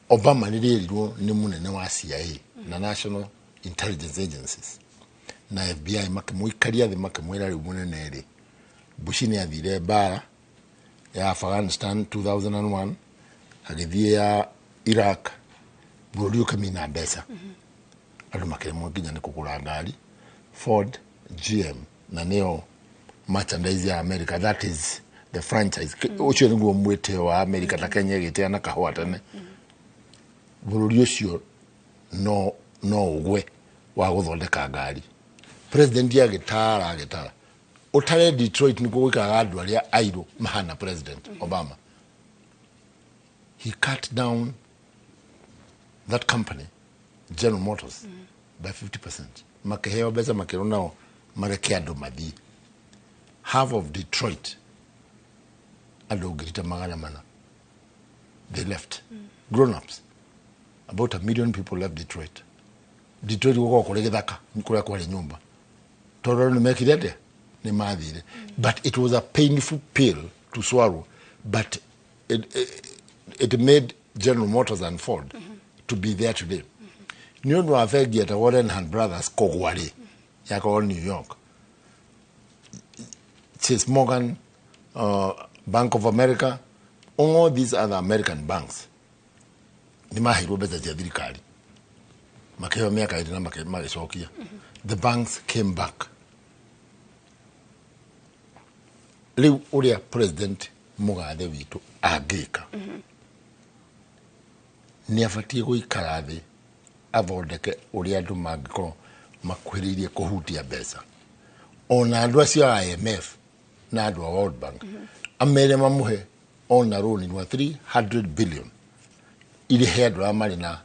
Obama nĩ rĩerirwo nĩ mũnene wa CIA na National Intelligence Agencies na FBI makĩmũikaria thĩ makĩmwĩra rĩu mũnene rĩ Bush nĩ athire mbara ya Afghanistan 2001 agĩthiĩ ya Iraq bũrũri ũkamĩna mbeca andũ makĩremwo nginya nĩ kũgũra ngari Ford, GM na nĩo merchandise ya America, that is the franchise. Ũcio nĩguo mwĩtĩo wa America ta Kenya ĩgĩtĩa na kahũa tene. Bũrũri ũcio no ũgwe wa gũthondeka ngari. President agĩtara ũtare Detroit nĩguo gwĩkaga andũ arĩa airũ mahana President Obama. He cut down that company, General Motors, by 50%. Makeheo beza makeronao marekeado madi. Half of Detroit, adogirita magana mana. They left. Grown-ups. About 1 million people left Detroit. Detroit wako kolege daka, nikula kwa nyumba. Toro ni mekidete, ni maadhire. But it was a painful pill to swallow, but it made General Motors and Ford to be there today. New no affect yet Warren and Brothers Kogwari, yako New York. Chase Morgan, Bank of America, all these other American banks. Ni mahiru beza jadirikali. Makeo miaka idina make sokia. The banks came back. Liu uria President Mugabe witu agika. Ni afatie guikara thi athondeke uria andu mangikoro makwiririe kuhutia mbeca. Ona andu acio IMF na andu World Bank amere mamuhe ona loan wa 300 billion ili head amari na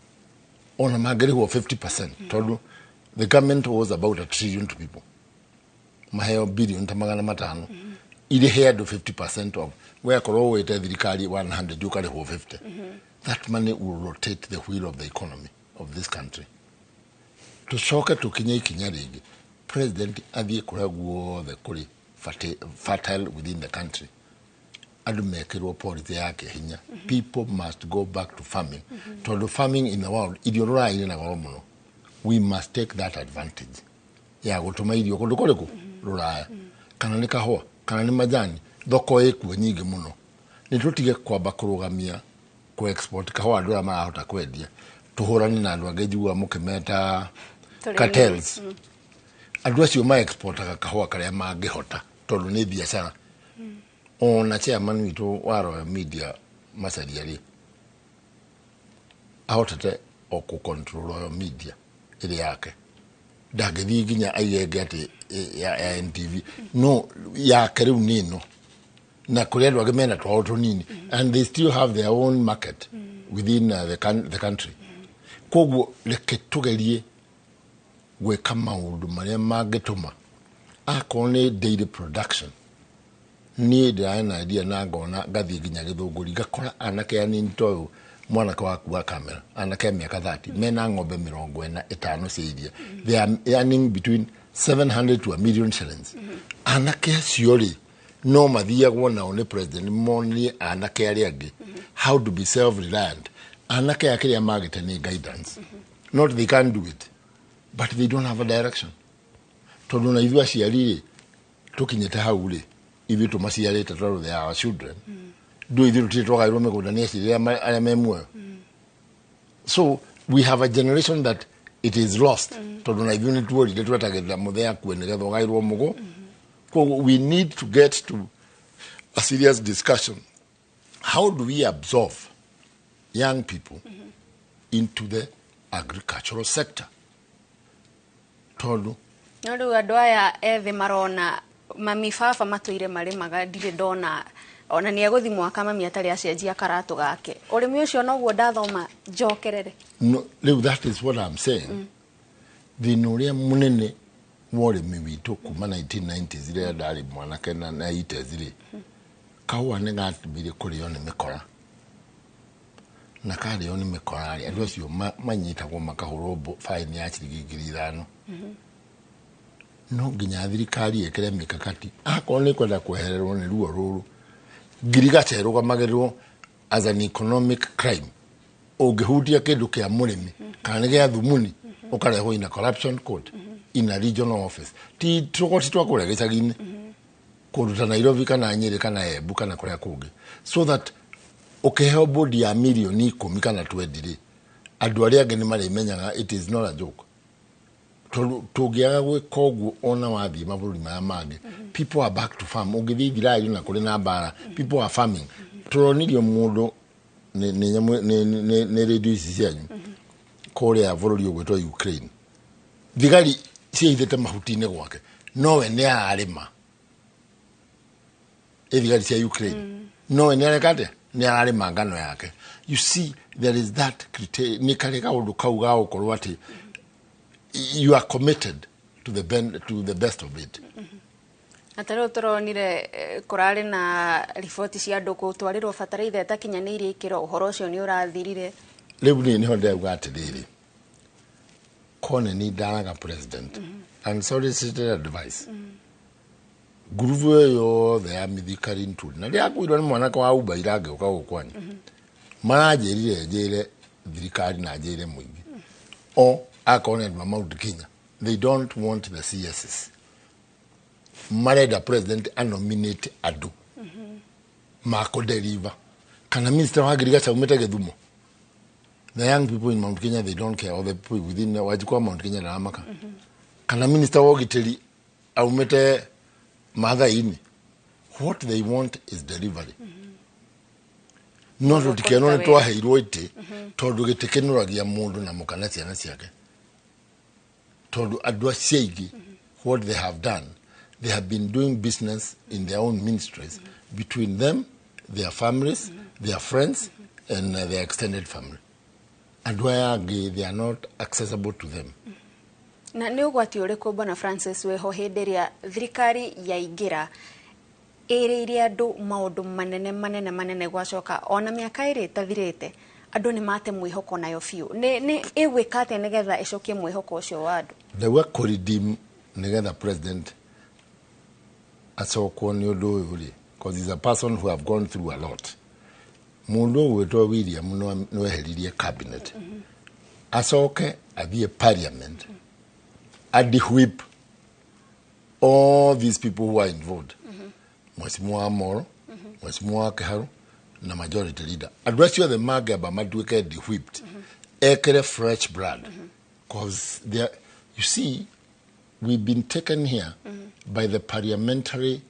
ona magari huo 50%. Todu the government was about 1 trillion to people. Maheo billion tamagana matano. Ili head 50% of where koro wete thirikari 100 yukare huo 50. That money will rotate the wheel of the economy of this country. To shoka to kinyarigi, President athie kuraguo the kuri fertile within the country. Adu mekirwo policy yake hinya. People must go back to farming. To the farming in the world, idiorora ile na goromuno. We must take that advantage. Ya gutuma idio kundu kuriku ruraya. Kana ni kahua, kana ni majani, thoko eku nyingi muno. Nitutige kwamba kurugamia ku export kahua ndura marahota kwendia. Tuhurani na andu angejua mukimeta cartels. Andu acio ma exportaga kahua karia mangihota tondu ni biashara. Ona chairman witu wa Royal Media Masariari ahotete o ku control Royal Media ile yake dagethi ginya aiyege ati ya NTV no ya kariu nino na kuri andu agemena twa nini and they still have their own market within the country. Koguo leke tugerie gweka maundu maria mangituma akone daily production ni ndana idea na ngona gathi ginya githunguri gakora anake anini toyo mwana kwa kuwa kamera anake miaka 30 mena ng'ombe 45 cia. They are earning between 700 to 1 million shillings. Anake ciori no mathia gwona one president moni anake ari agi how to be self reliant. Anake akiria magite ni guidance. Not they can't do it, but they don't have a direction. Tondu na ithu aciari tukinyete hau ri ithu tumaciarite tondu they are our children. Do ithu tutitwagairwo migunda ni aciari aria memuoyo. So we have a generation that it is lost. Tondu na ithu ni tuorire twetagirira muthea kwene getho gairwo mugo. We need to get to a serious discussion. How do we absorb young people into the agricultural sector? Tondu Ndu andu aya ethi marona mami baba matuire marimaga ndire ndona ona ni eguthi mwaka mami atari acenjia karatu gake urimi ucio noguo ndathoma njokerere. No, that is what I'm saying. The noria munene urimi witu kuma 1990s ile ndari mwanake na 80s ile kawa ne gatibire kurio ni mikora na kari oni mikora ari andu acio manyitagwo makahurwo fine ya ciringi 5,000. No nginya thirikari ekere mikakati akone kwenda kwehererwo ni ruo ruru ngirigacerwo magerwo as an economic crime ungihutia kindu kia murimi kana gia thumuni ukarehwo in a corruption court in a regional office ti tukoti twakure gicagini kuruta Nairobi kana Nyeri kana Embu kana kuria kungi so that ukeheo bodi ya milioni 10 kana 20 andu aria angeni mari menyaga it is not a joke. Tugiaga gwika uguo ona wathi maburi maya mangi people are back to farm ungithi thirayu na kuri na bara people are farming turonirio mundu ne radio ici cianyu kuria bururi ugwetwa Ukraine thigari ciithite mahutine gwake nowe ni arima thigari cia Ukraine nowe ni arekate ni arari mangano yake. You see, there is that criteria. Ni kareka undu kau ga ukorwo ati you are committed to the best of it. Ataro turonire kurari na riboti cia andu gutwarirwo bataraitha itakinyaniire ikiro uhoro ucio ni urathirire. Riu ni ho ndauga atiriri kone ni ndaraga president and solicited advice guruvu yothe ya mithikari nturi na ria kwirwo ni mwanaka wa uba irange uka gukwanya maranjirire njire thirikari na njire muingi o akone Mount Kenya they don't want the CSs mareda president anominate adu mako deliver kana minister wa agriculture umete Githumo. The young people in Mount Kenya, they don't care. Or the people within Wajikwa Mount Kenya na Amaka. Kana minister wogiteli aumete mother ini. What they want is delivery. No tukiano to heroite todo getekenuragia mundu na mukana ciana ciake. Todo adwa seigi what they have done. They have been doing business in their own ministries between them, their families, their friends and their extended family. And where they are not accessible to them. Na ni ugwati uriku bwana Francis weho hindiria thirikari yaingira iriria andu maundu manene gwacoka ona miaka iri tathirite andu ni mate mwihoko nayo fiu ni igwikate nigetha icokie mwihoko ucio wa andu the work to redeem nigetha president acokwo ni undu uyu ri because he's a person who have gone through a lot. Mundu wetwa William no eheririe cabinet asoke abie parliament adi whip all these people who are involved Mheshimiwa Amoro Mheshimiwa Kiharu na majority leader address you the magaba maduke the whipped ekere fresh blood because there you see we've been taken here by the parliamentary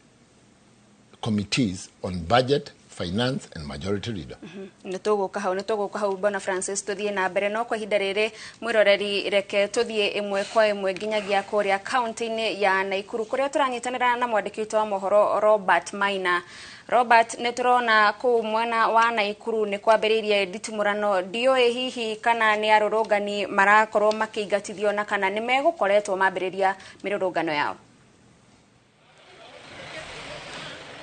committees on budget, finance and majority leader. Nitogo kahau bwana Francis tuthie na mbere no kwa ihinda riri mwiroreri reke tuthie imwe kwa imwe nginyagia kuria county-ini ya Naikuru kuria turanyitanira na mwandiki witũ wa mohoro Robert Maina. Robert, neturona ku mwana wa Naikuru ni kwambiririe nditumurano ndioi hihi kana ni arurungani marakorwo makiingatithio na kana ni megukoretwo mambiriria mirurungano yao.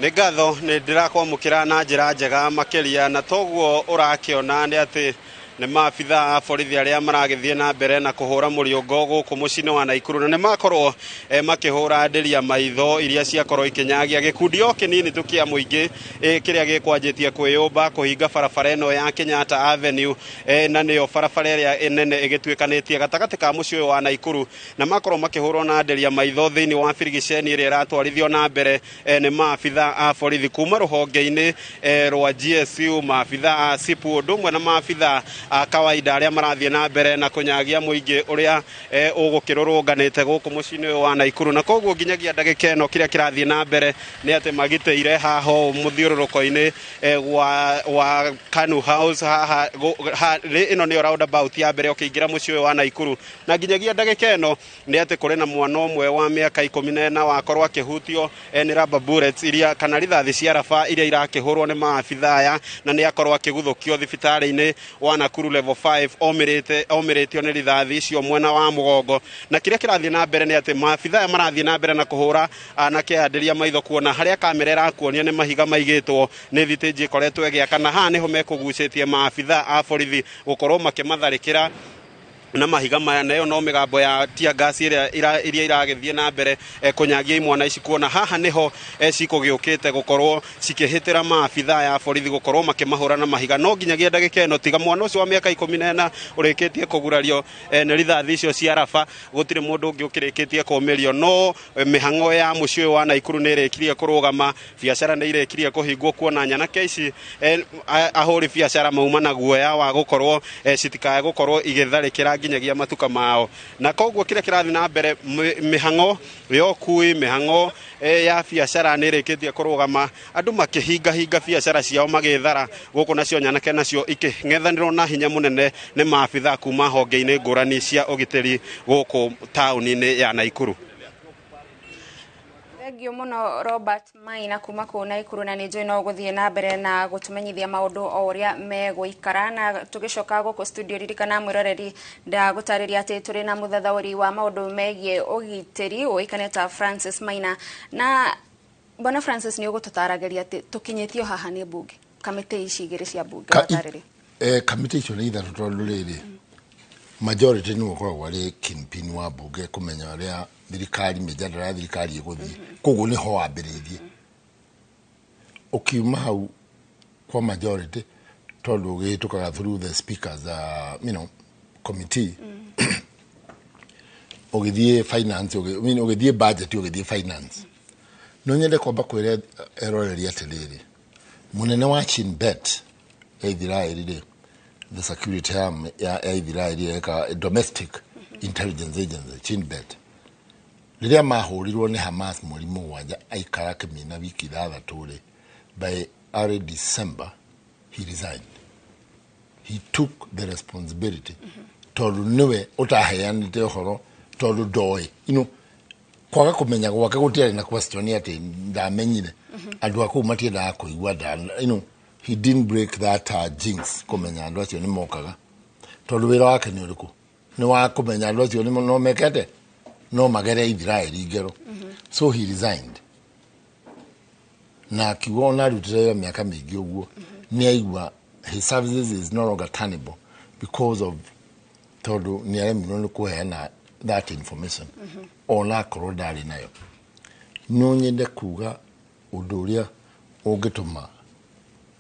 Nĩ ngatho nĩ ndĩrakwamũkĩra na njĩra njega makĩria na toguo ũrakiona nĩ atĩ nĩ maabitha a borithi arĩa maragĩthiĩ na mbere na kũhũra mũrĩongo gũkũ mũciĩ-inĩ wa Naikuru na nĩ makorwo makĩhũra ndĩria maitho iria ciakorwo ikinyagia gĩkundi o kĩnini tu kĩa mũingĩ kĩrĩa gĩkwanjĩtie kwĩyũmba kũhinga barabara ĩno ya Kenyatta Avenue na nĩyo barabara ĩrĩa nene ĩgĩtuĩkanĩtie gatagatĩ ka mũciĩ ũyũ wa Naikuru na makorwo makĩhũrwo na ndĩria maitho thĩinĩ wa birigiceni ĩrĩa ĩratwarithio na mbere nĩ maabitha a borithi kuma rũhonge-inĩ rwa GSU maabitha a SIPU ũndũ ũmwe na maabitha kawaida arĩa marathiĩ na mbere na kũnyagia mũingĩ ũrĩa ũgũkĩrũrũnganĩte gũkũ mũciĩ-inĩ ũyũ wa Naikuru na koguo nginyagia ndagĩka ĩno kĩrĩa kĩrathiĩ na mbere nĩ atĩ magitĩire haha mũthiũrũrũko-inĩ wa Kanu House haha ĩno nĩyo roundabout ya mbere ũkĩingĩra mũciĩ ũyũ wa Naikuru na nginyagia ndagĩka ĩno nĩ atĩ kũrĩ na mwana ũmwe wa mĩaka 14 wakorwo akĩhutio nĩ rubber bullets iria kana rithathi cia raba iria irakĩhũrwo nĩ maabitha aya na nĩ akorwo akĩguthũkio thibitarĩ-inĩ wa Nakuru level 5 omiritio nĩ rithathi icio mwena wa mũgongo na kĩrĩa kĩrathiĩ na mbere nĩ atĩ maabitha aya marathiĩ na mbere na kũhũra anake andĩria maitho kuona harĩa kamera ĩrakuonia nĩ mahiga maigĩtwo nĩ thitĩnji ĩkoretwo ĩgĩakana haha nĩho mekũgucĩtie maabitha a borithi gũkorwo makĩmatharĩkĩra na mahiga maya nayo no migambo ya tia gas iria iragithie na mbere kunyagia imwana ici kuona haha niho cikũgĩũkĩte gũkorwo cikĩhĩtĩra maabitha ya borithi gũkorwo makĩmahũra na mahiga no nginyagia ndagĩka ĩno tiga mwana ũcio wa mĩaka 14 ũrĩkĩtie kũgurario nĩ rithathi icio cia raba gũtirĩ mũndũ ũngĩ ũkĩrĩkĩtie kũmĩrio no mĩhang'o ya mũciĩ wa Naikuru nĩ ĩrĩkirie kũrũgama biacara nĩ irĩkirie kũhingwo kuona nyanake ici ahũri biacara mauma na guoya wa gũkorwo citikae gũkorwo igĩtharĩkĩra nginyagia matuka mao na koguo kĩrĩa kĩrathiĩ na mbere mĩhang'o yokui mĩhang'o ya biacara nĩ ĩrĩkĩtie kũrũgama andũ makĩhinga biacara ciao magĩthara gũkũ nacio nyanake nacio ikĩng'ethanĩrwo na hinya mũnene nĩ maabitha kuma honge-inĩ ngũrani cia ũgitĩri gũkũ taũni-inĩ ya Naikuru. Thengio muno Robert Maina kuma kuna ikuru na nijui no guthie na mbere na gutumenyithia maundu o uria meguikara na tugicoka guku studio ririkana mwiroreri nda gutariria ati turi na muthathauri wa maundu megie ugitiri uikaneta Francis Maina na Bwana Francis ni ugututarageria ati tukinyitio haha ni bunge kamiti ici igiri cia bunge watariria kamiti icio ni ithatu tondu riri majority ni ukoragwo ari kingpin wa bunge kumenya aria thirikari mijadala ya thirikari iguthie koguo ni ho ambiririe ukiuma hau kwa majority tondu ugitukaga through the speakers committee ugithie finance ugithie budget ugithie finance no nyende kwamba kwire eroreri atiriri munene wa Chinbet Israeli the security arm ya Israeli ka domestic intelligence agency Chinbet riria mahurirwo ni Hamas murimu wanja aikara kimina wiki thathaturi by early December he resigned. He took the responsibility tondu niwe utaheanite horo tondu doi kwaga kumenya gwake gutiari na question ati ndamenyire andu aku matienda kuigwa he didn't break that jinx kumenya andu acio ni mokaga tondu wira wake ni uriku ni wa kumenya andu acio ni no mekete no magere Israeli ngero so he resigned na kiwona rutire miaka mingi uguo ni aigwa his services is no longer tenable because of tondu ni aremino ni kuheana that information ona korodari nayo no nyende kuga undu uria ungituma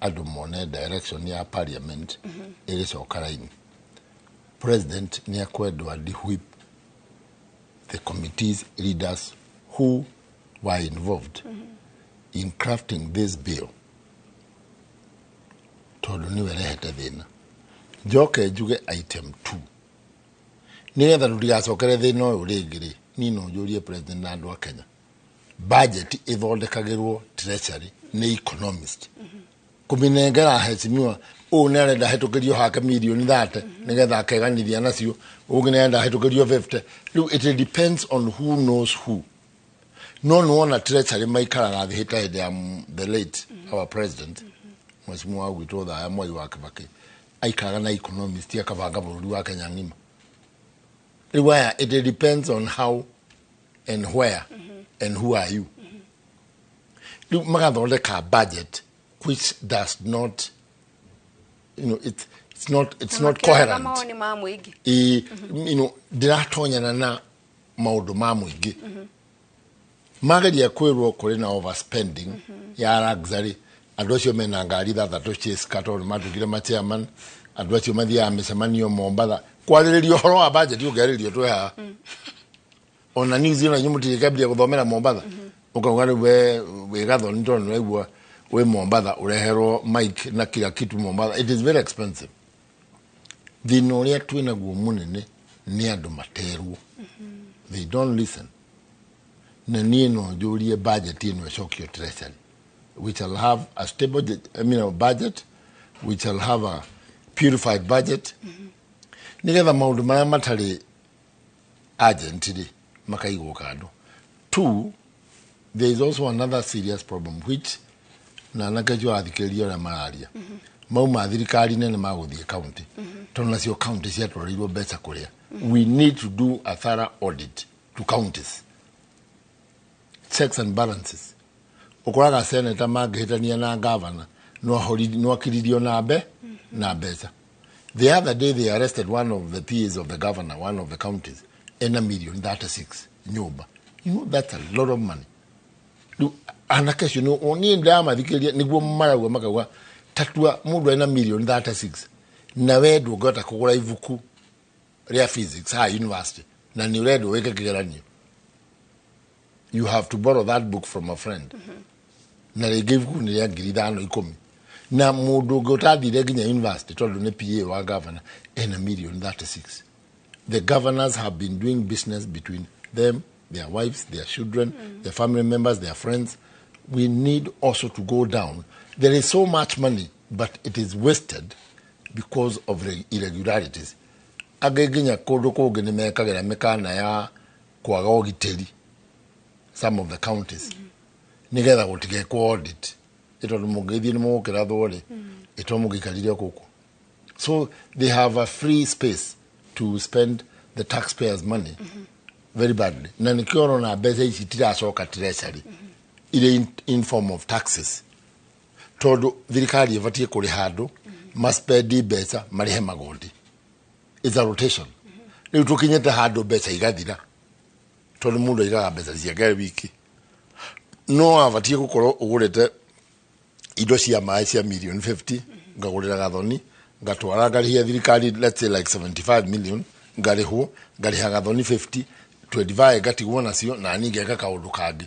andu mone direction ya parliament iri cokaraini president ni akwendwa whip the committee's leaders who were involved in crafting this bill tondu ni werehete thina njoke njuge item 2 nigetha ndigacokere thina uyu ringiri ni no njurie president na andu a Kenya budget ithondekagirwo treasury ni economist kuminengera hecimiwa nenda hitukirio hake milioni 30 nigetha akeganithia nacio nenda hitukirio 50 it depends on who knows who no ona treasury maikaraga thihita hinde ya the late our president Mheshimiwa Wito Thaya Mwai wa Kibaki aikaraga na economist akabanga bururi wa Kenya ngima where it depends on how and where and who are you magathondeka budget which does not it's not coherent ndiratonyana na maundu ma muingi magaria kwirwo kuri na overspending ya luxury andu acio mena ngari thathatũ chase cattle matugire ma chairman andu acio mathia micemanio Mombatha kwarĩrĩrio horo wa budget ũngĩarĩrĩrio twe haha ona New Zealand nyumutirikambia guthomera Mombatha ukauga we gathoni tondu naigua we Mombatha ureherwo mic na kila kitu Mombatha it is very expensive thina uria twina guo munene ni andu materwo they don't listen na nie no njurie budget ino icokio treasury which will have a stable budget which will have a purified budget nigetha maundu maria matari urgently makaigwo kando. 2 there is also another serious problem which na nakajua athikĩrĩria na malaria mauma thirikari nene maguthie county tondu nacio county ciatwarirwo mbeca kuria we need to do a thorough audit to counties checks and balances ukoraga senator mangĩhĩtania na governor no akiririo na mbeca the other day they arrested one of the PAs of the governor one of the counties in $1,36,000 nyumba that's a lot of money anakesho no oni ndama thikiria niguo maragwa makagwa tatua mundu ena $1,36,000 na wedu gota kugura ivuku ria physics university na ni redo weke kigeranio you have to borrow that book from a friend na rege ivuku ni ria 5,10 na mundu gotathire ginya university tondu ni PA wa governor ena $1,36,000 the governors have been doing business between them their wives, their children, their family members, their friends. We need also to go down. There is so much money, but it is wasted because of irregularities. Ageginya kodo kogene mekagera mekana ya kwaga ogiteri some of the counties nigetha gutige ko audit ito mugeithie ni mugukira thore ito mugikarire kuku. So they have a free space to spend the taxpayers' money very badly. Na nikiona na beza ici tiracoka treasury ile in form of taxes. Todo thirikari ibatie kuri handu maspendi beca marihe magodi. It's a rotation. Riu tukinyete handu beca igathira. Todo mundu igaga beca ciake wiki. No abatie gukorwo ugurite indo cia mai cia million 50 ngagurira gathoni ngatwara ngarihia thirikari let's say like 75 million ngarihu ngariha gathoni 50 25 ngatigwo nacio na ningeka kaundu kangi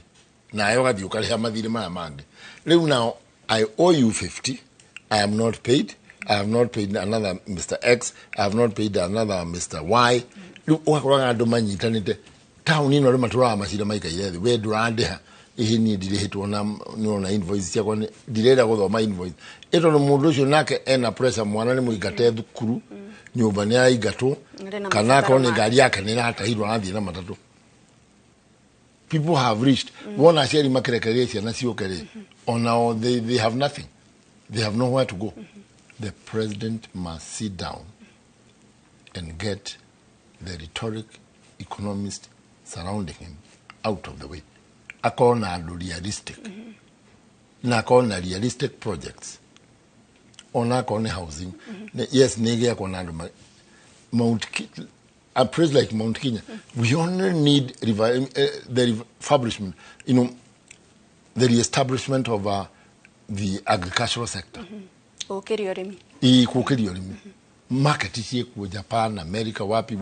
nayo gathi ukariha mathire maya mangi. Riu now I owe you 50, I am not paid, I have not paid another Mr. X, I have not paid another Mr. Y. Riu ugakorwa andu manyitanite town ino ri matura macira maikaire thi we durandeha ihe ni direhitwo na invoice cia kwa direda guthoma invoice ito no mundu ucio nake ena pressure mwana ni muigate thukuru nyumba ni aigatwo kana ko ni ngari yake ni ratahirwo athie na matatu. People have reached one asheri makerekeria ciana ciokere on now they have nothing, they have nowhere to go. The president must sit down and get the rhetoric economist surrounding him out of the way. Akona andu realistic na akona realistic projects ona akona housing yes nege akona andu a place like Mount Kenya we only need the refurbishment, you know, the reestablishment of the agricultural sector. Ukiri urimi Kukiri urimi market ici ku Japan, America, wapi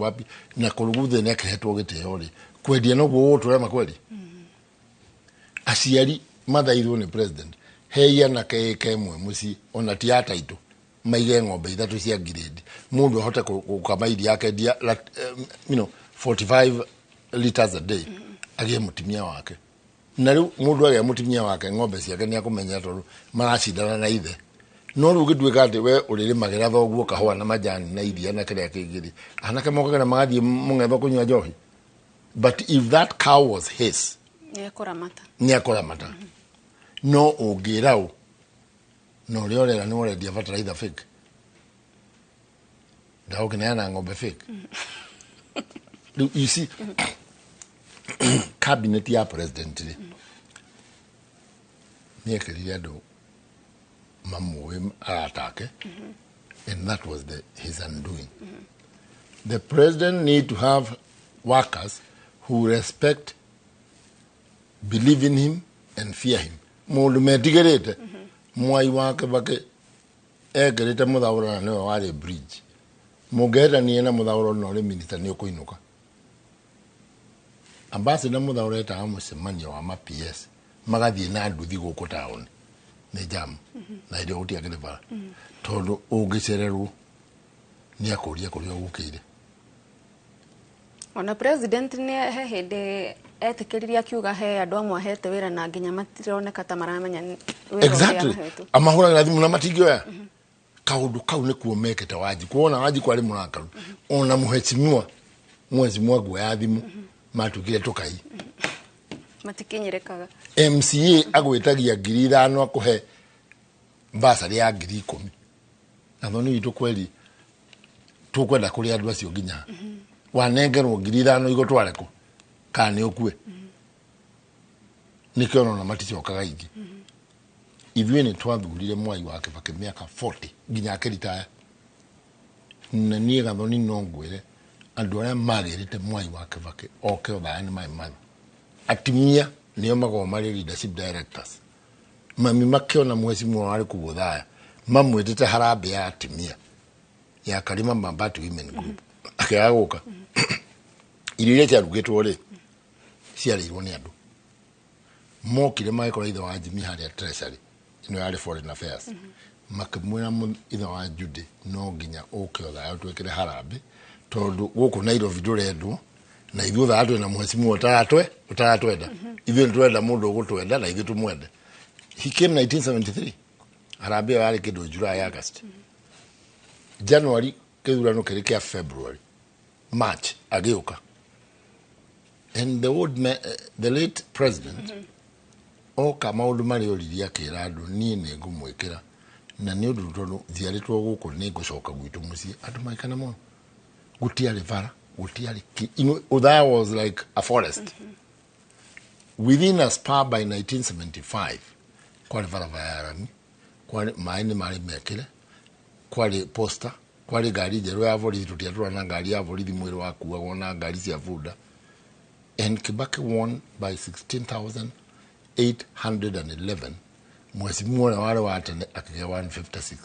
na kuruguthe ne kehetwo giteo ri kwendia no gwo turema kweli. Aciari mathairwo ni president heia na keke mwe muci ona tiata itu maige ng'ombe ithatu cia grade mundu ahote gukama iri yake dia 45 liters a day agie mutimia wake na riu mundu agie mutimia wake ng'ombe ciake ni akumenya toru maracindana na ithe no riu gitwika ati we uriri magera thoguo kahwa na majani na iria na kiria kingiri anake mokagera magathie mungetho kunywa njohi. But if that cow was his Niakoramata. No ungirau. No riorera ni oredia fertilizer fake. Dao kina ng'ombe fake. You see, cabinet ya president ni ekirire andu mamuwe aratake and that was his undoing. The president need to have workers who respect, believe in him and fear him. Mundu metigerete mwai wake bake egerete muthaura na wale bridge mugera ni ena muthaura no le minister ni okuinuka ambasi na muthaura eta amusemania wa ma PS magathie na nduthi guku town ni jam na ile utia keleba tondu ungicererwo ni akuria kuria gukire. Ona president ni he hinde etikiriria kiuga he andu amwe hete wira na nginya matironeka ta maramenya wira. Exactly. Amahura na thimu na matigioya. Kaundu kau ni kuomekete waji kuona waji kwari murakaru ona muheshimiwa mwezi mwagu ya thimu matukire tukai matikinyerekaga MCA agwetagia 5,000 akuhe basari ya 10,000 na thoni itu kweli tukwenda kuri andu acio nginya wanengerwo 5,000 igo twareko kani okue nikiono na maticokaga ingi ithuĩ nĩ twathurire Mwai wa Kibaki miaka 40 nginya akiritaya na niĩ Gathoni no ngwĩre andũ arĩa magĩrĩte Mwai wa Kibaki oke othaya nĩ maĩ atimia nĩo magoo marĩ leadership directors mami makĩona mheshimiwa warĩ kũu thaya mamwĩtĩte harambĩ ya atimia ya Karima Mambati Women Group akĩaga gũka irio iria ciarugĩtwo rĩ ciarĩirwo nĩ andũ mokire magĩkora ithe wa Jimmy harĩa treasury ino yari foreign affairs makimwira ithe wa Judy no nginya uke othaya twekere harambe tondu guku Nairobi ndurendwo na ithuĩ thatwe na mheshimiwa utaratwenda ithuĩ ndurenda mundu ugutwenda na ithuĩ tumwende. He came 1973 harambe yari kindu July August January kithurano kiri kia February March agiuka and the old man, the late president oka maundu mari oriria kira andu nie ne ngumwikira na ni undu tondu thiaritwo guku ni ngucoka gwitu mucii andu maikana muno gutiari bara gutiari that was like a forest within a spa by 1975 kwari bara bayarani kwari maini mari mekire kwari posta kwari gari jeru ya borithi tutiatura na gari ya borithi mwiri wa kuwa na gari cia fuda and Kibaki won by 16,811 mwezi mmoja wale watane akigea 156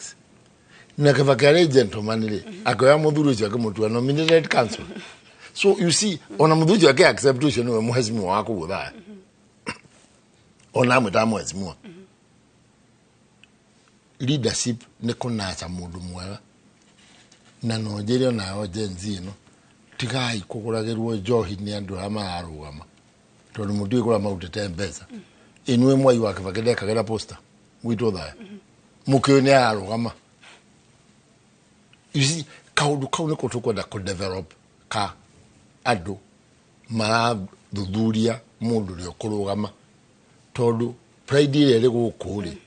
na Kibaki ale gentleman ile akoya muthuru cio akimutua nominated council so you see ona muthuru cio accept ucio ni mwezi mmoja wako gutha ona mweta mwezi mmoja leadership ni kunacha mundu mwega na no njiri nayo jenzi no tigai kuguragirwo njohi ni andu amarugama tondu mundu ikura mautete mbeca inwe mwai wa Kibaki ndekagira poster gwitu thaya mukio ni arugama you see kaundu kau ni kutukwenda ku develop ka andu marathuthuria mundu ri kurugama tondu pride ile ri gukuri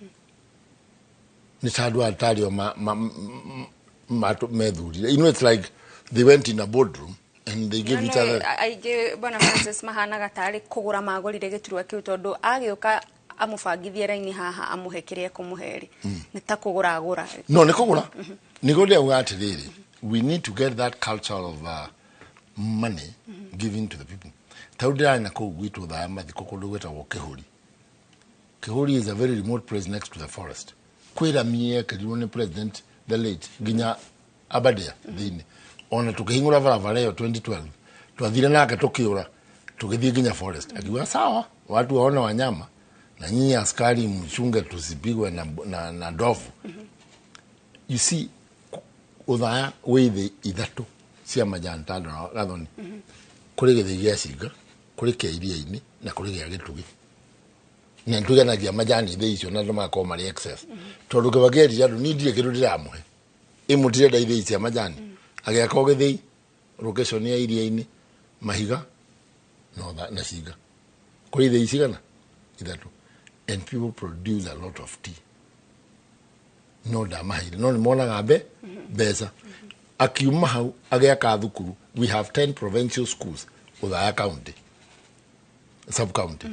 ni tandu atario methurire it's like they went in a boardroom and they gave each other aige bwana Francis mahana gatari kugura magurire giturwa kiu tondu agioka amufangithie raini haha amuhekirie kumuheri ni ta kugura agura no ni kugura ni gode ugatiriri we need to get that culture of money given to the people taudira na ko gwitu tha mathi kokondo gwetagwo Kihuri is a very remote place next to the forest kwira mie kiriwo ni president the late ginya abadia thini ona tukihingura barabara yo 2012 twathire nake tukiura tukithie ginya forest akiwa sawa watu waona wanyama na nyinyi askari mchunge tusipigwe na ndovu you see uthaya withi ithatu cia majantando na gathoni kuri githi gia cinga kuri keiria-ini na kuri gia gitugi na ntuganagia majani ithe icio na ndumako mari excess tondu Kibaki andu ni ndire kindu ndiramuhe imutire ndaithe cia majani agiaka ogithii location ya iria-ini mahiga no na cinga kuri ithe icigana ithatu and people produce a lot of tea no ndamahire no ni monaga mbeca akiuma hau agiaka thukuru we have 10 provincial schools Uthaya county sub county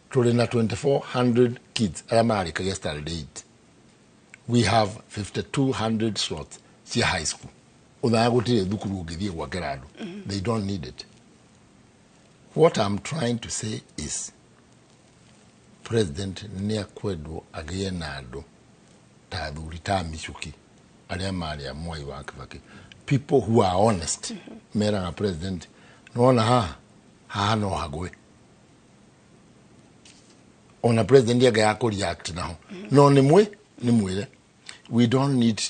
tuli na 2400 kids aria marikagia standard 8 we have 5200 slots cia high school Uthaya gutire thukuru ungithie gwakira andu they don't need it what I'm trying to say is president ni akwendwo agie na andu ta thuri ta Michuki aria maria mwai wa Kibaki people who are honest mera president nona ha no hagwe ona president ya ga react now no ni mwire we don't need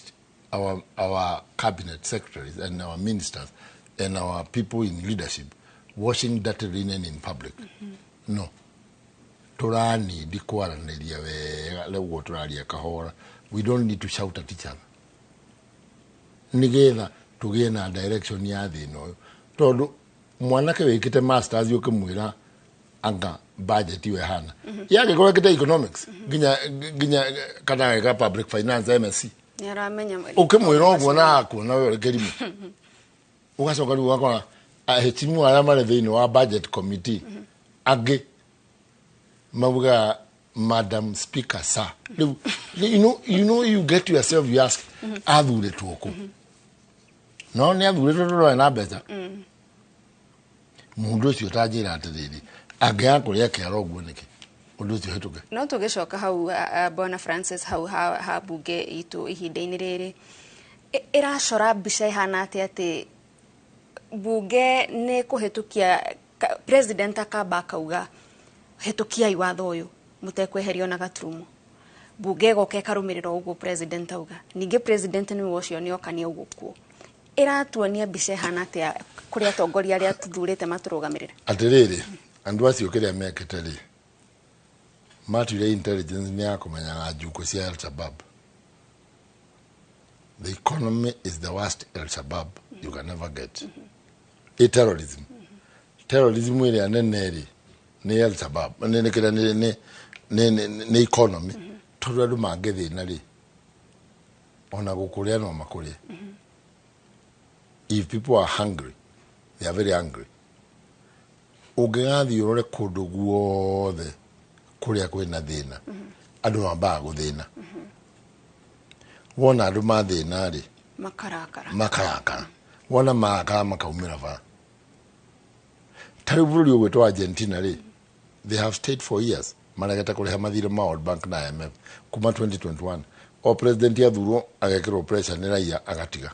our cabinet secretaries and our ministers and our people in leadership washing dirty linen in public no turani di kwaraniria wega lewo turaria kahora we don't need to shout at each other nigetha tugie na direction ya thino tondu mwanake wikite masters yoke mwira anga budget iwe hana yake kwa kita economics ginya kana ga public finance MSc yaramenya ukimwira ogwo na kuona we kerimo ugacoka ru wakora ahetimu ara mare thino wa budget committee age mabuga Madam Speaker sir you get yourself you ask athure tuoko no ni athure tuoko na better mundu cio tajira atiriri agya kuria kiaro gwo niki undu cio hetuke no tugicoka hau bwana Francis hau ha bunge itu ihinda-ini riri iracora mbica ihana ati bunge ni kuhetukia president akamba akauga hetukia iwatho uyu mutekweherio na gaturumo bunge goke karumirira uguo president auga ninge president ni wocio ni okania uguo kuo iratuonia mbica ihana atia kuri atongoria aria tuthurite maturugamirire atiriri andu acio kiria mekete ri matire intelligence ni akumenya njuko cia Al-Shabaab the economy is the worst Al-Shabaab you can never get terrorism ile aneneri nĩ Al-Shabaab nĩ economy tondũ andũ mangĩthĩna rĩ ona gũkũrĩa no makũrĩa. If people are hungry, they are very hungry. Ũngĩgathiĩ ũrore kũndũ guothe kũrĩa kwĩna thĩna andũ mambaga gũthĩna. Wona andũ mathĩna rĩ makarakara wona marakara makaumĩra bara. Tarĩu bũrũri ũgwĩtwo Argentina rĩ they have stayed for years maregete kũrĩha mathirĩ ma World Bank na IMF kuma 2021. O president athurwo agekĩrwo pressure nĩ raia agatiga.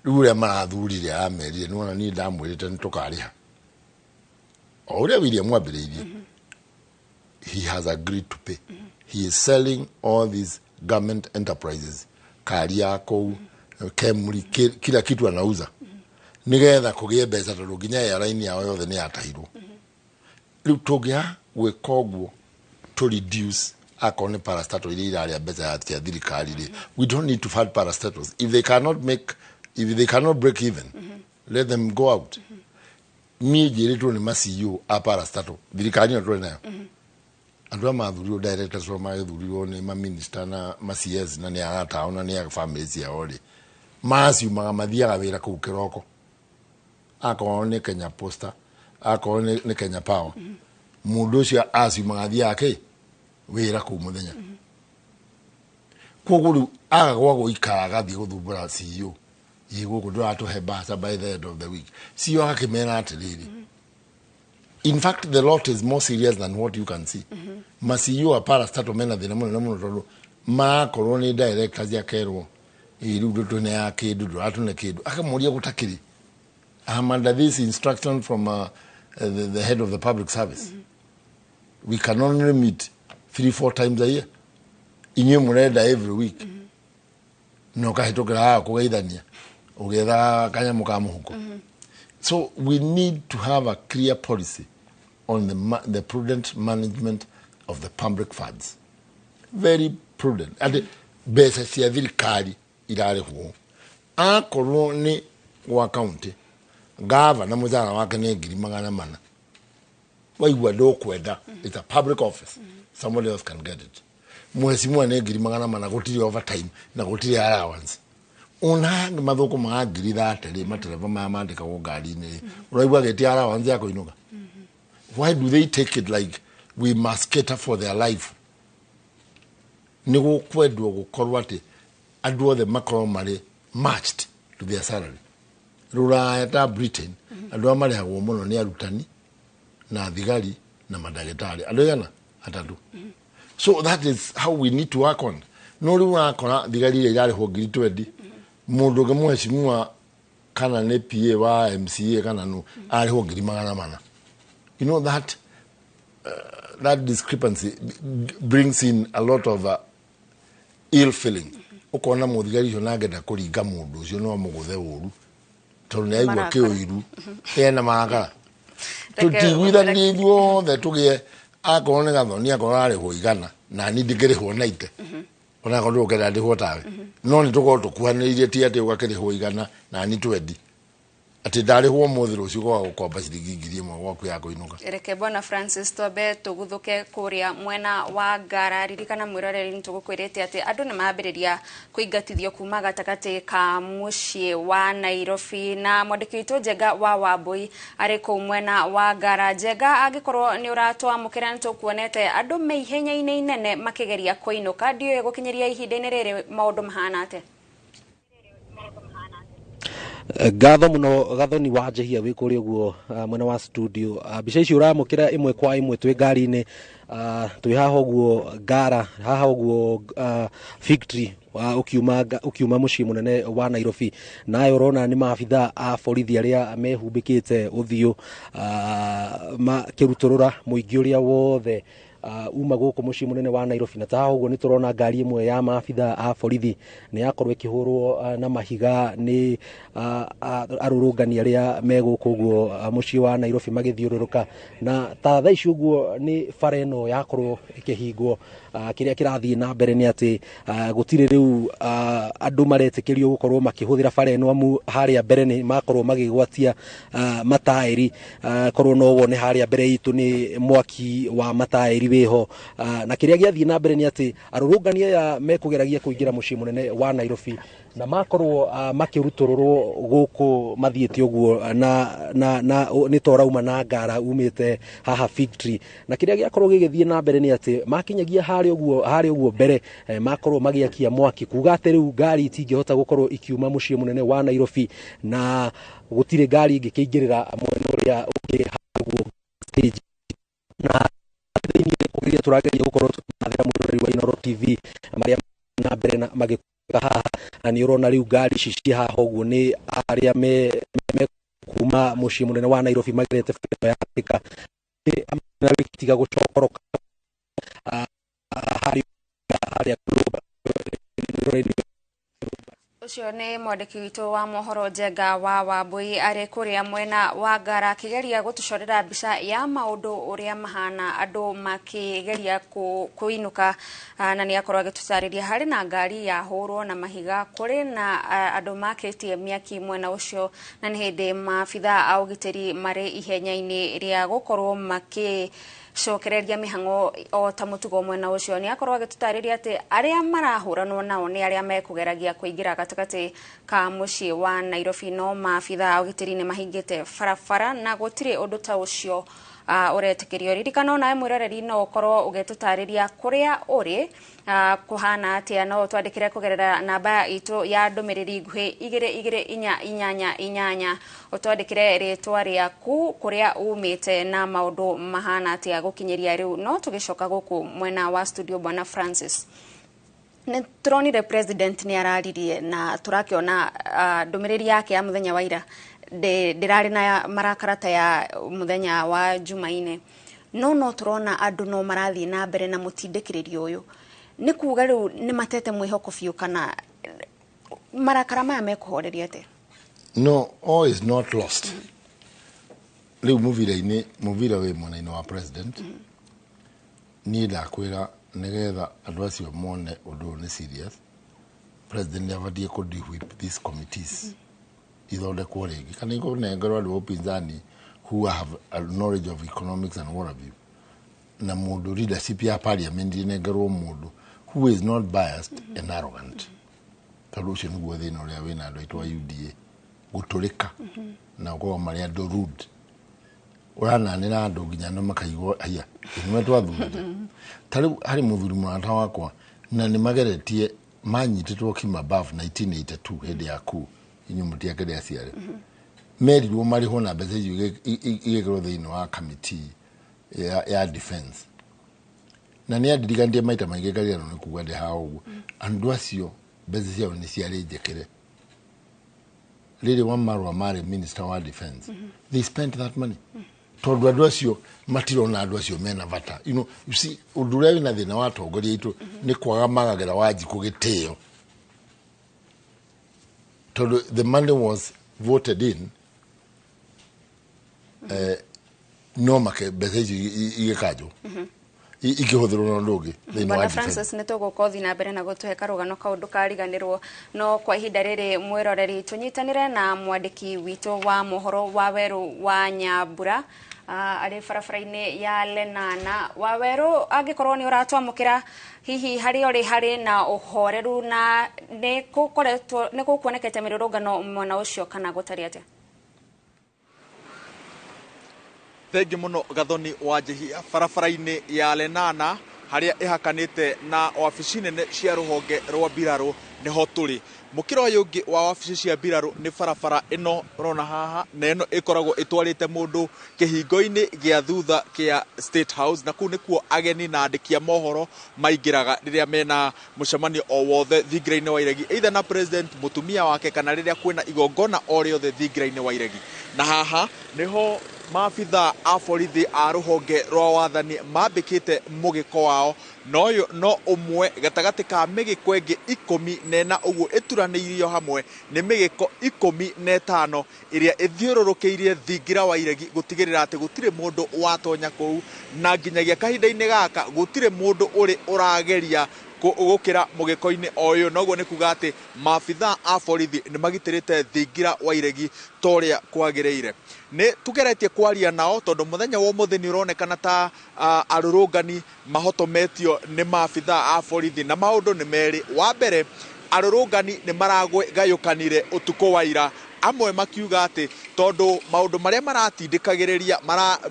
Rĩu ũrĩa marathurire amerire nĩwona niĩ ndamwĩrĩte nĩtũkarĩha. O ũrĩa William wambĩrĩirie he has agreed to pay. He is selling all these government enterprises. Karia kũu Kemuri kila kitu anauza nigetha kũgĩe mbeca tondũ nginya airline yao yothe nĩ yatahirwo. Rĩu tũngĩha gwĩka ũguo to reduce akorwo nĩ parastatal iria irarĩa mbeca cia thirikari rĩ we don't need to fund parastatals. If they cannot break even let them go out. Niĩ njĩrĩtwo nĩ ma-CEO a parastatal thirikari ĩno tũrĩ nayo andũ mathurirwo directors wa magĩthurirwo nĩ ma-minister na ma-CS na nĩ agatao na nĩ family ciao rĩ maciumaga mathiaga wĩra kũu kĩroko akorwo nĩ Kenya Posta akorwo nĩ Kenya Power mũndũ ũcio aciumaga athiaga wĩra kũu mũthenya. Koguo rĩu agagwa gũikara agathiĩ gũthumbũra CEO gũkũ ndũratũhe mbaca by the end of the week. CEO agakĩmera atĩrĩrĩ in fact the lot is more serious than what you can see. Ma-CEO a parastatal mena thĩna mũno tondũ makorwo nĩ directors akerwo rĩu ndũtũne ya kĩndũ ndũratũne kĩndũ akamũria gũtakĩrĩ. I'm under this instruction from the head of the public service. We can only meet 3-4 times a year. Inyuĩ mũrenda every week. No kahĩtũkĩra kũgeithania ũgetha kanyamũ ka mũhuko. So we need to have a clear policy on the prudent management of the public funds. Very prudent. And mbeca cia thirikari irarĩhwo akorwo nĩ gwa county gavana mũcara wake nĩ 400,000 waigua ndũkwenda it's a public office somebody else can get it. Mheshimiwa nĩ 400,000 gũtirĩ overtime na gũtirĩ allowance. Ona mathoko ma 30,000 matereva maya mandĩkagwo ngari-inĩ ũraigua gĩtia allowance ya kũinũka. Why do they take it like we must cater for their life? Nĩ gũkwendwo gũkorwo atĩ andũ othe makorwo marĩ matched to their salary. Rũraya ta Britain andũ arĩa marĩhagwo mũno nĩ arutani na thigari na mandagĩtarĩ andũ aigana atatũ. So that is how we need to work on. No rĩu wakora thigari iria irarĩhwo 20,000 mũndũ ũngĩ mheshimiwa kana nĩ PA wa MCA kana no arĩhwo 400,000. You know that that discrepancy brings in a lot of ill feeling. Ukona mũthigari ũcio nangenda kũringa mũndũ ũcio no mũgũthe ũru tondũ nĩ aigua kĩũiru ena marakara. Tũtigwithanie ithuothe tũgĩe akorwo nĩ gathoni akorwo arĩhwo 100 na niĩ ndingĩrĩhwo 90 ona akorwo ndũkenda ndĩhwo tawe no nĩ tũkorwo tũkuhanĩrĩirie ti atĩ ũgakĩrĩhwo 100 na niĩ 20 atĩ ndarĩhwo mũthĩ rũciũ gwa gũkomba ciringi 1,000 gwaku ya kũinũka. Reke Bwana Francis twambe tũguthũke kũrĩa mwena wa Ngara. Ririkana mwĩroreri nĩtũgũkwĩrĩte atĩ andũ nĩ mambĩrĩria kũingatithio kuma gatagatĩ ka mũciĩ wa Nairobi na mwandĩki witũ Njenga wa Wambui arĩ kũu mwena wa Ngara. Njenga, angĩkorwo nĩ ũratwamũkĩra nĩtũkuonete andũ me ihenya-inĩ inene makĩgeria kũinũka, ndiũĩ gũkinyĩria ihinda-inĩ rĩrĩ maũndũ mahana atĩa? Ngatho muno gathoni wa njehia wĩ kũrĩa guo mwena wa studio. Mbica ici ũramũkĩra ĩmwe kwa ĩmwe twĩ ngari-inĩ twĩ haha ũguo Ngara haha ũguo victory ukiuma mũciĩ mũnene wa Nairobi. Nayo ũrona nĩ maabithaa a borithi arĩa mehumbĩkĩte ũthiũ makĩrutũrũra mũingĩ ũrĩa wothe uma gũkũ mũciĩ mũnene wa Nairobi na ta ũguo nĩ tũrona ngari ĩmwe ya maabitha a borithi nĩ yakorwo ĩkĩhũrwo na mahiga nĩ arũrũngani arĩa me gũkũ ũguo mũciĩ wa Nairobi magĩthiũrũrũka na ta thaa ici ũguo nĩ bara ĩno yakorwo ĩkĩhingwo kĩrĩa kĩrathiĩ na mbere nĩ atĩ gũtirĩ rĩu andũ maretĩkĩrio gũkorwo makĩhũthĩra bara ĩno amu harĩa mbere nĩ makorwo magĩgwatia mataĩri korwo no wone harĩa mbere itũ nĩ mwaki wa mataĩri wĩho na kĩrĩa gĩathiĩ na mbere nĩ atĩ arũrũngani aya mekũgeragia kũingĩra mũciĩ mũnene wa Nairobi na makorwo makĩrutũrũrwo gũkũ mathiĩte ũguo na nĩ torauma na ngara umĩte haha Victory na kĩrĩa gĩakorwo gĩgĩthiĩ na mbere nĩ atĩ makinyagia harĩa ũguo mbere makorwo magĩakia mwaki kuga atĩ rĩu ngari itingĩhota gũkorwo ikiuma mũciĩ mũnene wa Nairobi na gũtirĩ ngari ingĩkĩingĩrĩra mwena ũrĩa ũngĩ haguo stage na thĩinĩ tũrageria gũkorwo tũkĩmathĩra mũrori wa Inooro TV marĩa na mbere na magĩka haha na nĩ ũrona rĩu ngari ici ciĩ haha ũguo nĩ arĩa me kuma mũciĩ mũnene wa Nairobi magerete bũrũri ya Afrika na gĩtiga gũcokoroka harĩa Ucio nĩ mwandĩki witũ wa mohoro Njenga wa Wambui arĩ kũrĩa mwena wa Ngara akĩgeria gũtũcorera mbica ya maũndũ ũrĩa mahana andũ makĩgeria kũinũka na nĩ akorwo agĩtũtarĩria harĩ na ngari ya hũrwo na mahiga kũrĩ na andũ makĩtie mĩaki mwena ũcio na nĩ hĩndĩ maabitha a ũgitĩri marĩ ihenya-inĩ rĩa gũkorwo cokereria mĩhang'o o ta mũtugo mwena ũcio nĩ akorwo agĩtũtarĩria atĩ arĩa marahũranwo nao nĩ arĩa mekũgeragia kũingĩra gatagatĩ ka mũciĩ wa Nairobi no maabitha ũgitĩri nĩ mahingĩte barabara na gũtirĩ ũndũ ta ũcio ũretĩkĩrio ririkana onawe mwĩroreri no ũkorwo ũgĩtũtarĩria kũrĩa ũrĩ kũhana atĩa no twandĩkĩre kũgerera namba itũ ya ndũmĩrĩri nguhĩ 2288 ũtwandĩkĩre rĩtwa rĩaku kũrĩa umĩte na maũndũ mahana atĩa gũkinyĩria rĩu no tũgĩcoka gũkũ mwena wa studio bwana Francis nĩ tũronire president nĩ araririe na tũrakĩona ndũmĩrĩri yake ya mũthenya wa ira ndĩrarĩ na marakarata ya mũthenya wa Jumaine no tũrona andũ no marathiĩ na mbere na mũtindĩkĩrĩrio ũyũ nĩ kuga rĩu nĩ matete mwĩhoko biũ kana marakara maya mekũhoreria atĩa No, all is not lost. Rĩu mũvira wĩ mwena-inĩ wa president niĩ ndakwĩra nĩgetha andũ acio mone ũndũ ũyũ nĩ serious president nĩ abatiĩ kũ deal with these committees ithondekwo rĩngĩ kana ikũnengerwo andũ upinzani who have a knowledge of economics and what have you na mũndũ leadership ya parliament inengerwo mũndũ who is not biased and arrogant tondũ ũcio nĩguo thĩna ũrĩa wĩna andũ aitũ a UDA gũtũrĩka na gũkorwo marĩ andũ rude ũrananĩra andũ nginya no makaigua aya nĩwe twathurĩte tarĩu harĩ mũthuri mũrata wakwa na nĩ mageretie manyitĩtwo Kimabafu 1982 hĩndĩ ya kuu inyuĩ mũtiakĩrĩ aciarĩ merirwo marĩhwo na mbeca icio igĩkĩrwo thĩinĩ wa committee ya defense na nĩ andiriganire maita maingĩ ngariganĩrwo nĩ kuuga ndĩ haha ũguo andũ acio mbeca ciao nĩ ciarĩ njĩkĩre rĩrĩ wa marũa marĩ minister wa defense they spent that money tondũ andũ acio matirona andũ acio mena bata you see ũndũ ũrĩa wĩna thĩna wa atongoria aitũ nĩ kwaga magagĩra Wanjikũ gĩtĩo tondũ the money was voted in no make mbeca icio igĩkanjwo ikĩhũthĩrwo na ũndũ ũngĩ thĩinĩ wa Francis nĩ tũgũkorwo thiĩ na mbere na gũtũhe karũgano kaũndũ kariganĩrwo no kwa ihinda rĩrĩ mwĩroreri tũnyitanĩre na mwandĩki witũ wa mohoro Waweru wa Nyambura arĩ barabara-inĩ ya Lenana Waweru angĩkorwo nĩ ũratwamũkĩra hihi harĩ ũrĩ harĩ na ũhoreru na nĩ gũkuonekete mĩrũrũngano mwena ũcio kana gũtarĩ atĩa Thengi muno Gathoni wa Njihia barabara-inĩ ya Lenana haria ihakanite na wabici nene cia ruhonge rwa mbirarũ niho turi mukiro uyu ungi wa wabici cia mbirarũ ni barabara ino rona haha na ino ikoragwo itwarite mundu kihingo-ini gia thutha kia State House na kuu nikuo ageni na andikia mohoro maingiraga riria mena mucemanio o wothe thingira-ini wa iregi either na president mutumia wake kana riria kwina igongona o riothe thingira-ini wa iregi na haha niho maabitha a borithi a rũhonge rwa wathani mambĩkĩte mũgĩko wao noyo no ũmwe gatagatĩ ka mĩgĩko ĩngĩ 14 ũguo ĩturanĩirio hamwe nĩ mĩgĩko 15 ĩrĩa ĩthiũrũrũkĩirie thingira wa iregi gũtigĩrĩra atĩ gũtirĩ mũndũ watonya kũu na nginyagia kahinda-inĩ gaka gũtirĩ mũndũ ũrĩ ũrageria gũkĩra mũgĩko-inĩ ũyũ noguo nĩ kuga atĩ maabitha a borithi nĩ magitĩrĩte thingira wa iregi torĩa kwagĩrĩire. Nĩ tugeretie kwaria nao tondũ mũthenya wa ũmũthĩ nĩ ũronekana ta arũrũngani mahotometio nĩ maabitha a borithi na maũndũ nĩ merĩ. Wa mbere arũrũngani nĩ maragayũkanire ũtukũ wa ira, amwe makiuga atĩ tondũ maũndũ marĩa maratindĩkagĩrĩria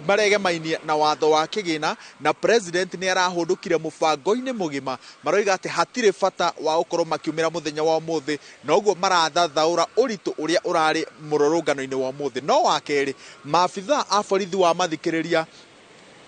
maregemainie na watho wa kĩgĩna na president nĩ arahũndũkire mũbango-inĩ mũgima, maroiga atĩ hatirĩ bata wa gũkorwo makiumĩra mũthenya wa ũmũthĩ na ũguo marathathaũra ũritũ ũrĩa ũrarĩ mũrũrũngano-inĩ wa ũmũthĩ. No wa kerĩ maabitha a borithi wa mathikĩrĩria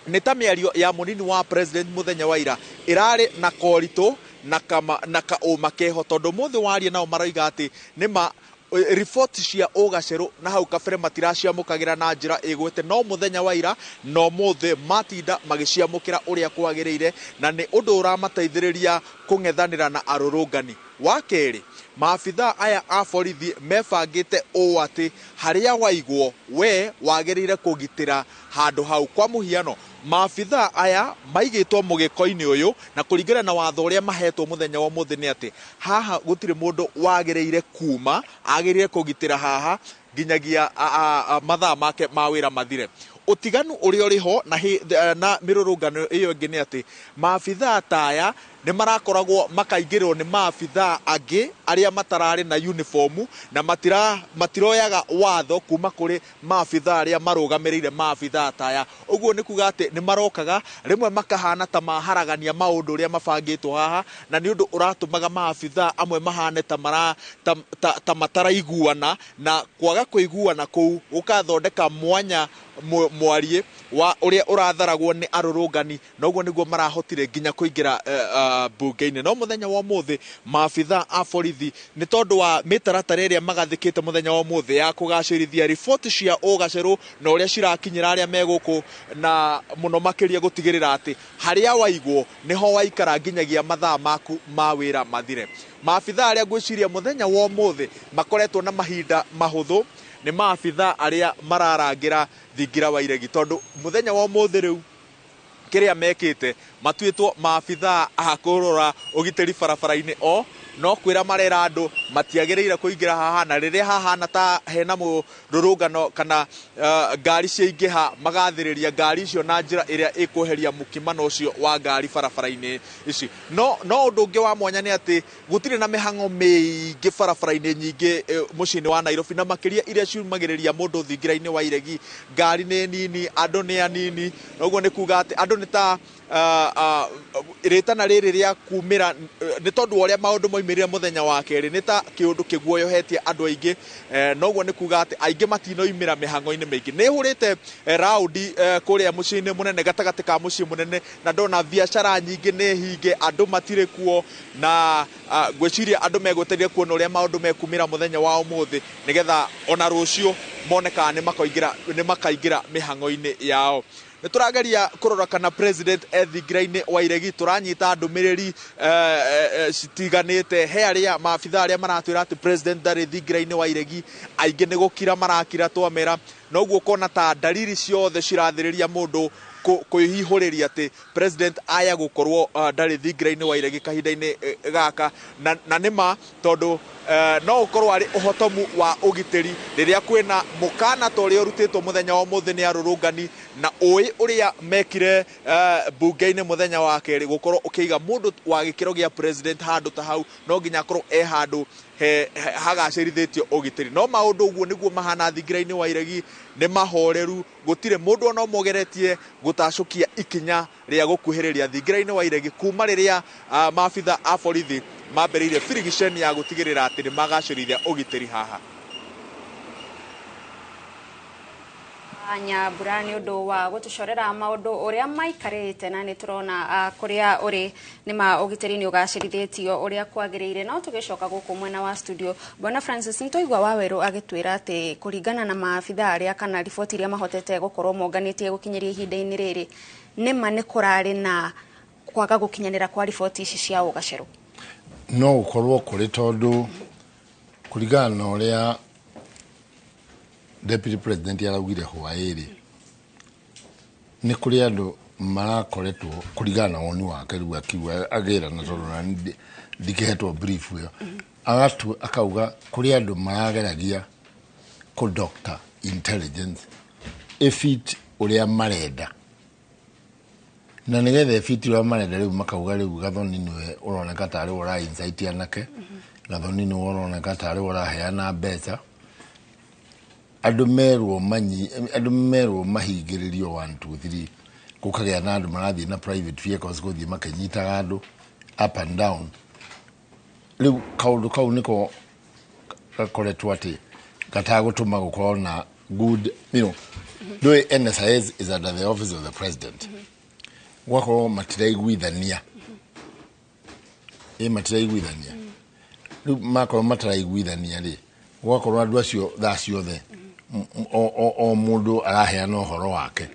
nĩ ta mĩario ya mũnini wa president mũthenya wa ira ĩrarĩ na koritũ na kaũma keho tondũ mũthĩ waria nao maroiga atĩ nĩma riboti cia ũgacerũ na hau kabere matiraciamũkagĩra na njĩra ĩgwete, no mũthenya wa ira na ũmũthĩ matinda magĩciamũkĩra ũrĩa kwagĩrĩire na nĩ ũndũ ũramateithĩrĩria kũng'ethanĩra na arũrũngani. Wa kerĩ maabitha aya a borithi mebangĩte ũũ atĩ harĩa waigwo we wagĩrĩire kũgitĩra handũ hau. Kwa mũhiano maabitha aya maigĩtwo mũgĩko-inĩ ũyũ na kũringana na watho ũrĩa mahetwo mũthenya wa ũmũthĩ nĩ atĩ haha gũtirĩ mũndũ wagĩrĩire kuma, agĩrĩire kũgitĩra haha nginyagia mathaa make ma wĩra mathire. Ũtiganu ũrĩa ũrĩ ho na mĩrũrũngano ĩyo ĩngĩ nĩ atĩ maabitha ta aya nĩ marakoragwo makaingĩrwo nĩ maabitha angĩ arĩa matararĩ na uniform na matiroyaga watho kuma kũrĩ maabitha arĩa marũgamĩrĩire maabitha ta aya. Ũguo nĩ kuga atĩ nĩ marokaga rĩmwe makahana ta maharagania maũndũ ũrĩa mabangĩtwo haha na nĩ ũndũ ũratũmaga maabitha amwe mahane ta mataraiguana na kwaga kũiguana kũu gũkathondeka mwanya mwarie wa ũrĩa ũratharagwo nĩ arũrũngani na ũguo nĩguo marahotire nginya kũingĩra mbunge-inĩ. No mũthenya wa ũmũthĩ maabitha a borithi nĩ tondũ wa mĩtaratara ĩrĩa magathĩkĩte mũthenya wa ũmũthĩ ya kũgacĩrithia riboti cia ũgacerũ na ũrĩa cirakinyĩra arĩa megũkũ na mũno makĩria gũtigĩrĩra atĩ harĩa waigwo nĩho waikara nginyagia mathaa maku ma wĩra mathire. Maabitha arĩa ngwĩciria mũthenya wa ũmũthĩ makoretwo na mahinda mahũthũ nĩ maabitha arĩa mararangĩra thingira wa iregi tondũ mũthenya wa ũmũthĩ rĩu kĩrĩa mekĩte matuĩtwo maabitha a kũrora ũgitĩri barabara-inĩ no kwĩra marera andũ matiagĩrĩire kũingĩra haha na rĩrĩa hahana ta hena mũrũrũngano kana ngari ciaingĩha magathĩrĩria ngari icio na njĩra ĩrĩa ĩkweheria mũkimano ũcio wa ngari barabara-inĩ ici. No ũndũ ũngĩ wa mwanya nĩ atĩ gũtirĩ na mĩhang'o mĩingĩ barabara-inĩ nyingĩ mũciĩ-inĩ wa Nairobi na makĩria iria ciumagĩrĩria mũndũ thingira-inĩ wa iregi. Ngari nĩ nini, andũ nĩ anini, noguo nĩ kuga atĩ andũ nĩ ta rĩtana rĩrĩ rĩa kumĩra nĩ tondũ ũrĩa maũndũ moimĩrire mũthenya wa kerĩ nĩ ta kĩũndũ kĩguoyohetie andũ aingĩ, noguo nĩ kuga atĩ aingĩ matinoimĩra mĩhang'o-inĩ mĩingĩ. Nĩ hũrĩte raundi kũrĩa mũciĩ-inĩ mũnene gatagatĩ ka mũciĩ mũnene na ndona biacara nyingĩ nĩ hinge, andũ matirĩ kuo na ngwĩciria andũ megwetereire kuona ũrĩa maũndũ mekumĩra mũthenya wa ũmũthĩ nĩgetha ona rũciũ monekaga nĩ makaingĩra mĩhang'o-inĩ yao. Nĩ tũrageria kũrora kana president thingira-inĩ wa iregi, tũranyita ndũmĩrĩri citiganĩte he arĩa maabitha arĩa maratwĩra atĩ president ndarĩ thingira-inĩ wa iregi, aingĩ nĩ gũkira marakira twamera, noguo kona ta ndariri ciothe cirathĩrĩria mũndũ kwĩhihũrĩria atĩ president aya gũkorwo ndarĩ thingira-inĩ wa iregi kahinda-inĩ gaka na nĩma tondũ no ũkorwo arĩ ũhotomu wa ũgitĩri rĩrĩa kwĩna mũkana ta ũrĩa ũrutĩtwo mũthenya wa ũmũthĩ nĩ arũrũngani na ũĩ ũrĩa mekire mbunge-inĩ mũthenya wa kerĩ gũkorwo ũkĩiga mũndũ wa gĩkĩro gĩa president handũ ta hau no nginya akorwo handũ hagacĩrithĩtio ũgitĩri. No maũndũ ũguo nĩguo mahana thingira-inĩ wa iregi, nĩ mahoreru, gũtirĩ mũndũ ona ũmogeretie gũtacũkia ikinya rĩa gũkuhĩrĩria thingira-inĩ wa iregi kuma rĩrĩa maabitha a borithi mambĩrĩirie birigiceni ya gũtigĩrĩra atĩ nĩ magacĩrithia ũgitĩri haha. Nyambura nĩ ũndũ wa gũtũcorera maũndũ ũrĩa maikarĩte na nĩ tũrona kũrĩa ũrĩ nĩma ũgitĩri nĩ ũgacĩrithĩtio ũrĩa kwagĩrĩire. No tũgĩcoka gũkũ mwena wa studio, Bwana Francis, nĩtũigua Waweru agĩtwĩra atĩ kũringana na maabitha arĩa kana riboti iria mahotete gũkorwo monganĩtie gũkinyeria ihinda-inĩ rĩrĩ, nĩma nĩ kũrarĩ na kwaga gũkinyanĩra kwa riboti ici cia ũgacerũ. No gũkorwo kũrĩ tondũ kũringana na ũrĩa Deputy President araugire hwaĩrĩ nĩ kũrĩ andũ marakoretwo kũringana na woni wake rĩu akiuga agĩra na tondũ na ndikĩhetwo brief ĩyo akauga kũrĩ andũ marageragia kũdoctor intelligence ifit ũrĩa marenda na nĩgetha ifit ũrĩa marenda rĩu makauga rĩu Gathoni nĩwe ũroneka tarĩ ũra insight anake Gathoni nĩwe ũroneka tarĩ ũraheana mbeca andũ merwo mahingĩrĩrio 1 2 3 gũkagĩa na andũ marathiĩ na private vehicles gũthiĩ makĩnyitaga andũ up and down. Rĩu kaũndũ kau nĩko gakoretwo atĩ gatagũtũma gũkorwo na good, though NSIS is under the office of the president. Gwakorwo matiraiguithania. Matiraiguithania. Rĩu makorwo mataraiguithania rĩ, gwakorwo andũ acio thaa ciothe o mũndũ araheana ũhoro wake.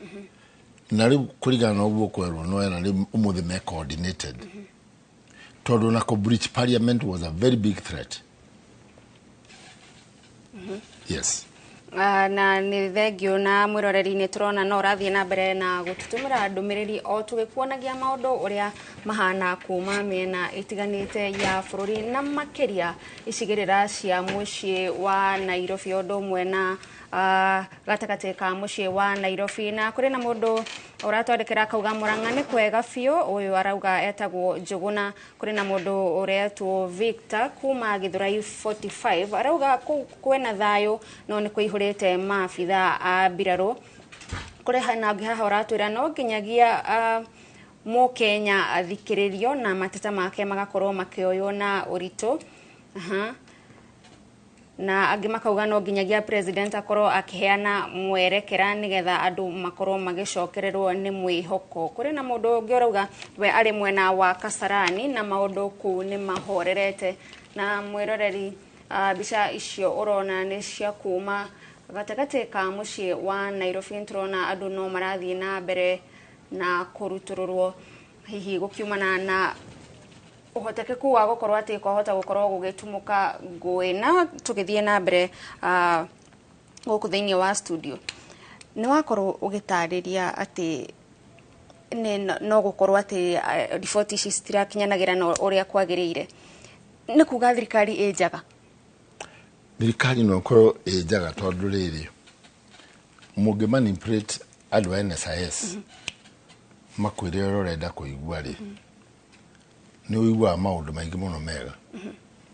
Na rĩu kũringana na ũguo kwerwo no na rĩu ũmũthĩ me coordinated. Tondũ na breach parliament was a very big threat. Yes. Na nĩ thengio na mwĩroreri nĩ tũrona no ũrathiĩ na mbere na gũtũtũmĩra ndũmĩrĩri o tũgĩkuonagia maũndũ ũrĩa mahana kuma mĩena ĩtiganĩte ya bũrũri na makĩria icigĩrĩra cia mũciĩ wa Nairobi ũndũ ũmwe na gatagatĩ ka mũciĩ wa Nairobi. Na kũrĩ na mũndũ ũratwandĩkĩra akauga Mũrang'a nĩ kwega biũ, ũyũ arauga etagwo Njũgũna. Kũrĩ na mũndũ ũretwo Victor kuma Githurai 45 arauga kwĩna thayũ no nĩ kũihũrĩte maabitha a mbirarũ. Kũrĩ na ũngĩ haha ũratwĩra no nginyagia Mũkenya athikĩrĩrio na mateta make magakorwo makĩoywo na ũritũ. Na angĩ makauga no nginyagia president akorwo akĩheana mwerekera nĩgetha andũ makorwo magĩcokererwo nĩ mwĩhoko. Kũrĩ na mũndũ ũngĩ ũrauga we arĩ mwena wa Kasarani na maũndũ kũu nĩ mahorerete. Na mwĩroreri mbica icio ũrona nĩ cia kuma gatagatĩ ka mũciĩ wa Nairobi. Tũrona andũ no marathiĩ na mbere na kũrutũrũrwo hihi gũkiumana na ũhotekeku wa gũkorwo atĩ kwahota gũkorwo gũgĩtumũka ngũĩ. Na tũgĩthiĩ na mbere gũkũ thĩinĩ wa studio, nĩ wakorwo ũgĩtarĩria atĩ no gũkorwo atĩ riboti ici citirakinyanagĩra na ũrĩa kwagĩrĩire. Nĩ kuga thirikari ĩ njaga? Thirikari no korwo ĩ njaga tondũ rĩrĩ mũngĩ manipulate andũ a NSIS makwĩre ũrĩa ũrenda kũigua rĩ nĩ ũiguaga maũndũ maingĩ mũno mega.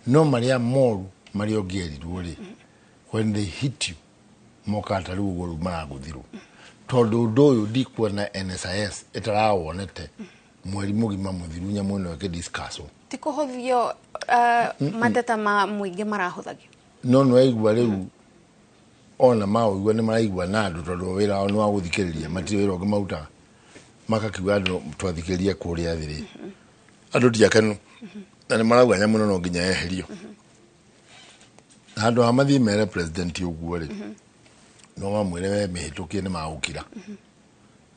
No marĩa moru marĩa ũngĩerirwo rĩ when they hit you moka ta rĩu ũguo maragũthirwo. Tondũ ũndũ ũyũ ndikuona NSIS ĩtarawonete mweri mũgima mũthiru nyamũ ĩno ĩkĩdiscusswo. Ti kũhũthio mateta ma mũingĩ marahũthagio. No nĩwaigua rĩu ona maũigua nĩ maraigua na andũ tondũ wĩra wao nĩ wa gũthikĩrĩria matirĩ wĩra ũngĩ marutaga makakiuga andũ twathikĩrĩrie kũrĩa thĩ. Andũ ndiakenu na nĩ marauga nyamũ no nginya yeherio. Handũ ha mathiĩ mere president ũguo rĩ no mamwĩre we mĩhĩtũkie nĩ magũkira.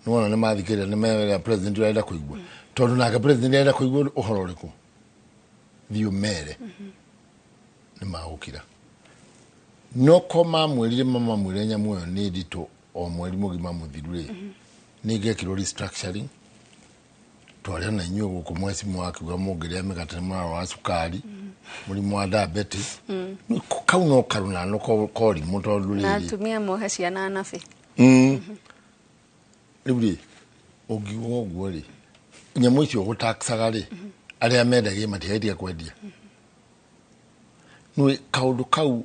No ona nĩ mathikĩrĩria nĩ mera president ũrenda kũigua tondũ nake president arenda kũigua ũhoro ũrĩkũ thiĩ mere nĩ magũkira. No ko mamwĩrire mamwĩre nyamũ ĩyo nĩ nditũ o mweri mũgima mũthiru rĩ nĩ ngekĩrwo restructuring. Twarĩa na inyuĩ gũkũ mwecimu wakiuga mũngĩrĩa mĩgate mũraro wa cukari mũrimũ wa diabetes kau no karuna no korimũ tondũ rĩrĩ na atumia mohe ciana nabe. Rĩu rĩ ũngiuga ũguo rĩ nyamũ icio gũtaxaga rĩ arĩa mendagia matigaitia kwendia. Nĩ kaũndũ kau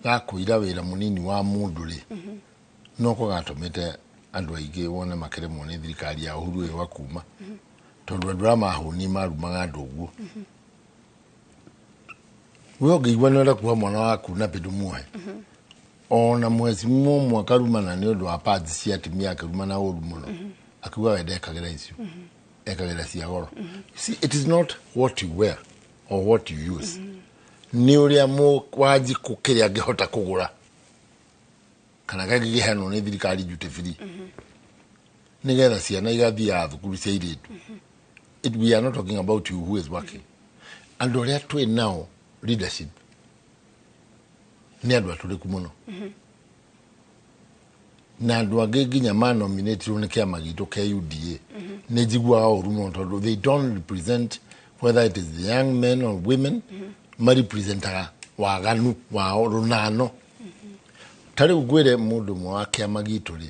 gakũira wĩra mũnini wa mũndũ rĩ no ko gatũmĩte andũ aingĩ wone makĩremwo nĩ thirikari ya Uhuru ĩyo kuma tondũ andũ mahũni marumaga andũ ũguo. We ũngĩigua nĩ ũrenda kuoha mwana waku na bĩndũ muohe ona mwezi mumwe akarumana ni undu wa pads cia atumia akarumana uru muno akiuga wende ekagera icio ekagera cia goro. See, it is not what you wear or what you use, ni uria mu waji kukiria angihota kugura kana gagihano ni thirikari jute free nigetha ciana igathia thukuru cia iritu. We are not talking about you who is working. And uria twi now leadership ni andu aturiku muno na andu age ginya ma nominate ni kiama gitu ke UDA ni jigwa oru muno tondu they don't represent whether it is the young men or women ma representaga waganu wa runano tari ugwire mundu mwa wa kiama gitu ri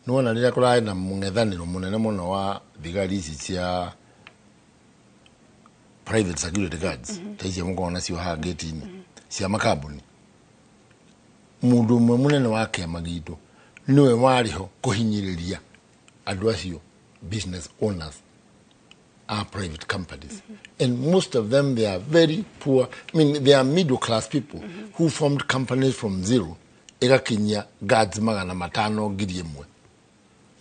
nona rira kurai na mungethaniro munene muno wa thigari ici cia private security guards taicia mukona cio ha gate-ini cia makambuni. Mundu mwe munene wa kiama gitu niwe wariho kuhinyiriria andu acio business owners are private companies and most of them they are very poor. I mean they are middle class people who formed companies from zero igakinyia guards magana matano ngiri imwe.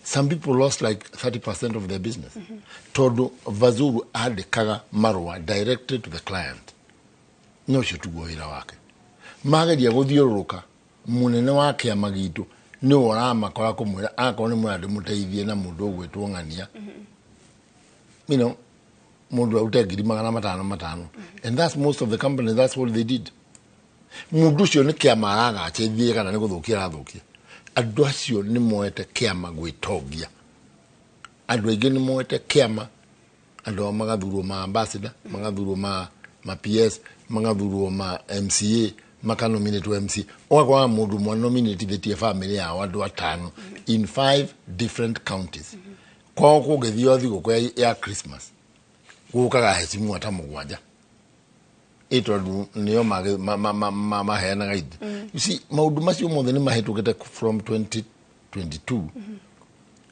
Some people lost like 30% of their business. Todo Vazuru andikaga marwa directly to the client. No shotugoira wake. Magaria guthiuruka munene wake amagitu ni orama kora kumwira akone mwade muteithie na mundu gwetwo ngania. You know, mundu utagiri magana matano. And that's most of the companies, that's what they did. Mundu cio ni kiamaraga achethie kana ni guthukia rathukia. Andu acio ni moete kiama gwitogia. Andu aingi ni moete kiama. Andu magathurwo ma ambassador, magathurwo ma PS, magathurwo ma MCA, makanominate MC. Ogwa mundu mwa nominate the family ya andu atano in 5 different counties. Kwa kugethio thigũkũ ya Christmas. Gukaga hecimu ata mugwanja. Ito niyo maheanaga indi. You see, maundu macio mothe ni mahetũkĩte from 2022.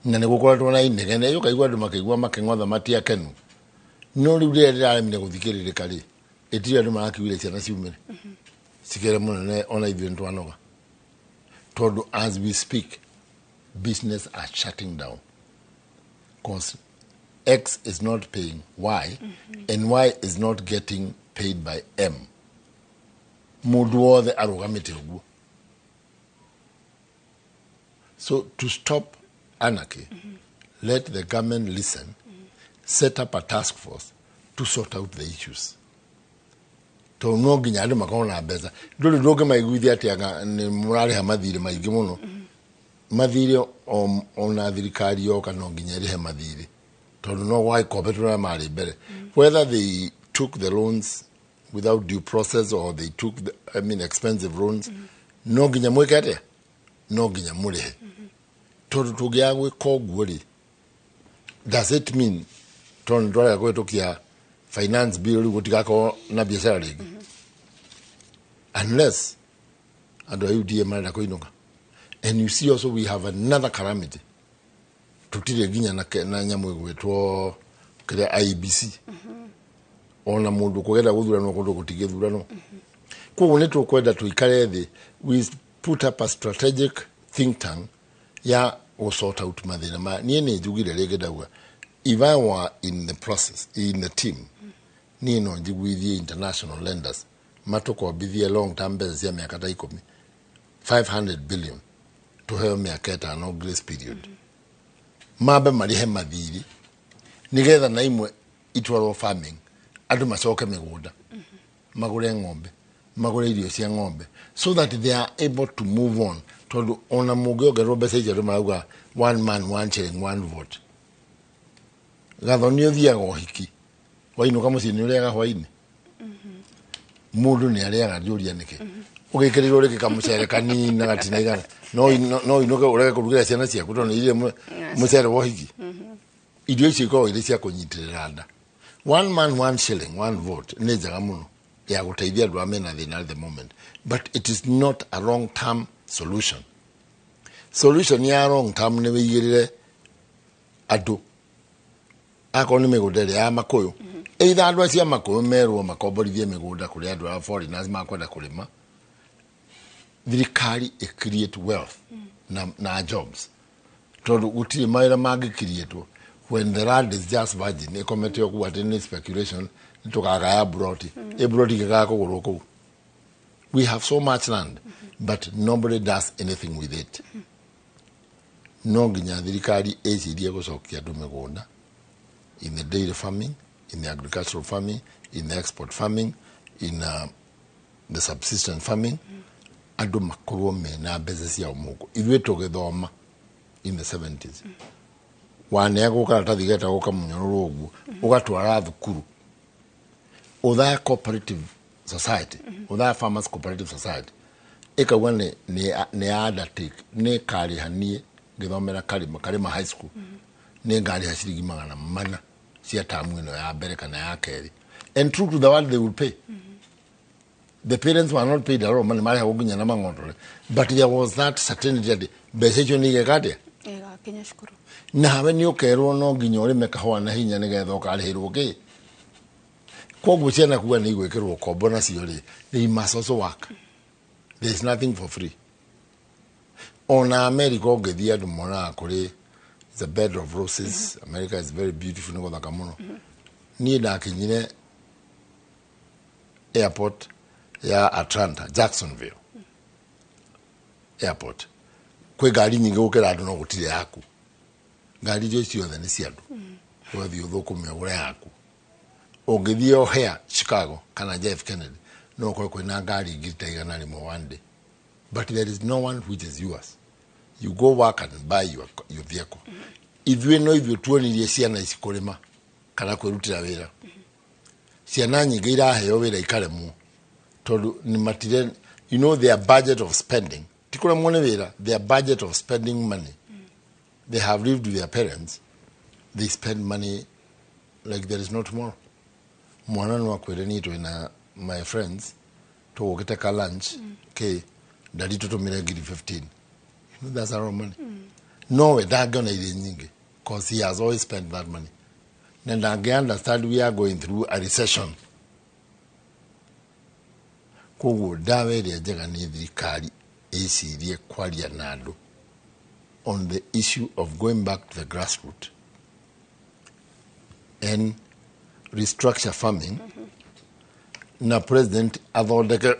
Na nĩ gũkoretwo na inegene yo kaigua andu makaigua makeng'otha matiakenu. No riu rĩrĩa rĩraremire gũthikĩrĩrĩka rĩ, ĩtirĩ andu marakiugire ciana ciumĩre. Cikere mũnene ona ithuĩ nĩtwanoga. Tondu as we speak, business are shutting down. Because X is not paying Y, and Y is not getting paid by M. Mundu wothe arugamite uguo. So to stop anarchy, let the government listen, set up a task force to sort out the issues. To no ginya andu makona mbeca. Nduri ndoge maiguithia atiaga ni murari ha mathire maingi muno. Mathire ona thirikari yo kana nginya rihe mathire. Tondu no wai kompetura mari mbere. Whether they took the loans without due process or they took expensive loans, no ginya mwekate, no ginya murihe. Tondu tugia gwika uguo ri, does it mean tondu ndwara gwitukia finance bill gutigako na biashara ringi? Unless andu ayu die marenda kuinuka. And you see also we have another calamity. Tutire ginya na nyamu gwetwo kire IBC. Ona mundu kugenda guthurano kundu gutigithurano. Koguo ni tukwenda tuikare thi, we put up a strategic think tank ya sort out mathina ma nie ni njugire rege dauga. If I were in the process, in the team, ni no njiguithie international lenders matoko bithie long term business ya miaka 10, 500 billion to have miaka 5 grace period. Mabe marihe mathiri nigetha na imwe itwaro farming andu macoke migunda magure ng'ombe magure irio cia ng'ombe so that they are able to move on. Tondu ona muge ogero mbeca icio marauga one man one shilling one vote. Gathoni othiaga ohiki wainuka muciini uriaga hwaini mundu ni ariaga njuria niki ugikirirwo riki kamucere kanini na gatina igana no inuke urege kurugira ciana ciaku tondu irie mucere wa ohiki irio icio ikoragwo irĩ cia kũnyitirĩra nda. One man one shilling one vote nĩ njega mũno ya gũteithia andũ a mena thĩna at the moment, but it is not a long term solution. Solution ya long term nĩ wĩigĩrĩre andũ akorwo nĩ mĩgũnda ĩrĩa ya makũyũ, either andũ acio a makũyũ merwo makomborithie mĩgũnda kũrĩ andũ a foreigners makwenda kũrĩma, thirikari create wealth na jobs tondu gutire mawira mangi create when the land is just virgin ikometio ku atene speculation tukagaya broti broti kagaga kugurwo ku. We have so much land but nobody does anything with it. No nginya thirikari ecirie gucokia andu migunda in the dairy farming, in the agricultural farming, in the export farming, in the subsistence farming. Andu makorwo mena mbeca cia umugo ithuĩ tũgĩthoma in the 70s waneagwo karatathi getagwo kamunyororo ũguo ũgatwara thukuru ũthaya cooperative society ũthaya farmers cooperative society ĩkauga nĩ undertake nĩ karĩhanie ngĩthomera karĩma high school nĩ ngarĩha ciringi 400 cia tamu ĩno ya mbere kana ya kerĩ, and true to the word they will pay. The parents were not paid a lot of money, but there was that certainty that besecho ni gekate. Na when you kero no ginyore mekahoa na hinya ne getho ka rehirwo ke. Kogu ciana kuwa ni gwekero ko bonus yori. They must also work. There is nothing for free. On America ogethia andu mona kuri it's a bed of roses. America is very beautiful no thakamuno. Ni ndakinyire airport ya Atlanta, Jacksonville airport. Kwe gari nyingi gukira andu no gutire yaku. Gari icio ciothe ni cia andu. Wathi uthukumia ure yaku. Ungithie O'Hare, Chicago, kana Jeff Kennedy, no kwa na gari ingita igana rimwe one day. But there is no one which is yours. You go work and buy your vehicle. Ithuĩ no ithuĩ tuonirie ciana ici kurima kana kwirutira wira. Ciana nyingi iraheo wira ikaremwo. Tondu ni matire, you know, their budget of spending. Tikura mwone wira, their budget of spending money. They have lived with their parents. They spend money like there is no tomorrow. Mwana nwa kwere ni na my friends to ukiteka lunch ke daddy to mire gidi 15. You know, that's a lot of money. No, that gonna ile nyingi because he has always spent that money. Then I understand we are going through a recession. Kogo dawe ya jega ni thirikari ecirie kwaria na andu on the issue of going back to the grassroots and restructure farming. Na president athondeke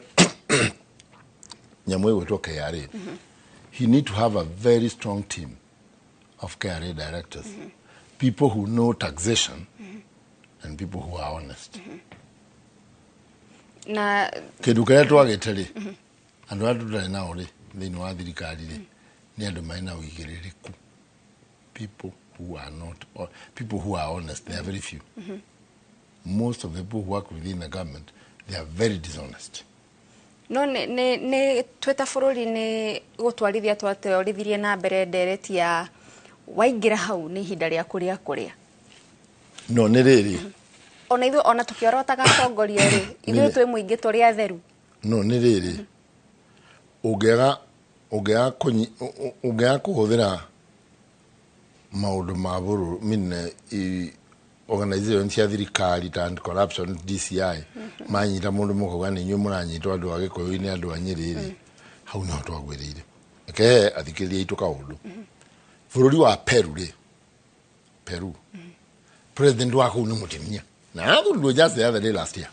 nyamwe wetu KRA. He need to have a very strong team of KRA directors, people who know taxation and people who are honest. Na Kedu kaya twageteri andu atu tari na ori thini wa thirikari ri ni andu mai na wigiririku. People who are not, or people who are honest, they are very few. Most of the people who work within the government, they are very dishonest. No ne tweta bururi ni gutwarithia twatwarithirie na mbere ndereti ya waingira hau ni ihinda ria kuria No ni riri ona ithu ona tukiorotaga tongoria ri ithu twi muingi turi atheru. No ni riri ugega kuhuthira maundu ma buru mine organization cia thirikari and corruption DCI manyita mundu mukoga ni nyu muranyitwa andu agikoyo ni andu anyiriri hau no twagwirire ke athikiria itu kaundu bururi wa Peru president wa kuu ni mutimia na athurirwo just the other day last year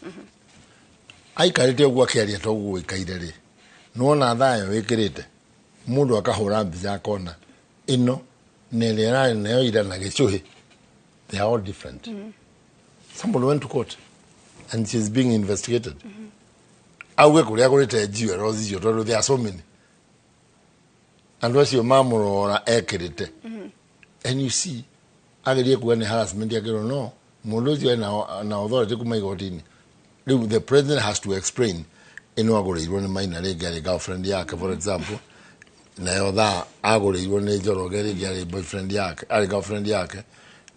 aikarite uguo akiaria toguo ikaire ri no na thayo wikirite mundu akahura mbica kona ino nelera nayo ira na gicuhi. They are all different. Somebody went to court and she's being investigated. Awe kuria kurite jiwe rozi yoto, there are so many. And what's your mom or ekirite? And you see, agiri kuwa ni harassment yagiro no. Molozi na authority kuma igotini. The president has to explain ino agore irone maina gari girlfriend yake, for example. Na yodha agore irone joro gari boyfriend yake, ari girlfriend yake.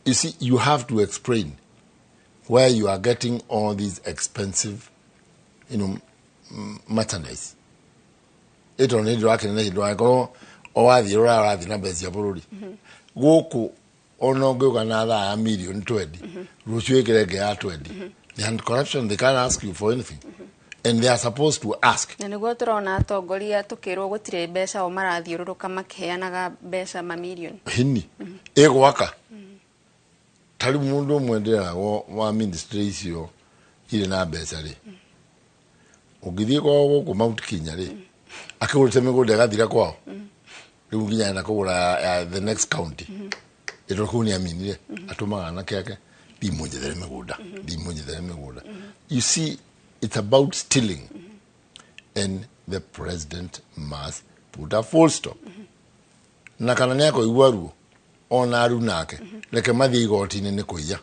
You see, you have to explain where you are getting all these expensive, merchandise. It on it rocking it like oh the rara the numbers ya Bũrũri. Goku ono go another $1,020,000. Rushu get 20. And corruption they can't ask you for anything. and they are supposed to ask. Na niguo turona atongoria tukirwo gutire mbeca o marathiururuka makiheanaga mbeca mamilioni Hini egwaka tari mundu mwendera wa ministry icio ile na mbeca ri ugithie kwa Mount Kenya ri akigurite migunda gathira kwao riu nginya na kugura the next county ito kuni aminire atumaga na keke bimunjithere migunda. You see, it's about stealing, and the president must put a full stop. Na kana nyako igwaru ona aru nake reke mathi igoti-inĩ nĩ kũiya.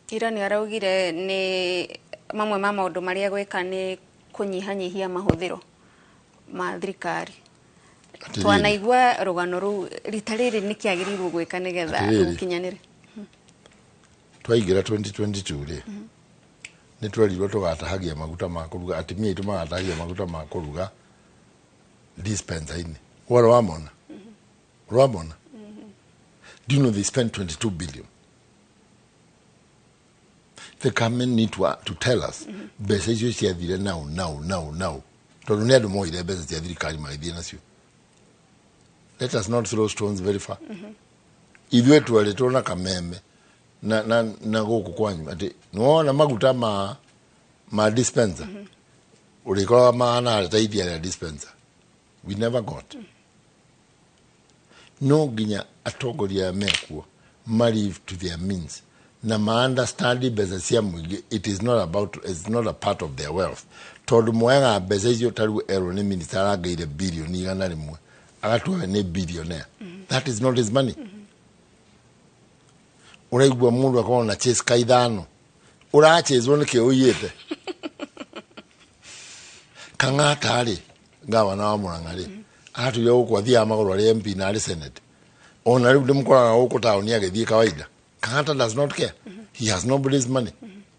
Ira nĩ araugire nĩ mamwe ma maũndũ marĩa gwĩka nĩ kũnyihanyihia mahũthĩro ma thirikari. Twanaigua rũgano rũu rita rĩrĩ nĩ kĩagĩrĩirwo gwĩka nĩgetha rũkinyanĩre. Twaingĩra 2022 rĩ nĩ twerirwo tũgatahagia maguta ma kũruga, atimia aitũ magatahagia maguta ma kũruga dispenser-inĩ. Wamona? Do you know they spent 22 billion? The government need to tell us mbeca icio ciathire now. Tondũ nĩ andũ moire mbeca cia thirikari magĩthiĩ nacio. Let us not throw stones very far. Ithuĩ twerĩtwo na kameme na gũkũ kwanyu atĩ nĩwona maguta ma dispenser ũrĩkoraga mahana teithia ya dispenser. We never got. No nginya atongoria mekuo live to their means na understand mbeca cia mũingĩ. It's not a part of their wealth. Tondũ moyaga mbeca icio tarĩu erwo nĩ minister arangeire bilioni 100 agatuaga nĩ billionaire. That is not his money. Uraigua mundu akona na chase kaithano urachezwo nĩ kĩo ũiyĩte kang'ata rĩ gavana wa Murang'a rĩ atuire gũkũ athiaga magũrũ arĩ MP na arĩ senate ona rĩu ndĩmũkoraga gũkũ taũni agĩthiĩ kawaida. Kang'ata does not care. He has nobody's money.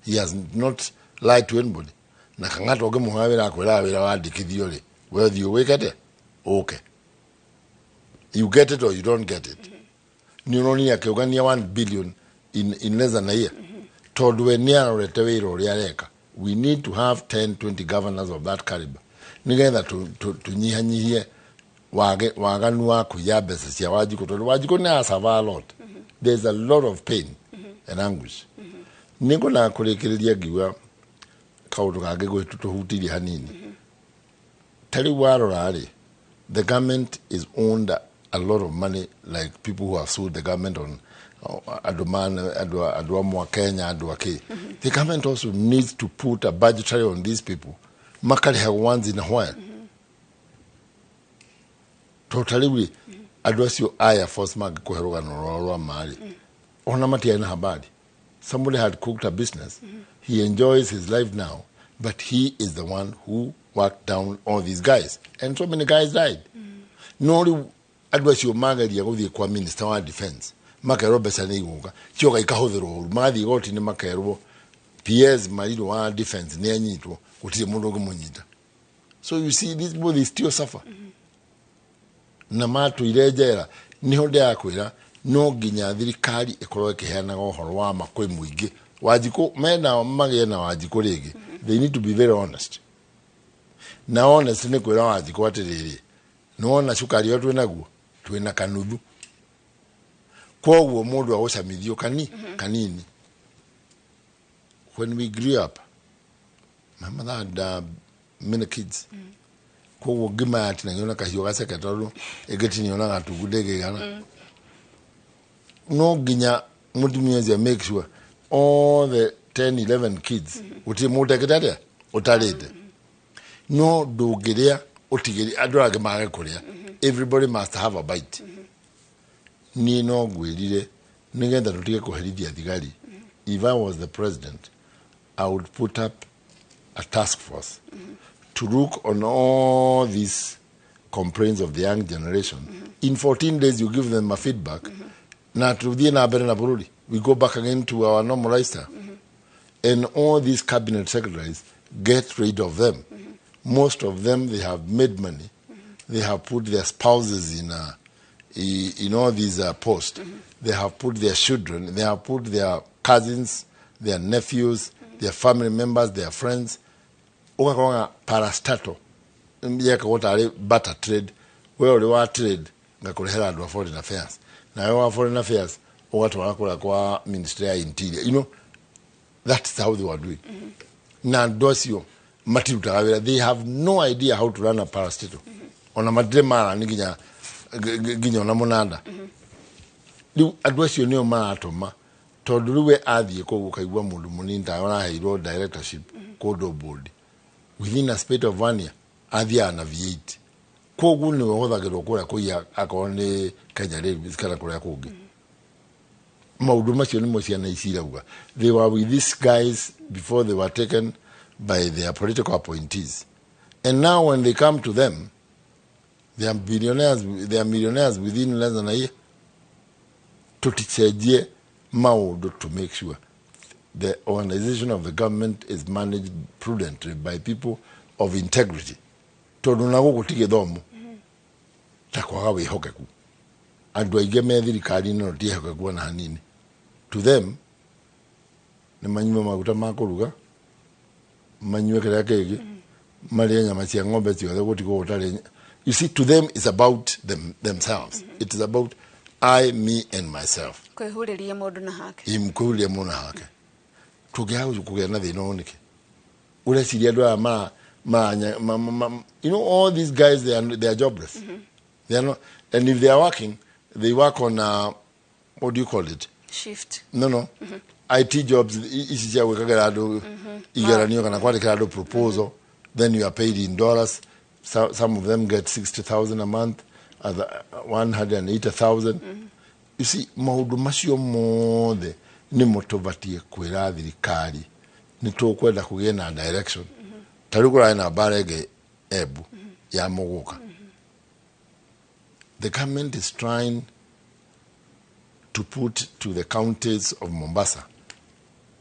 He has not lied to anybody. Na Kang'ata ũngĩmũhe wĩra akwĩraga wĩra wandĩkithio rĩ we ũthiĩ wĩkete okay, you get it or you don't get it. Nĩ ũronia akĩũgania 1 billion in less than a year. Tondũ we nĩ arorete wĩra ũrĩa areka. We need to have 10-20 governors of that caliber nigetha tunyihanyihie waganu wa kũiya mbeca cia Wanjikũ. Tondũ Wanjikũ nĩ asava a lot. There's a lot of pain and anguish. Nĩ ngũnaga kũrĩkĩrĩria ngiuga kaũndũ kangĩ gwĩtũhutirie hanini. Tarĩu warora rĩ, the government is owned a lot of money, like people who have sued the government on Adwa Kenya, Adwa. The government also needs to put a budgetary on these people. Makari have once in a while. Totally, Adwa sio aya force mag kuheruga no mali. Ona matia na habari. Somebody had cooked a business. He enjoys his life now, but he is the one who worked down all these guys. And so many guys died. No Adwa sio magaria gũthiĩ kwa minister wa defense. Makerwo mbeca nĩ igũka cioga ikahũthĩrwo ũru mathiĩ igoti-inĩ makerwo PS Mariro wa defense nĩ anyitwo gũtirĩ mũndũ ũngĩmũnyita. So you see these both they still suffer. Na matũire njera niho ndĩrakwĩra no nginya thirikari ĩkorwo ĩkĩheanaga ũhoro wa ma kwĩ mũingĩ. Wanjikũ mena magĩe na Wanjikũ rĩngĩ. They need to be very honest. Na honest nĩ kwĩra Wanjikũ atĩrĩrĩ nĩwona cukari ũyũ twĩnaguo twĩna kanuthu. Kwoguo mundu agũcamithio kanini. When we grew up, my mother had many kids. Kwoguo ngima yatinagio na kahiũ gaceke tondũ ĩgĩtinio na gatugu ndĩgĩigana. No nginya mũtumia ũcio make sure all the 10-11 kids gũtirĩ mũndũ ũtekĩte atĩa ũtarĩte. No ndũngĩrĩa ũtigĩri andũ angĩ mage kũrĩa. Everybody must have a bite. Ni no gwirire nigetha tutige kuherithia thigari. If I was the president, I would put up a task force to look on all these complaints of the young generation. In 14 days you give them a feedback. Na tuthie na mbere na Bũrũri. We go back again to our normal lifestyle. And all these cabinet secretaries, get rid of them. Most of them, they have made money. They have put their spouses in all these posts. They have put their children, they have put their cousins, their nephews, their family members, their friends ugakorwo parastatal yeka gotari butter trade we uri wa trade ngakurehera andu a foreign affairs na we wa foreign affairs ugatwara kura kwa ministry ya interior, you know, that's how they were doing. Na dosio matiruta wira, they have no idea how to run a parastatal. Ona madrema ni ginya ona monanda riu adwasio ni o maratuma tondu riwe athie koguo kaigwa mundu munini ta ona heirwo directorship kodo board within a space of 1 year athia na V8 koguo ni wothagirwo kuria kuia akone Kenya Railways kana kuria kungi maudu macio ni mo ciana icirauga. They were with these guys before they were taken by their political appointees, and now when they come to them, they are millionaires within less than a year. Tutichejie maudu to make sure the organization of the government is managed prudently by people of integrity. Tondu na gugutige thomu takwaga wihokeku andu aige me thirikari no tihokeku na hanini. To them ni manyume maguta ma kuruga manyume kira kege maria nyama cia ng'ombe ciothe gutigo gutari. You see, to them it's about themselves. It is about I, me and myself. Kwihuriria mundu na hake. Imkuhuria mundu na hake. Tugia kugia na thina onike. Ule siria ndo you know, all these guys they are jobless. They are not, and if they are working, they work on what do you call it? Shift. No. IT jobs isija wekagarado igaranio kana kwandikirado proposal, then you are paid in dollars. Some of them get 60,000 a month, other 180,000. You see, maudu macio mothe ni motovatie kwira thirikari ni tukwenda kugia na direction. Tarugura na barege ebu ya muguka. The government is trying to put to the counties of Mombasa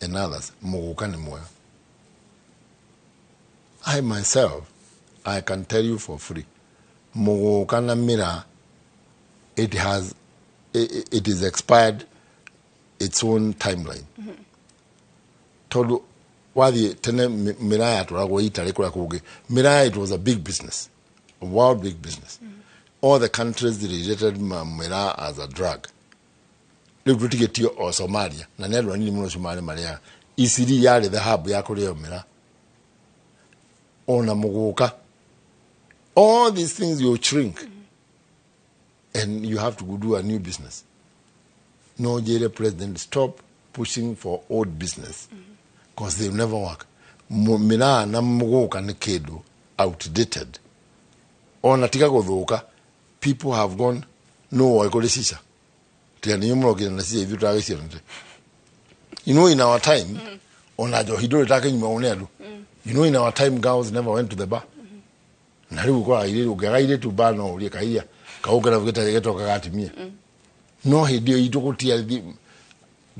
and others, muguka ni moyo. I myself, I can tell you for free, muguka na mira, it is expired its own timeline. Todu wadi tene miraya turagwo itare kura kuge. Miraya, it was a big business, a world big business. All the countries rejected miraya as a drug. Likutiketio o Somalia na nero nini muno Somalia maria isiri yale the hub ya kule miraya. Ona muguka. All these things will shrink. And you have to go do a new business. No, Nigeria president, stop pushing for old business. Because they will never work. Mina na muguka ni kedo outdated. Ona tika godhoka, people have gone, no, I call shisha. You know, in our time, you know, in our time, girls never went to the bar. No,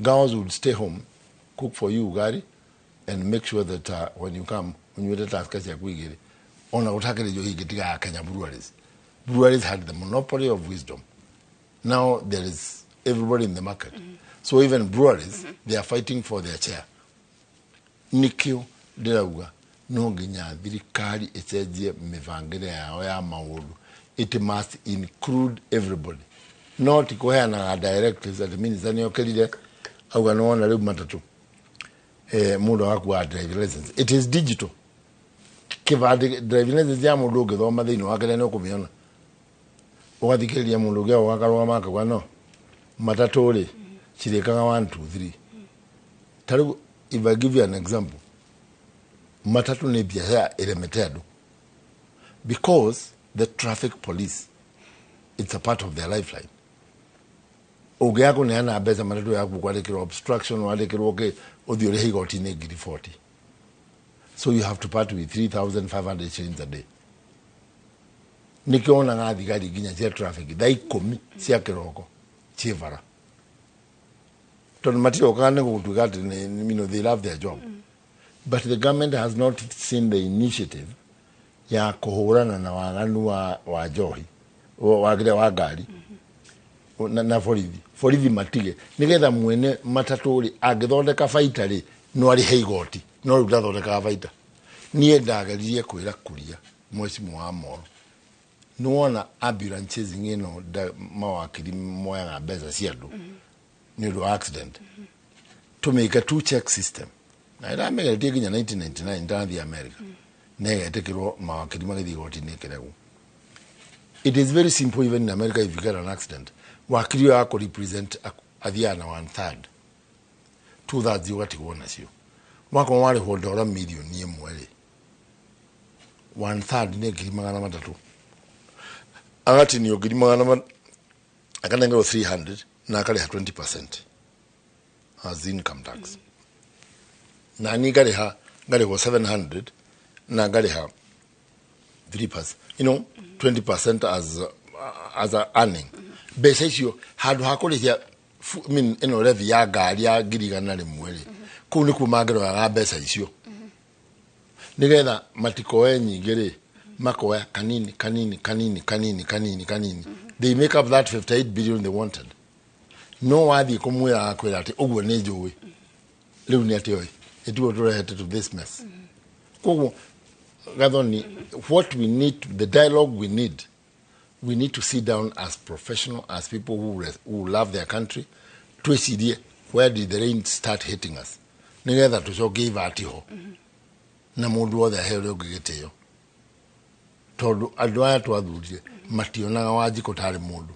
girls would stay home, cook for you, Ugari, and make sure that when you come, when you let us catch a wiggy, on our Kenya breweries. Breweries had the monopoly of wisdom. Now there is everybody in the market. So even breweries, they are fighting for their chair. Nikio Derauga, no ginya, dirikari echeje mevangere ya maulu. It must include everybody. Not ikohea na directors that means that you kelide au anaona leo matatu. Muda wako wa driving license. It is digital. Kiva driving license ya mudo ge thoma thini wakele no kumiona. Ugathikeria mundu ge wakarwa maka kwa no. Matatu ri chirekaga 1 2 3. Taru, if I give you an example. Matatu ni biashara elemetedo. Because the traffic police, it's a part of their lifeline. Ogeako ne ana abeza matatu ya kukwalekero obstruction walekero okay odhiore higoti ne gidi 40. So you have to part with 3,500 shillings a day. Nikiona ngadi gadi ginya cia traffic dai komi cia kiroko chivara. Ton matio kana gutugati ne they love their job. But the government has not seen the initiative ya kuhurana na waganu wa johi wa gari na forithi matige nigetha mwene matatu ri agithondeka faita ri no ari heigoti no ru ndathondeka faita niä ndageririe kwä ra kuria mwecimu wa Moro nä wona ambulances ä no mawakiri moyaga mbeca cia andå nä å ndå wa accident to make a two check system na iramegeretie nginya 1999 ndathi America negetä kä rwo mawakiri magäthiä goti-inä kä regwo. It is very simple even in America if you get an accident wakiri å yako represent athiaga na 1/3 2/3 ugatigwo nacio wakorwo warä ho ndora milioni ĩmwe rĩ 1/3 nĩ ngiri 300 agatinio ngiri 300 akanengerwo 300 na akarĩha 20% as income tax na ni ngarĩhwo 700 na ngarĩha 3%, 20% as a earning. Mbeca icio handũ ha kũrĩhia ĩno revi ya ngari ya ngiri 100 rĩ kũu nĩkuo mangĩroraga mbeca icio nĩgetha matikoe nyingĩ rĩ makoya kanini. They make up that 58 billion they wanted. No wathiĩ kũmwĩra akwĩra atĩ ũguo nĩ njũĩ rĩu nĩ atĩ oĩ ĩtuo tũrehete to this mess. Koguo Gathoni, what we need, the dialogue we need to sit down as professional, as people who love their country, twĩcirie where did the rain start hitting us nĩgetha tũcokie ibati ho na mũndũ wothe aheo ũrĩa ũngĩ gĩtĩo tondũ andũ aya twathurire mationaga Wanjikũ tarĩ mũndũ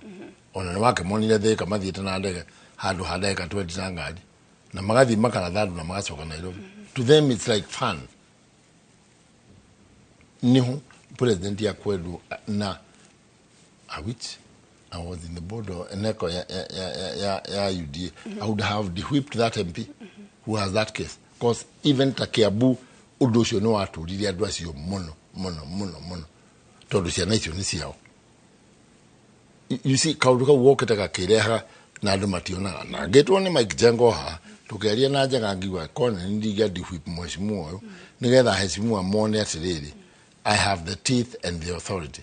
ona nĩ wake monire Thĩka mathiĩte na ndege handũ ha ndagĩka 20 na ngari na magathiĩ makanatha andũ na magacoka Nairobi. To them it's like fun. Niho president ya kwedu na which I was in the board of Eneko ya UDA. I would have whipped that MP who has that case. Because even Takiabu Udosho no atu really address you mono. Todo cia naitio ni ciao. You see, kauduka woketaka kireha na andu mationa na getwo ni Mike Jengo ha tukeria na njaga ngiwa kone ndi gadi whip mwecimu oyo nigetha hecimu amone atiriri I have the teeth and the authority.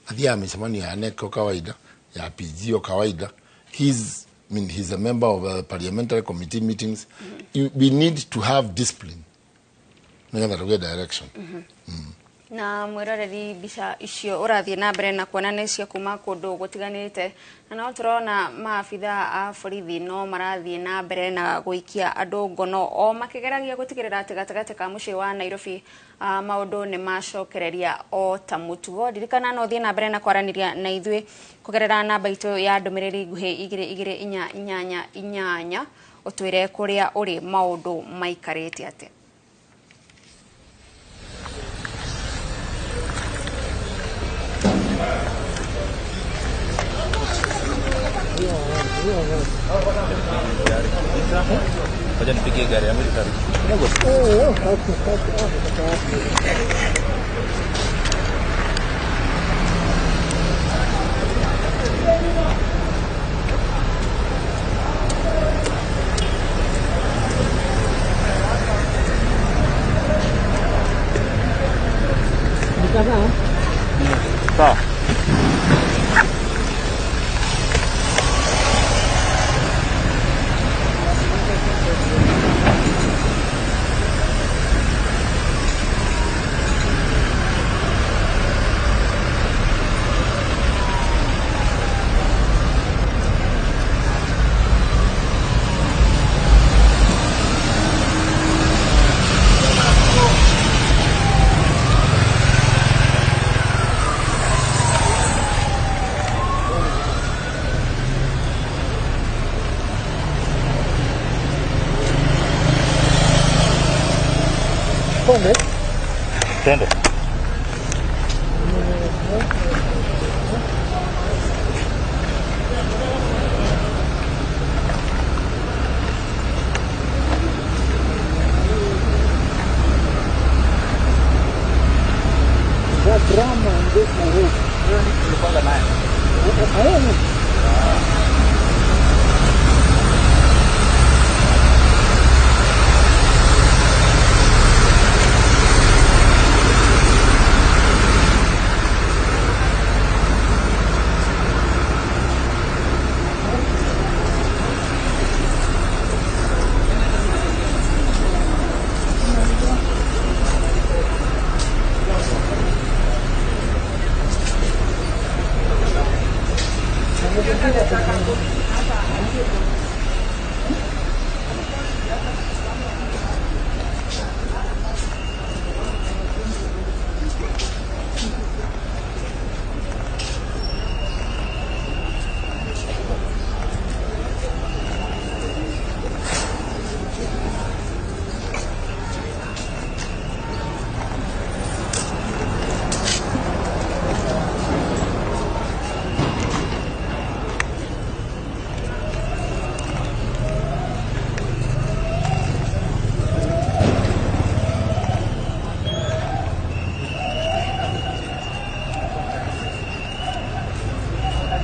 Athia misemani ya neko kawaida ya PG o kawaida. He's a member of parliamentary committee meetings. We need to have discipline. Nigetha tuge direction. Na mwiroreri mbica icio ũrathiĩ na mbere na kuona nĩ cia kuma kũndũ gũtiganĩte na no tũrona maabitha a borithi no marathiĩ na mbere na gũikia andũ ngono o makĩgeragia gũtigĩrĩra atĩ gatagatĩ ka mũciĩ wa Nairobi maũndũ nĩ macokereria o ta mũtugo. Ndirikana no thiĩ na mbere na kwaranĩria na ithuĩ kũgerera namba itũ ya ndũmĩrĩri nguhĩ 2288 ũtwĩre kũrĩa ũrĩ maũndũ maikarĩte atĩa. Wacha nipigie gari yangu itari. Sawa. Twende. Drama in this neighborhood. Tulipanga naye.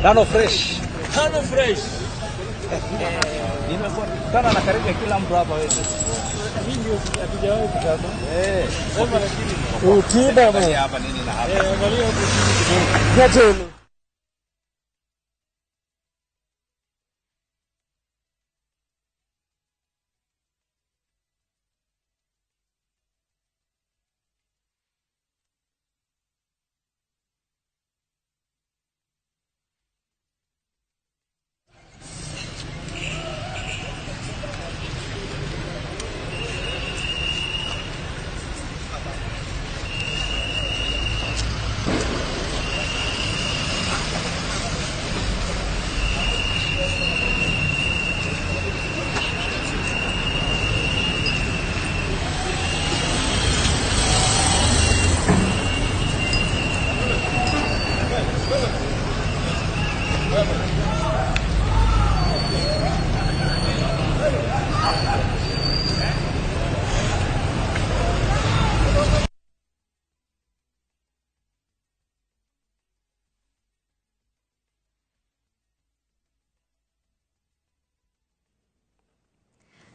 Dano fresh. Dano fresh. Nimekutana na karibu kila mtu hapa wewe. Mimi hatujawahi kutana. Sema lakini. Ukiba bwana hapa nini na hapa. Angalia hapo kidogo.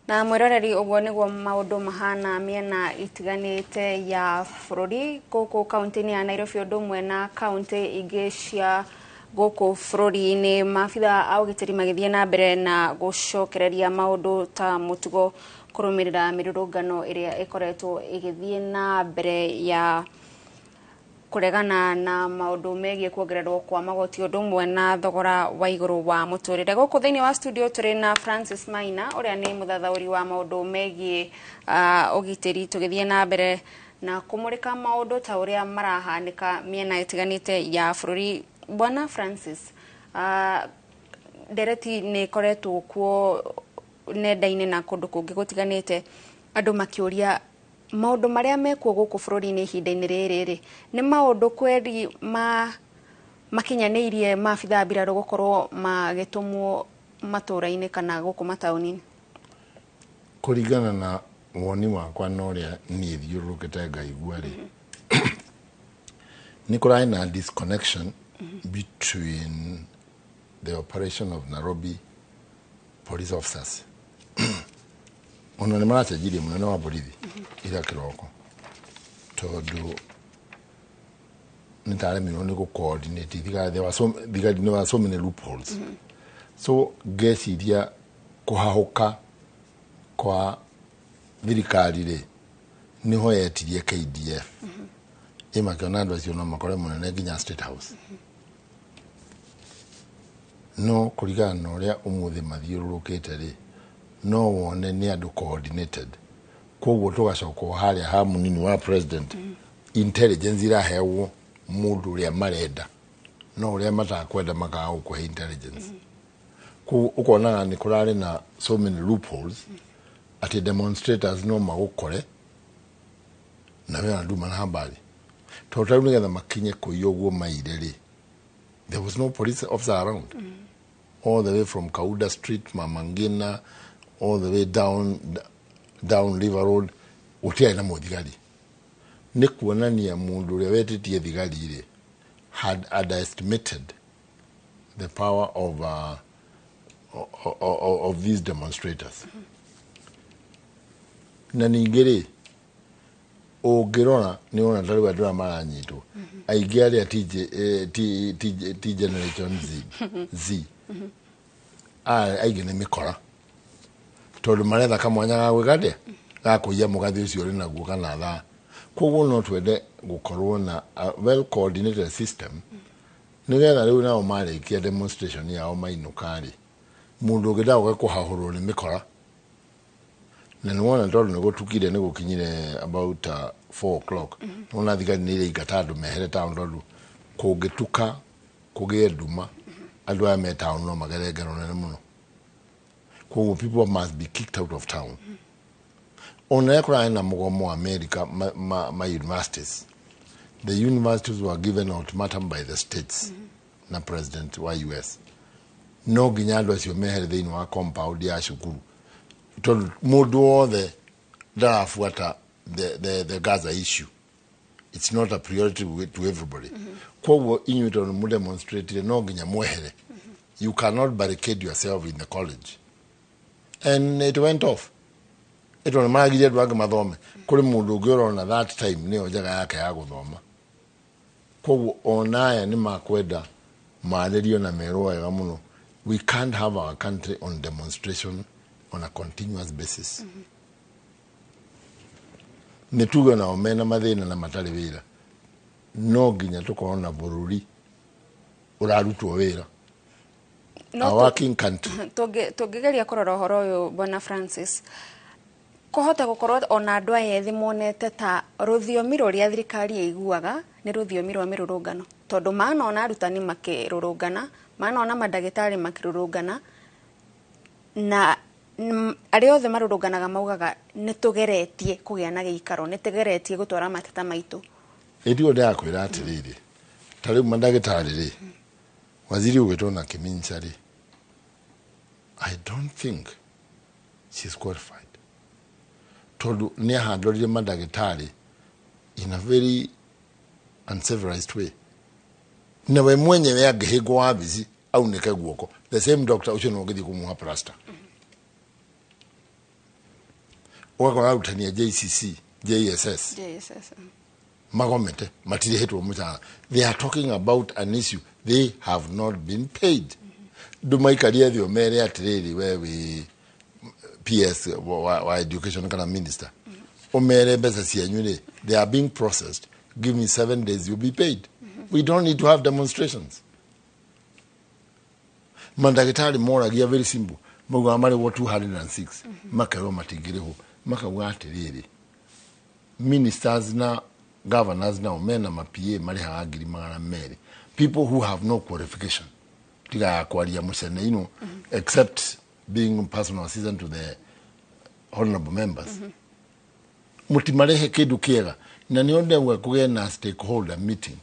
Na mwiroreri uguo niguo maundu mahana miena itiganite ya bururi guku kaunti-ini ya Nairobi undu umwe na kaunti ingi cia guku bururi-ini. Maabitha a ugitiri magithie na mbere na gucokereria maundu ta mutugo kurumirira mirurungano iria ikoretwo igithie na mbere ya kuregana na maundu megie kuongererwo kwa magoti undu umwe na thogora wa iguru wa muturire. Guku thiini wa studio turi na Francis Maina uria ni muthathauri wa maundu megie ugitiri, tugithie na mbere na kumurika maundu ta uria marahanika miena itiganite ya bururi. Bwana Francis, ndereti ni koretwo kuo nenda-ini na kundu kungi gutiganite andu makiuria maundu maria mekuo guku bururi-ini ihinda-ini riri ni maundu kweri makinyaniirie maabitha mbiraru gukorwo magitumwo matura-ini kana guku matauni-ini? Kuringana na woni wakwa na uria ni thiurukite ngaigua ri ni kurai na disconnection between the operation of Nairobi police officers. Ona ni maracenjirie munene wa borithi ira kiroko tondu nitaremirwo ni gucoordinate there were so many loopholes. So ngeciria kuhahuka kwa thirikari ri niho yetirie KDF imakiona andu acio no makore munene nginya State House. No kurigana na uria umuthi mathiururukite ri no wone ni andu coordinated, koguo tugacoka haria ha munini wa president intelligence irahewo mundu uria marenda no uria matakwenda makaga gukũhe intelligence. Ukona ni kurari na so many loopholes ati demonstrators no magukore na we andu mana habari total nigetha makinye kuiyo guo maire ri there was no police officer around. All the way from Kauda Street, Mamangina, all the way down River Road, utia na muthigari. Ni kuonania mundu uria wetitie thigari ri had underestimated the power of these demonstrators. Na ningiri ungirora ni ona ndari andũ maranyitwo aingĩ aria T generation Z aingĩ nĩ mĩkora tondũ maretha kamwanya ga gwĩkate ga kũiya mũgathi ũcio ũrĩ naguo kana thaa. Koguo no twende gũkorwo na a well coordinated system nigetha riu nao marikia demonstration yao mainukari mundu ngida uge kuhahurwo ni mikora na niwona tondu nigutukire nigukinyire about 4 o'clock nona thigari ni ile igatandu mehere town tondu kungituka kugie nduma andu aya me town no magere ngero nene muno koguo people must be kicked out of town ona ekura na mugomo America my universities. The universities were given ultimatum by the states na president wa US no ginya andu acio mehere thiini wa compound ya cukuru tondu mundu wothe ndarafuata the Gaza issue. It's not a priority to everybody. Koguo inyuĩ tondu mu demonstrate no ginya mwehere. You cannot barricade yourself in the college. And it went off. Ito na magiria andu angi mathome kuri mundu ungi urona that time ni njaga yake ya guthoma koguo onaya ni makwenda maaririo na merwo wega muno. We can't have our country on demonstration on a continuous basis. Ni tuge na omena mathina na matari wira no ginya tukorona Bũrũri urarutwo wira a working country. Tũngĩgeria kũrora ũhoro ũyũ Bwana Francis, kohota gukorwo ona andu aya ethi monete ta ruthiomi ruria thirikari iguaga ni ruthiomi rwa mirurungano tondu maana ona arutani makirurungana maana ona madagitari makirurungana na aria othe marurunganaga maugaga nitugeretie kugia na giikaro nitugeretie gutwara mateta maitu edio ndakwira atiriri tari madagitari ri waziri ugitona Kiminchari I don't think she's qualified. Told ni handled madagitari in a very uncivilized way. Na we mwenyewe agihigwo wabizi au neke guoko. The same doctor ucho no githi kumuha plaster. Wako utania JCC, JSS. Magomete matiri hetwo mutana. They are talking about an issue they have not been paid. Dumaikaria thio mere atiriri we PS wa education kana minister omere besa sianyure they are being processed. Give me 7 days you'll be paid. We don't need to have demonstrations. Mandagitari mora gia very simple mugo amari wo 206 makaro matigireho makawa atiriri ministers na governors na omena mapie mari hagiri magana mere people who have no qualification tiga kwaria musene except being personal assistant to the honorable members. Mutimarehe kindu kiega na ni onde we kugena stakeholder meeting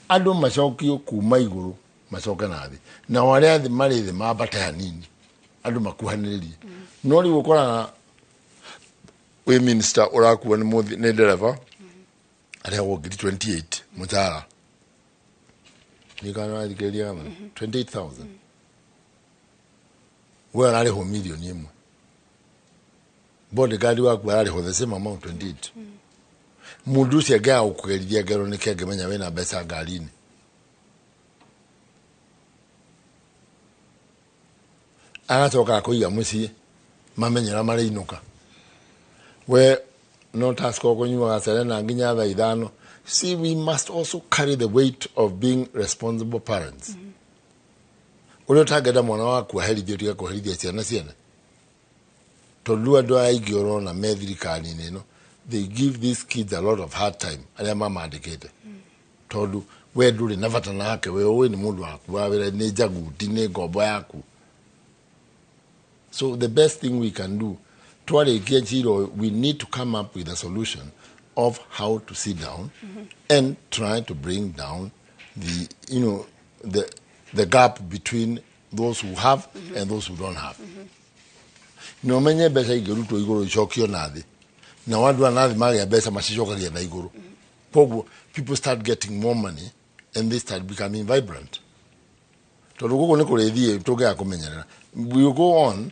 andu macokio kuma iguru macoka nathi na wale athi mari the mabata hanini andu makuhaniririe no ri gukora we minister urakuwa ni driver aria wogiri 28 mutara ni kana thigeria 28000 we arari ho million imwe bodyguard waku arari ho the same amount 28 mundu cia ga ukugeria ngero ni kenge menya we na mbeca ngarini agacoka kuiga mucii mamenyera mari inuka we no task okunyua serena nginya tha ithano. See, we must also carry the weight of being responsible parents. Ulo tageda mwana waku aherithio tiga kuherithia ciana ciana tondu andu aigi orona methirikani nino they give these kids a lot of hard time aria mamandikite tondu we nduri na bata nake we ni mundu waku wa wira ni jaguti ni ngombo yaku. So the best thing we can do twarikia chiro we need to come up with a solution of how to sit down and try to bring down the the gap between those who have and those who don't have. No menye besa igeruto igoro ichokio nathi na wandu anathi magi besa mashichokagia na igoro pogo people start getting more money and they start becoming vibrant. Torugo ne kurethie toge akumenyerera we will go on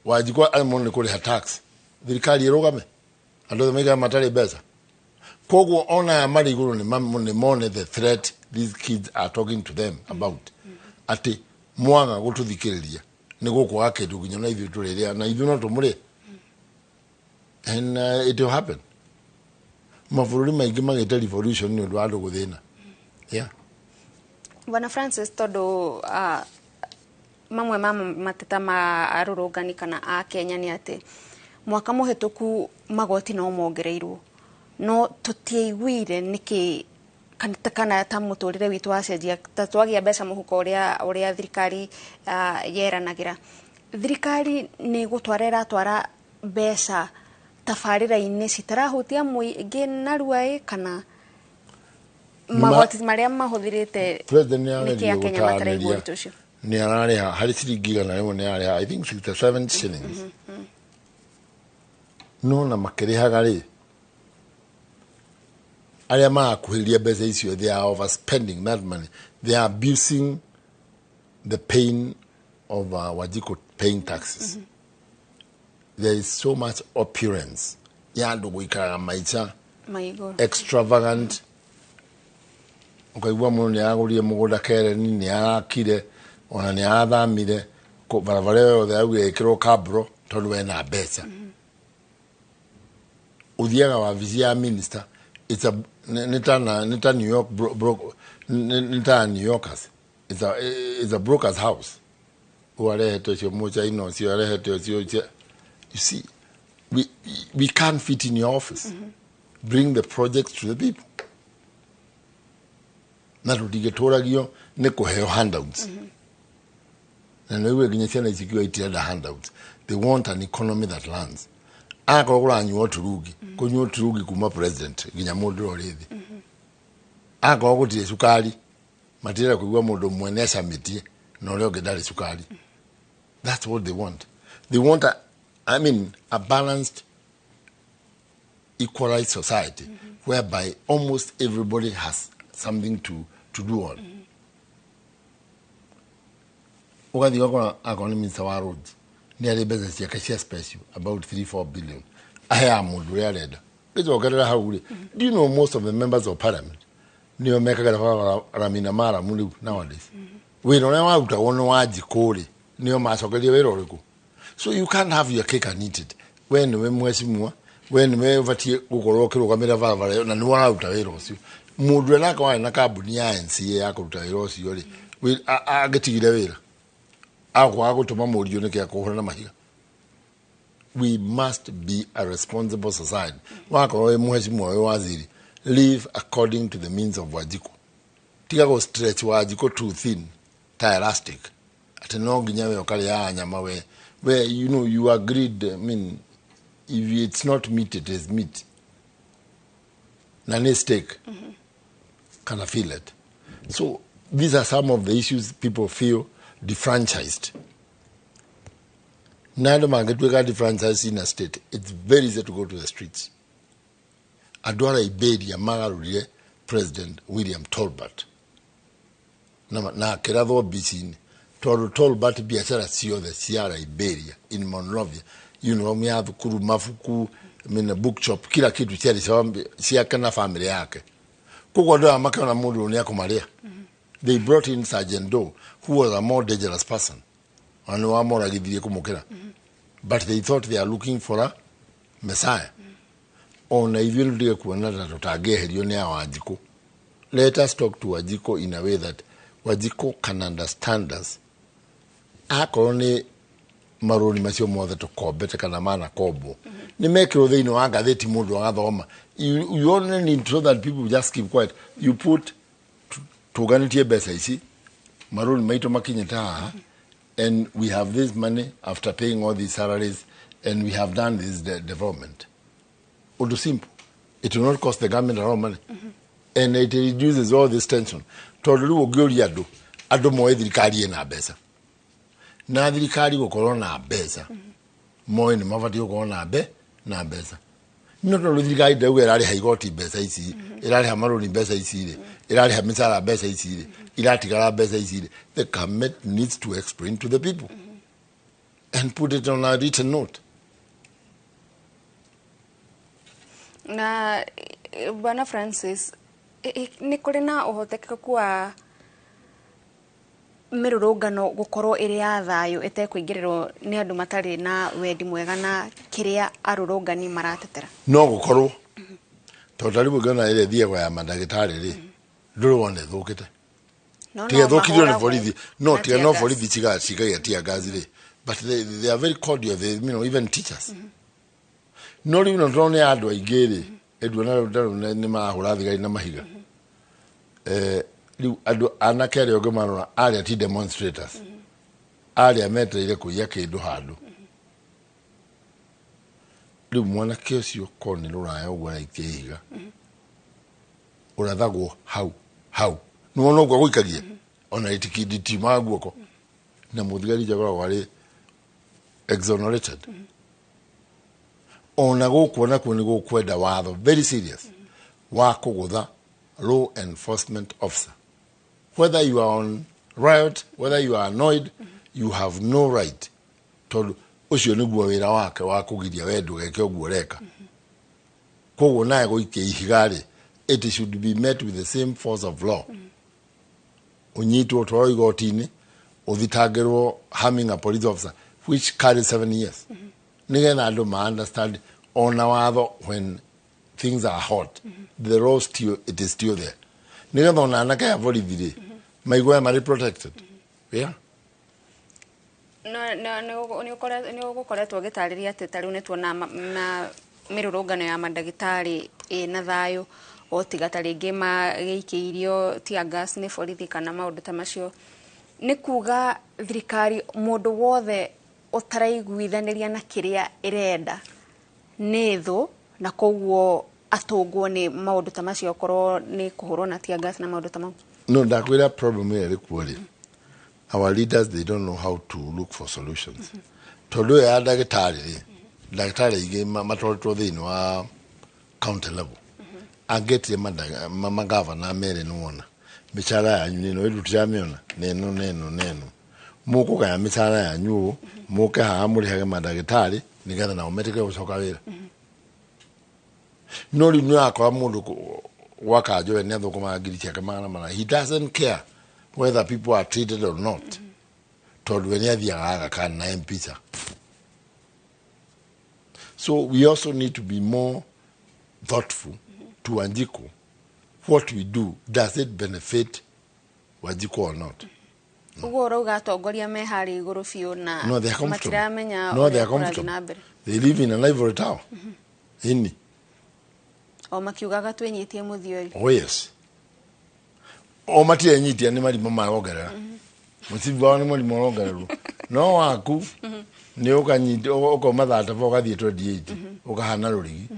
wajikwa almon kuri tax thirikari irugame andu mega matari besa pogo ona mari igoro ni mone the threat these kids are talking to them about ati mwanga gututhikiriria ni guko akedu ginya na ithu tureria na ithu no tumure and it will happen. Mabũrũri maingĩ magĩte revolution ni undu andu guthina yeah Bwana Francis, todo mamwe mateta ma arũrũngani kana a Kenya nĩ atĩ mwaka mũhetũku magoti no mongereirwo no tũtiaiguire nĩkĩ kana ta mũtũrĩre witũ wacenjia ta twagĩa mbeca mũhuko ũrĩa thirikari yeranagĩra. Thirikari nĩ gũtwara ĩratwara mbeca tabarĩra-inĩ citarahutia mũingĩ narua kana magoti marĩa mahũthĩrĩte nĩkĩ Akenya matareigua ũritũ ũcio? Nĩ ararĩha harĩ ciringi igana rĩmwe nĩ ararĩha I think 67 shillings. No na makĩrĩhaga rĩ, arĩa marakuhĩrĩria mbeca icio, they are overspending that money. They are abusing the pain of Wajiko paying taxes. There is so much opulence. Ya andũ gũikaraga maica extravagant. Ukaigua mũndũ nĩ aragũrire mũgũnda Kereni, nĩ arakire, ona nĩ arathamire, barabara yothe augire ĩkĩrwo kabro tondũ wena mbeca. Uthiaga wabici ya minister, it's a nita New York nita New Yorkers. It's a broker's house. You see, we can't fit in your office. Bring the projects to the people. Na tutigetoragio ne kuheo handouts. Na wewe ginyesiana ikiwa itienda handouts. They want an economy that lands. Akogora anyuo turugi, kunyuo turugi kuma president ginya mundu orithi. Akogotire sukari, matira kuigwa mundu mwene samitie, na ule ogedari sukari. That's what they want. They want a balanced, equalized society whereby almost everybody has something to do on. Ugathi wako akoni minister wa roads. Ni ali business ya kashia special about 3-4 billion. Aya mundu ya leda. Lezo ogerera hauli. Do you know most of the members of parliament? Ni omeka gara ramina mara mundu nowadays. We don't know how to ono wajikole. Ni omasogelia wero riku. So you can't have your cake and eat it. When we mweshimwa, when we vatie ukoroke ukamera vara na nuwa utawero osio. Mundu naka wa na kabuni ya NCA yako utawero osio ri. We agetigire wera. Ako tuma morio ne kya kohora na mahiga. We must be a responsible society. Wako mweshimwa we waziri. Live according to the means of Wajiko. Tika go stretch Wajiko too thin, tie elastic. Atenogi nyawe okali ya nyama where you agreed, if it's not meat, it is meat. Nane steak. Can I feel it? So these are some of the issues people feel defranchised. Nado mangetweka defranchised in a state. It's very easy to go to the streets. Adwara ibedi ya magarurire President William Tolbert. Na keradho bisini. Tolbert biashara sio the Sierra Iberia in Monrovia. Mia thukuru mafuku, book shop, kila kitu siaka na family yake. Kuko ndo amaka na mundu ni akumaria. They brought in Sergeant Doe, who was a more dangerous person. Anu amora gidire kumukira. But they thought they are looking for a messiah. Ona ivilu dige kuona na tutage helio ni Wajiko. Let us talk to Wajiko in a way that Wajiko can understand us. Akorone maroni macio mothe tukobete kana mana kobo. Ni mekiro thini wa gatheti mundu wa gathoma. You only need so that people just keep quiet. You put tuganitie besa ici maroni maito makinyeta and we have this money after paying all these salaries and we have done this development. Odo simple. It will not cost the government a lot of money. And it reduces all this tension. Todulu ogori ado mo thirikari ena besa. Na thirikari gukorwo na besa. Moyo ni mabati gukorwo na besa. No thirikari ndauga irari haigoti besa ici, irari hamaroni besa ici, irari hamisara besa ici, iratigara besa ici. The government needs to explain to the people and put it on a written note. Na Bwana Francis, ni kuri na uhotekeku wa mirurungano gukorwo iri ya thayo etekuingiriro ni andu matari na wendi mwega na kiria arurungani maratetera no gukorwo totari bugana ile thiego ya mandagitari ri nduru wone thukite tiga thokithio ni borithi no tiga no borithi cigaia tia gas ri but they are very cordial, they, you know, even teachers no riu no drone ya andu aingi ri edu na ni mahura thigari na mahiga riu andu anake ari oge marora ari ati demonstrators ari ameteire kuia kindu handu riu mwanake ucio koni ruraya uguo aikie ihiga urathagwo hau nuona uguo guikagia ona itikiditi maguoko na muthigari jagora wari exonerated ona gukuona kuni gukwenda watho very serious wa kugutha law enforcement officer, whether you are on riot, whether you are annoyed, you have no right to ucio niguo wira wake wa kugiria wendu geke uguo reka koguo nae guikia ihigari. It should be met with the same force of law. Unyitwo twaro igotini uthitangirwo harming a police officer which carries 7 years. Nigetha andu ma understand ona watho when things are hot, the law still, it is still there. Nigetha ona anake ya borithi ri maigwa mari protected. Yeah. Ni ugukoretwo gitariria ati tariu ni tuona na mirurungano ya mandagitari na thayo otiga taringi magiikiirio tia gas ni borithi kana maundu ta macio. Ni kuga thirikari mundu wothe utaraiguithaniria na kiria irenda ni thu na koguo atungwo ni maundu ta macio korwo ni kuhurwo na tia gas na maundu ta mau. No, ndakwira problem iri kuori. Our leaders, they don't know how to look for solutions. Todo ya ndagitari ingi matwarĩtwo thĩinĩ wa county level agetie magavana mere nuona micara yanyu nino irutira miona neno mukugaya micara yanyu muke ha murihage mandagitari nigetha na umetike gucoka wira no rinyo akwa mundu wakajo ne thukuma ngiri ciake mana he doesn't care whether people are treated or not tondu we niathiaga kana na mpisa. So we also need to be more thoughtful to Wanjiku. What we do, does it benefit Wanjiku or not? No, they are comfortable. No, they are comfortable. They live in an ivory tower. Oh, yes. O matire nyiti ani mari mama ogerera. Musiba ni mari mama ogerera. No waku ni ukanyiti ukoma thata boga thie 28 ukahana rurigi.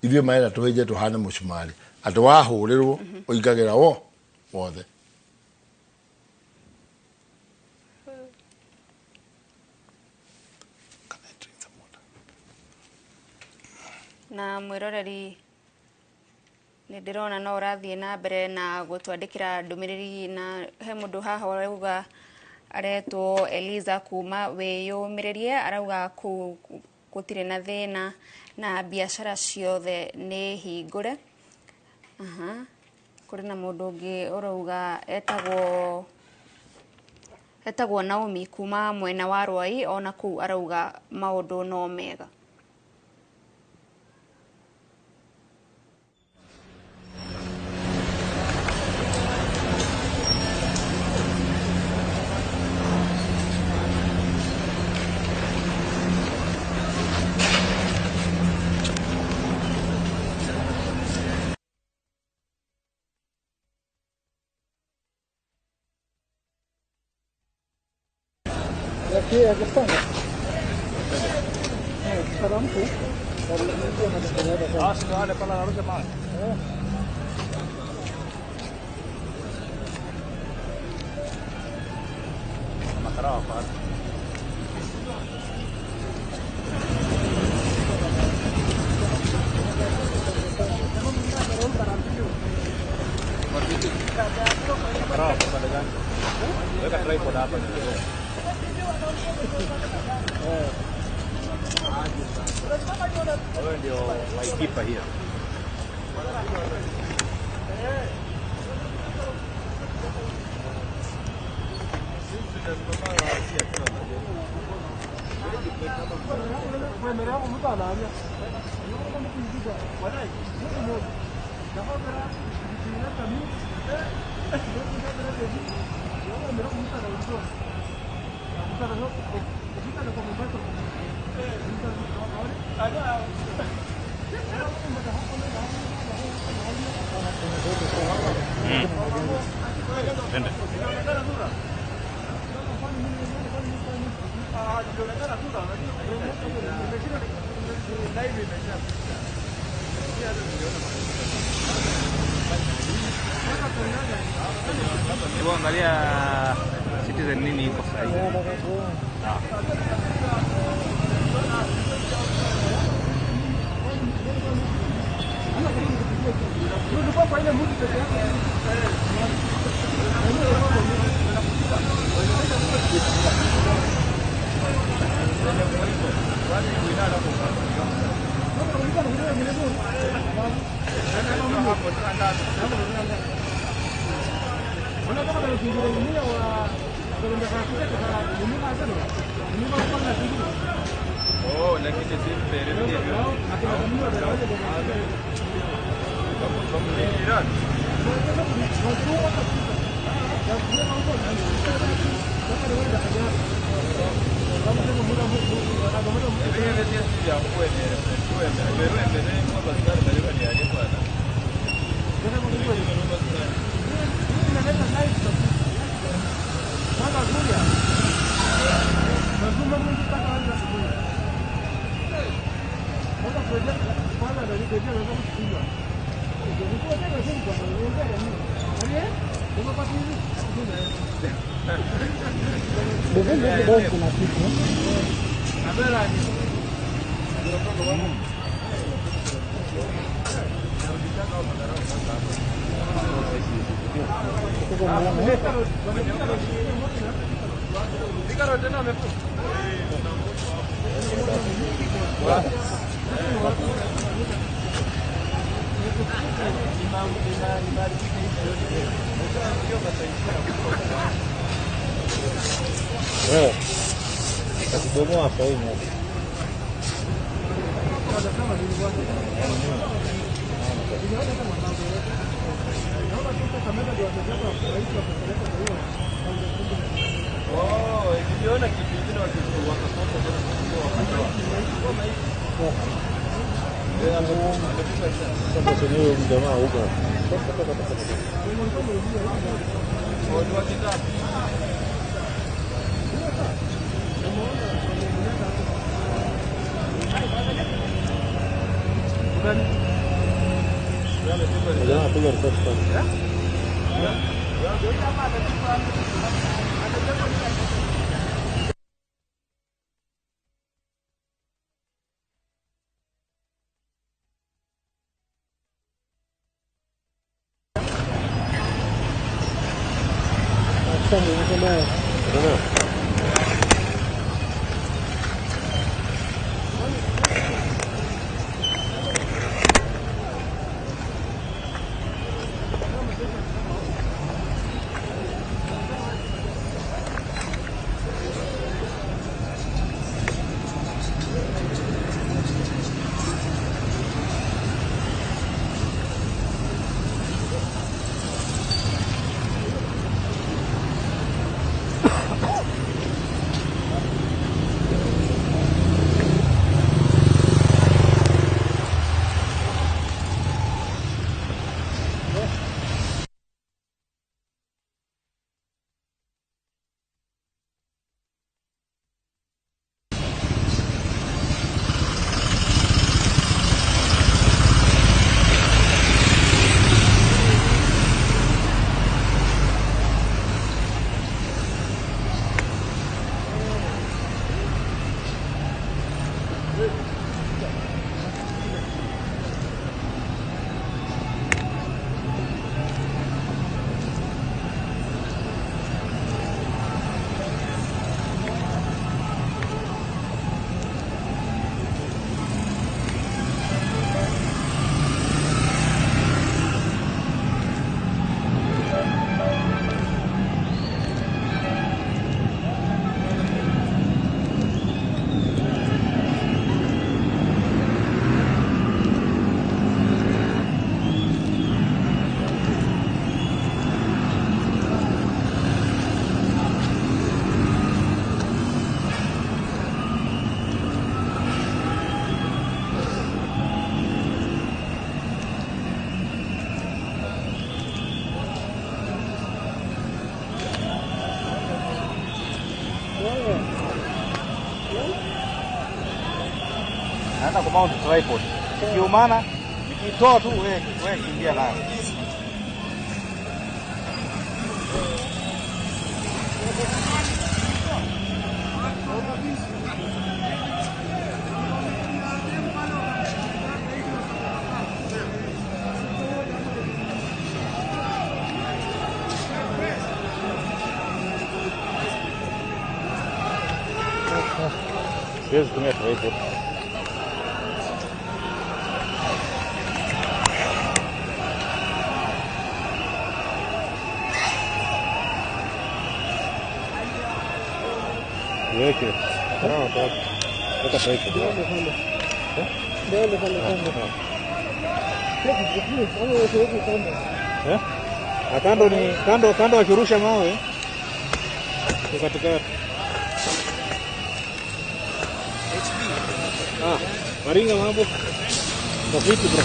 Ithio maira tuheje tuhana mucumari. Atu wahurirwo uigagira wo wothe. Na mwiroreri ni ndirona no urathie na mbere na gutwandikira ndumiriri na he mundu haha arauga aretwo Eliza kuma wiyumiririe arauga gutire na thina na biashara ciothe ni hingure. Kuri na mundu ungi urauga etagwo Naomi kuma mwena wa Rwai ona ku arauga maundu no mega. Aquí estamos. Si no vale para la noche más. Ndio waikipa hiyo. Angalia Citizen nini iko sahihi. Oh, lakini si pere ndio. Kasih apa ini? Oh, ikiona kitu kingine wakatoka jamaa huko. Jangan piga request. Anza kumount tripod. Kiumana nikitoa tu wewe kimbia nayo. Siwezi kutumia tripod. Weke. Sawa sawa. Weka tripod. Kando ni kando akirusha mawe. Katikati. Maringa mambo. Tafiti bro.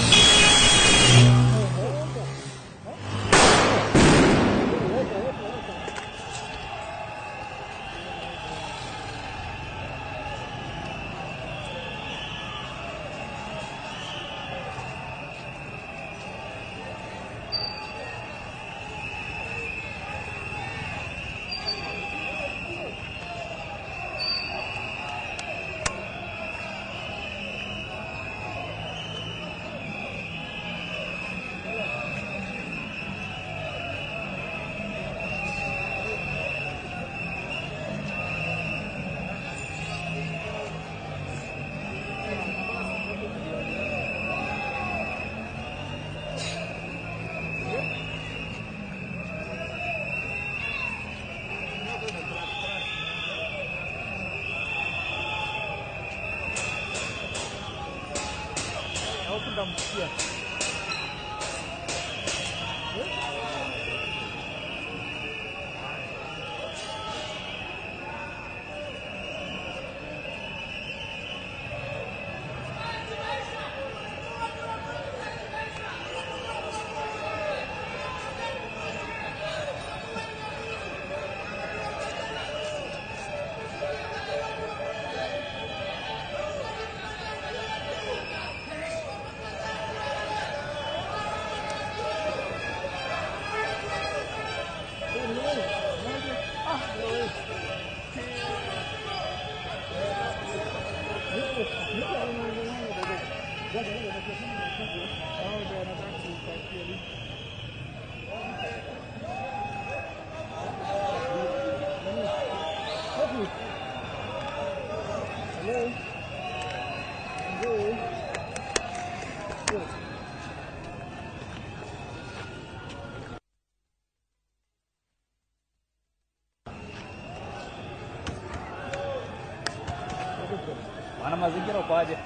Mana mazingira ukoaje?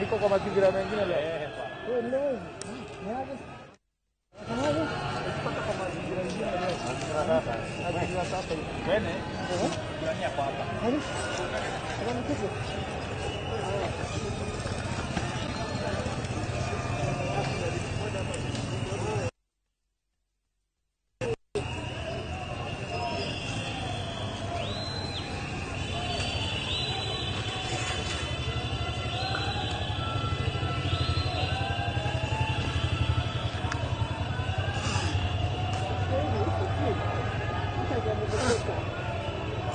Niko kwa mazingira mengine leo. Wewe leo. Kupata kwa mazingira mengine leo. Mazingira sasa. Bene. Ndani hapa hapa. Kama kitu.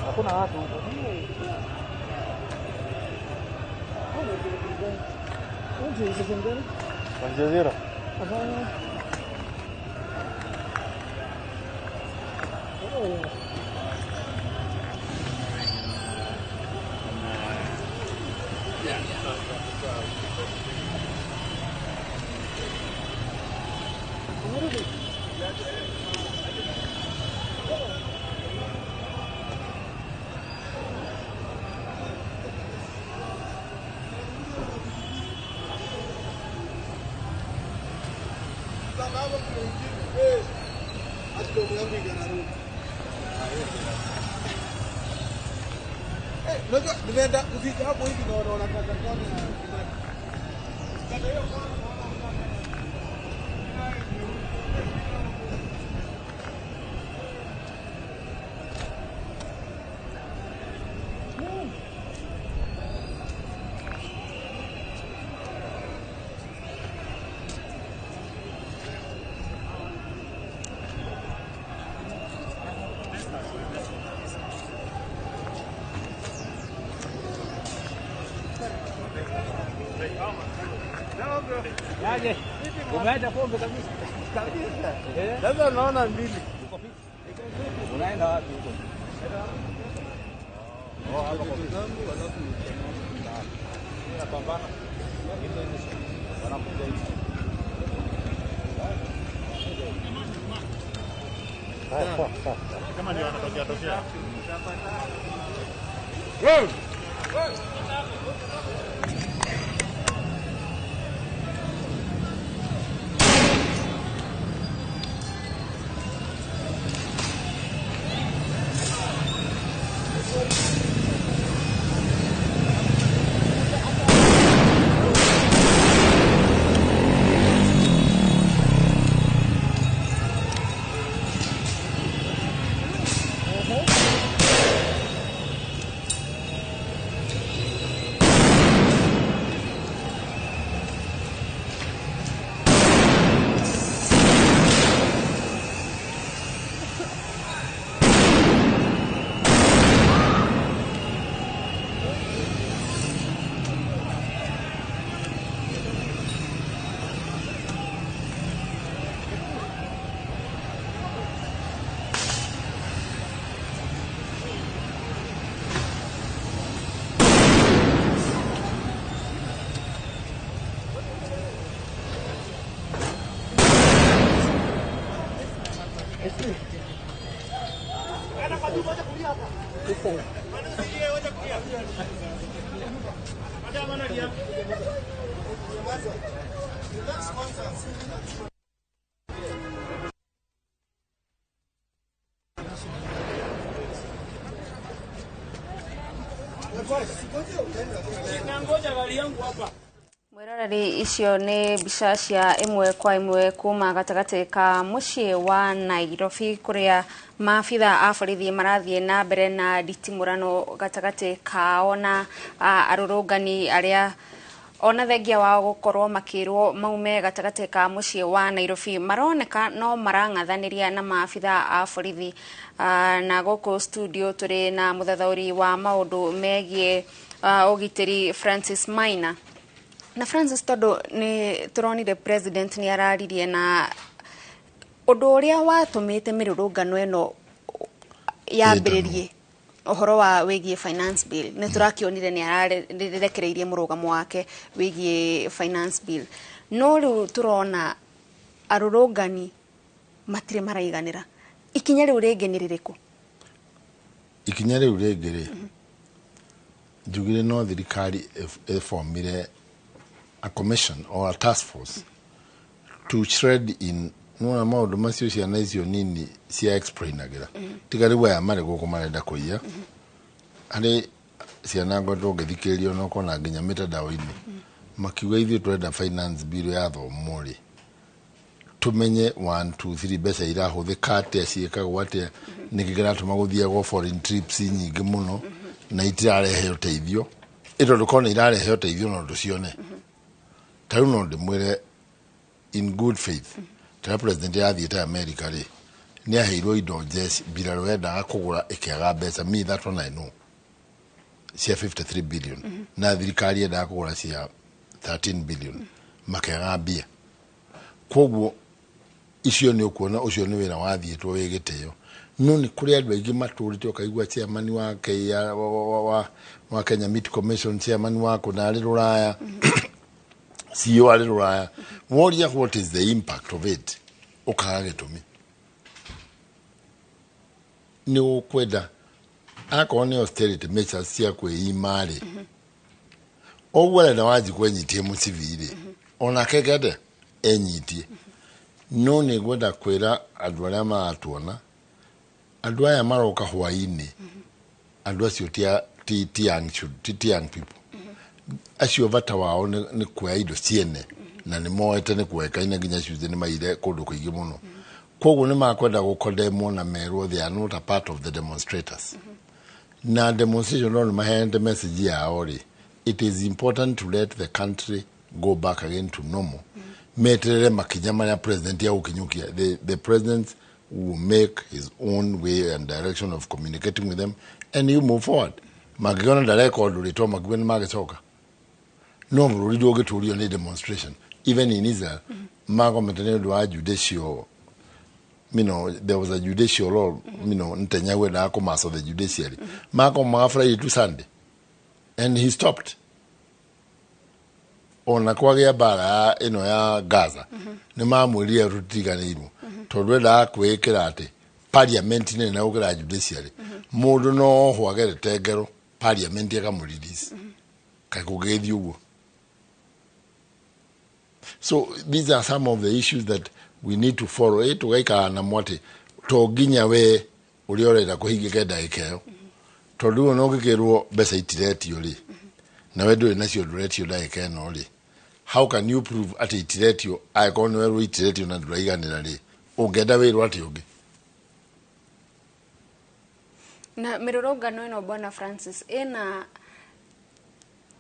Hakuna watu huko. Unje hizo zingine? Tanzania. Hapana. Unajua nimeenda kufika hapo hivi na wanaona kaka kama Yaje. Umeacha pombe kabisa. Kabisa. Sasa naona mbili. Unaenda wapi huko? Hapa kwa zangu alafu napambana. Wanakuja hivi. Kama ndio anatokea. Mwiroreri icio nĩ mbica cia ĩmwe kwa ĩmwe kuma gatagatĩ ka mũciĩ wa Nairobi kũrĩa maabitha a borithi marathiĩ na mbere na nditimũrano gatagatĩ kao na arũrũngani arĩa ona thengia wao gũkorwo makĩrwo maume gatagatĩ ka mũciĩ wa Nairobi maroneka no marang'athanĩria na maabitha a borithi na gũkũ studio tũrĩ na mũthathaũri wa maũndũ megiĩ ũgitĩri Francis Maina. Na Francis, tondu ni turonire president ni araririe na undu uria watumite mirurungano eno yambiririe uhoro wa wigie finance bill ni turakionire ni ararekereirie murugamo wake wigie finance bill no riu turona arurungani matire maraiganira ikinya riu ringi ni ririku ikinya riu ringi ri njugire no thirikari formire a commission or a task force to shred in no maundu macio ciana icio nini cia explainagira tigari wa mare guko marenda kuiya ari ciana ngondo ngithikĩrio no kona nginya mitandao-ini makiuga ithuĩ turenda finance bill ya thomori tumenye 1 2 3 mbeca irahuthĩka atĩa ciĩkagwo atĩa nĩkĩ kĩratũma gũthiagwo foreign trips nyingĩ mũno na itirarehe ũteithio ĩto ndũkona irarehe ũteithio no ndũcione tariu no ndĩmwĩre in good faith tara president yathiĩte America rĩ nĩ aheirwo indo jeshi mbirarũ yendaga kũgũra ĩkĩaga mbeca me that one I know cia 53 billion na thirikari yendaga kũgũra cia 13 billion makĩaga mbia koguo icio nĩ ũkuona ũcio nĩ wĩra wathiĩtwo wĩ gĩtĩo no nĩ kũrĩ andũ aingĩ matũrĩte ũkaigua chairman wa Kenya Meat Commission chairman wa kũnarĩ Rũraya CEO arĩ Rũraya woria what is the impact of it ũkaga gĩtũmi nĩ ũkwenda akorwo nĩ austerity measures cia kwĩima rĩ ũguo arenda Wanjikũ enyitie mũciviri onake kende enyitie no nĩ gwenda kwĩra andũ arĩa maratuona andũ aya maroka hwaĩ-inĩ andũ acio ti young people acio bata wao nĩ kuoya indo ciene na nĩ moete nĩ kuekaine nginya ciuthi nĩ maire kũndũ kũingĩ mũno koguo nĩ makwenda gũkondemwo na merwo they are not a part of the demonstrators na demonstration no nĩ maheanĩte message yao rĩ it is important to let the country go back again to normal meterere makinya marĩa president ya gũkinyũkia the president will make his own way and direction of communicating with them and you move forward magiona ndareka ũndũ rĩtwa maguo nĩ magĩcoka no bũrũri ndũngĩtũrio nĩ demonstration. Even in Israel, magomete nĩ wa judicial, there was a judicial law, Netanyahu and Akomas of the judiciary. Magoma Friday to Sunday. And he stopped. Ona kwagia bara ya Gaza. Nĩ mamwĩrire rutiganĩirwo. Tondũ enda kwĩkĩra atĩ parliament nĩ na ũgĩra judiciary. Mũndũ no hwagerete ngero parliament ĩkamũrelease. Kaĩ kũgĩthio ũguo. So these are some of the issues that we need to follow. Tugaikara na mwate to nginya we ũrĩa ũrenda kũhingĩka ndagĩka ĩyo. Tondũ no gĩkĩrwo mbeca itiretio rĩ. Na we ndũrĩ nacio ndũretio ndagĩka ĩno rĩ. How can you prove at itiretio angĩkorwo nĩ werwo itiretio na ndũraiganĩra rĩ? Ũngĩenda wĩrwo atĩ ũngĩ. Na mĩrũrũngano ĩno Bwana Francis ĩna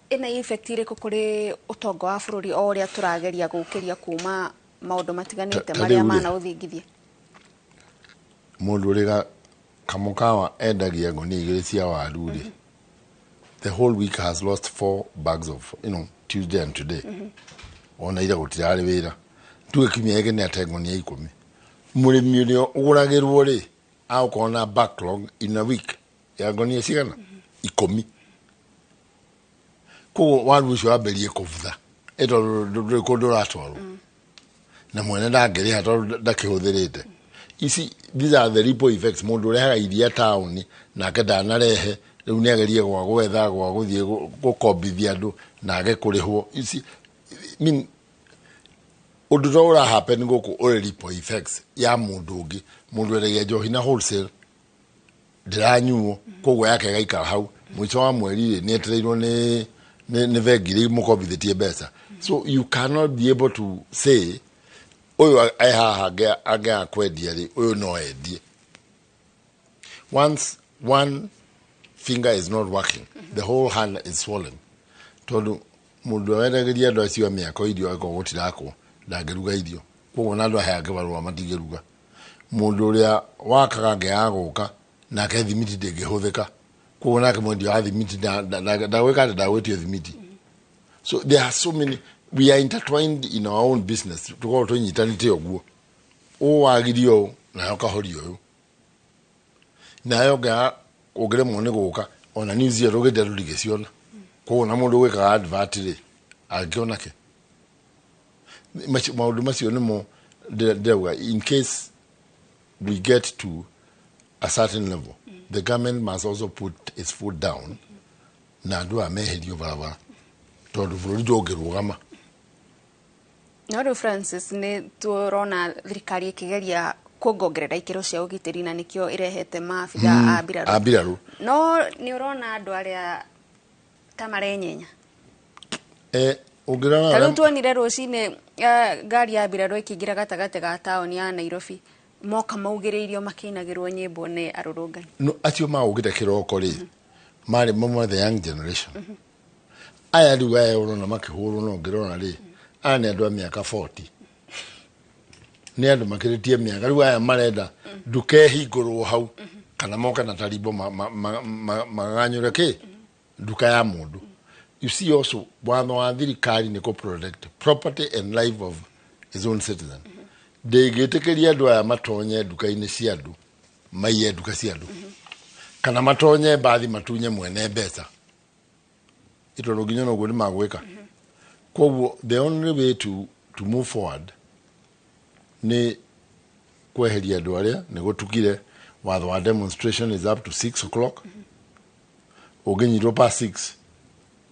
effect ĩrĩkũ kũrĩ ũtonga wa bũrũri o ũrĩa tũrageria gũkĩria kuma maũndũ matiganĩte marĩa mana ũthingithia? Mũndũ ũrĩa kamũkawa endagia ngũnia 2 cia waru rĩ, the whole week has lost 4 bags of, Tuesday and today. Ona ira gũtirarĩ wĩra. Tuge kiumia gĩkĩ nĩ ate ngũnia 10. Mũrĩmi ũrĩa ũgũragĩrwo rĩ, agũkorwo na backlog in a week ya ngũnia cigana 10. Koguo waru ũcio wambĩrie kũbutha. Ndũrĩ kũndũ ũratwarwo. Na mwene ndangĩrĩha tondũ ndakĩhũthĩrĩte. These are the ripple effects. Mũndũ ũrehaga iria taũni nake ndanarehe, rĩu nĩ agerie gwa gwetha gwa gũthiĩ gũkombithia andũ na age kũrĩhwo. Ũndũ to ũrahappen gũkũ ũrĩ ripple effects ya mũndũ ũngĩ. Mũndũ endagia njohi na wholesale ndĩranyuo, koguo yake ĩgaikara hau. Mũico wa mweri nĩ etereirwo nĩ bengi iria mũkombithĩtie mbeca. So you cannot be able to say ũyũ haha angĩaga kwendia rĩ, ũyũ no endie. Once one finger is not working, the whole hand is swollen. Tondũ mũndũ wendagĩria andũ acio mĩako irio agĩkorwo gũtirakwo ndangĩruga irio. Koguo na andũ aya angĩbarũa matingĩruga. Mũndũ ũrĩa wakaga angĩaga gũka nake thimiti ndĩngĩhũthĩka. Koguo nake mwendia wa thimiti ndagwĩka atĩ ndagwĩtio thimiti. So there are so many, we are intertwined in our own business. Tukorwo tũnyitanĩte ũguo. Ũwagirio nayo kahorio ũyũ. Nayo ũngĩremwo nĩ gũka, ona news ĩyo ndũngĩenda ndũrigĩciona. Koguo na mũndũ gwĩkaga advert rĩ, angĩona kĩ. Maũndũ macio nĩmo ndĩrauga, in case we get to a certain level, the government must also put its foot down na andũ ameherio barabara. Tondũ bũrũri ndũngĩrũgama. No rĩu Francis nĩ tũrona thirikari ĩkĩgeria kuongerera ikĩro cia ũgitĩri na nĩkĩo ĩrehete maabitha a mbirarũ. No nĩ ũrona andũ arĩa ta marenyenya. Ũngĩrona rĩu tuonire rũcinĩ ngari ya mbirarũ ĩkĩingĩra gatagatĩ ga taũni ya Nairobi, moka maugĩrĩirio makĩinagĩrwo nyĩmbo nĩ arũrũngani. No acio maũgĩte kĩroko rĩ, marĩ mamwe the young generation. Aya rĩu aya ũrona makĩhũrwo no ngĩrona rĩ, aya nĩ andũ a mĩaka 40. Nĩ andũ makĩrĩtie mĩaka, rĩu aya marenda ndukehingũrwo hau kana moka na tarimbo maganyũre kĩ nduka ya mũndũ. You see also, watho wa thirikari nĩ kũ protect property and life of his own citizen. Ndĩngĩtĩkĩria andũ aya matonye nduka-inĩ cia andũ, maiye nduka cia andũ. Kana matonye bathi matunye mwene mbeca. Ito nginya no gũthi magwĩka. Koguo the only way to move forward nĩ kweheria andũ arĩa, nĩ gũtukire watho wa demonstration is up to 6 o'clock. Ũngĩnyitwo past 6,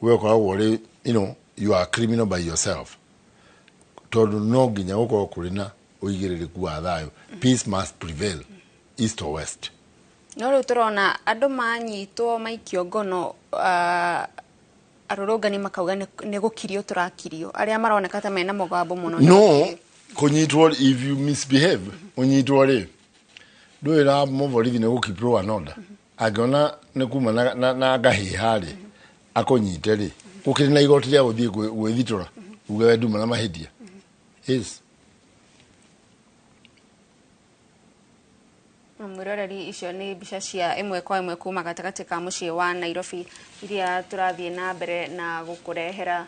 we ũkoragwo ũrĩ, you are a criminal by yourself. Tondũ no nginya gũkorwo kũrĩ na ũigĩrĩrĩku wa thayũ. Peace must prevail, east or west. No rĩu tũrona andũ manyitwo maikio ngono, arũrũngani makauga nĩ gũkirio tũrakirio, arĩa maroneka ta mena mũgambo mũno. No, kũnyitwo, if you misbehave, ũnyitwo rĩ, ndũĩra mũborithi nĩ gũkeep law and order. Angĩona nĩ kuma na ngahĩha rĩ, akũnyite rĩ, ũkĩrĩ na igoti rĩa gũthiĩ gwĩthitũra, uge we nduma na mahĩtia. Yes. Mwĩroreri, icio nĩ mbica cia ĩmwe kwa ĩmwe kuma gatagatĩ ka mũciĩ wa Nairobi iria tũrathiĩ na mbere na gũkũrehera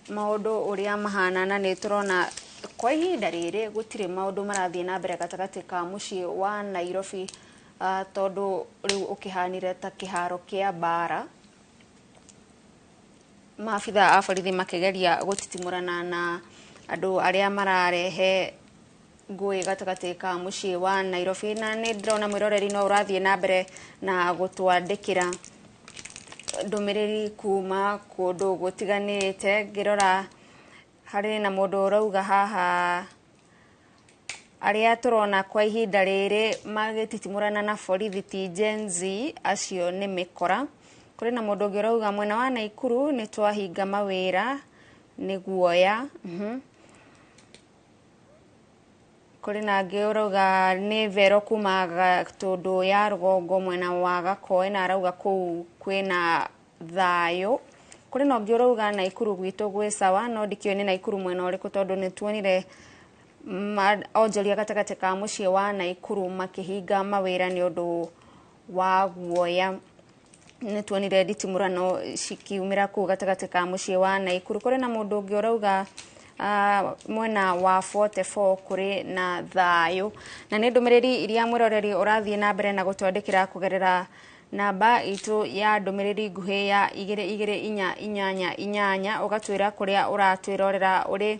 maundu uria mahana na ni turona kwa ihinda riri gutire maundu marathie na mbere gatagati ka mucii wa Nairobi tondu riu ukihanire ta kiharo kia bara maabitha a borithi makigeria gutitimurana na andu aria mararehe ngui gatagati ka mucii wa Nairobi na ni ndirona mwiroreri no urathie na mbere na gutwandikira ndumiriri kuma kundu gutiganite ngirora hari na mundu urauga haha aria turona kwa ihinda riri magititimurana na borithi ti Gen Z acio ni mikora kuri na mundu ungi urauga mwena wa Naikuru ni twahinga mawira ni guoya kuri na ngi urauga ni vero kuma tundu ya rugongo mwena wa Gakoe na arauga kuu kwina thayo kuri na ngi urauga Naikuru gwitu gwi sawa no ndikio ni Naikuru mwena uriku tondu ni tuonire onjoria gatagati ka mucii wa Naikuru makihinga mawira ni undu wa guoya ni tuonire nditimurano cikiumira ku gatagati ka mucii wa Naikuru kuri na mundu ungi urauga mwena wa 44 kuri na thayo na ni ndumiriri iria mwiroreri urathie na mbere na gutwandikira kugerera namba itu ya ndumiriri nguhi ya 2288 ugatwira kuria uratwirorera uri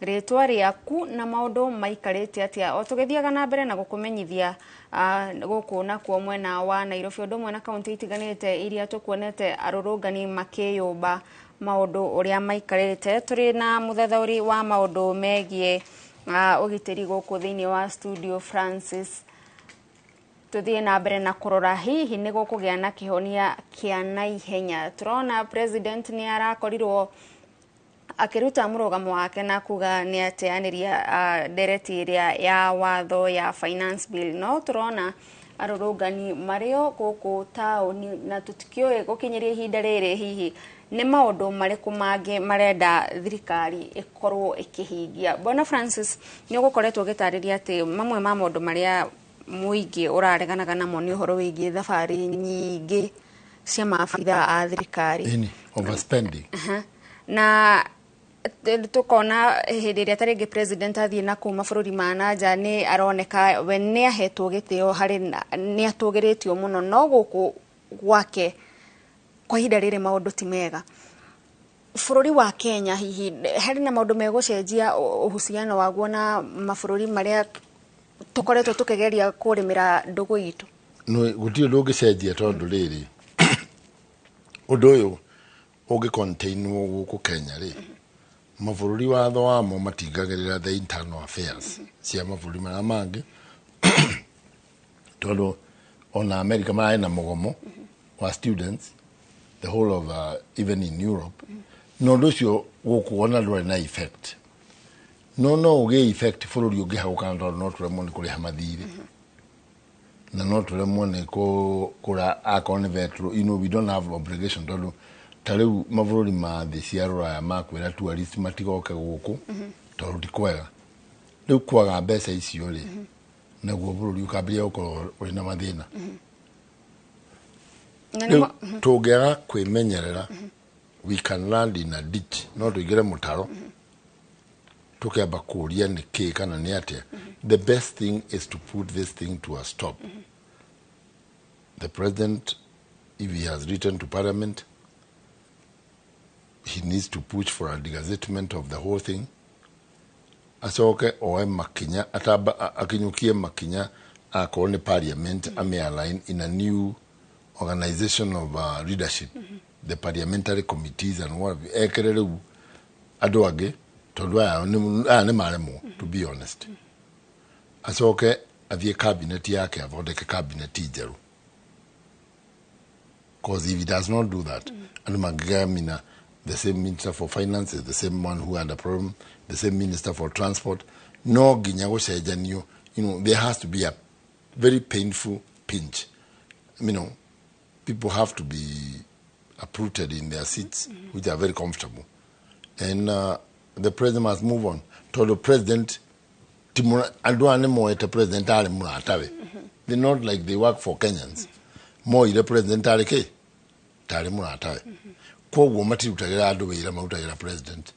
ritwa riaku na maundu maikarite atia o tugithiaga na mbere na gukumenyithia guku na kuo mwena wa Nairobi undu mwena kaunti itiganite iria tukuonete arurungani makiyumba maundu uria maikarite turi na muthathauri wa maundu megie ugitiri guku thiini wa studio Francis tuthie na mbere na kurora hihi ni gukugia na kihonia kia naihenya turona president ni arakorirwo akiruta murugamo wake na kuga ni ateaniria dereti iria ya watho ya finance bill no turona arurungani mario guku tauni na tutikio gukinyiria ihinda riri hihi ni maundu mariku mangi marenda thirikari ikorwo ikihingia Bona Francis ni ugukoretwo gitariria ati mamwe ma maundu maria muingi urareganaga namo ni uhoro wigie thabari nyingi cia maabitha a thirikari overspending na tukona hindi iria taringi president athie na kuma bururi ma nanja ni aroneka we ni ahetwo gitio hari ni atugiritio muno no guku gwake kwa ihinda riri maundu ti mega bururi wa Kenya hihi hari na maundu megucenjia uhusiano waguo na mabururi maria tukoretwo tukigeria kurimira ndugu itu no guti ndugicenjia tondu riri undu uyu ugi contain guku Kenya ri mavururi watho wamo matingagirira the internal affairs cia mavururi mara mangi tondu ona America mara na mugomo wa students the whole of even in Europe no nducio gukuona ndwari na effect no uge effect bururi ungi hagukanda no turemo ni kuri hamathiri na no turemo ni kura akone vetro we don't have obligation tondu tariu mavururi ma thi cia ruraya makwira tourist matigoke guku tondu ndikwega riu kwaga mbeca icio ri naguo bururi ukambiria ukorwo uri na mathina tugera kwimenyerera we can land in a ditch no tuigire mutaro tukamba kuria ni ki kana ni atia the best thing is to put this thing to a stop the president if he has written to parliament he needs to push for a degazettement of the whole thing asoke oe makinya ataba akinyukie makinya akone parliament align in a new organization of leadership the parliamentary committees and what ekerere adu age tondu aya ni maremo to be honest asoke athie cabinet yake athondeke cabinet njeru because if he does not do that and magamina the same minister for finance is the same one who had a problem the same minister for transport no ginya gucenjanio there has to be a very painful pinch people have to be uprooted in their seats which are very comfortable and the president must move on to the president andwane moete president ale muratawe they're not like they work for Kenyans mo ile president ale ke tale muratawe kwa uwo matirutagira andu wira marutagira president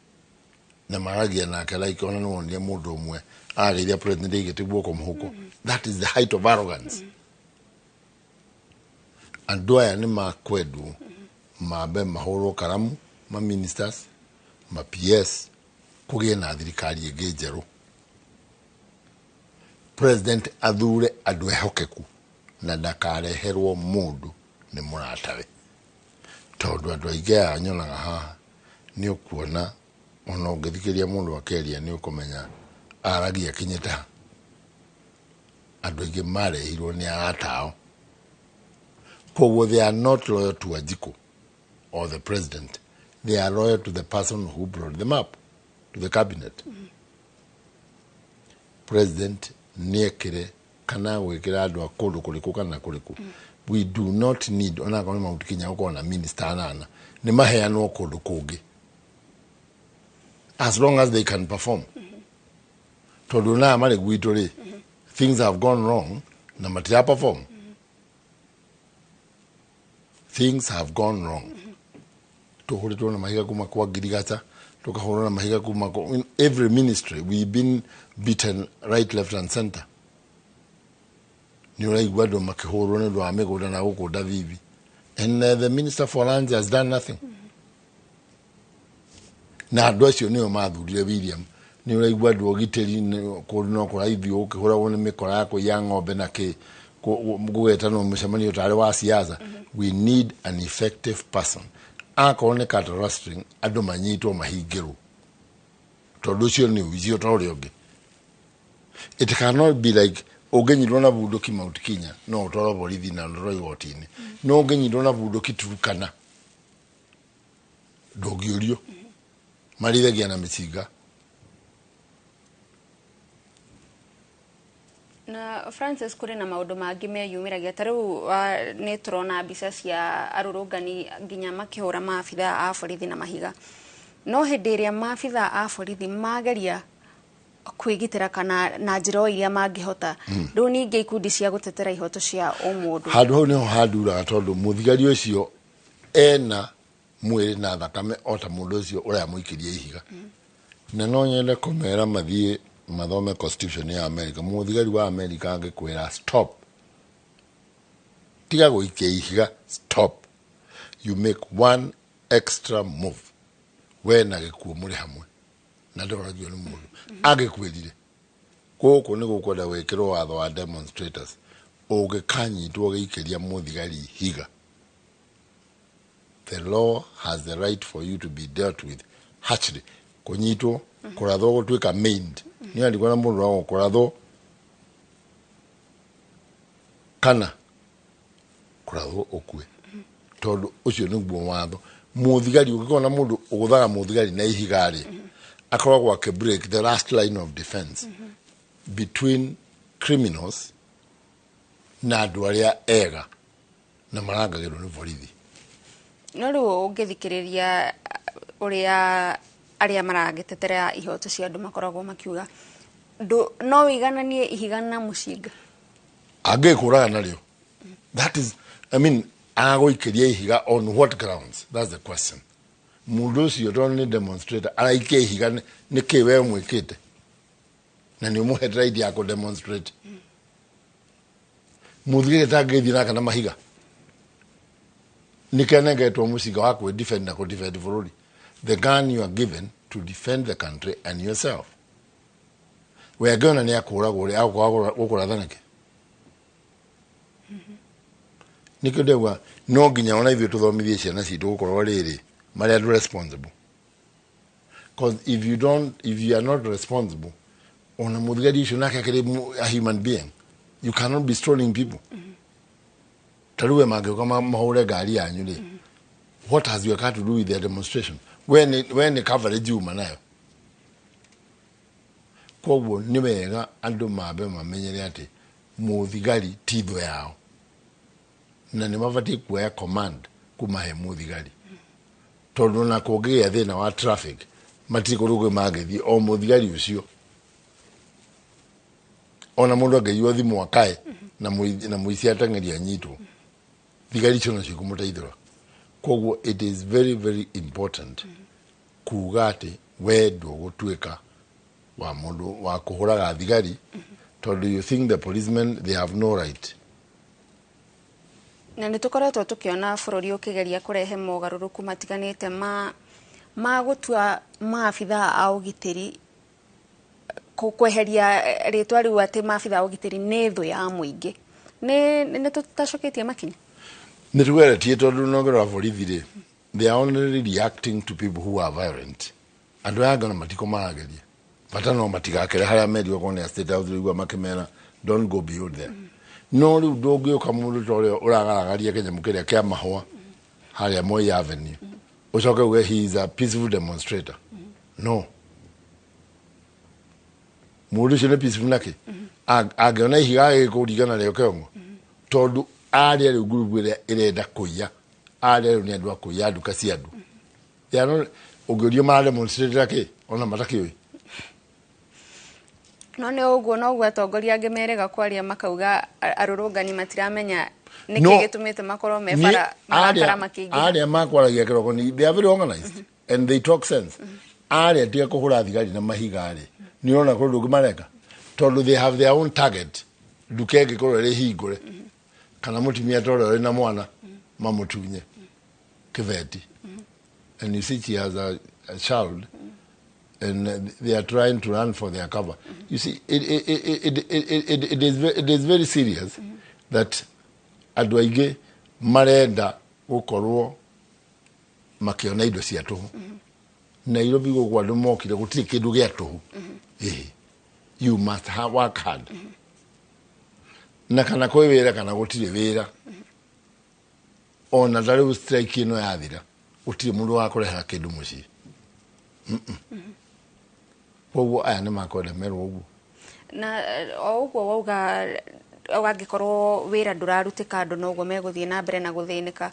na maragia nake like ona no onye mundu umwe ariria president igite guoko muhuko. That is the height of arrogance. Andu aya ni makwedu mabe mahoro karamu ma ministers ma PS kugie na thirikari ege njeru. President athure andu ehokeku na ndakareherwo mundu ni muratawe. Tondu andu aige anyonaga haha ni ukuona ona ungithikiria mundu akeria ni ukumenya aragia kinyita andu aige marehirwo ni atao. Koguo they are not loyal to Wajiko or the president. They are loyal to the person who brought them up, to the cabinet. President niekire kana wekira andu akondo kuriku kana kuriku. We do not need ona kama Mount Kenya uko na minister nana ni maheano okondo kungi, as long as they can perform. Tondu na mari gwituri things have gone wrong na matia perform. Things have gone wrong. Tuhurito na mahiga kuma kwa girigata, tukahurona mahiga kuma in every ministry we've been beaten right, left and center. Ni ura igwado makihurona ndo amegoda na huko Davivi. And the minister for lands has done nothing. Na adosio ni omadhurie William. Ni ura igwado ogiteri ko no ko raithi ukihura wone mikora yako ya ng'ombe na ke gugwetano mushamanio tare wa siasa. We need an effective person. Akone kata rostering adomanyito mahigero. Todusio ni wizio torioge. It cannot be like ogenyirona budoki Mount Kenya no toro borithi na roi wotini. No ogenyirona budoki Turukana. Dogiorio. Marire giana misiga. Na Francis kuri na maundu mangi meyumiragia tariu ni turona mbica cia arurungani nginya makihura maabitha a borithi na mahiga. No hindi iria maabitha a borithi mageria kwigitira kana na njira iria mangihota riu ningi ikundi cia gutetera ihoto cia umundu handu hau niho handura tondu muthigari ucio ena mwiri na thakame ota mundu ucio uria muikiria ihiga. Na no nyende kumera mathie mathome constitution ya America. Muthigari wa America angekwira stop, tiga guikia ihiga, stop, you make one extra move, we na gikuo muri hamwe na ndoragio ni mundu angekwirire koko ni gukwenda wekirwo watho wa demonstrators ugikanyitwo gikiria muthigari higa. The law has the right for you to be dealt with harshly. Kunyitwo kuratho gutwika maimed ni andikwa na mundu wa kuratho kana kuratho okue tondu ucio niguo watho. Muthigari ukikona mundu uguthaga muthigari na ihigari akoragwo break the last line of defense between criminals na andu aria ega na marangagirwo ni borithi. No riu ungithikiriria uria aria maragetetera ihoto cia andu makoragwo makiuga no wigananie ihigana mucinga angekuraga nario. That is, I mean, agoikiria ihiga on what grounds? That's the question. Mundu ucio tondu ni demonstrator araikia ihiga ni kiwe mwikite na ni umuhe right ya ku demonstrate. Muthigari tangithi naka na mahiga nikenengetwo mucinga wa ku defend na ku defend bũrũri. The gun you are given to defend the country and yourself. We are going to akuragwo ri akurathanake. Nikodewa no ginya ona ithu tuthomithie ciana citu gukorwo riri mari andu responsible. Because if you are not responsible, ona muthigari ucio nake akiri a human being, you cannot be strolling people. Taruwe mageuka mahure gari yanyu ri. What has your car to do with their demonstration? When the coverage you manayo. Koguo ni wega andu mabe mamenyere ati muthigari titho yao. Na ni mavati kuya command kumahe muthigari. Tondu na kugia thina wa traffic matiko rugo magethi o muthigari ucio. Ona mundu ageywo thimu akae na muisi atangeria nyitwo. Thigari chono cikumutaithira. Koguo it is very very important kuga ati we ndũgũtuĩka wa mũndũ wa kũhũraga thigari tondũ you think the policemen they have no right. Na nĩ tũkoretwo tũkĩona bũrũri ũkĩgeria kũrehe mogarũrũku matiganĩte ma gũtua maabitha a ũgitĩri kweheria rĩtwa rĩu atĩ maabitha a ũgitĩri nĩ thũ ya mũingĩ. Nĩ tũtacoketie makinya. Nĩ tũgeretie tondũ nongerera borithi-rĩ, they are only reacting to people who are violent. Andũ aya ngano matiko marageria. Bata no matigakere harĩa merio kone state house rĩu makĩmera don't go beyond there. No rĩu ndũngĩũka mũndũ ta ũrĩa ũragaragaria kĩnyamũ kĩrĩa kĩa mahũa harĩa Moi Avenue. Ucoke uge he is a peaceful demonstrator. No. Mũndũ ũcio nĩ peaceful nake. Angĩona ihiga gĩkũringana rĩo kĩongo. Tondũ arĩa rĩu ngurubu ĩrĩa ĩrenda kũiya. Arĩa rĩu nĩ andũ a kũiya nduka cia andũ. Ũngĩũrio mara demonstrate kĩ ona matakĩũĩ. No nĩ ũguo no ũguo atongoria angĩ merega kwaria makauga arũrũngani matiramenya nĩkĩ gĩtũmĩte makorwo mebara marakara makĩingĩra. Arĩa makwaragia kĩroko ni they are very organized and they talk sense. Arĩa tiga kũhũra thigari na mahiga-rĩ nĩ ũrona kũndũ ũngĩ mareka tondũ they have their own target. Nduka ĩngĩkorwo ĩrĩ hingũre kana mũtumia ta ũrĩa ũrĩ na mwana mamũtunye kĩbeti. And you see she has a child and they are trying to run for their cover. You see, it is very serious that andũ aingĩ marenda gũkorwo makĩona indo cia tũhũ. Nairobi gũkũ andũ mokire gũtirĩ kĩndũ gĩa tũhũ. You must have work hard. Na kana kwĩ wĩra kana gũtirĩ wĩra. Ona tarĩu strike ĩno yathira gũtirĩ mũndũ wa kũrehera kĩndũ mũciĩ. Koguo aya nĩ makoremerwo ũguo. Na o ũguo wauga angĩkorwo wĩra ndũrarutĩka andũ noguo megũthiĩ na mbere na gũthĩnĩka.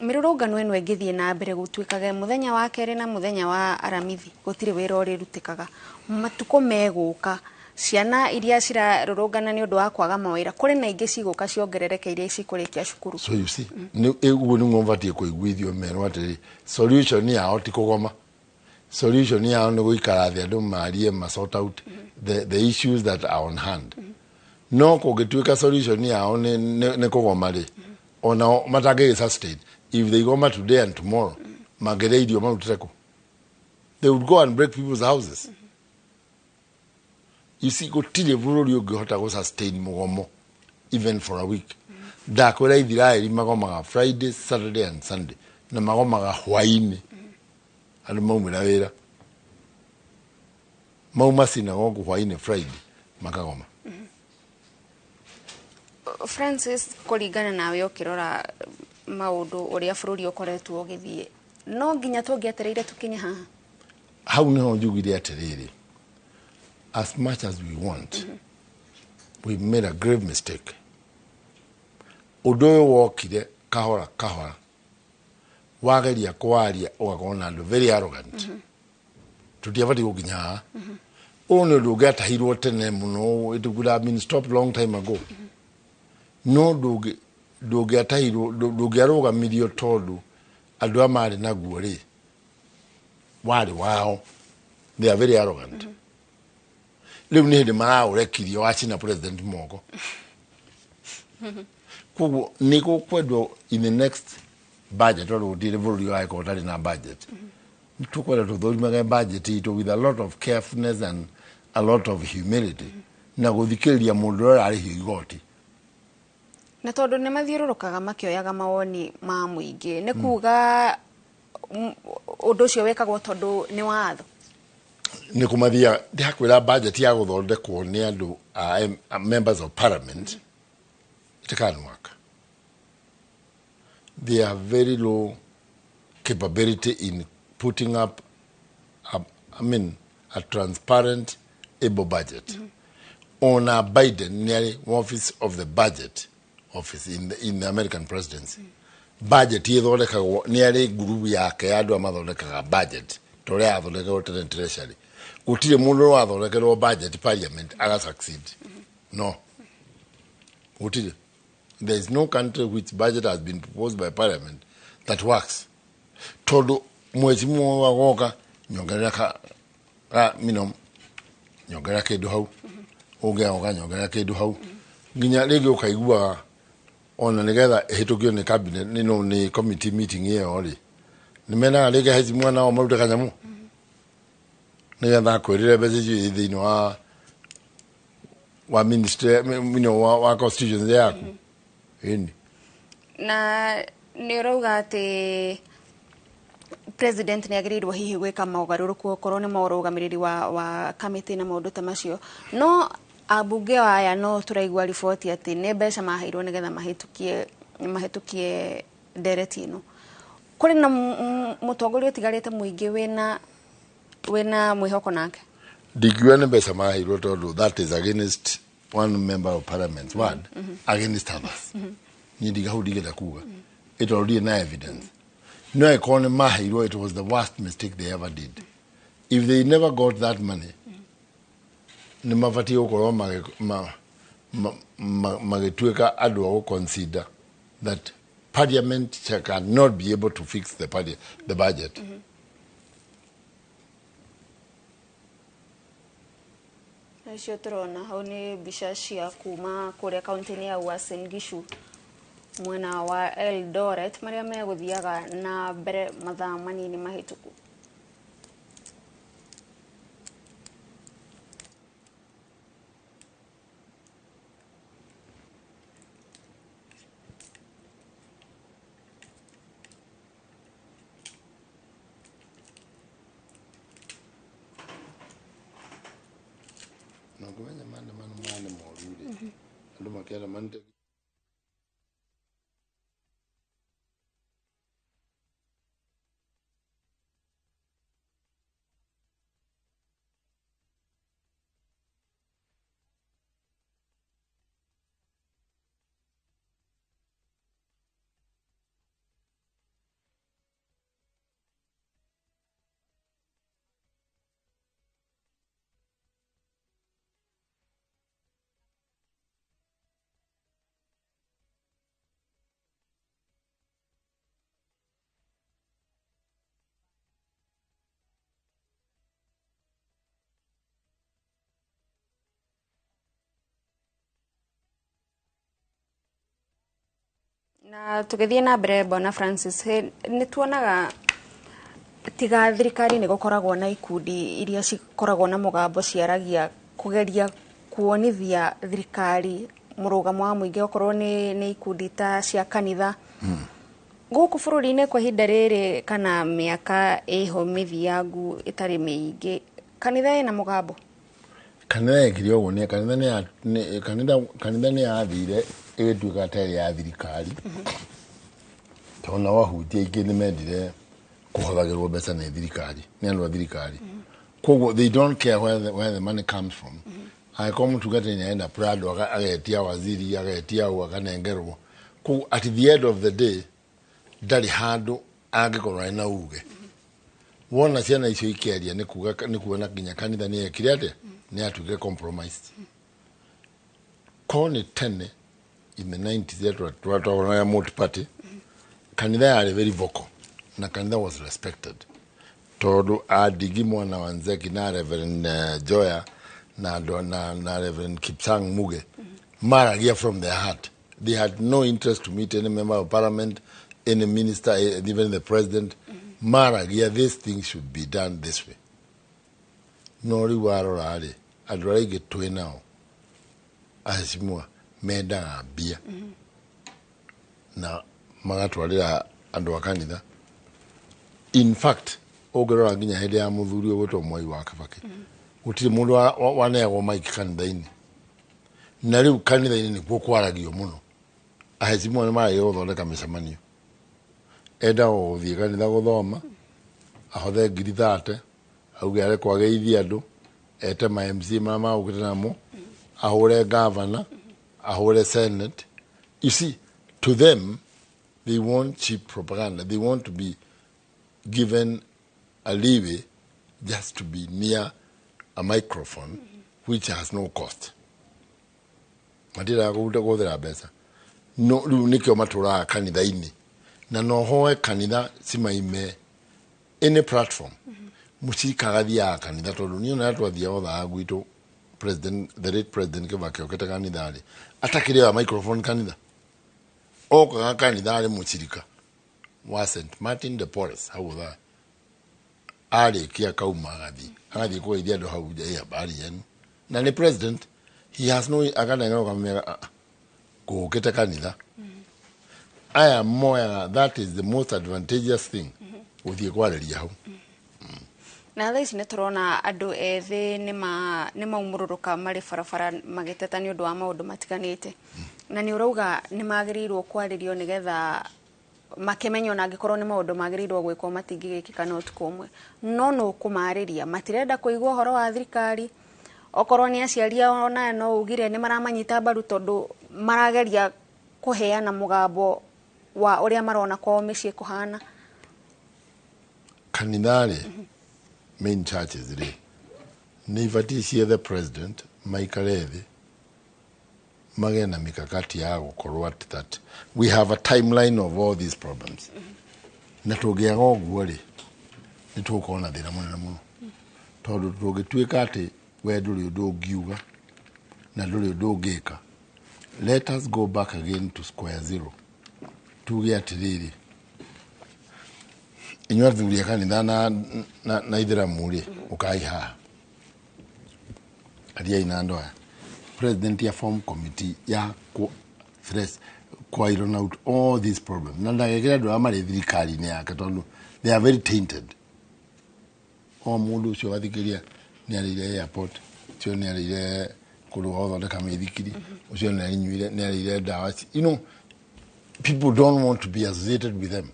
Mĩrũrũngano ĩno ĩngĩthiĩ na mbere gũtuĩkaga mũthenya wa kerĩ na mũthenya wa aramithi gũtirĩ wĩra ũrĩrutĩkaga. Matukũ megũka ciana iria cirarũrũngana nĩ ũndũ wa kwaga mawĩra kũrĩ na ingĩ cigũka ciongerereke iria cikũrĩkia cukuru. So you see, ũguo nĩguo mbatie kũiguithio merwo atĩrĩ solution yao ti kũgoma. Solution yao nĩ gũikara thĩ andũ marie sort out the issues that are on hand. No kũngĩtuĩka solution yao nĩ kũgoma-rĩ ona matangĩ sustain. If they goma today and tomorrow magere irio marutire kũ. They would go and break people's houses. You see, gũtirĩ bũrũri ũngĩhota gũ sustain mũgomo even for a week. Ndakwĩra Ithiraeli magomaga Friday, Saturday and Sunday na magomaga hwaĩ-inĩ. Andũ maumĩra wĩra. Mauma sinagogu hwaĩ-inĩ Friday makagoma. Francis, kũringana nawe ũkĩrora maũndũ ũrĩa bũrũri ũkoretwo ũgĩthiĩ no nginya tũngĩetereire tũkinye haha. Hau nĩho njugire atĩrĩrĩ, as much as we want, we made a grave mistake. Ũndũ ũyũ wokire kahora kahora wageria kwaria ũgakorwo na andũ very arrogant. Tũtiabatiĩ gũkinya haha. Ũyũ nĩ ũndũ ũngĩatahirwo tene mũno, it would have been stopped long time ago. No ndũngĩatahirwo ndũngĩarũgamirio tondũ andũ a marĩ naguo-rĩ warĩ wao. They are very arrogant. Rĩu nĩ hĩndĩ maraũrekirio wacina president moko. Koguo nĩ gũkwendwo in the next budget tondũ gũtirĩ bũrũri wagĩkorwo ũtarĩ na budget. Tũkwenda tũthũrimage budget itũ with a lot of carefulness and a lot of humility na gũthikĩrĩria mũndũ ũrĩa arĩhio igoti. Na tondũ nĩ mathiũrũrũkaga makĩoyaga mawoni ma mũingĩ nĩ kuga ũndũ ũcio wekagwo tondũ nĩ watho. Nĩ kũmathia ndakwĩra budget ya gũthondekwo nĩ andũ members of parliament itakanwaka. They have very low capability in putting up a transparent, able budget. On Biden, nearly office of the budget office in the American presidency. Budget yethondekagwo nearly group yake ya andũ amathondekaga budget toria athondekagwo tene treasury. Gũtirĩ mũndũ wathondekerwo budget parliament aga succeed. No. Gũtirĩ. There is no country which budget has been proposed by parliament that works. Tondũ mwezi mmoja wagoka nyongerera mino nyongera kindu hau unge oga nyongera kindu hau nginya rigi ukaigua ona nigetha hitukio ni cabinet ni committee meeting iyo ri nimena rigi hezi mwana wa maruta kanyamu nigetha kwirire mbeca icio thiini wa ministry wa constitution yaku ini na nä å rauga atä president nä agä hihi gwä ka maågarå korwo nä maå rå gamä rä ri wa kamä na maå ndå ta macio no ambunge aya no tå raigua riboti atä nä mbeca maheirwo nä getha mahätå kie ndereti ä no kå rä na må tongoria å tigarä te må ingä wä na mwä hoko nake ndingiuga nä mbeca maheirwo tondå that is against one member of parliament word against others ni ndigahau ndigenda kuga it already na evidence no economy maheirwo it was the worst mistake they ever did if they never got that money ni mabati gukorwo magituika andu a consider that parliament cannot be able to fix the budget icio tå rona hau nä mbica cia kuma kå rä a kauntä-inä ya Uasin Gishu mwena wa Eldoret marĩa megũthiaga na mbere mathaa manini mahĩtũku no kumenya maandamano mane moru ri andu makienda mande na tũgĩthiĩ na mbere Bwana Francis nĩ tuonaga tiga thirikari nĩ gũkoragwo na ikundi iria cikoragwo na mũgambo ciaragia kũgeria kuonithia thirikari mũrũgamo wa mũingĩ okorwo nĩ ikundi ta cia kanitha gũkũ bũrũri-inĩ kwa ihinda rĩrĩ kana mĩaka ĩho mĩthiangu ĩtarĩ mĩingĩ kanitha ĩna mũgambo kanitha ĩkire ũguo nĩ kanitha nĩ yathire ĩgĩtuĩka ta ĩrĩ ya thirikari tona wahunjia aingĩ nĩ mendire kũhũthagĩrwo mbeca nĩ thirikari nĩ andũ a thirikari koguo they don't care where the money comes from angĩkorwo mũtungatĩri nĩarenda Prado agetia waziri agetia ũũ akanengerwo koguo at the end of the day ndarĩ handũ angĩkorwo arĩ na uge wona ciana icio ikĩaria nĩ kuona nginya kanitha nĩ yekire atĩa nĩ yatuĩkire compromised korwo nĩ tene in the 90s twatwara ya multi-party kanitha yarĩ very vocal na kanitha was respected tondũ andigi mwana wa Nzeki na Reverend Joya na Reverend Kipsang Muge maragia from their heart they had no interest to meet any member of parliament any minister even the president maragia this thing should be done this way no rĩu warora rĩ andũ arĩa aingĩ twĩ nao acimua mendaga mbia na magatwarĩra andũ a kanitha in fact ũngĩrora nginya hĩndĩ ya mũthuri ũgwĩtwo Mwai wa Kibaki gũtirĩ mũndũ waneagwo maiki kanitha-inĩ na rĩu kanitha-inĩ nĩkuo kwaragio mũno ahecimua nĩ maragĩa gũthondeka mĩcemanio enda gũthiĩ kanitha gũthoma ahothe 30,000 auge arĩ kwagĩithia andũ ete ma MC marĩa magũkĩte namo ahũre governor ahũre senate you see to them they want cheap propaganda they want to be given a leeway just to be near a microphone which has no cost matira gũthĩra mbeca no rĩu nĩkĩo matũraga kanitha-inĩ na no hoe kanitha cimaime any platform mucirika agathiaga kanitha tondu niĩ ona twathia othaa gwitũ president the late president Kibaki okĩte kanitha rĩ atakĩrĩ wa microphone kanitha okaga kanitha arĩ mucirika wa St Martin de Porres hau thaa arĩkia kauma agathiĩ kũgeithia andũ hau nja habari yenu na nĩ president he has no akanengerwo kamĩaga gũkĩte kanitha aya moyaga that is the most advantageous thing gũthiĩ kwarĩria hau na thaa ici nĩ tũrona andũ ethĩ nĩ maumũrũrũka marĩ barabara magĩteta nĩ ũndũ wa maũndũ matiganĩte na nĩ ũrauga nĩ magĩrĩirwo kwarĩrio nĩgetha makĩmenya ona angĩkorwo nĩ maũndũ magĩrĩirwo gwĩkwo matingĩgĩkĩka na ũtukũ ũmwe no kũmarĩria matirenda kũigua ũhoro wa thirikari okorwo nĩ aciari ona no ugire nĩ maramanyita mbaru tondũ marageria kũheana mũgambo wa ũrĩa marona kwao mĩciĩ kũhana kanitha main churches rĩ nĩ ibatiĩ ciethe president maikare thĩ magĩe na mikakati ya gũkorwo at that we have a timeline of all these problems na tũngĩaga ũguo rĩ nĩ tũgũkorwo na thĩna mũnene mũno tondũ tũngĩtuĩka atĩ we ndũrĩ ũndũ ũngiuga na ndũrĩ ũndũ ũngĩka let us go back again to square zero tuge atĩrĩrĩ inyuĩ athuri a kanitha na ithĩramu rĩ ũkai haha ariai na andũ aya president ya form committee ya iron out all these problems na ndagekĩra andũ arĩa marĩ thirikari-inĩ yake tondũ they are very tainted o mũndũ ũcio wathikĩria nĩ arĩire airport ũcio nĩ arĩire kũndũ gwa gũthondeka mĩithikiri ũcio nĩ arĩire ndawa you know people don't want to be associated with them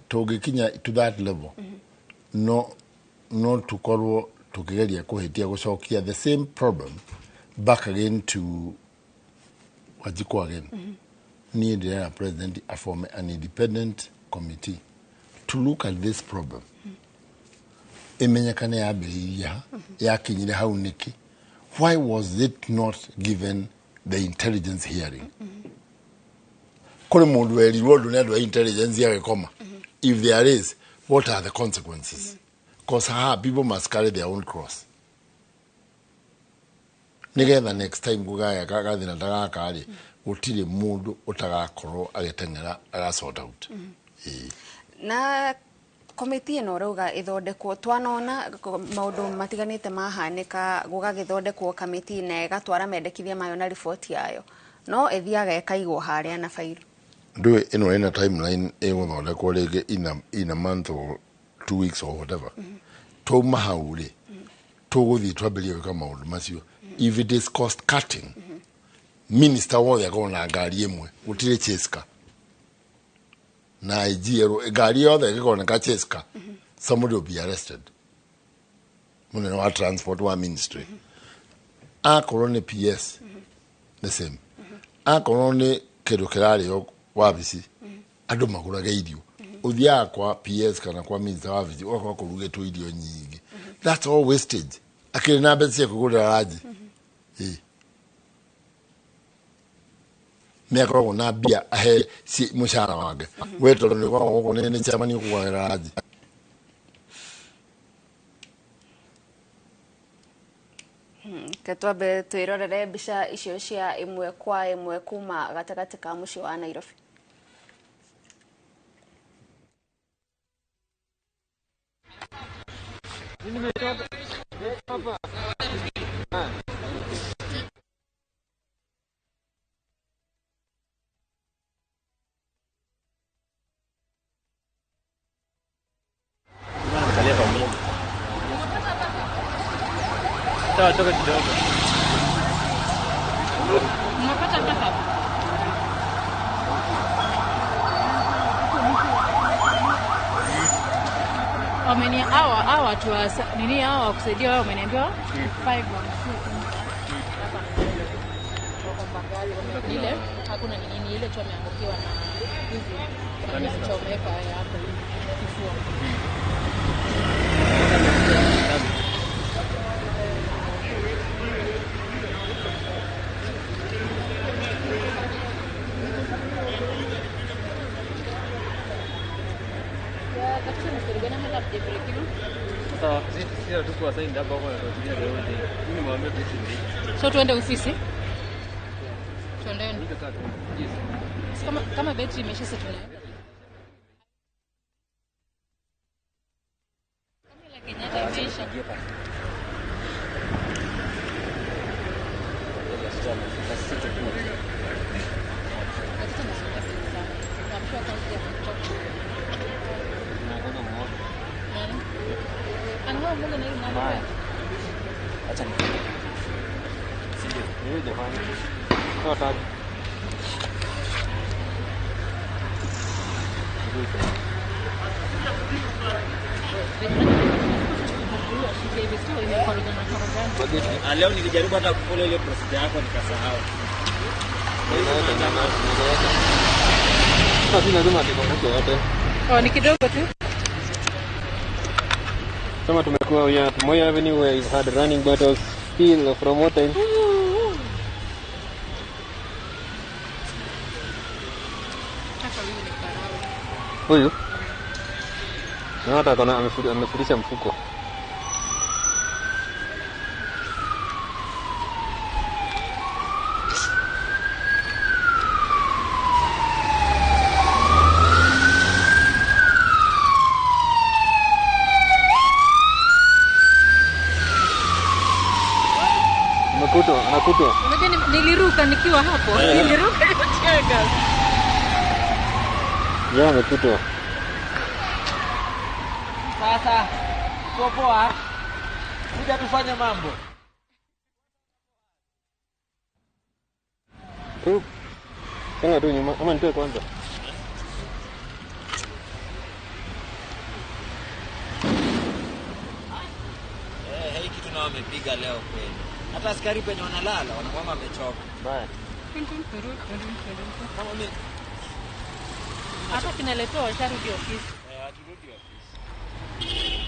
tũngĩkinya to that level no tukorwo tukigeria kuhitia gucokia the same problem back again to Wajiko again niĩ ndĩrera president form an independent committee to look at this problem imenyekane yambĩrĩirie yakinyire hau nĩkĩ why was it not given the intelligence hearing kũrĩ mũndũ werirwo ũndũ nĩ andũ a intelligence agĩkoma if there is what are the consequences because people must carry their own cross nigetha next time gũgaya gathina ndagakari gũtirĩ mũndũ ũtagakorwo agĩteng'era agasort out na komiti ĩno rauga ĩthondekwo twanona maũndũ matiganĩte mahanĩka gũgagĩthondekwo kamiti na ĩgatwara mendekithia mayo na riboti yayo no ĩthiaga ĩkaigwo harĩa na failo ndũĩ ĩno ĩna timeline ĩgũthondekwo rĩngĩ in a month or 2 weeks or whatever twauma hau rĩ tũgũthiĩ twambĩrĩrie gwĩka maũndũ macio if it is cost cutting minister wothe akorwo na ngari ĩmwe gũtirĩ cheska na IG ngari yothe ĩgĩkoneka cheska somebody will be arrested mũnene wa transport wa ministry akorwo nĩ PS the same akorwo nĩ kĩndũ kĩrarĩo wabici andũ magũraga irio uthiaga kwa PS kana kwa minister wa vici ugakorwo kũrugĩtwo irio nyingĩ that's all wastage akĩrĩ na mbeca cia kũgũrĩra ranji nĩ akoragwo na mbia ahe mũcara wake we tondũ nĩ ũkoragwo gũkũ nĩ chairman ũkũgũrĩra ranji Ketwambe twĩrorere mbica icio cia ĩmwe kwa ĩmwe kuma gatagatĩ ka mũciĩ wa Nairobi. Toka kidogo. Unapata backup? Wameni hawa watu nini hawa wakusaidia wao wameniambia 5 ile hakuna nini ile tu ameangukiwa na hizi chomeka hapo kifua. Sasa sisi tu kwa saini hapa kwa tunatumia leo hii. Mimi mwambie vipi ndio. So tuende ofisi? Tuendeni. Kama betri imesha sasa tunaenda. Kama ile Kenyatta imeisha. Acha ni. Sije. Ni jamani. Kwa tatu. Leo nilijaribu hata kufollow ile process yako nikasahau. Sasa lazima tukomeke yote. Oh, ni kidogo tu. Kama tumekuwa we are Moi Avenue where we've had running battles still from what time? Huyu? Na hata kona amefurisha mfuko. Anakutwa. Unajua niliruka nikiwa hapo. Niliruka nikachaga. Ya amekutwa. Sasa poa. Kuja tufanye mambo. Sanga tu nyuma. Ama nitoe kwanza. Hii kitu nao wamepiga leo kweli. Hata askari penye wanalala wanakuwa wamechoka. Baya. Kama mimi hata kinaletewa washarudi ofisi. Haturudi ofisi.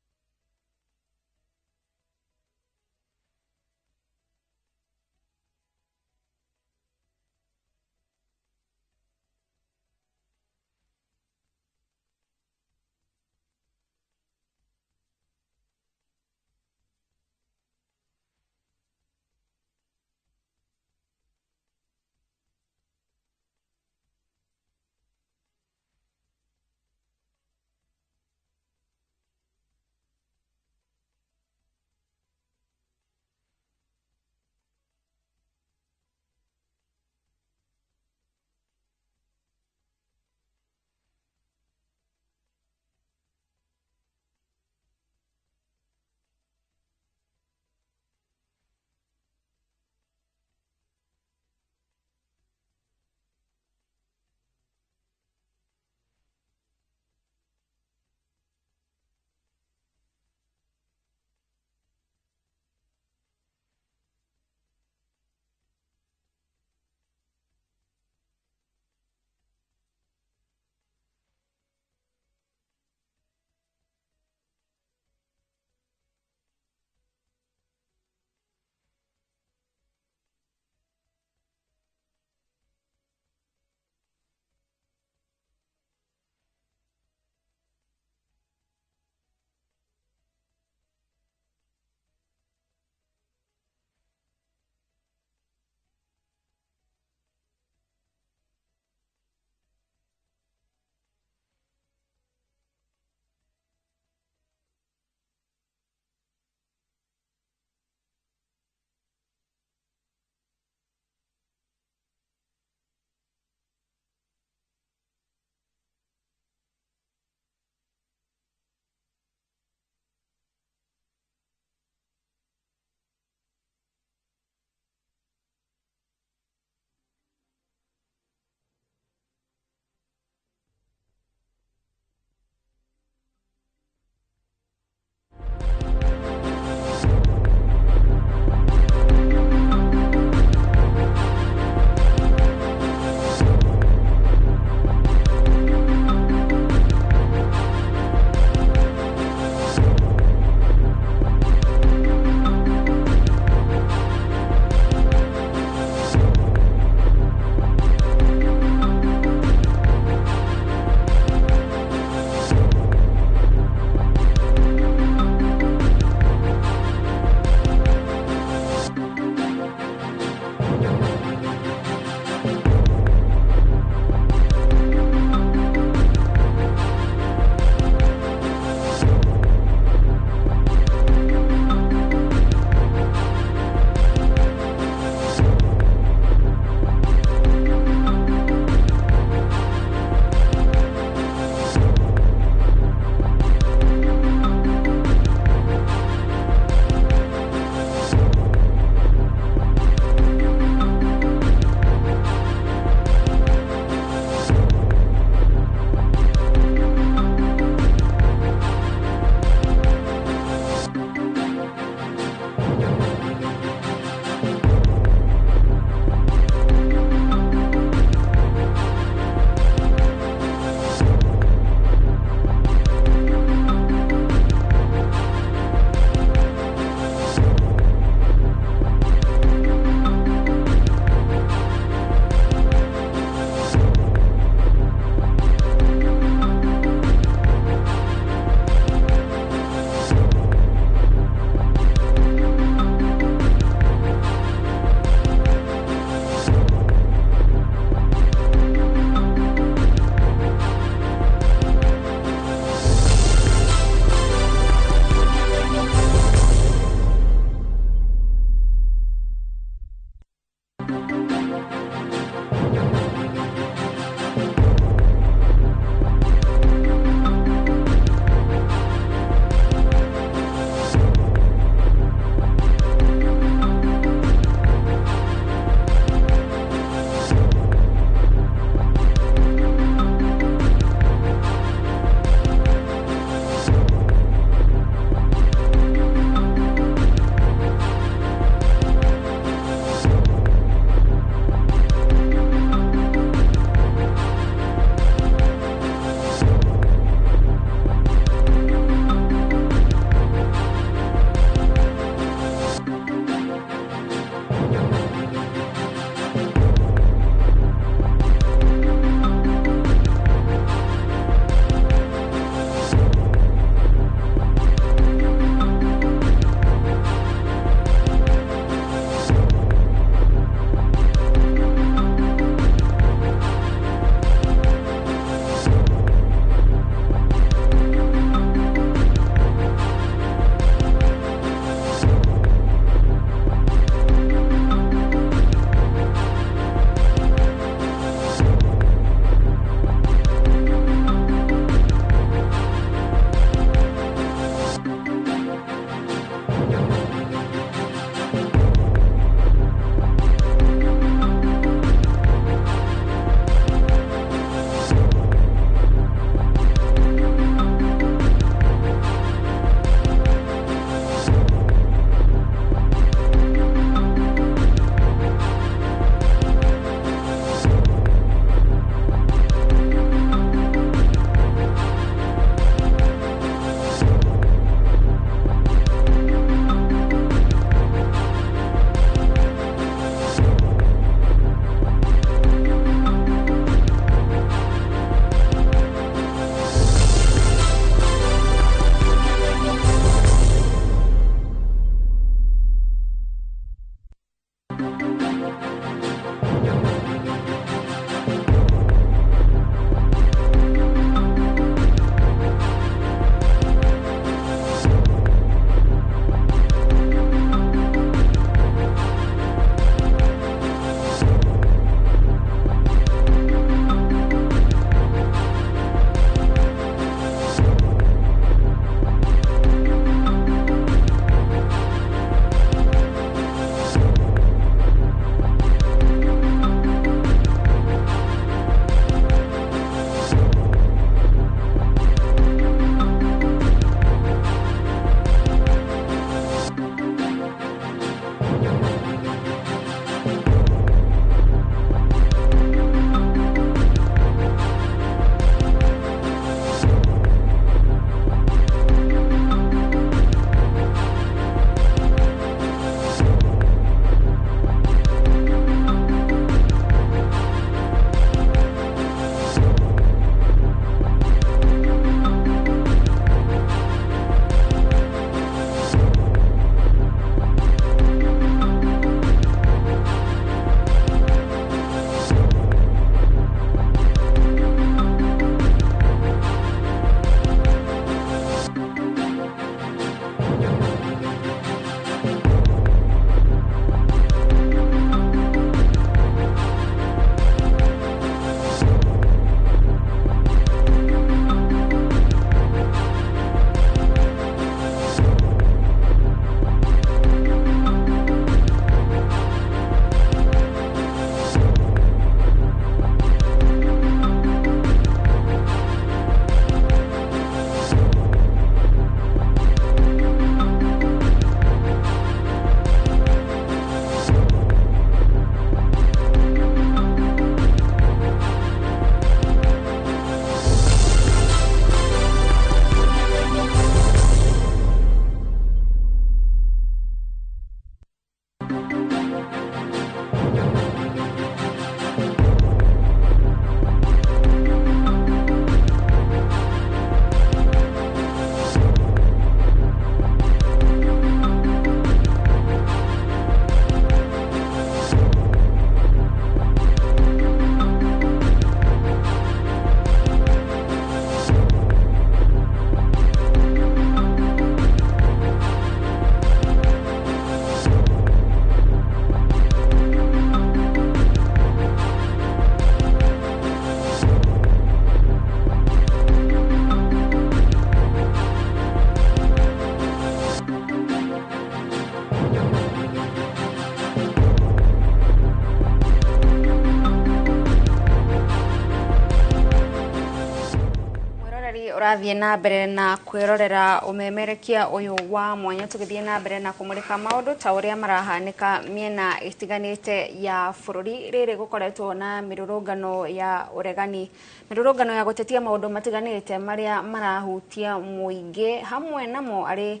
ũrathiĩ na mbere na kwĩrorera umemerekia ũyũ wa mwanya tũgĩthiĩ na mbere na kũmũrĩka maũndũ ta ũrĩa marahanĩka mĩena ĩtiganĩte ya bũrũri. Rĩrĩ gũkoretwo na mĩrũrũngano ya ũregani, mĩrũrũngano ya gũtetia maũndũ matiganĩte marĩa marahutia mũingĩ, hamwe namo arĩ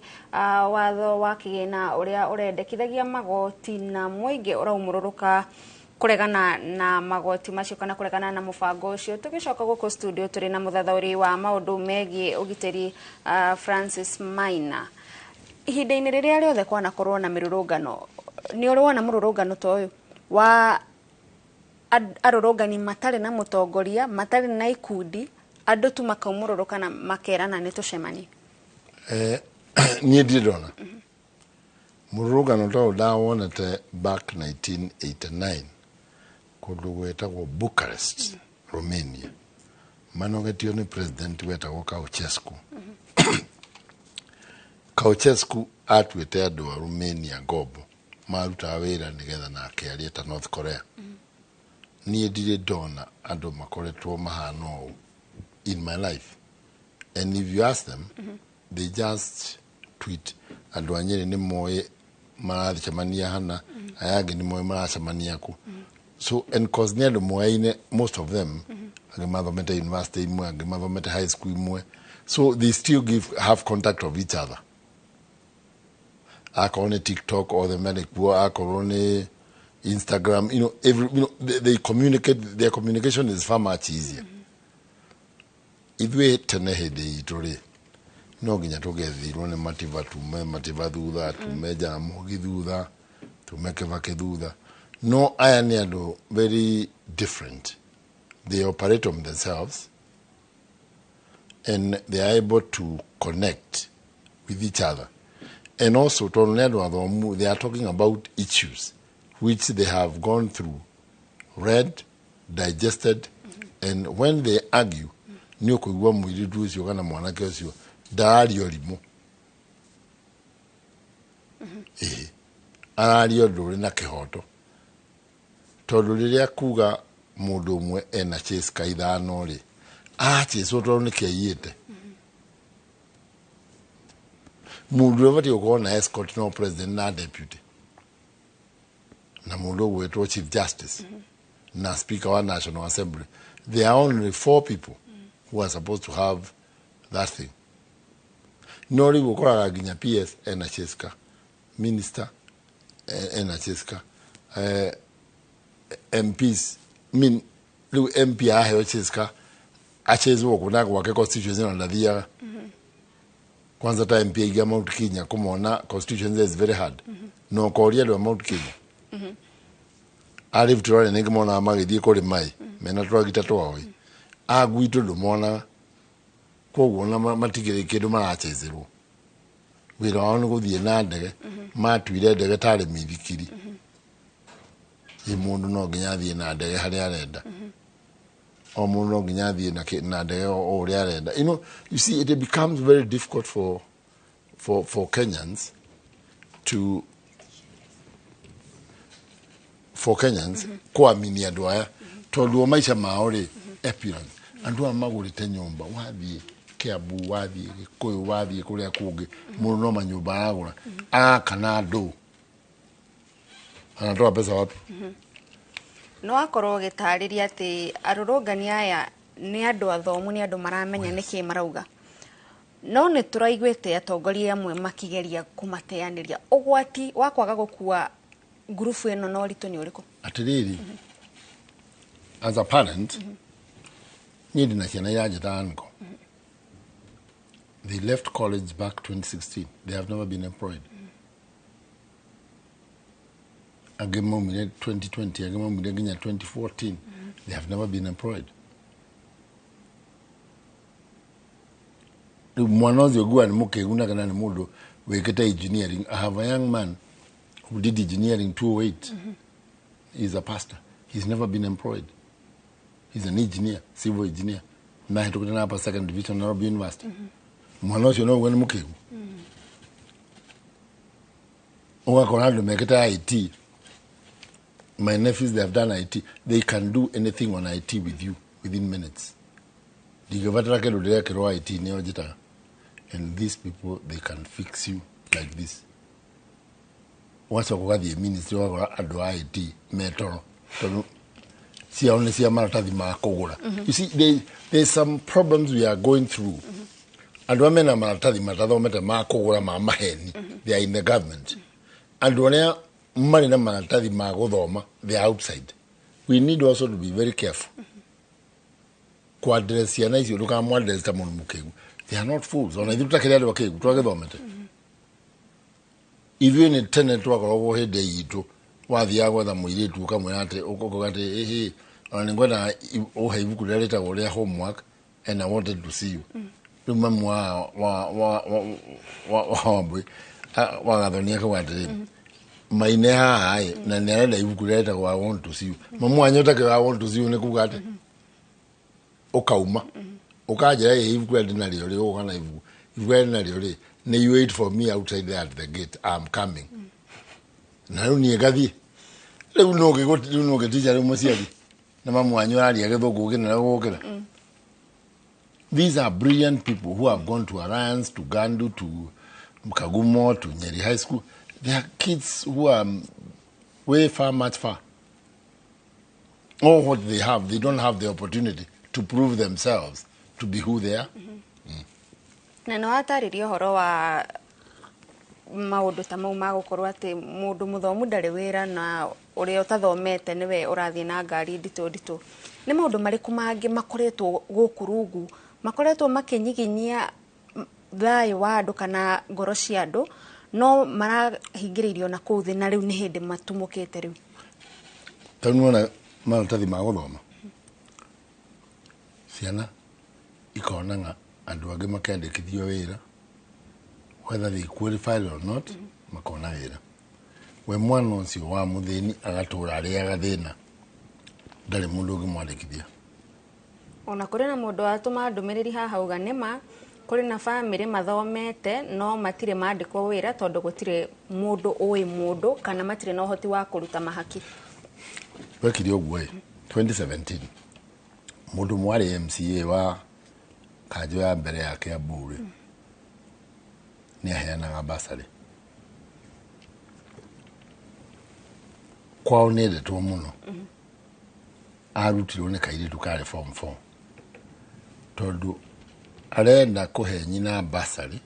watho wa kĩgĩna ũrĩa ũrendekithagia magoti na mũingĩ ũraumũrũrũka kuregana na magoti macio kana kuregana na mũbango ũcio. Tũgĩcoka gũkũ studio tũrĩ na mũthathaũri wa maũndũ megiĩ ũgitĩri Francis Maina. Ihinda-inĩ rĩrĩa rĩothe kwanakorwo na mĩrũrũngano, nĩ ũrĩ wona mũrũrũngano ta ũyũ wa arũrũngani matarĩ na mũtongoria, matarĩ na ikundi, andũ tu makaumũrũrũka na makerana nĩ tũcemanie? Niĩ ndirĩ ndona mũrũrũngano ta ũyũ ndawonete back 1989 kũndũ gwetagwo Bucharest, Romania, manogetio nĩ president wetagwo Ceausescu. Ceausescu atuĩte andũ a Romania ngombo marutaga wĩra nĩgetha nake arĩe ta North Korea. Niĩ ndirĩ ndona andũ makoretwo mahana ũũ in my life, and if you ask them they just tweet andũ a Nyeri nĩ moĩ maracemania hana, aya angĩ nĩ moĩ maracemania ku. So and cause nĩ andũ moyaine, most of them angĩ mathomete university imwe, angĩ mathomete high school imwe, so they still have contact of each other. Akorwo nĩ TikTok or the manikuo, akorwo nĩ Instagram, they communicate, their communication is far much easier. Ithuĩ tene hĩndĩ itũ rĩ, no nginya tũgethirwo nĩ mativa, tume mativa thutha, tume Jaramogi thutha, tume Kibaki thutha. No, aya nĩ andũ very different. They operate on themselves and they are able to connect with each other. And also, they are talking about issues which they have gone through, read, digested, and when they argue, nĩ ũkũigua mũirĩtu ũcio kana mwanake ũcio ndario rimo. Arario ndũrĩ na kĩhoto. Tondũ rĩrĩa kuga mũndũ ũmwe ena chase ka ithano rĩ, chase tondũ nĩ kĩaiyĩte. Mũndũ ũbatiĩ gũkorwo na escort no president na deputy. Na mũndũ ũgwĩtwo chief justice na speaker wa National Assembly. There are only 4 people who are supposed to have that thing. No rĩu ũkoraga nginya PS ena chase ka, minister ena chase ka, MPs, rĩu MP aheo chase ka, achezwo kuna gwake constituency na ndathiaga. Kwanza ta MP aiga Mount Kenya kumona constituency is very hard. No koria ndo Mount Kenya. Arif turore nĩ ngĩmona magĩthiĩ kũrĩ mai mena twagita twao. Agwitũ ndũmona koguo na matigĩrĩ kĩndũ marachezerwo. Wĩra wao nĩ gũthiĩ na ndege, matuire ndege tarĩ mĩthikiri. Mũndũ no nginya athiĩ na ndege harĩa arenda. O mũndũ no nginya athiĩ na ndege o ũrĩa arenda. You see, it becomes very difficult for Kenyans to kuamini andũ aya tondũ maisha mao rĩ appearance. Andũ aya magũrĩte nyũmba, wathiĩ Kiambu, wathiĩ Gĩkũyũ, wathiĩ kũrĩa kũngĩ, mũndũ no manyũmba aragũra kana andũ anatoa pesa wapi? No akorwo gĩtarĩria atĩ arũrũngani aya nĩ andũ athomu, nĩ andũ maramenya nĩkĩ marauga. No nĩ tũraiguĩte atongoria amwe makigeria kũmateanĩria. Ũgwati wa kwaga gũkua ngurubu ĩno na ũritũ nĩ ũrĩkũ? Atĩrĩrĩ, as a parent, niĩ ndĩna ciana iranjĩta uncle. They left college back 2016. They have never been employed. Angĩ maumire 2020, angĩ maumire nginya 2014. They have never been employed. Mwana ũcio gua nĩ mũkĩgu kana nĩ mũndũ wĩkĩte engineering. I have a young man who did engineering 208. He's a pastor. He's never been employed. He's an engineer, civil engineer. Na hĩtũkĩte na hapa second division Nairobi University. Mwana ũcio no nĩ mũkĩgu. Ũgakora andũ mekĩte IT. My nephews, they have done IT. They can do anything on IT with you within minutes. ndigabatara kindu ndirekirwo IT nio njitaga, and these people they can fix you like this. Wacoka ugathie ministry wagora andu a IT metoro tondu ciao nĩ cia maratathi ma kũgũra. You see, there's some problems we are going through. Andu amena maratathi matathomete ma kũgũra ma maheni, they are in the government. Andu arĩa marĩ na maratathi ma gũthoma, they are outside. We need also to be very careful. Kwa-address ciana icio ndũkamwa-address ta mũndũ mũkĩgu. They are not fools. Ona ithuĩ tũtakĩrĩ andũ akĩgu twagĩthomete. Ithuĩ nĩ tene twakoragwo hĩndĩ itũ wathiaga gwetha mũirĩtu ũkamwĩra atĩ ũkoga atĩ ĩhĩ ona nĩ ngwenda ũhe ibuku rĩrĩa rĩtagwo rĩa homework and I wanted to see you. Rĩu mamu wa Wambui wa Gathoni akauga atĩrĩ maine haha na nĩ arenda ibuku rĩrĩa rĩtagwo I want to see you. Mamu wanyu ũtakĩrĩ I want to see you nĩ kuga atĩ ukauma ukanjira ibuku rĩrĩa ndĩnarĩo rĩ ũka na ibuku rĩrĩa ndĩnarĩo rĩ nĩ you wait for me outside there at the gate, I'm coming. Na rĩu niĩ gathiĩ rĩu no gĩticha rĩu mũciari na mamu wanyu araria gĩthũngũ gĩkĩnene gũgũkĩra. These are brilliant people who have gone to Alliance, to Gandu, to Kagumo, to Nyeri High School. They are kids who are way far, much far. All what they have, they don't have the opportunity to prove themselves to be who they are. Na no atarĩria ũhoro wa maũndũ ta mau ma gũkorwo atĩ mũndũ mũthomu ndarĩ wĩra na ũrĩa ũtathomete nĩwe ũrathiĩ na ngari nditũ. Nĩ maũndũ marĩkũ mangĩ makoretwo gũkũ rungu makoretwo makĩnyiginyia thayũ wa andũ kana ngoro cia andũ no marahingĩrĩirio na kũu thĩ na rĩu nĩ hĩndĩ matumũkĩte rĩu? Tanuona maratathi ma gũthoma ciana ikonaga andũ angĩ makĩandĩkithio wĩra whether they qualified or not makona wĩra. We mwana ũcio wa mũthĩni agatũra arĩaga thĩna ndarĩ mũndũ ũngĩmwandĩkithia. Ona kũrĩ na mũndũ watũma ndũmĩrĩri haha uga nĩma kũrĩ na famĩlĩ mathomete no matirĩ mandĩkwo wĩra tondũ gũtirĩ mũndũ ũĩ mũndũ kana matirĩ na ũhoti wa kũruta mahaki. Wekire ũguo 2017 mũndũ mwarĩ MCA wa kanjũ ya mbere yake ya Bũrũri nĩ aheanaga basarĩ kwao nĩ endetwo mũno. Arutirwo nĩ kairĩtu karĩ form 4 tondũ arenda kũhe nyina basarĩ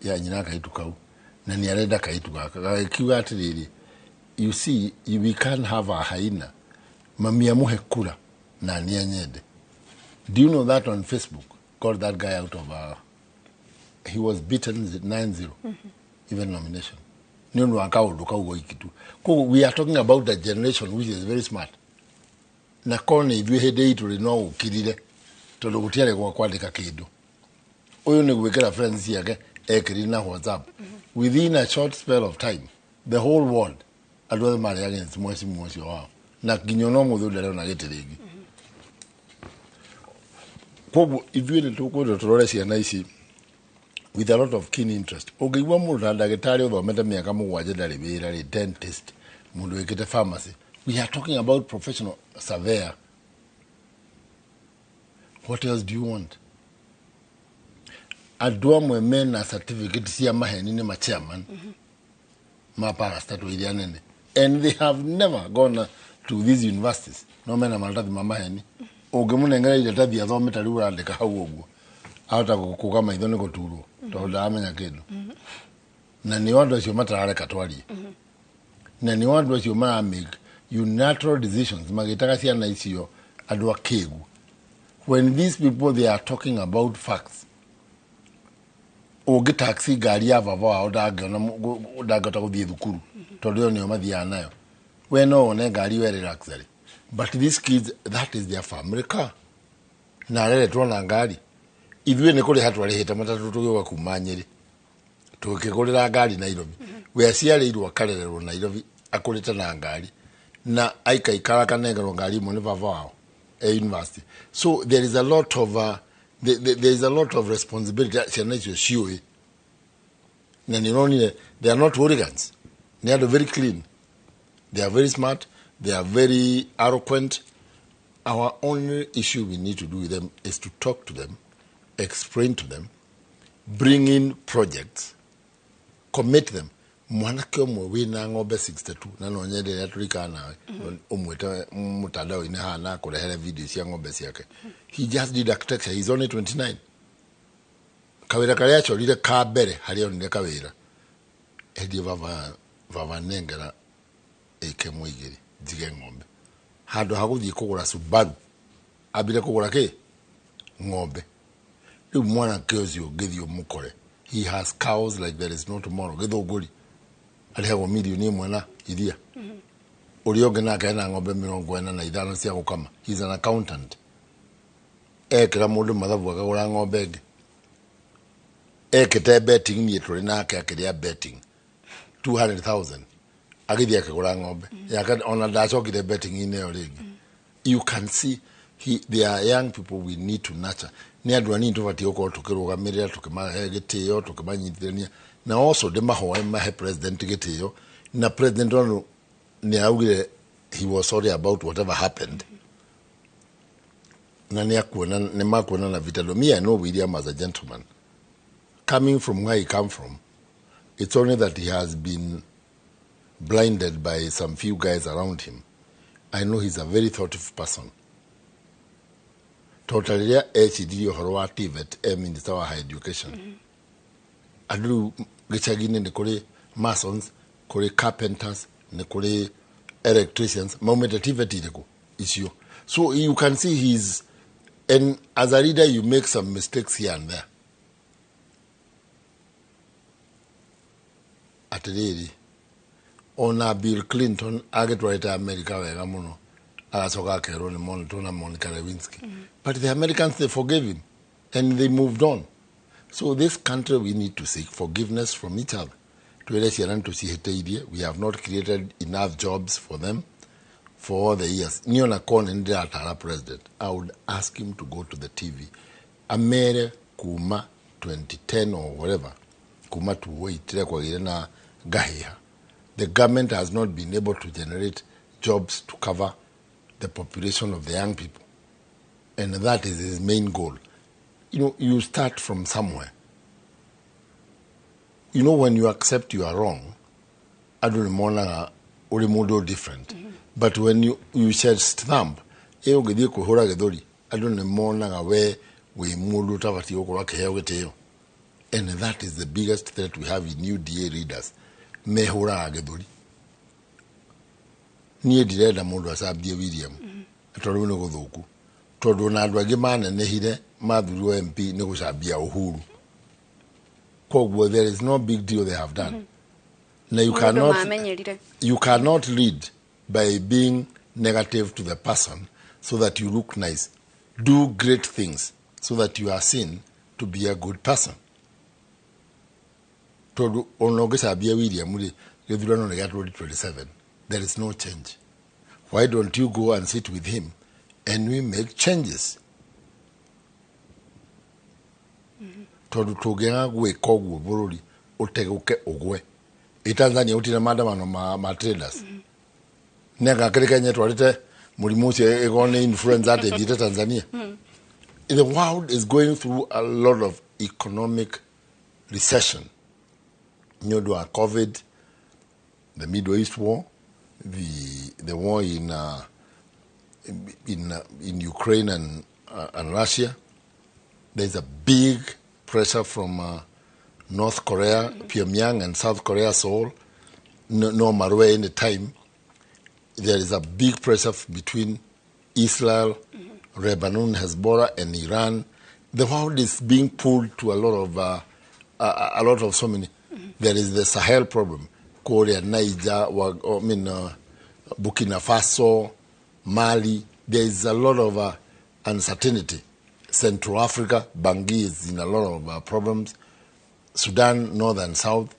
ya nyina kairĩtu kau na nĩ arenda kairĩtu gaka gagĩkiuga atĩrĩrĩ, you see we can't have a haina mami amũhe kura na nĩ anyende. Do you know that on Facebook got that guy out of he was beaten 9-0 even nomination. No no akaundu kaugo ikitu. We are talking about a generation which is very smart. Na kone ithuĩ hĩndĩ itũ rĩ no ũkirire tondũ gũtiarĩ gwa kwandĩka kĩndũ. Ũyũ nĩ gwĩkĩra friends yake ekĩrĩ na WhatsApp. Within a short spell of time the whole world andũ othe marĩ against mwecimu ũcio wao na nginya no mũthũ ndarona gĩtĩ rĩngĩ. Koguo ithuĩ nĩ tũkwenda tũrore ciana ici with a lot of keen interest. Ũngĩigua mũndũ na ndagĩtarĩ ũthomete mĩaka 7 ndarĩ wĩra rĩ, dentist, mũndũ wĩkĩte pharmacy. We are talking about professional surveyor. What else do you want? Andũ amwe mena certificate cia maheni nĩ ma chairman ma parastatal iria nene, and they have never gone to these universities. No mena maratathi ma maheni. Ũngĩmũnengera iratathi athomete rĩu ũrandĩka hau ũguo ahota gũkũga maitho nĩ gũturwo tondũ ndamenya kĩndũ. Na nĩ andũ acio matarareka twarie. Na nĩ andũ acio mara make unilateral decisions magĩtaga ciana icio andũ akĩgu. When these people they are talking about facts, ũngĩ taxi ngari ya baba wao ndangĩhota gũthiĩ thukuru tondũ ĩyo nĩyo mathiaga nayo. We no one ngari we luxury. But these kids, that is their family car. Na areretwo na ngari. Ithuĩ nĩ kũrĩ hatwarĩhĩte matatũ tũgĩũka kuma Nyeri tũkĩgũrĩra ngari Nairobi. We aciarĩirwo akarererwo Nairobi akũrĩte na ngari na aikaikara akanengerwo ngari imwe nĩ baba wao university. So there is a lot of responsibility ciana icio ciũĩ. Na nĩ ũronire they are not hooligans. They are very clean. They are very smart. They are very eloquent. Our only issue we need to do with them is to talk to them, explain to them, bring in projects, commit them. Mwanake omwe wina ng'ombe 62 na no nyende ya tulika na omweta mutandao ine hana kurehere video cia ng'ombe ciake. He just did architecture. He's only 29. Kawira kare achorire ka mbere hari onire kawira. Edi vava nengera eke mwigiri jige ng'ombe. Hado haguthi kugura Subaru. Abire kugura ke ng'ombe. Riu mwana kiozi ogithio mukore. He has cows like there is no tomorrow. Githoguri. Alihewa milioni mwana iria. Urioge nake ena ng'ombe 45 cia gukama. He's an accountant. Ekira mundu mathabu akagura ng'ombe ngi. Ekete betting ni turi nake akiria betting 200,000. Agithia akagura ng'ombe. Yaka ona ndacokire betting ine yo ringi. You can see there are young people we need to nurture. Ni andu ani tubati uko tukirugamirira tukimahe gitio tukimanyithirania. Na also de mahe president gitio na president ono ni augire he was sorry about whatever happened. Na ni makuona na vitendo. Me, I know William as a gentleman. Coming from where he come from, it's only that he has been blinded by some few guys around him. I know he's a very thoughtful person. Totally, HDD or TVET, Minister of Higher Education. Adu gichagine ne kore masons, kore carpenters, ne kore electricians. Moment TVET ideko issue. So you can see he's, and as a leader you make some mistakes here and there. At the ona Bill Clinton agetwaita America wega muno agacoka kero ni Monica Lewinsky. But the Americans, they forgave him and they moved on. So this country, we need to seek forgiveness from each other. We have not created enough jobs for them for all the years. Niona Kon president, I would ask him to go to the TV. Amere kuma 2010 or whatever, kuma to wait na gahia. The government has not been able to generate jobs to cover the population of the young people. And that is his main goal. You know, you start from somewhere. You know, when you accept you are wrong, I don't know, or different. But when you share thumb, I don't know where we move. And that is the biggest threat we have in new DA readers. Mehora agedori. Near the other mood was Abdi William. Toruno Godoku. Todona Dragimana Nehide, Maduru MP, Negosabia Uhuru. Kogwo, there is no big deal they have done. Now you cannot lead by being negative to the person so that you look nice. Do great things so that you are seen to be a good person. Todu Onogesabia William, 27. There is no change. Why don't you go and sit with him and we make changes? Todu togena gwe kogwo Bũrũri uteguke ogwe. Tanzania utina madamano ma traders. Nega kereka nyetwarite murimu ucio egone influence ate jite Tanzania. The world is going through a lot of economic recession. Nyodwa COVID, the Middle East war, the war in Ukraine and Russia. There's a big pressure from North Korea, Pyongyang, and South Korea, Seoul. No matter where any time, there is a big pressure between Israel, Lebanon, Hezbollah, and Iran. The world is being pulled to a lot of so many. There is the Sahel problem, Korea, Niger, Burkina Faso, Mali. There is a lot of uncertainty. Central Africa, Bangui is in a lot of problems. Sudan, North and South,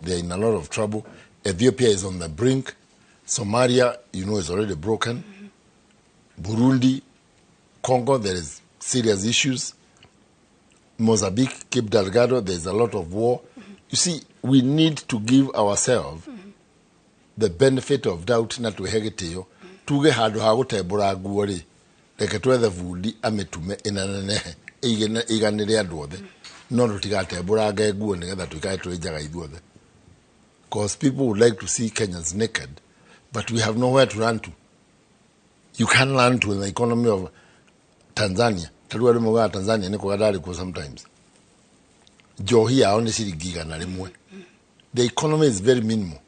they're in a lot of trouble. Ethiopia is on the brink. Somalia, is already broken. Burundi, Congo, there is serious issues. Mozambique, Cape Delgado, there's a lot of war. You see, we need to give ourselves the benefit of doubt na tuhegeteo tuge handu ha gutembura guori reke twethe bundi ametume inanenehe iganire andu othe no tutigatembũrange nguo nigetha tuikae twĩnjaga ithuothe, because people would like to see Kenyans naked, but we have nowhere to run to. You can't run to the economy of Tanzania. Tarua rĩmwe wa Tanzania nĩ kũgadari kwa sometimes njohi yao nĩ ciringi igana rĩmwe. The economy is very minimal.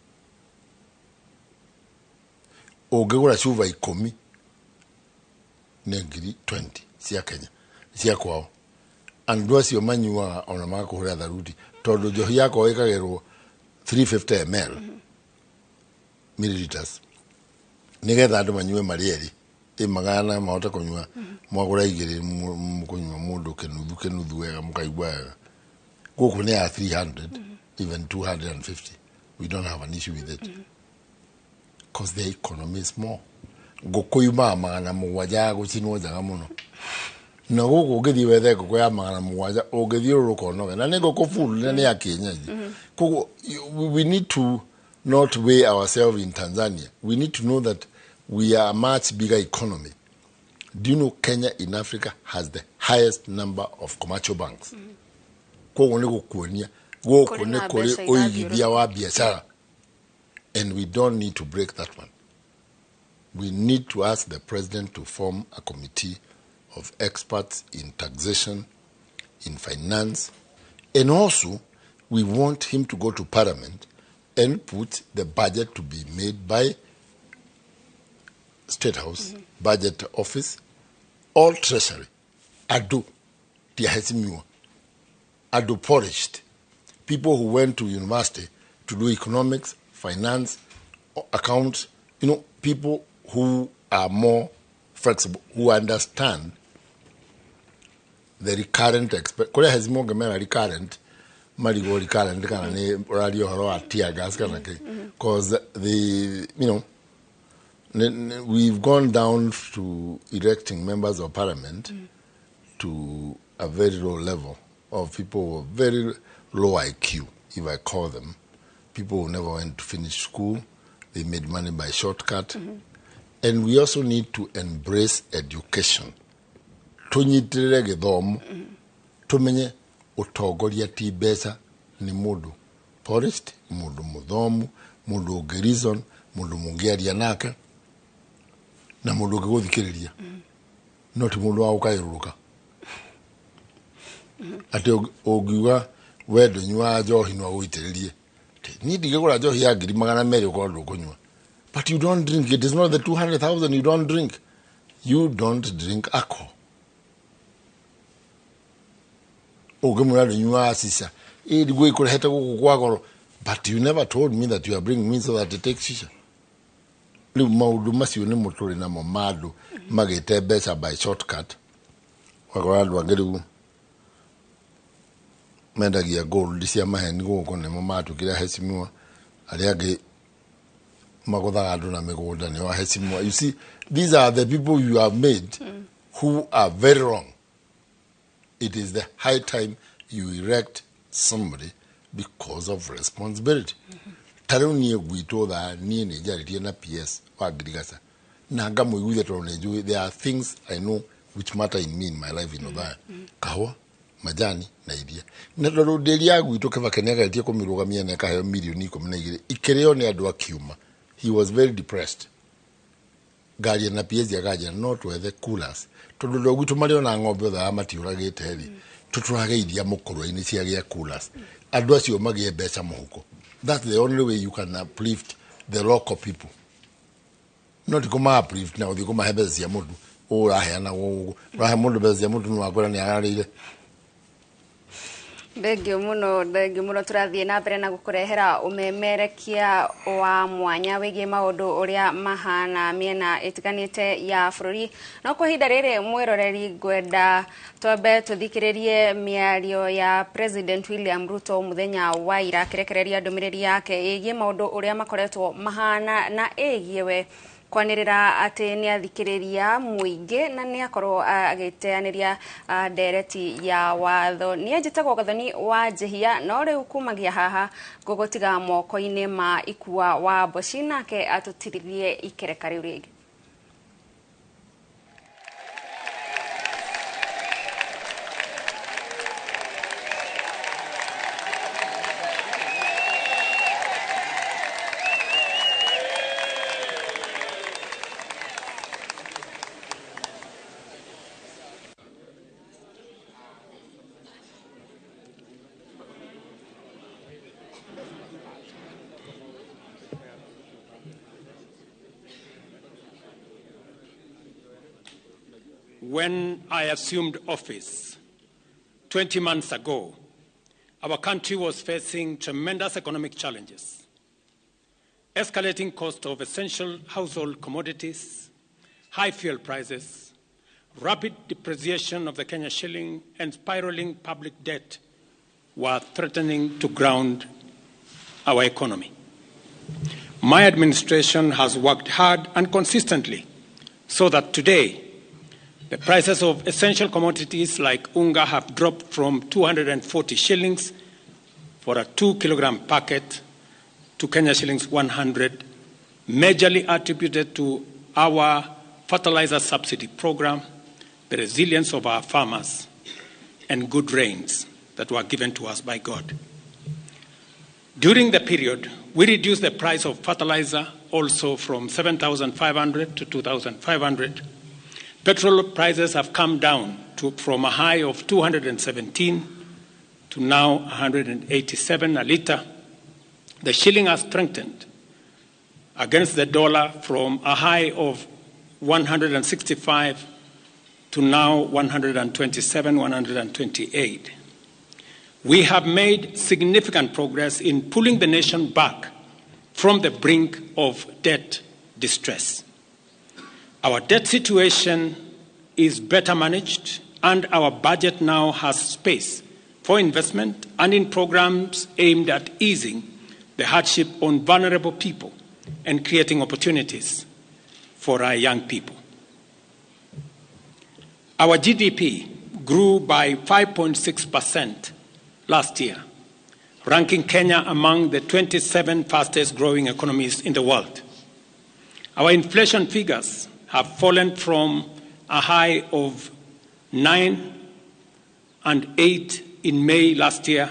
Ũngĩgũra cuba 10 nĩ ngiri 20 cia Kenya cia kwao, andũ acio manyuaga ona magakũhũra tharuti tondũ njohi yako ĩkagĩrwo 350 ml milliliters nigetha andũ manyue marĩ erĩ magana mahote kũnyua mwagũra igĩrĩ mũkũnyua mũndũ kĩnuthu wega mũkaigua wega. Gũkũ nĩ ya 300 even 250. We don't have an issue with it because the economy is small. Ngũkũyuma magana mũgwanja gũcinwo njaga mũno, na gũkũ ũngĩthiĩ wethe ngũkũ ya magana mũgwanja ũngĩthiũrũrũka ũnoge, na nĩ ngũkũ full na nĩ ya kienyeji. Koguo we need to not weigh ourselves in Tanzania. We need to know that we are a much bigger economy. Do you know Kenya in Africa has the highest number of commercial banks? Koguo nĩ gũkuonia gũkũ nĩ kũrĩ ũigithia wa biashara, and we don't need to break that one. We need to ask the president to form a committee of experts in taxation, in finance, and also we want him to go to parliament and put the budget to be made by State House, Budget Office, all Treasury. Ado, Tiahesimiwa. Ado polished. People who went to university to do economics, finance, accounts, people who are more flexible, who understand the recurrent expense. Kore hezimo gemera recurrent, marigo recurrent kana ni radio horo atia gas kana ke. Because we've gone down to electing members of parliament to a very low level of people with very low IQ, if I call them. People who never went to finish school, they made money by shortcut. And we also need to embrace education. Tunyitirire githomo, tumenye utongoria ti mbeca ni mundu polished, mundu muthomu, mundu ungerizon, mundu mungiaria nake, na mundu ungiguthikiriria. No ti mundu wa gukairuruka. Ati ungiuga wendo nyua njohi no uitiririe. Ni ndigigura njohi ya 200,000 ukorwo kunywa. But you don't drink. It is not the 200,000 you don't drink. You don't drink alcohol. Ogemura nyua shisha. Go ikureheta gukugwagoro. But you never told me that you are bringing me so that I take shisha. Ni maudu macio ni muturi na madu magete beca by shortcut. Wakoradu wageru mendagia gold cia maheni guko ne matu kira hesimiwa aliage magothaga andu na migunda ni wa hesimiwa. You see, these are the people you have made who are very wrong. It is the high time you erect somebody because of responsibility. Taruni gwito da ni ne jaritie na PS wa grigasa na ngamu yuze to ne. There are things I know which matter in me in my life in Othaya. Kawa majani na iria na ndo delia gwito keva kenega tie kumirugamia na kaheo milioni 12 ikireo ni andu akiuma. He was very depressed. Gari na PS ya gari not with the coolers. Tondu ndo gwito mario na ng'ombe othe matiuragite heri tuturageithia mukuru-ini cia gia coolers. Andu acio magie mbeca muhuko. That's the only way you can uplift the local people. Not kuma uplift na uthi kuma mbeca cia mundu uraheana gugu urahe mundu mbeca cia mundu no akora ni agarire. Thengiũ mũno tũrathiĩ na mbere na gũkũrehera ũmemerekia wa mwanya wĩgiĩ maũndũ ũrĩa mahana mĩena ĩtiganĩte ya bũrũri. No kwa ihinda rĩrĩ mwĩroreri ngwenda twambe tũthikĩrĩrie mĩario ya President William Ruto mũthenya wa ira akĩrekereria ndũmĩrĩri yake ĩgiĩ maũndũ ũrĩa makoretwo mahana na ĩgiĩ we kwanĩrĩra atĩ nĩ athikĩrĩria mũingĩ na nĩ akorwo agĩteanĩria ndereti ya watho. Nĩ njĩtagwo Gathoni wa Njihia, no rĩu kumagia haha gũgũtiga moko-inĩ ma ikua wa Boshi nake atũtirithie ikereka rĩu rĩngĩ. when I assumed office 20 months ago, our country was facing tremendous economic challenges, escalating cost of essential household commodities, high fuel prices, rapid depreciation of the Kenya shilling, and spiraling public debt were threatening to ground our economy. My administration has worked hard and consistently so that today the prices of essential commodities like unga have dropped from 240 shillings for a 2-kilogram packet to Kenya shillings 100, majorly attributed to our fertilizer subsidy program, the resilience of our farmers, and good rains that were given to us by God. During the period, we reduced the price of fertilizer also from 7,500 to 2,500. Petrol prices have come down from a high of 217 to now 187 a litre. The shilling has strengthened against the dollar from a high of 165 to now 127, 128. We have made significant progress in pulling the nation back from the brink of debt distress. Our debt situation is better managed, and our budget now has space for investment and in programs aimed at easing the hardship on vulnerable people and creating opportunities for our young people. Our GDP grew by 5.6% last year, ranking Kenya among the 27 fastest growing economies in the world. Our inflation figures have fallen from a high of 9 and 8 in May last year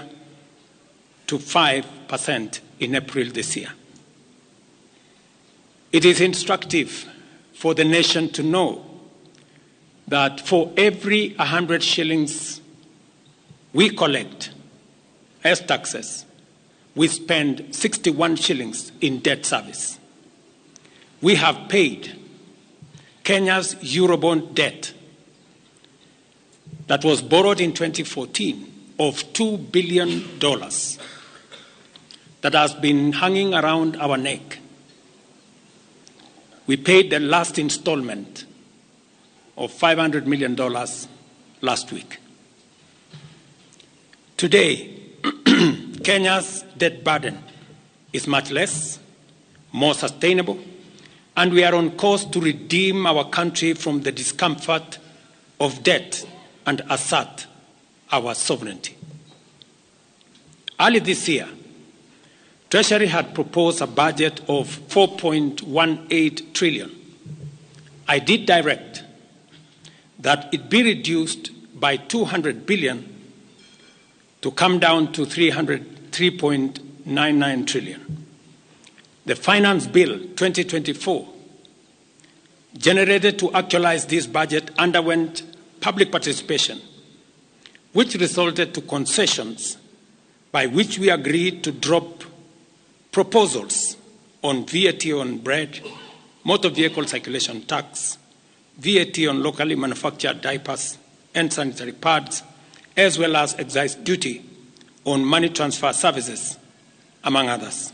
to 5% in April this year. It is instructive for the nation to know that for every 100 shillings we collect as taxes, we spend 61 shillings in debt service. We have paid Kenya's Eurobond debt that was borrowed in 2014 of $2 billion that has been hanging around our neck. We paid the last installment of $500 million last week. Today, Kenya's debt burden is much less, more sustainable, and we are on course to redeem our country from the discomfort of debt and assert our sovereignty. Early this year, Treasury had proposed a budget of 4.18 trillion. I did direct that it be reduced by 200 billion to come down to 3.99 trillion. The Finance Bill 2024, generated to actualize this budget, underwent public participation, which resulted to concessions by which we agreed to drop proposals on VAT on bread, motor vehicle circulation tax, VAT on locally manufactured diapers and sanitary pads, as well as excise duty on money transfer services, among others.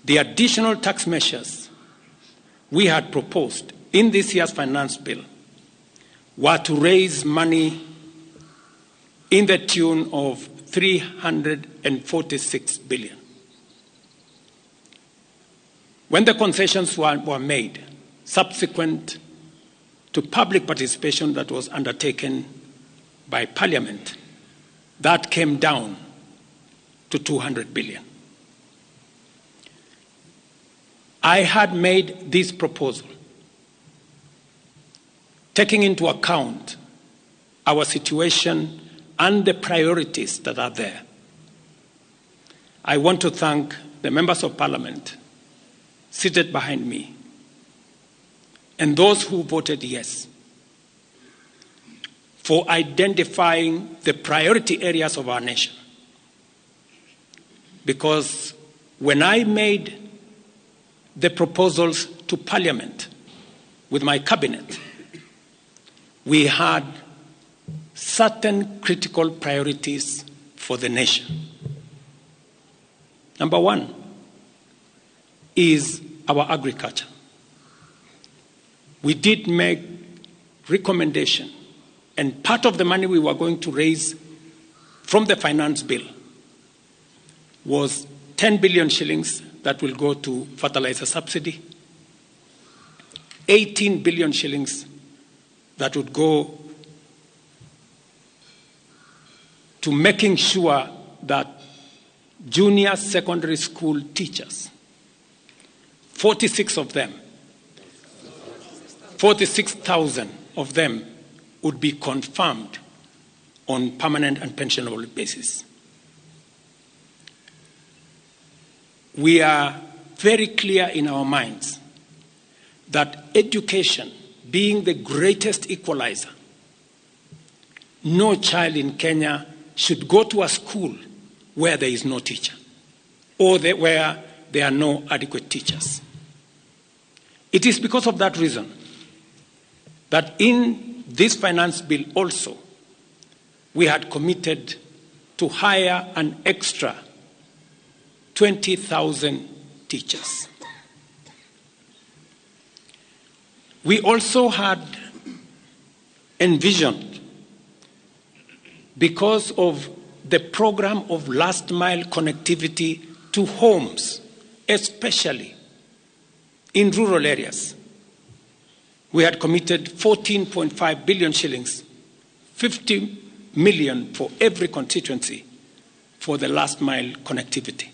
The additional tax measures we had proposed in this year's finance bill were to raise money in the tune of 346 billion. When the concessions were made, subsequent to public participation that was undertaken by Parliament, that came down to 200 billion. I had made this proposal taking into account our situation and the priorities that are there. I want to thank the members of Parliament seated behind me and those who voted yes for identifying the priority areas of our nation. Because when I made the proposals to Parliament with my cabinet, we had certain critical priorities for the nation. Number one is our agriculture. We did make recommendation, and part of the money we were going to raise from the finance bill was 10 billion shillings that will go to fertilizer subsidy, 18 billion shillings that would go to making sure that junior secondary school teachers, 46,000 of them would be confirmed on permanent and pensionable basis. We are very clear in our minds that education being the greatest equalizer, no child in Kenya should go to a school where there is no teacher or where there are no adequate teachers. It is because of that reason that in this finance bill also we had committed to hire an extra 20,000 teachers. We also had envisioned, because of the program of last mile connectivity to homes, especially in rural areas, we had committed 14.5 billion shillings, 50 million for every constituency for the last mile connectivity.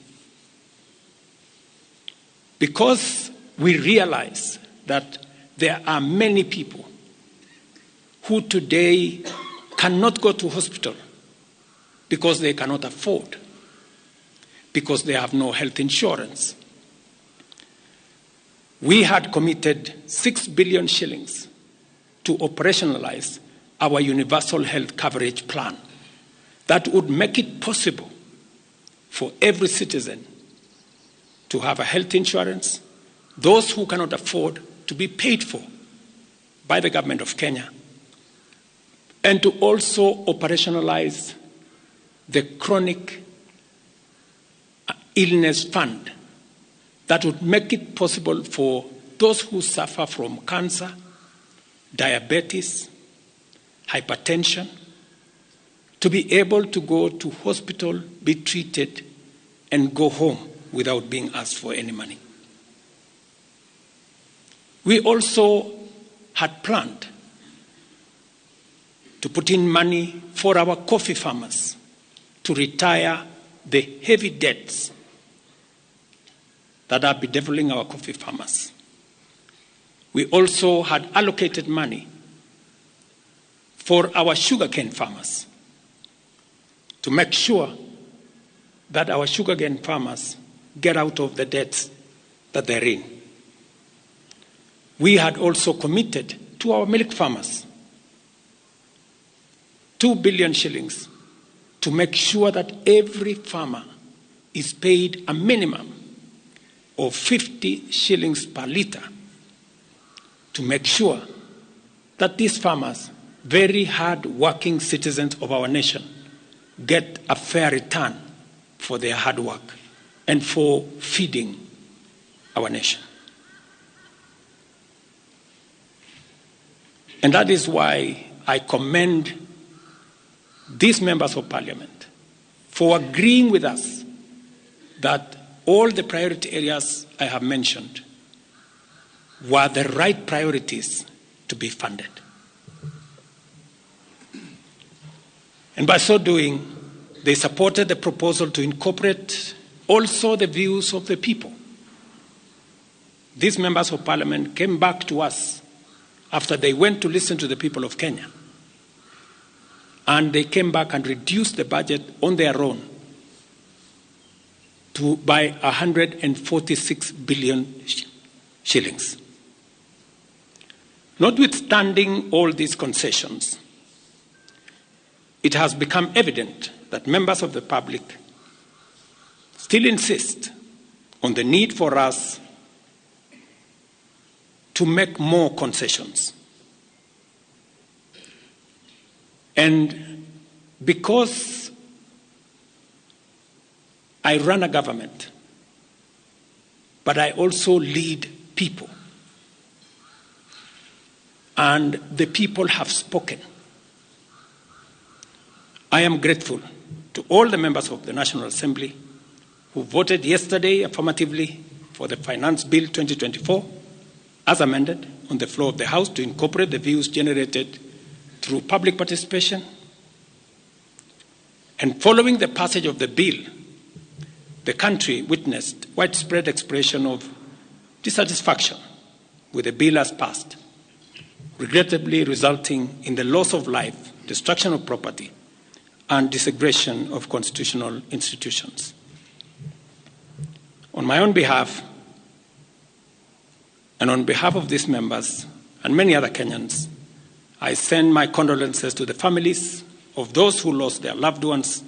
Because we realize that there are many people who today cannot go to hospital because they cannot afford, because they have no health insurance. We had committed 6 billion shillings to operationalize our universal health coverage plan that would make it possible for every citizen to have a health insurance, those who cannot afford to be paid for by the government of Kenya, and to also operationalize the chronic illness fund that would make it possible for those who suffer from cancer, diabetes, hypertension, to be able to go to hospital, be treated, and go home without being asked for any money. We also had planned to put in money for our coffee farmers to retire the heavy debts that are bedeviling our coffee farmers. We also had allocated money for our sugarcane farmers to make sure that our sugarcane farmers get out of the debts that they're in. We had also committed to our milk farmers 2 billion shillings to make sure that every farmer is paid a minimum of 50 shillings per litre, to make sure that these farmers, very hard-working citizens of our nation, get a fair return for their hard work and for feeding our nation. And that is why I commend these members of parliament for agreeing with us that all the priority areas I have mentioned were the right priorities to be funded. And by so doing, they supported the proposal to incorporate also the views of the people. These members of parliament came back to us after they went to listen to the people of Kenya. And they came back and reduced the budget on their own by 146 billion shillings. Notwithstanding all these concessions, it has become evident that members of the public still insist on the need for us to make more concessions. And because I run a government, but I also lead people, and the people have spoken, I am grateful to all the members of the National Assembly who voted yesterday affirmatively for the Finance Bill 2024 as amended on the floor of the House to incorporate the views generated through public participation. And following the passage of the bill, the country witnessed widespread expression of dissatisfaction with the bill as passed, regrettably resulting in the loss of life, destruction of property, and disintegration of constitutional institutions. On my own behalf, and on behalf of these members and many other Kenyans, I send my condolences to the families of those who lost their loved ones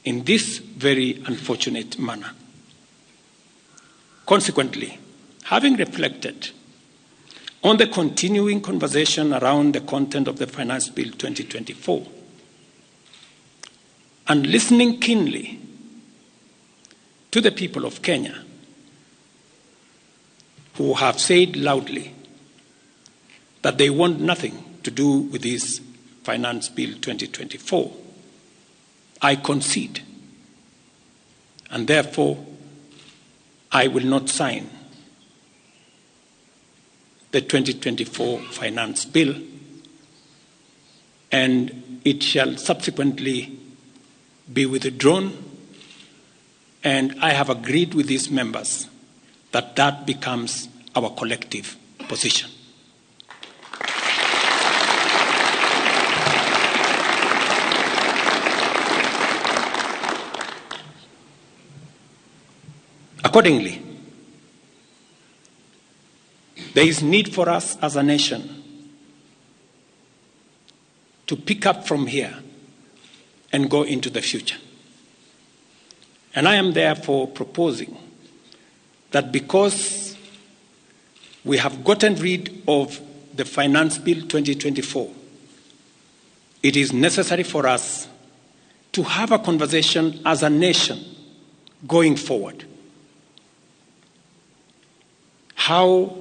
in this very unfortunate manner. Consequently, having reflected on the continuing conversation around the content of the Finance Bill 2024, and listening keenly to the people of Kenya who have said loudly that they want nothing to do with this Finance Bill 2024, I concede, and therefore I will not sign the 2024 Finance Bill, and it shall subsequently be withdrawn, and I have agreed with these members that that becomes our collective position. Accordingly, there is need for us as a nation to pick up from here and go into the future. And I am therefore proposing that because we have gotten rid of the Finance Bill 2024, it is necessary for us to have a conversation as a nation going forward. How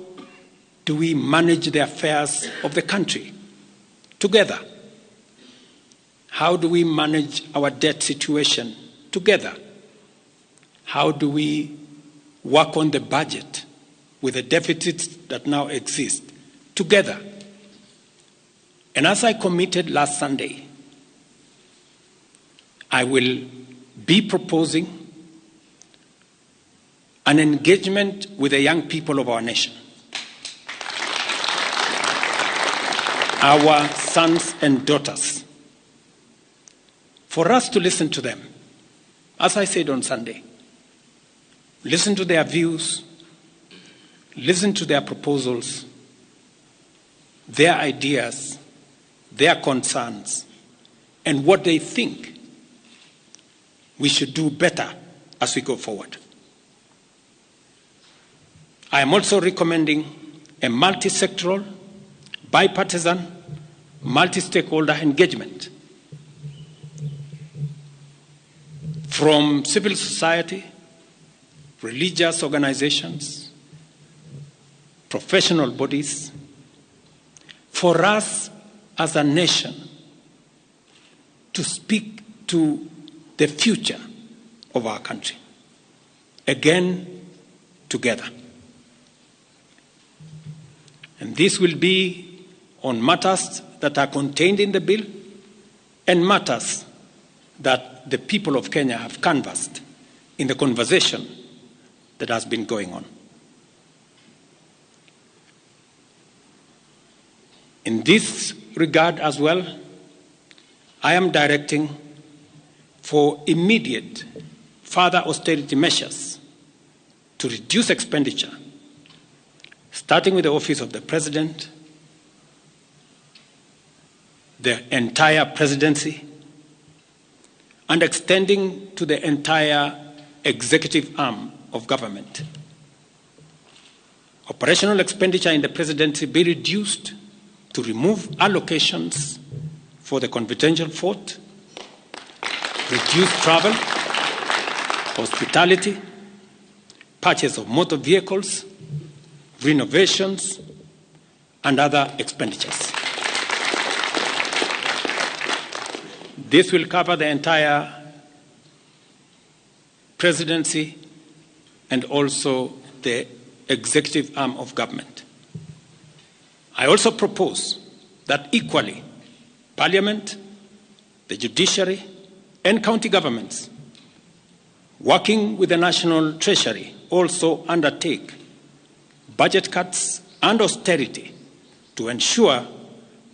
do we manage the affairs of the country together? How do we manage our debt situation together? How do we work on the budget with the deficits that now exist together? And as I committed last Sunday, I will be proposing an engagement with the young people of our nation, our sons and daughters, for us to listen to them. As I said on Sunday, listen to their views, listen to their proposals, their ideas, their concerns, and what they think we should do better as we go forward. I am also recommending a multi-sectoral, bipartisan, multi-stakeholder engagement from civil society, religious organizations, professional bodies, for us as a nation to speak to the future of our country, again, together. And this will be on matters that are contained in the bill and matters that the people of Kenya have canvassed in the conversation that has been going on. In this regard as well, I am directing for immediate further austerity measures to reduce expenditure, starting with the Office of the President, the entire presidency, and extending to the entire executive arm of government. Operational expenditure in the presidency be reduced to remove allocations for the confidential fort, reduced travel, hospitality, purchase of motor vehicles, renovations, and other expenditures. This will cover the entire presidency and also the executive arm of government. I also propose that equally, Parliament, the judiciary, and county governments, working with the National Treasury, also undertake budget cuts and austerity to ensure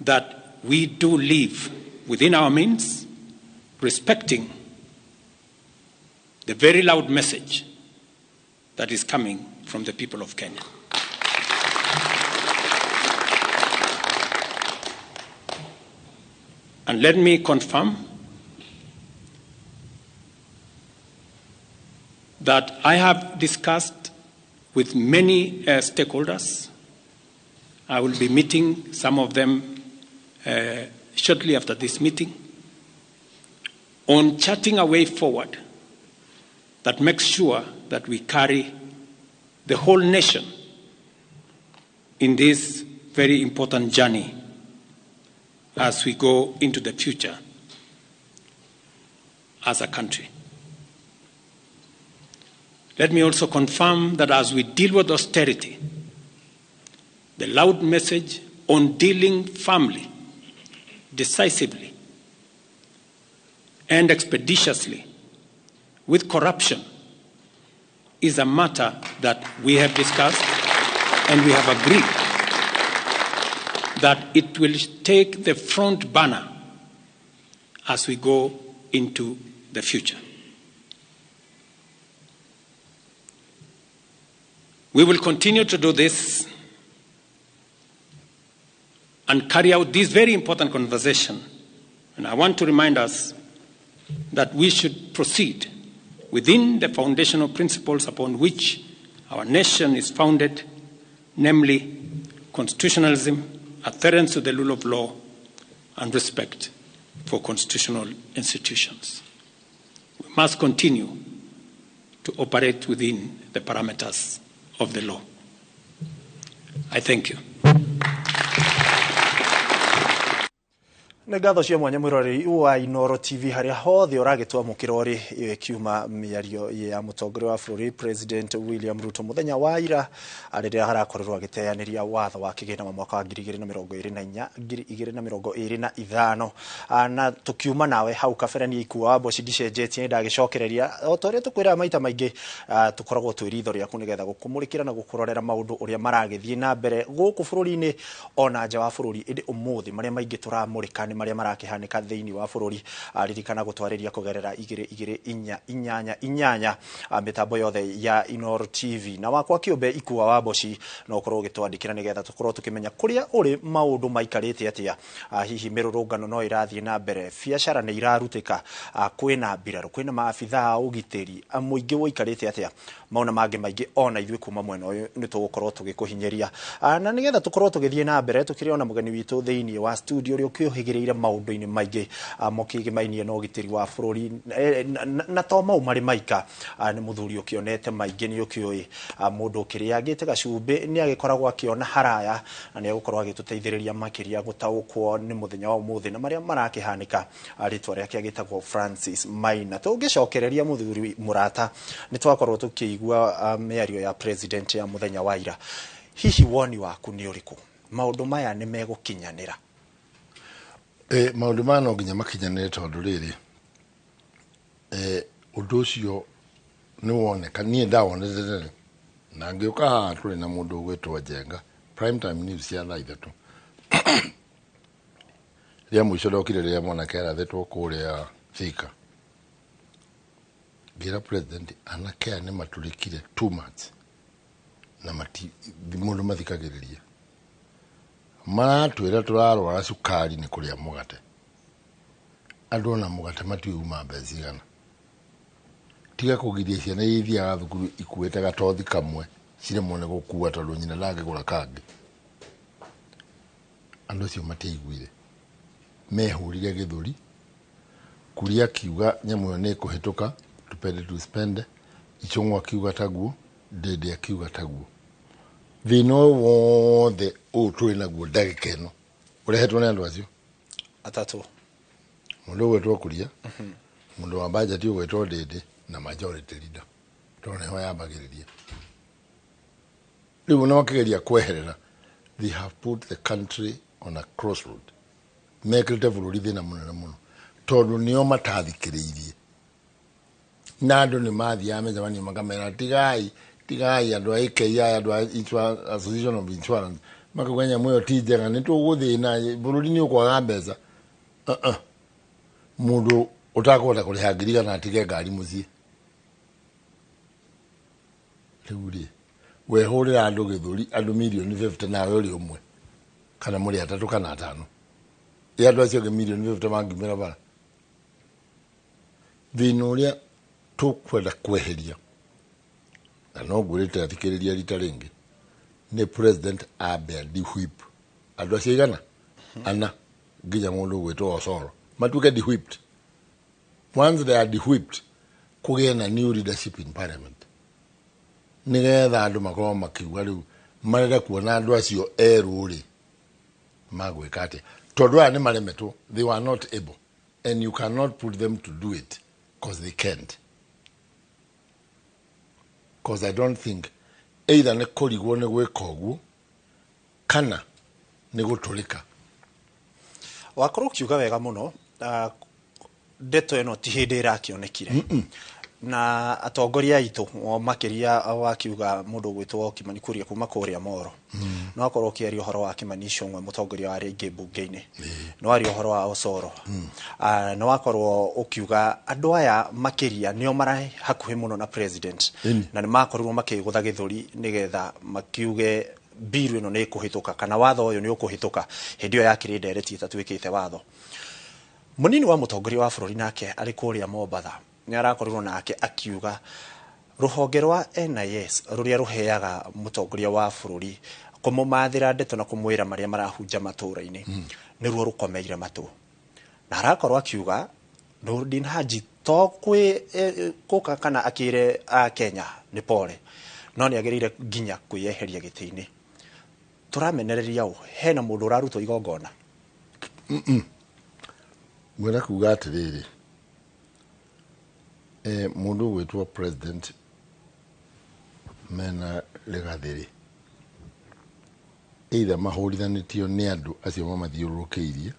that we do live within our means, respecting the very loud message that is coming from the people of Kenya. And let me confirm that I have discussed with many stakeholders. I will be meeting some of them shortly after this meeting on charting a way forward that makes sure that we carry the whole nation in this very important journey as we go into the future as a country. Let me also confirm that as we deal with austerity, the loud message on dealing firmly, decisively, and expeditiously with corruption is a matter that we have discussed and we have agreed that it will take the front banner as we go into the future. We will continue to do this and carry out this very important conversation. And I want to remind us that we should proceed within the foundational principles upon which our nation is founded, namely constitutionalism, adherence to the rule of law, and respect for constitutional institutions. We must continue to operate within the parameters of the law. I thank you. nä ngatho cia mwanya mwiroreri wa Inoro TV haria hothe ũragĩtwa mũkĩrori kiuma mĩario ya mũtongoria wa bũrũri President William Ruto mũthenya wa ira rĩrĩa harakorirwo agĩteanĩria watho wa kĩgĩna wa mwaka wa 2024-2025 na tũkiuma nawe hau kabere nĩ ikuwa wa mboci ndicenjetie ndagĩcokereria o ta ũrĩa tũkwĩra maita maingĩ tũkoragwo twĩ ritho rĩaku nĩgetha gũkũmũrĩkĩra na gũkũrorera maũndũ ũrĩa maragĩthiĩ na mbere gũkũ bũrũri-inĩ ona nja wa bũrũri ĩndĩ ũmũthĩ marĩa maingĩ tũramũrĩka nĩ marĩa marakihanĩka thĩinĩ wa bũrũri ririkana gũtwarĩria kũgerera 288 mĩtambo yothe ya Inoro TV na wakwa kĩũmbe ikuwa wa mboci no ũkorwo ũgĩtwandĩkĩra nĩgetha tũkorwo tũkĩmenya kũrĩa ũrĩ maũndũ maikarĩte atĩa hihi mĩrũrũngano no ĩrathiĩ na mbere biacara nĩ irarutĩka kwĩna mbirarũ kwĩna maabithaa ũgitĩri mũingĩ ũikarĩte atĩa maũndũ mangĩ maingĩ ona ithuĩ kuma mwena ũyũ nĩ tũgũkorwo tũgĩkũhinyeria na nĩgetha tũkorwo tũgĩthiĩ na mbere tũkĩrĩ ona mũgeni witũ thĩinĩ wa studio ũrĩa ũkĩũhĩgĩrĩire maũndũ-inĩ maingĩ mokĩgĩmainie na ũgitĩri wa bũrũri na to mau marĩ maika nĩ mũthuri ũkĩonete maingĩ nĩ ũkĩũĩ mũndũ ũkĩrĩagĩte gacumbĩ nĩ agĩkoragwo akĩona haraya na nĩ agũkorwo agĩtũteithĩrĩria makĩria gũtaũkwo nĩ mũthenya wa ũmũthĩ na marĩa marakĩhanĩka rĩtwa rĩake agĩtagwo Francis Maina tũngĩcokereria mũthuri mũrata nĩ twakorwo tũkĩigua mĩario ya president ya mũthenya wa ira hihi woni waku nĩ ũrĩkũ maũndũ maya nĩ megũkinyanĩra maũndũ maya no nginya makinyanĩre tondũ rĩrĩ ũndũ ũcio nĩ woneka niĩ ndawonete na ngĩũka haha tũrĩ na mũndũ ũgwĩtwo Njenga prime time news cia thaa ithatũ rĩa mũico ndokire rĩrĩa mwanake arathetwo kũrĩa Thika ngĩra president anake aya nĩ matũrĩkire too much na mũndũ mathikagĩrĩria maratwĩra tũrarwara cukari nĩ kũrĩa mũgate andũ ona mũgate matiuma mbeca cigana tiga kũgiria ciana iria ithiaga thukuru ikuĩte gatothi kamwe ciremwo nĩ gũkua tondũ nyina ndangĩgũra kangĩ andũ acio matiaiguire mehurire githuri kuria kiuga nyamu yo ne kuhituka tupende tu spend ichongwa kiuga taguo dede akiuga taguo thino wothe utwe naguo ndagikeno urehetwo ne andu acio atatu mundu wetwo kuria mundu wa budget wetwo dede na majority leader tone ho yambagiriria riu no kigeria kweherera they have put the country on a crossroad mekirite bũrũri thina munene muno tondu nio matathikiriirie na andu ni mathia mecemania makamera tigai andu a IKI andu a Association of Insurance makagwenya moyo ti njega ni tuguthina bũrũri ni ukwaga mbeca mundu utakota kuriha ngiriga na atige ngari mucii riu ri wehurira andu githuri andu milioni 50 nawe uri umwe kana muri atatu kana atano ya andu acio milioni 50 mangimira bara thina uria tukwenda kweheria na no ngurite athikiriria rita ringi ni president abe di whip andu acio igana ana nginya mundu gwitwo Osoro matuke di whipped once they are de whipped kugie na new leadership in parliament nigetha andu makorwo makiuga riu marenda kuona andu acio eruri magwika atia tondu aya ni maremetwo they were not able and you cannot put them to do it because they can't because I don't think either ni kurigwo ni gwika uguo kana ni gutulika wakorwo kiuga wega muno ndeto eno ti hindi irakionekire na atongoria itu makiria wakiuga mundu gwitwo Kimani Kuria kuma kuria Moro no akorwo kiari uhoro wa Kimani Icũng'wa mutongoria wa ringi bunge-ini no ari uhoro wa Osoro no akorwo ukiuga andu aya makiria nio mara hakuhi muno na president na ni makorirwo makigutha githuri nigetha makiuge biru ino ni kuhituka kana watho uyu ni ukuhituka hindi yo yakiri ndereti tatwikite watho munini wa mutongoria wa bũrũri nake ari kuria Mombatha ni arakorirwo nake akiuga ruhonge rwa NIS ruria ruheaga mutongoria wa bũrũri kumumathira ndeto na kumwira maria marahunja matura-ini niruo rukomeire matu na arakorwo akiuga Nurdin Haji to kwi kuka kana akire a Kenya ni pole no ni agirire nginya kuyeheria giti-ini turamenereria u hena mundu urarutwo igongona mwera kuga atiriri mundu gwitwo president mena legathiri either mahurithanitio ni andu acio mamathiurukiirie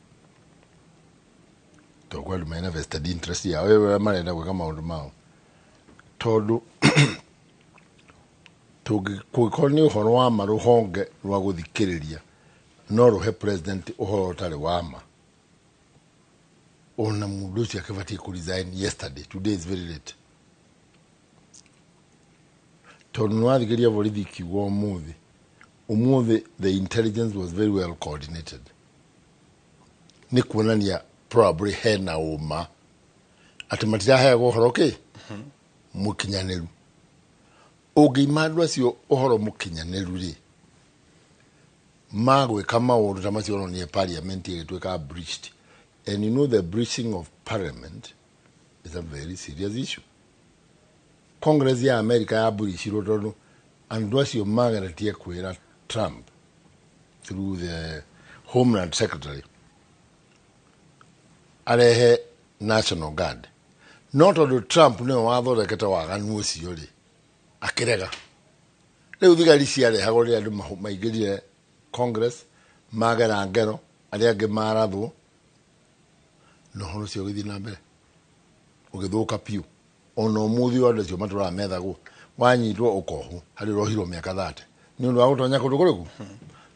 to kwa mena vested interest ya wewe marenda gwika maundu mao tondu tugikoni uhoro wa maruhonge rwa guthikiriria no ruhe president uhoro utari wama ona mundu ucio akibati ku resign yesterday today is very late tondu nwathikiria borithi kiugo umuthi the intelligence was very well coordinated ni kuonania probably hena uma ati matiraheagwo uhoro ki mukinyaniru ungimandu acio uhoro mukinyaniru ri magwika maundu ta macio no ni parliament igitwika breached and you know the breaching of parliament is a very serious issue Congress ya America ya breachirwo tondu andu acio mageretie kwira Trump through the Homeland Secretary arehe National Guard not tondu Trump ni wathondekete waganu ucio ri akirega riu thigari ciarehagwo ri andu maingirire Congress magera ngero aria angi marathwo no horo cio githi na mbere ugithuka piu ona umuthi wa ndecio matura methagwo wanyitwo ukohu hari rohiro miaka 30 ni undu wa gutonya kundu kuriku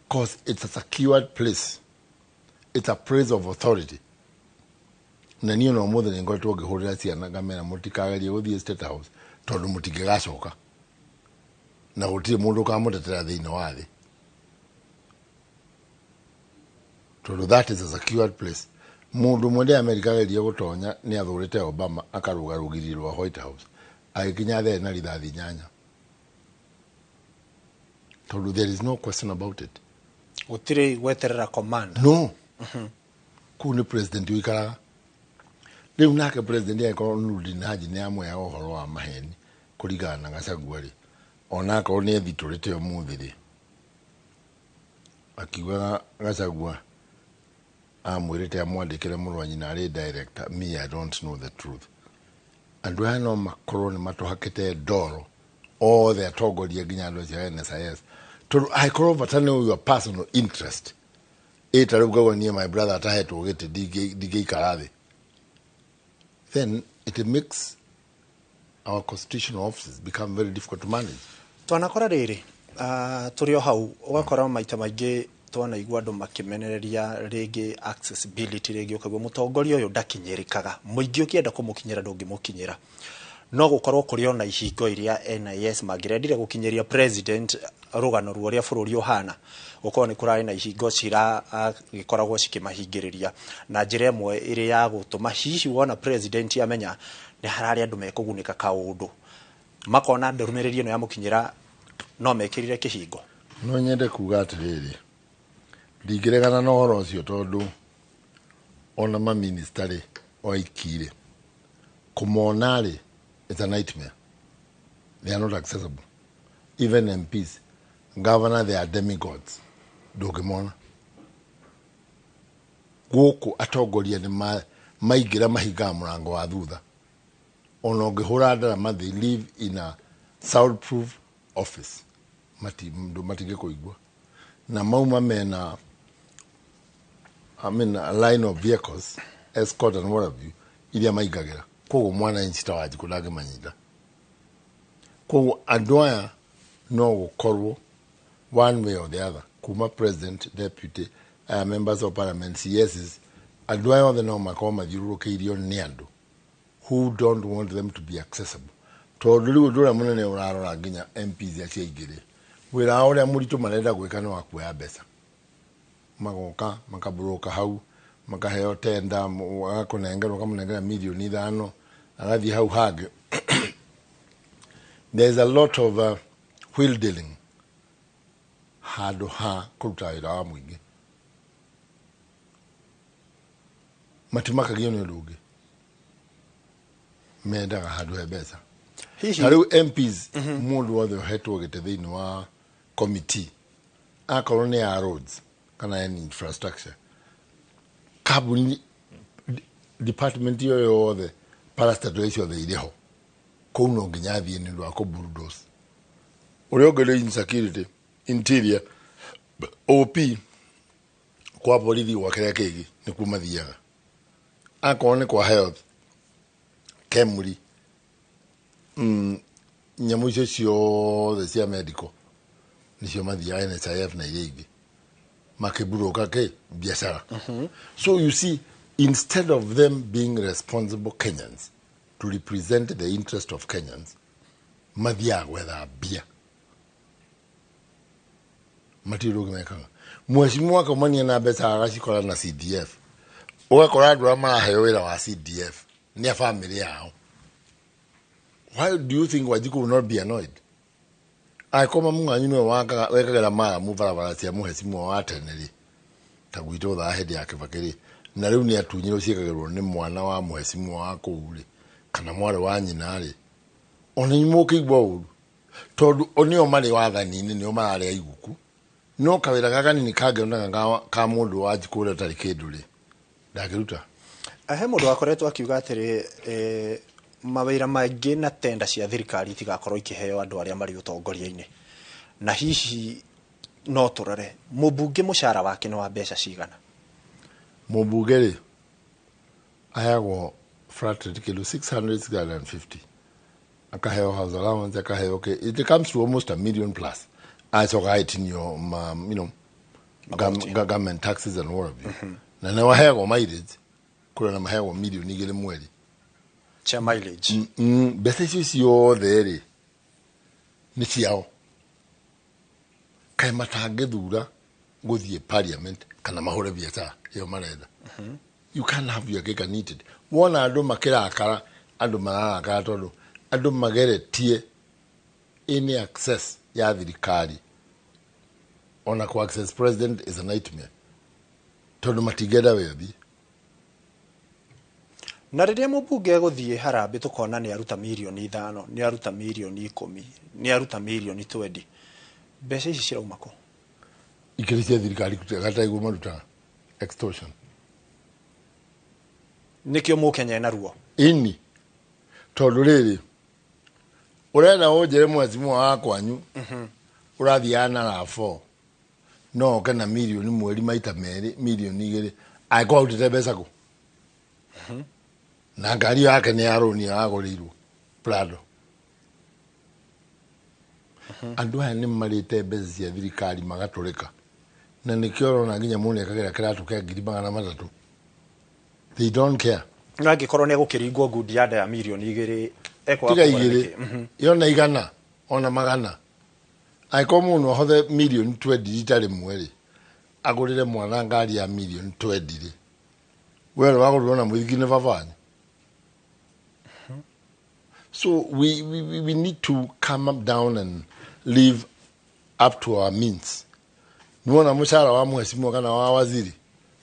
because it's a secured place it's a place of authority na niyo no umuthi ni ngotwo ngihurira ciana ngamera mutikagerie guthie State House tondu mutigigacoka na gutire mundu kamutetera thiini wa thi tondu that is a secured place mundu mwende America gerie gutonya ni athurite Obama akaruga rugirirwa White House agikinya the na rithathi nyanya tondu there is no question about it gutire gweterera command no kuu nĩ president ũikaraga rĩu nake president angĩkorwo Nurdin Haji nĩ amwe ya ũhoro wa maheni kũringana na Gachagua rĩ ona akorwo nĩ ethitũrĩte ũmũthĩ rĩ akiugaga Gachagua amwĩrĩte amwandĩkĩre mũrũ wa nyina arĩ director. Me, I don't know the truth. Andũ aya no makorwo nĩ matũhakĩte ndoro othe atongoria nginya andũ acio a NSIS tondũ angĩkorwo bata nĩ your personal interest ĩta rĩu ngauga niĩ my brother atahetwo gĩtĩ ndingĩikara thĩ, then it makes our constitutional offices become very difficult to manage. Twanakora rĩrĩ tũrĩ o hau ũgakora maita maingĩ twanaigua andũ makimenereria rĩngĩ accessibility rĩngĩ ũkaigua mũtongoria ũyũ ndakinyĩrĩkaga, mũingĩ ũkĩenda kũmũkinyĩra ndũngĩmũkinyĩra. No gũkorwo kũrĩ ona ihingo iria NIS mangĩrendire gũkinyĩria president rũgano rũrĩa bũrũri ũhana, gũkorwo nĩ kũrarĩ na ihingo ciragĩkoragwo cikĩmahingĩrĩria na njĩra ĩmwe ĩrĩ ya gũtũma hihi wona president amenya nĩ hararĩ andũ mekũgunĩka kaũndũ makona ndũmĩrĩri ĩno ya mũkinyĩra no mekĩrire kĩhingo. No nyende kuga atĩrĩrĩ, ndingĩregana na ũhoro ũcio tondũ ona maminista rĩ oiki rĩ kũmona rĩ it's a nightmare. They are not accessible. Even MPs, governor, they are demigods. Ndũngĩmona gũkũ atongoria nĩ maingĩra mahingaga mũrango wa thutha ona ũngĩhũra ndarama they live in a soundproof office matingĩkũigua na mauma mena a line of vehicles escort and what have you iria maingagĩra koguo mwana inchi ta wanjikũ ndangĩmanyita. Koguo andũ aya no gũkorwo one way or the other kuma president, deputy, members of parliament, CSs, andũ aya othe no makorwo mathiũrũrũkĩirio nĩ andũ who don't want them to be accessible. Tondũ rĩu ũndũ ũrĩa mũnene ũrarora nginya MPs acio aingĩ rĩ wĩra wao ũrĩa mũritũ marenda gwĩka nĩ wa kuoya mbeca, magoka makabũrũka hau makaheo tenda agakũnengerwo ũkamũnengera milioni 5 agathiĩ hau hangĩ. There's a lot of wheel dealing handũ ha kũruta wĩra wa mũingĩ. Matimakagio nĩ ũndũ ũngĩ mendaga handũ he mbeca. Na rĩu MPs mũndũ wothe ũhetwo gĩtĩ thĩinĩ wa committee akorwo nĩ ya roads kana any infrastructure kambuni department iyo yothe parastatal icio othe irĩ ho kũu no nginya athiĩ nĩ ũndũ wa kũbulldoze. Ũrĩa ũngĩ nĩ insecurity, interior, OP kwa borithi gwa kĩrĩa kĩngĩ nĩ kuo mathiaga. Akorwo nĩ kwa health, KEMRI, nyamũ icio ciothe cia medical nicio mathiaga NHIF na iria ingĩ makĩburũka biacara. So you see, instead of them being responsible Kenyans to represent the interest of Kenyans, mathiaga gwetha mbia matirũgĩ mekaga. Mheshimiwa akamania na mbeca agacikora na CDF, ũgakora andũ arĩa maraheo wĩra wa CDF nĩ a family yao. Why do you think Wanjiku will not be annoyed? Aikoma mung'anyu nĩwe wekagĩra maramu barabara cia mũhecimwa wa tene rĩ ta gwitũ thaa hĩndĩ ya Kĩbakĩ rĩ na rĩu nĩ atunyĩrwo ciĩkagĩrwo nĩ mwana wa mũhecimwa wa kũu rĩ kana mwarĩ wa nyina rĩ ona inyuĩ mũkĩigua ũru tondũ nĩo marĩ wathani-inĩ nĩo mararĩa iguku no kawĩra gaka nini kangĩonaga ka mũndũ wa Wanjiku ũrĩa ũtarĩ kĩndũ rĩ ndangĩruta. He mũndũ wakoretwo akiuga atĩrĩ mawĩra maingĩ na tenda cia thirikari itigakorwo ikĩheo andũ arĩa marĩ ũtongoria-inĩ na hihi no tũrore mũmbunge mũcara wake nĩ wa mbeca cigana? Mũmbunge rĩ aheagwo flat rate kilo 650 akaheo house allowance akaheo it comes to almost $1 million plus acoka aitinio government taxes and what have you na nĩ waheagwo mileage kũrĩa na maheagwo milioni 2 mweri cha mileage. Mbeca icio ciothe rĩ nĩ ciao kaĩ matangĩthura gũthiĩ parliament kana mahũre biacara ĩyo marenda. You can't have your cake and eat it. Wona andũ makĩrakara andũ mararakara tondũ andũ mageretie any access ya thirikari ona ku access president is a nightmare tondũ matingĩenda wethi na riria mubunge guthie harambe tukona ni aruta milioni 5 ni aruta milioni 10 ni aruta milioni 20 mbeca ici cirauma ku ikiri cia thirikari gataigu maruta extortion nikio mukenya na ruo ini tondu riri urenda unjire mwazimu wa kwanyu urathiana na 4 no kana milioni mweri maita meri milioni 2 aiko utite mbeca ku na ngari yake ni aroni agorirwo Prado andu aya ni marite mbeca cia thirikari magaturika na nikio rona nginya mune kagira kiratu kia 300 they don't care angikorwo ni gukiringwo ngundi ya ya milioni 2 eko tiga igiri yona igana ona magana aiko muno hothe milioni 20 litari mweri agurire mwana ngari ya milioni 20 ri wewe wagurira na mwithigine vavanya. So we need to come up down and live up to our means. Nuona mshahara wa mheshimiwa kana wa waziri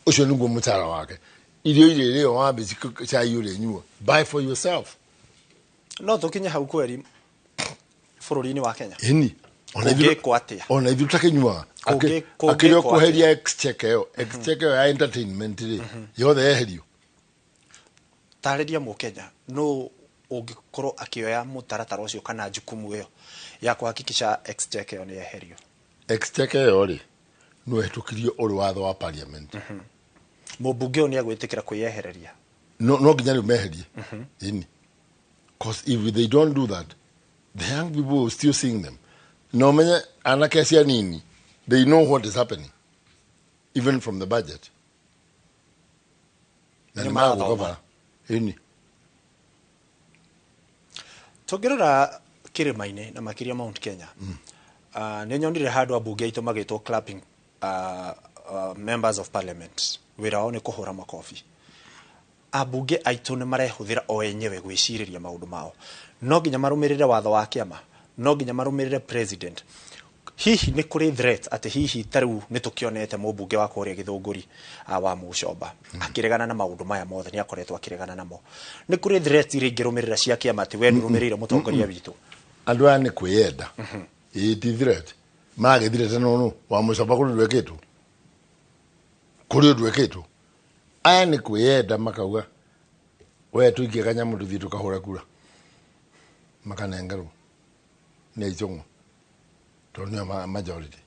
ucio niguo mshahara wake irio irio wa bici cha yule nyua buy for yourself. No tukinye hau kweri bururi-ini wa Kenya ini ona ithu takinyua akirio kuheria exchequer ya entertainment ri yothe eherio tariria mukenya no ungikorwo akioya mutaratara ucio kana jukumu iyo ya kuhakikisha exchequer ni eherio exchequer yori no etukirio uri watho wa parliament mubunge ni agwitikira kuyehereria no nginya ni meherie ini because if they don't do that the young people will still sing them. No menya anakesia nini. They know what is happening, even from the budget. Ni mathoma ini tugirora kirima-ini na makiria Mount Kenya ni nyonire handu abunge aitu magitwo clapping members of parliament wira wao ni kuhura makofi. Abunge aitu ni marehuthira o enyewe gwiciriria maundu mao no nginya marumirire watho wa kiama no nginya marumirire president. Hihi ni kuri threat ati hihi taru ni tukionete mubunge wa kuria Githunguri wa Mucomba akiregana na maundu maya mothe ni akoretwo akiregana namo ni kuri threat iri ngirumirira cia kiama ati we nurumirire mutongoria witu andu aya ni kwiyenda ti threat magithire tano wa Mucomba kuri ndwekitu kuri ndwekitu aya ni kwiyenda makauga we tuikie kanyamu tuthie tukahura kura makanengerwo ni ichongo tonyo majority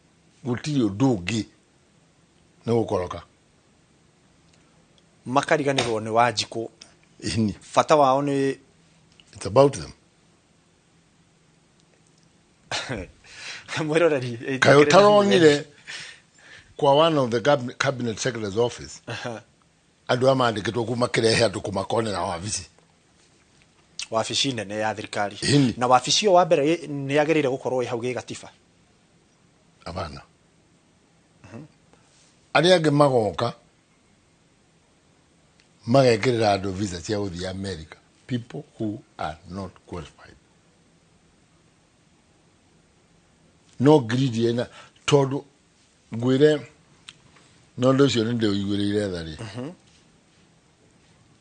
gutiri undugi ni gukoroka makariganirwo ni Wanjiku ini fata wao ni it's about them mwiroreri kayo taronire kwa one of the cabinet secretary's office andu amandikitwo kuma kirehe andu kumakonera wabici wabici nene ya thirikari na wabici yo wa mbere ni agerire gukorwo hau gi gatiba abana ari age magoka magekirira andu visa cia uthi America people who are not qualified no greedy ena todo gwire no ndocio ni ndio igurire thari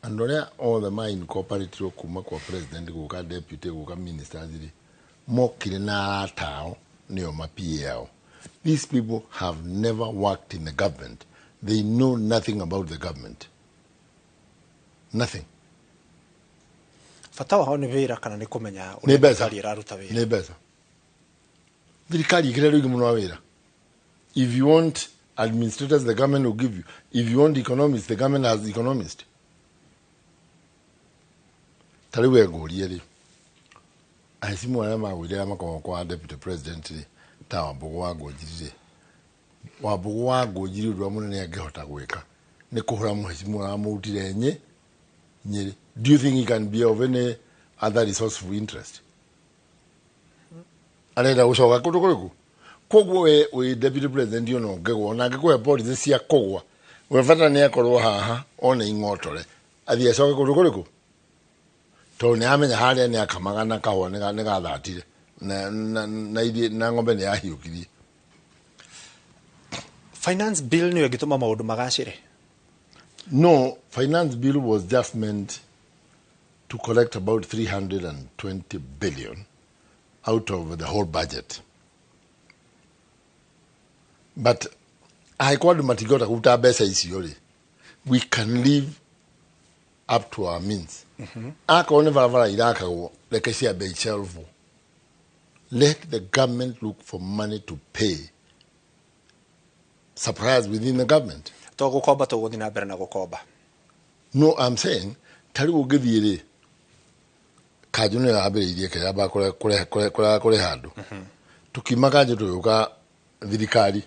andoria all the mine cooperative kuma kwa president guka deputy guka minister thiri mokire na atao nio mapiao. These people have never worked in the government. They know nothing about the government. Nothing. Fatawa hao ni wira kana ni kumenya thirikari iraruta wira. Ni besa. Thirikari ikire rugi muno wira. If you want administrators, the government will give you. If you want economists, the government has economists. Taliwe ngori ri. Aisimu aya magwire amakoma kwa deputy president ri. Ta Wabugu wa Ngũnjiri Wabugu wa Ngũnjiri ru munene angehota gwika ni kuhura muhecimu wa mutire Nyeri. Do you think he can be of any other resourceful interest? Arenda gucoka kundu kuriku kogwo we deputy president yo no ngegwo na ngekwe policy cia kogwa we fata ni akorwo haha ona ingotore athie coke kundu kuriku to ni amenya haria ni akamagana kahwo ni gathatire na ngombe ni ahiukirie. Finance bill ni wegituma maundu magacire. No, finance bill was just meant to collect about 320 billion out of the whole budget. But I call the matigota kutabesa isiori. We can live up to our means. Ako ne varavara iraka wo lekesia be shelfu. Let the government look for money to pay suppliers within the government. Togukoba tugudina berna gukoba. No, I'm saying tari ugithire kajune abiririe ke aba kore hadu. Tukimaga nje tuyoka thirikari.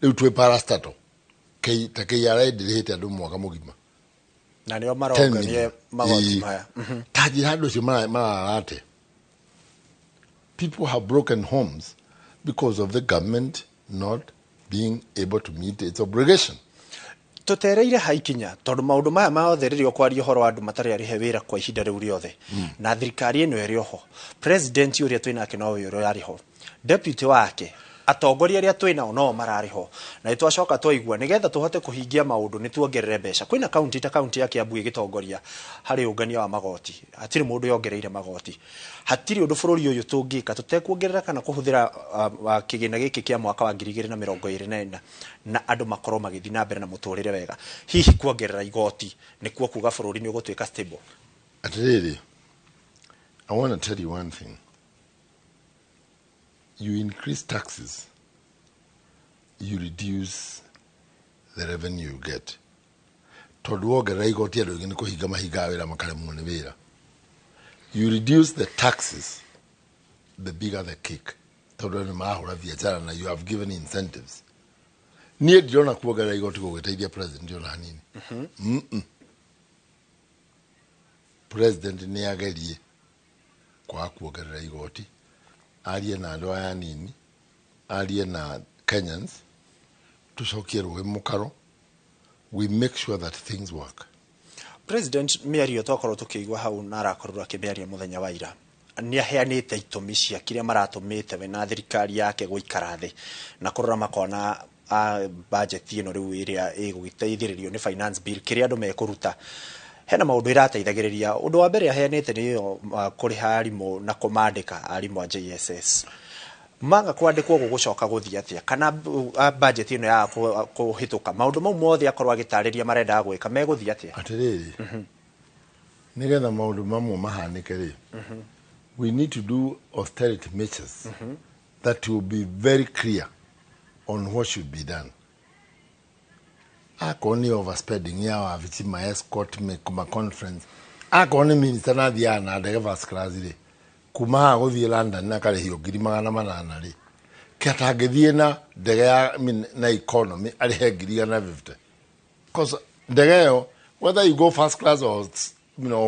Riu twe parastato. Ke takeyara direte andu mwaka mugima. Na nio maronganie magoti maya. Tajirado si mararate. People have broken homes because of the government not being able to meet its obligation. Tutereire haikinya tondu maundu maya maothe ririo kwaria horo andu matari ari he wira kwa ihinda riu riothe na thirikari eno eri ho president uria twinake no uria yari ho deputy wake atongoria aria twina no marari ho na itwacoka twaigua nigetha tuhote kuhingia maundu ni tuongerere mbeca kwina county ta county ya Kiambu igitongoria hari ungania wa magoti hatiri mundu yongereire magoti hatiri undu bururi uyu tungika tutekuongerera kana kuhuthira kigina giki kia mwaka wa 2024 na andu makorwo magithi na mbere na muturire wega hihi kuongerera igoti ni kuo kuga bururi ni ugutwika stable. Atiriri, I want to tell you one thing. You increase taxes, you reduce the revenue you get. You reduce the taxes, the bigger the cake. You have given incentives. Near Jonah Kuaga, I got to go with the president, Jonah. President Niagari, Kwakuaga, I got it. Alie na ndoa nini alie na Kenyans tushokierwe mukaro. We make sure that things work. President miario twakorwo tukigwa hau na arakorwo akibearia muthenya wa ira ni aheanite itumi cia kiria maratumite we na thirikari yake guikara thi na kurora makona budget ino riu iria igugiteithiririo ni finance bill kiria andu mekuruta hena maundu irateithagiriria undu wa mbere aheanite ni kuriha arimu na kumandika arimu a JSS manga kwandikwo gugucoka guthia atia kana budget ino ya kuhituka maundu mau mothe akorwo agitariria marenda gwika meguthia atia atiriri nigetha maundu mamwe mahanike ri we need to do austerity measures that will be very clear on what should be done. Akoni overspending ya wa vitima escort me kuma conference akoni minister na dia na de first class ri kuma go thi London na kare hiyo 800 ri kata githie na ndege ya na economy ari he 50 because ndege yo whether you go first class or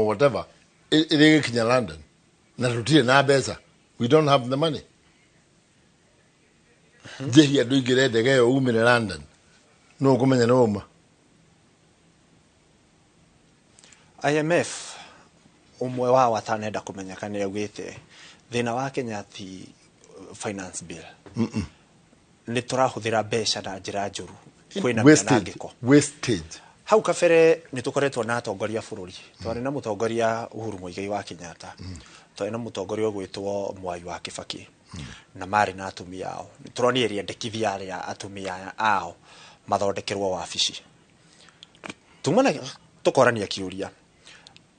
whatever iri kinya London na tutire na besa we don't have the money. Je do igire ndege yo umire London no kumenya no uma. IMF umwe wa watanenda kumenya kana yugite thina wa Kenya ti finance bill ni turahuthira mbeca na njira njuru kwina mwanangiko wastage hau kabere ni tukoretwo na atongoria bururi twari na mutongoria Uhuru Muigai wa Kenyatta twari na mutongoria gwitwo Mwai wa Kibaki na mari na atumia ao turoni eri endekithia ya atumia ao mathondekerwo wabici tumana tukorania kiuria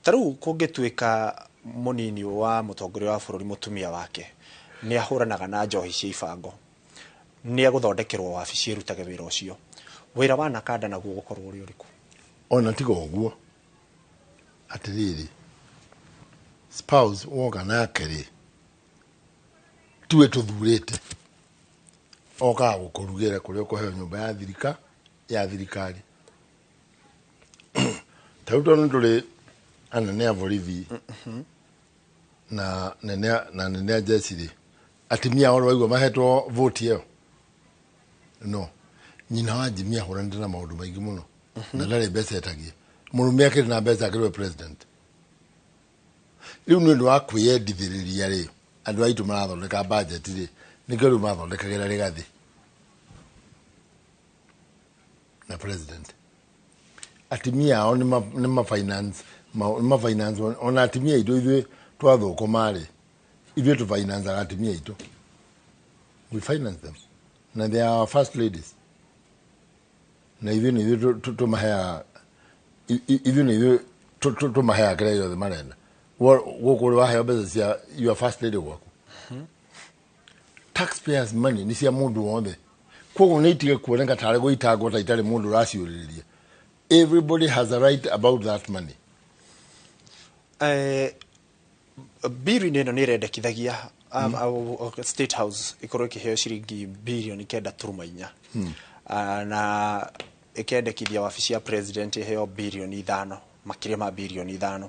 taru kungituika munini wa mutongoria wa bururi mutumia wake ni ahuranaga na njohi cia ibango ni aguthondekerwo wabici irutage wira ucio wira wa nakanda naguo gukorwo uri uriku ona tigo guo atiriri spouse woga na keri tuwe tuthurite oka gukurugira kuria kuheo nyumba ya thirikari tauto nduri anene a borithi na nene jesiri atimia oro waigwa mahetwo vote yo no nyina wa jimia horande na maundu maingi muno na ndare mbeca etagie murume akiri na mbeca akiri president riu ndu wa kwiyendithiriria ri andu aitu marathondeka budget ri nikero mathondekagira rigathi na president atimia ao nima finance ma finance ona atimia ito itwe twathoko mari itwe to finance atimia ito we finance them na they are our first ladies na itwe ni to mahaya itwe ni to mahaya kare yo the marenda wo wa haya beza your first lady wako taxpayers money ni cia mundu wothe koguo ni itige kuoneka tare go itago ta itare mundu raciuriria. Everybody has a right about that money. Biri neno ni rendekithagia State House ikorwo ikiheo ciringi bilioni 9.4 na ikendekithia wabici ya president iheo bilioni 5 makiria ma bilioni 5.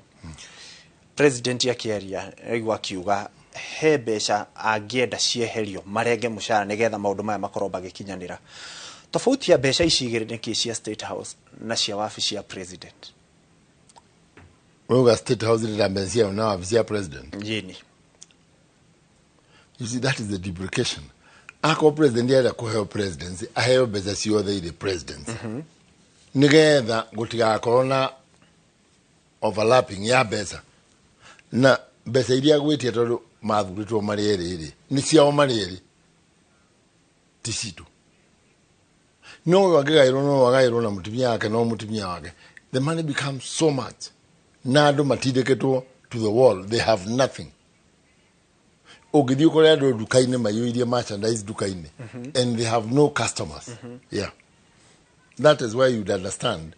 President akiaria aigua kiuga he mbeca angienda cieherio marenge mushara nigetha maundu maya makorwo bagikinyanira. Tofauti ya mbeca ici igiri ni cia State House na cia wabici ya president. Wewe State House ile mbeca na wabici ya president. Yini. You see, that is the duplication. Ako president ya kuheo presidency, aheo mbeca ciothe ile presidency. Nigetha gutiga corona overlapping ya mbeca. Na mbeca iria gwitia tondu mathuritwo mari eri ni ciao mari eri tisitu. No wagairo na mutumia wake no mutumia wake. The money becomes so much. Nado matideketwo to the wall. They have nothing. Ogithi ukorea do dukaine mayo iria merchandise dukaine and they have no customers. Yeah. That is why you'd understand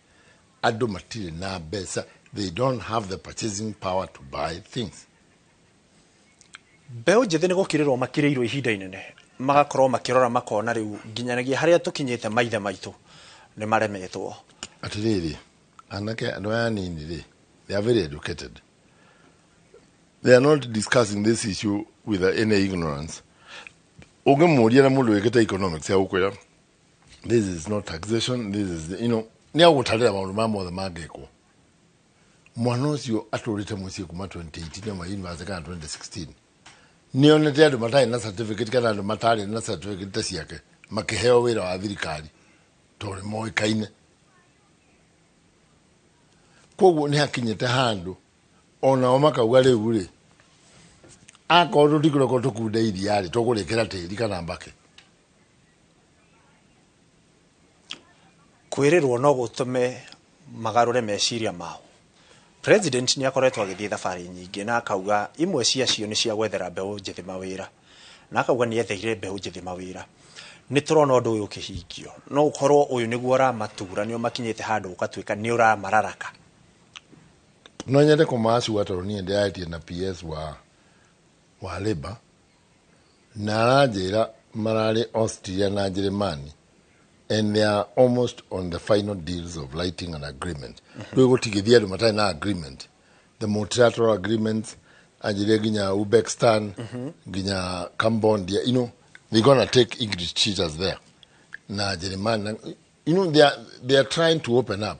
ado matire na besa. They don't have the purchasing power to buy things. Beo jethe ni gukirirwo makirirwo ihinda inene. Magakorwo makirora makona riu nginyanagia haria tukinyite maithe maitu ni maremetwo. Atiriri anake andoya nini they are very educated. They are not discussing this issue with any ignorance. Ogemuria na mundu weketa economics ya ukwera. This is not taxation, this is ni agutarira maundu mamwe mageko. Mwana ucio aturite mucie kuma 2018 na university kana 2016. Nionete andu matai na certificate kana andu matari na certificate ciake makiheo wira wa thirikari tore moikaine. Koguo ni hakinyete handu ona omakauga riu ri akorwo ndikureko tukunde iriari tugurekera tiri kana mbake. Kwirirwo no gutume magarure meciria mao. President ni akoretwo agithie thabari nyingi na akauga imwe ciacio ni cia gwethera mbeu njithi mawira na akauga ni etheire mbeu njithi mawira. Ni turona undu uyu ukihingio no ukorwo uyu niguo ramatura ni makinyite handu ukatwika ni uramararaka. No nyende kumasu watoroni ndiatie na PS wa Labour na rajira marari Austria na Germany and they are almost on the final deals of lighting an agreement. We go together to maintain an agreement. The multilateral agreements, Ginya Uzbekistan, Ginya Cambodia, they're gonna take English teachers there. Na Germany, they are trying to open up,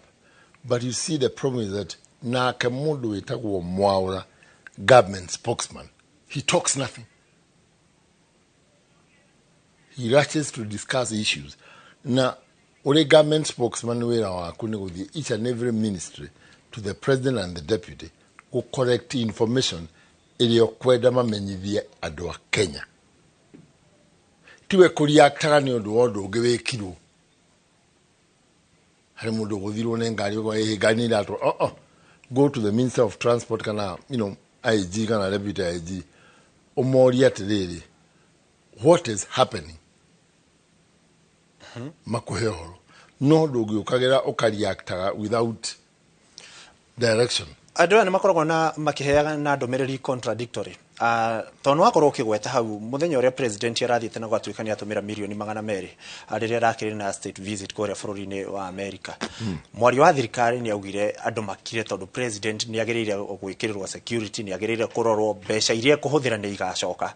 but you see the problem is that na Kamudu itakuwa Mwaura government spokesman. He talks nothing. He rushes to discuss issues. Na ule government spokesman wera wakune with each and every ministry to the president and the deputy who correct information iliyokwenda mamenyithie andu a Kenya. Tiwe kuriaktaga ni undu wondo ugewekirwo. Hari mundu guthirwo ne ngari go ngani ndato go to the Minister of Transport kana IG kana deputy IG umoria tiriri what is happening. Makuhehoro no ndugi ukagera ukariaktaga without direction. Andu aya makoragwo na makiheaga na ndomereri contradictory. Tono akorwo ukigweta hau muthenya uria president arathiite na gwatuika ni atumira milioni 200 ariria rakiri na state visit kuria bururi-ini wa America. Mwari wa thirikari ni augire andu makire tondu president ni agirire gwikirirwo security ni agirire kurorwo mbeca iria kuhuthira ni igacoka.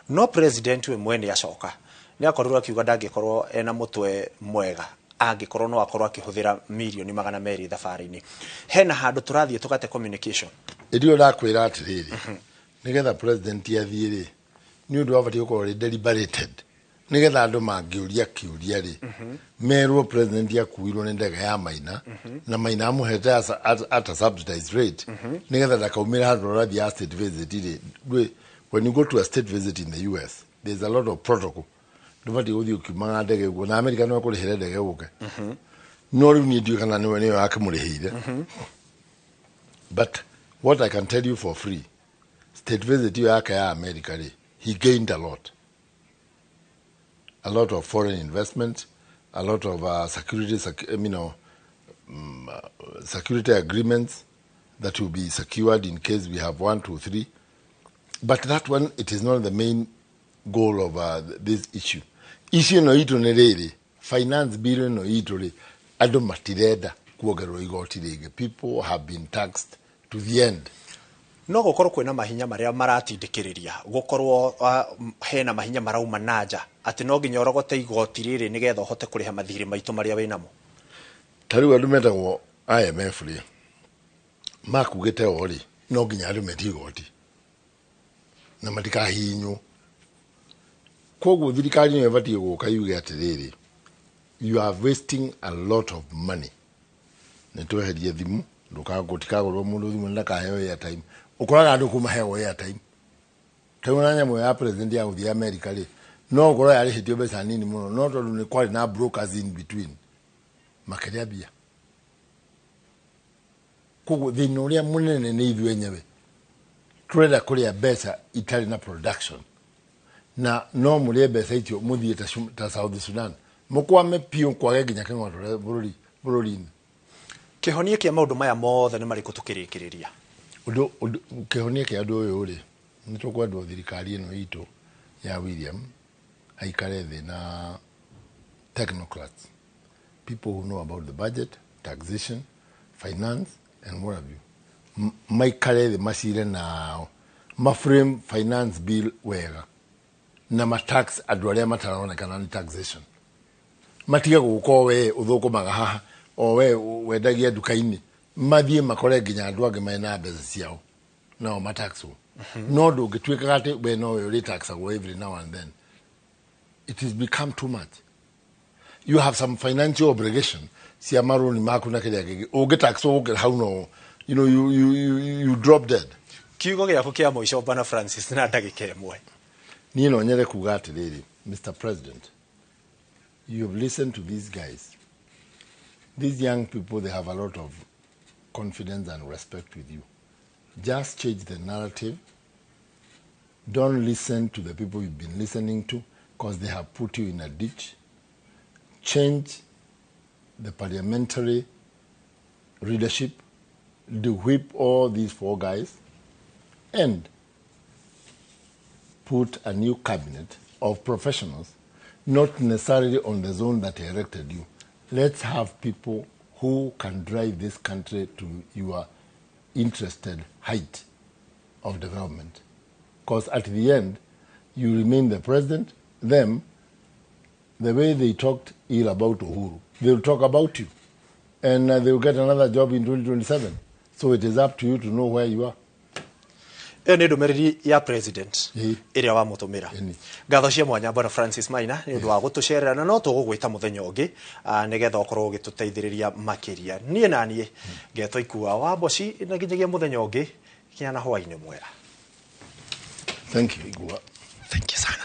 No president we mwene acoka ni akorwo akiuga ndangikorwo ena mutwe mwega angikorwo no akorwo akihuthira milioni 200 thabari-ini. Hena handu turathie tukate communication. Idio ndakwira atiriri nigetha president yathire ni undu wabati ukorwo deliberated nigetha andu mangiuria kiuria ri merwo president yakuirwo ni ndege ya Maina na Maina amuhete at a subsidized rate nigetha ndakaumira handu rathi ya state visit ri. When you go to a state visit in the US, there's a lot of protocol. Ndubati uthi ukiumanga ndege uguo na America no kurihire ndege uguke no riu ni ndiyo kana niwe niyo akamurihire. But what I can tell you for free, state visit yake ya America ri, he gained a lot. A lot of foreign investment, a lot of security agreements that will be secured in case we have 1, 2, 3. But that one, it is not the main goal of this issue. Issue no ito ne riri, finance bill no ito ri, ado matireda kuogerwo igoti rigi. People have been taxed to the end. No gukorwo kwina mahinya maria maratindikiriria gukorwo hena mahinya marauma nanja ati no nginya orogote igoti riri nigetha uhote kuriha mathiri maitu maria winamo. Tariu andu metagwo IMF ri makugite ori no nginya andu meti igoti na matikahinyu koguo thirikari no ibatie guka yuge atiriri you are wasting a lot of money netweherie thimu ndukagutikago mundu thimu ndakaheo airtime ukoraga andu kumaheo airtime teuna nyamo ya president ya uthi America ri no ukora yari hitio besa nini muno no tondu ni kwali na brokers in between makeria bia koguo thina uria munene ni ithuĩ enyewe turenda kuria besa itari na production na no murie besa itio muthie ta South Sudan mukwame pio kwage ginya king'otore bũrũri-inĩ. Kihonie kia maundu maya mothe ni mariko tukirikiriria undu kihonie kia andu uyu ri ni tukwendwo thirikari ino itu ya William aikare thi na technocrats, people who know about the budget, taxation, finance and what have you. Maikare thi macire nao maframe finance bill wega na matax andu aria mataraonekana ni taxation matiga guko we uthukumaga haha o we wendagia duka-ini mathie makore nginya andu angi mena mbeca ciao no mataxwo no ndungituikaga ati we no we uri taxagwo every now and then. It has become too much. You have some financial obligation cia maruni maku na kiria kingi ungitaxwo ukira hau no you drop dead. Kiugo giaku kia muico bana Francis na ndagika imwe ni no nyere kuga atiriri Mr. President, you have listened to these guys. These young people, they have a lot of confidence and respect with you. Just change the narrative. Don't listen to the people you've been listening to because they have put you in a ditch. Change the parliamentary leadership, whip all these 4 guys, and put a new cabinet of professionals, not necessarily on the zone that elected you. Let's have people who can drive this country to your interested height of development. Because at the end, you remain the president, them, the way they talked ill about Uhuru, they'll talk about you. And they'll get another job in 2027. So it is up to you to know where you are. Ni ndumiriri ya president iria wa mutumira ngatho cia mwanya bwana Francis Maina ni undu wa gutucerera na no tugugwita muthenya ungi nigetha ukorwo ugituteithiriria makiria nie na nie ngeto ikua wa boci na nginyagia muthenya ungi kiana hwaini mwera. Thank you Igua. Thank you sana.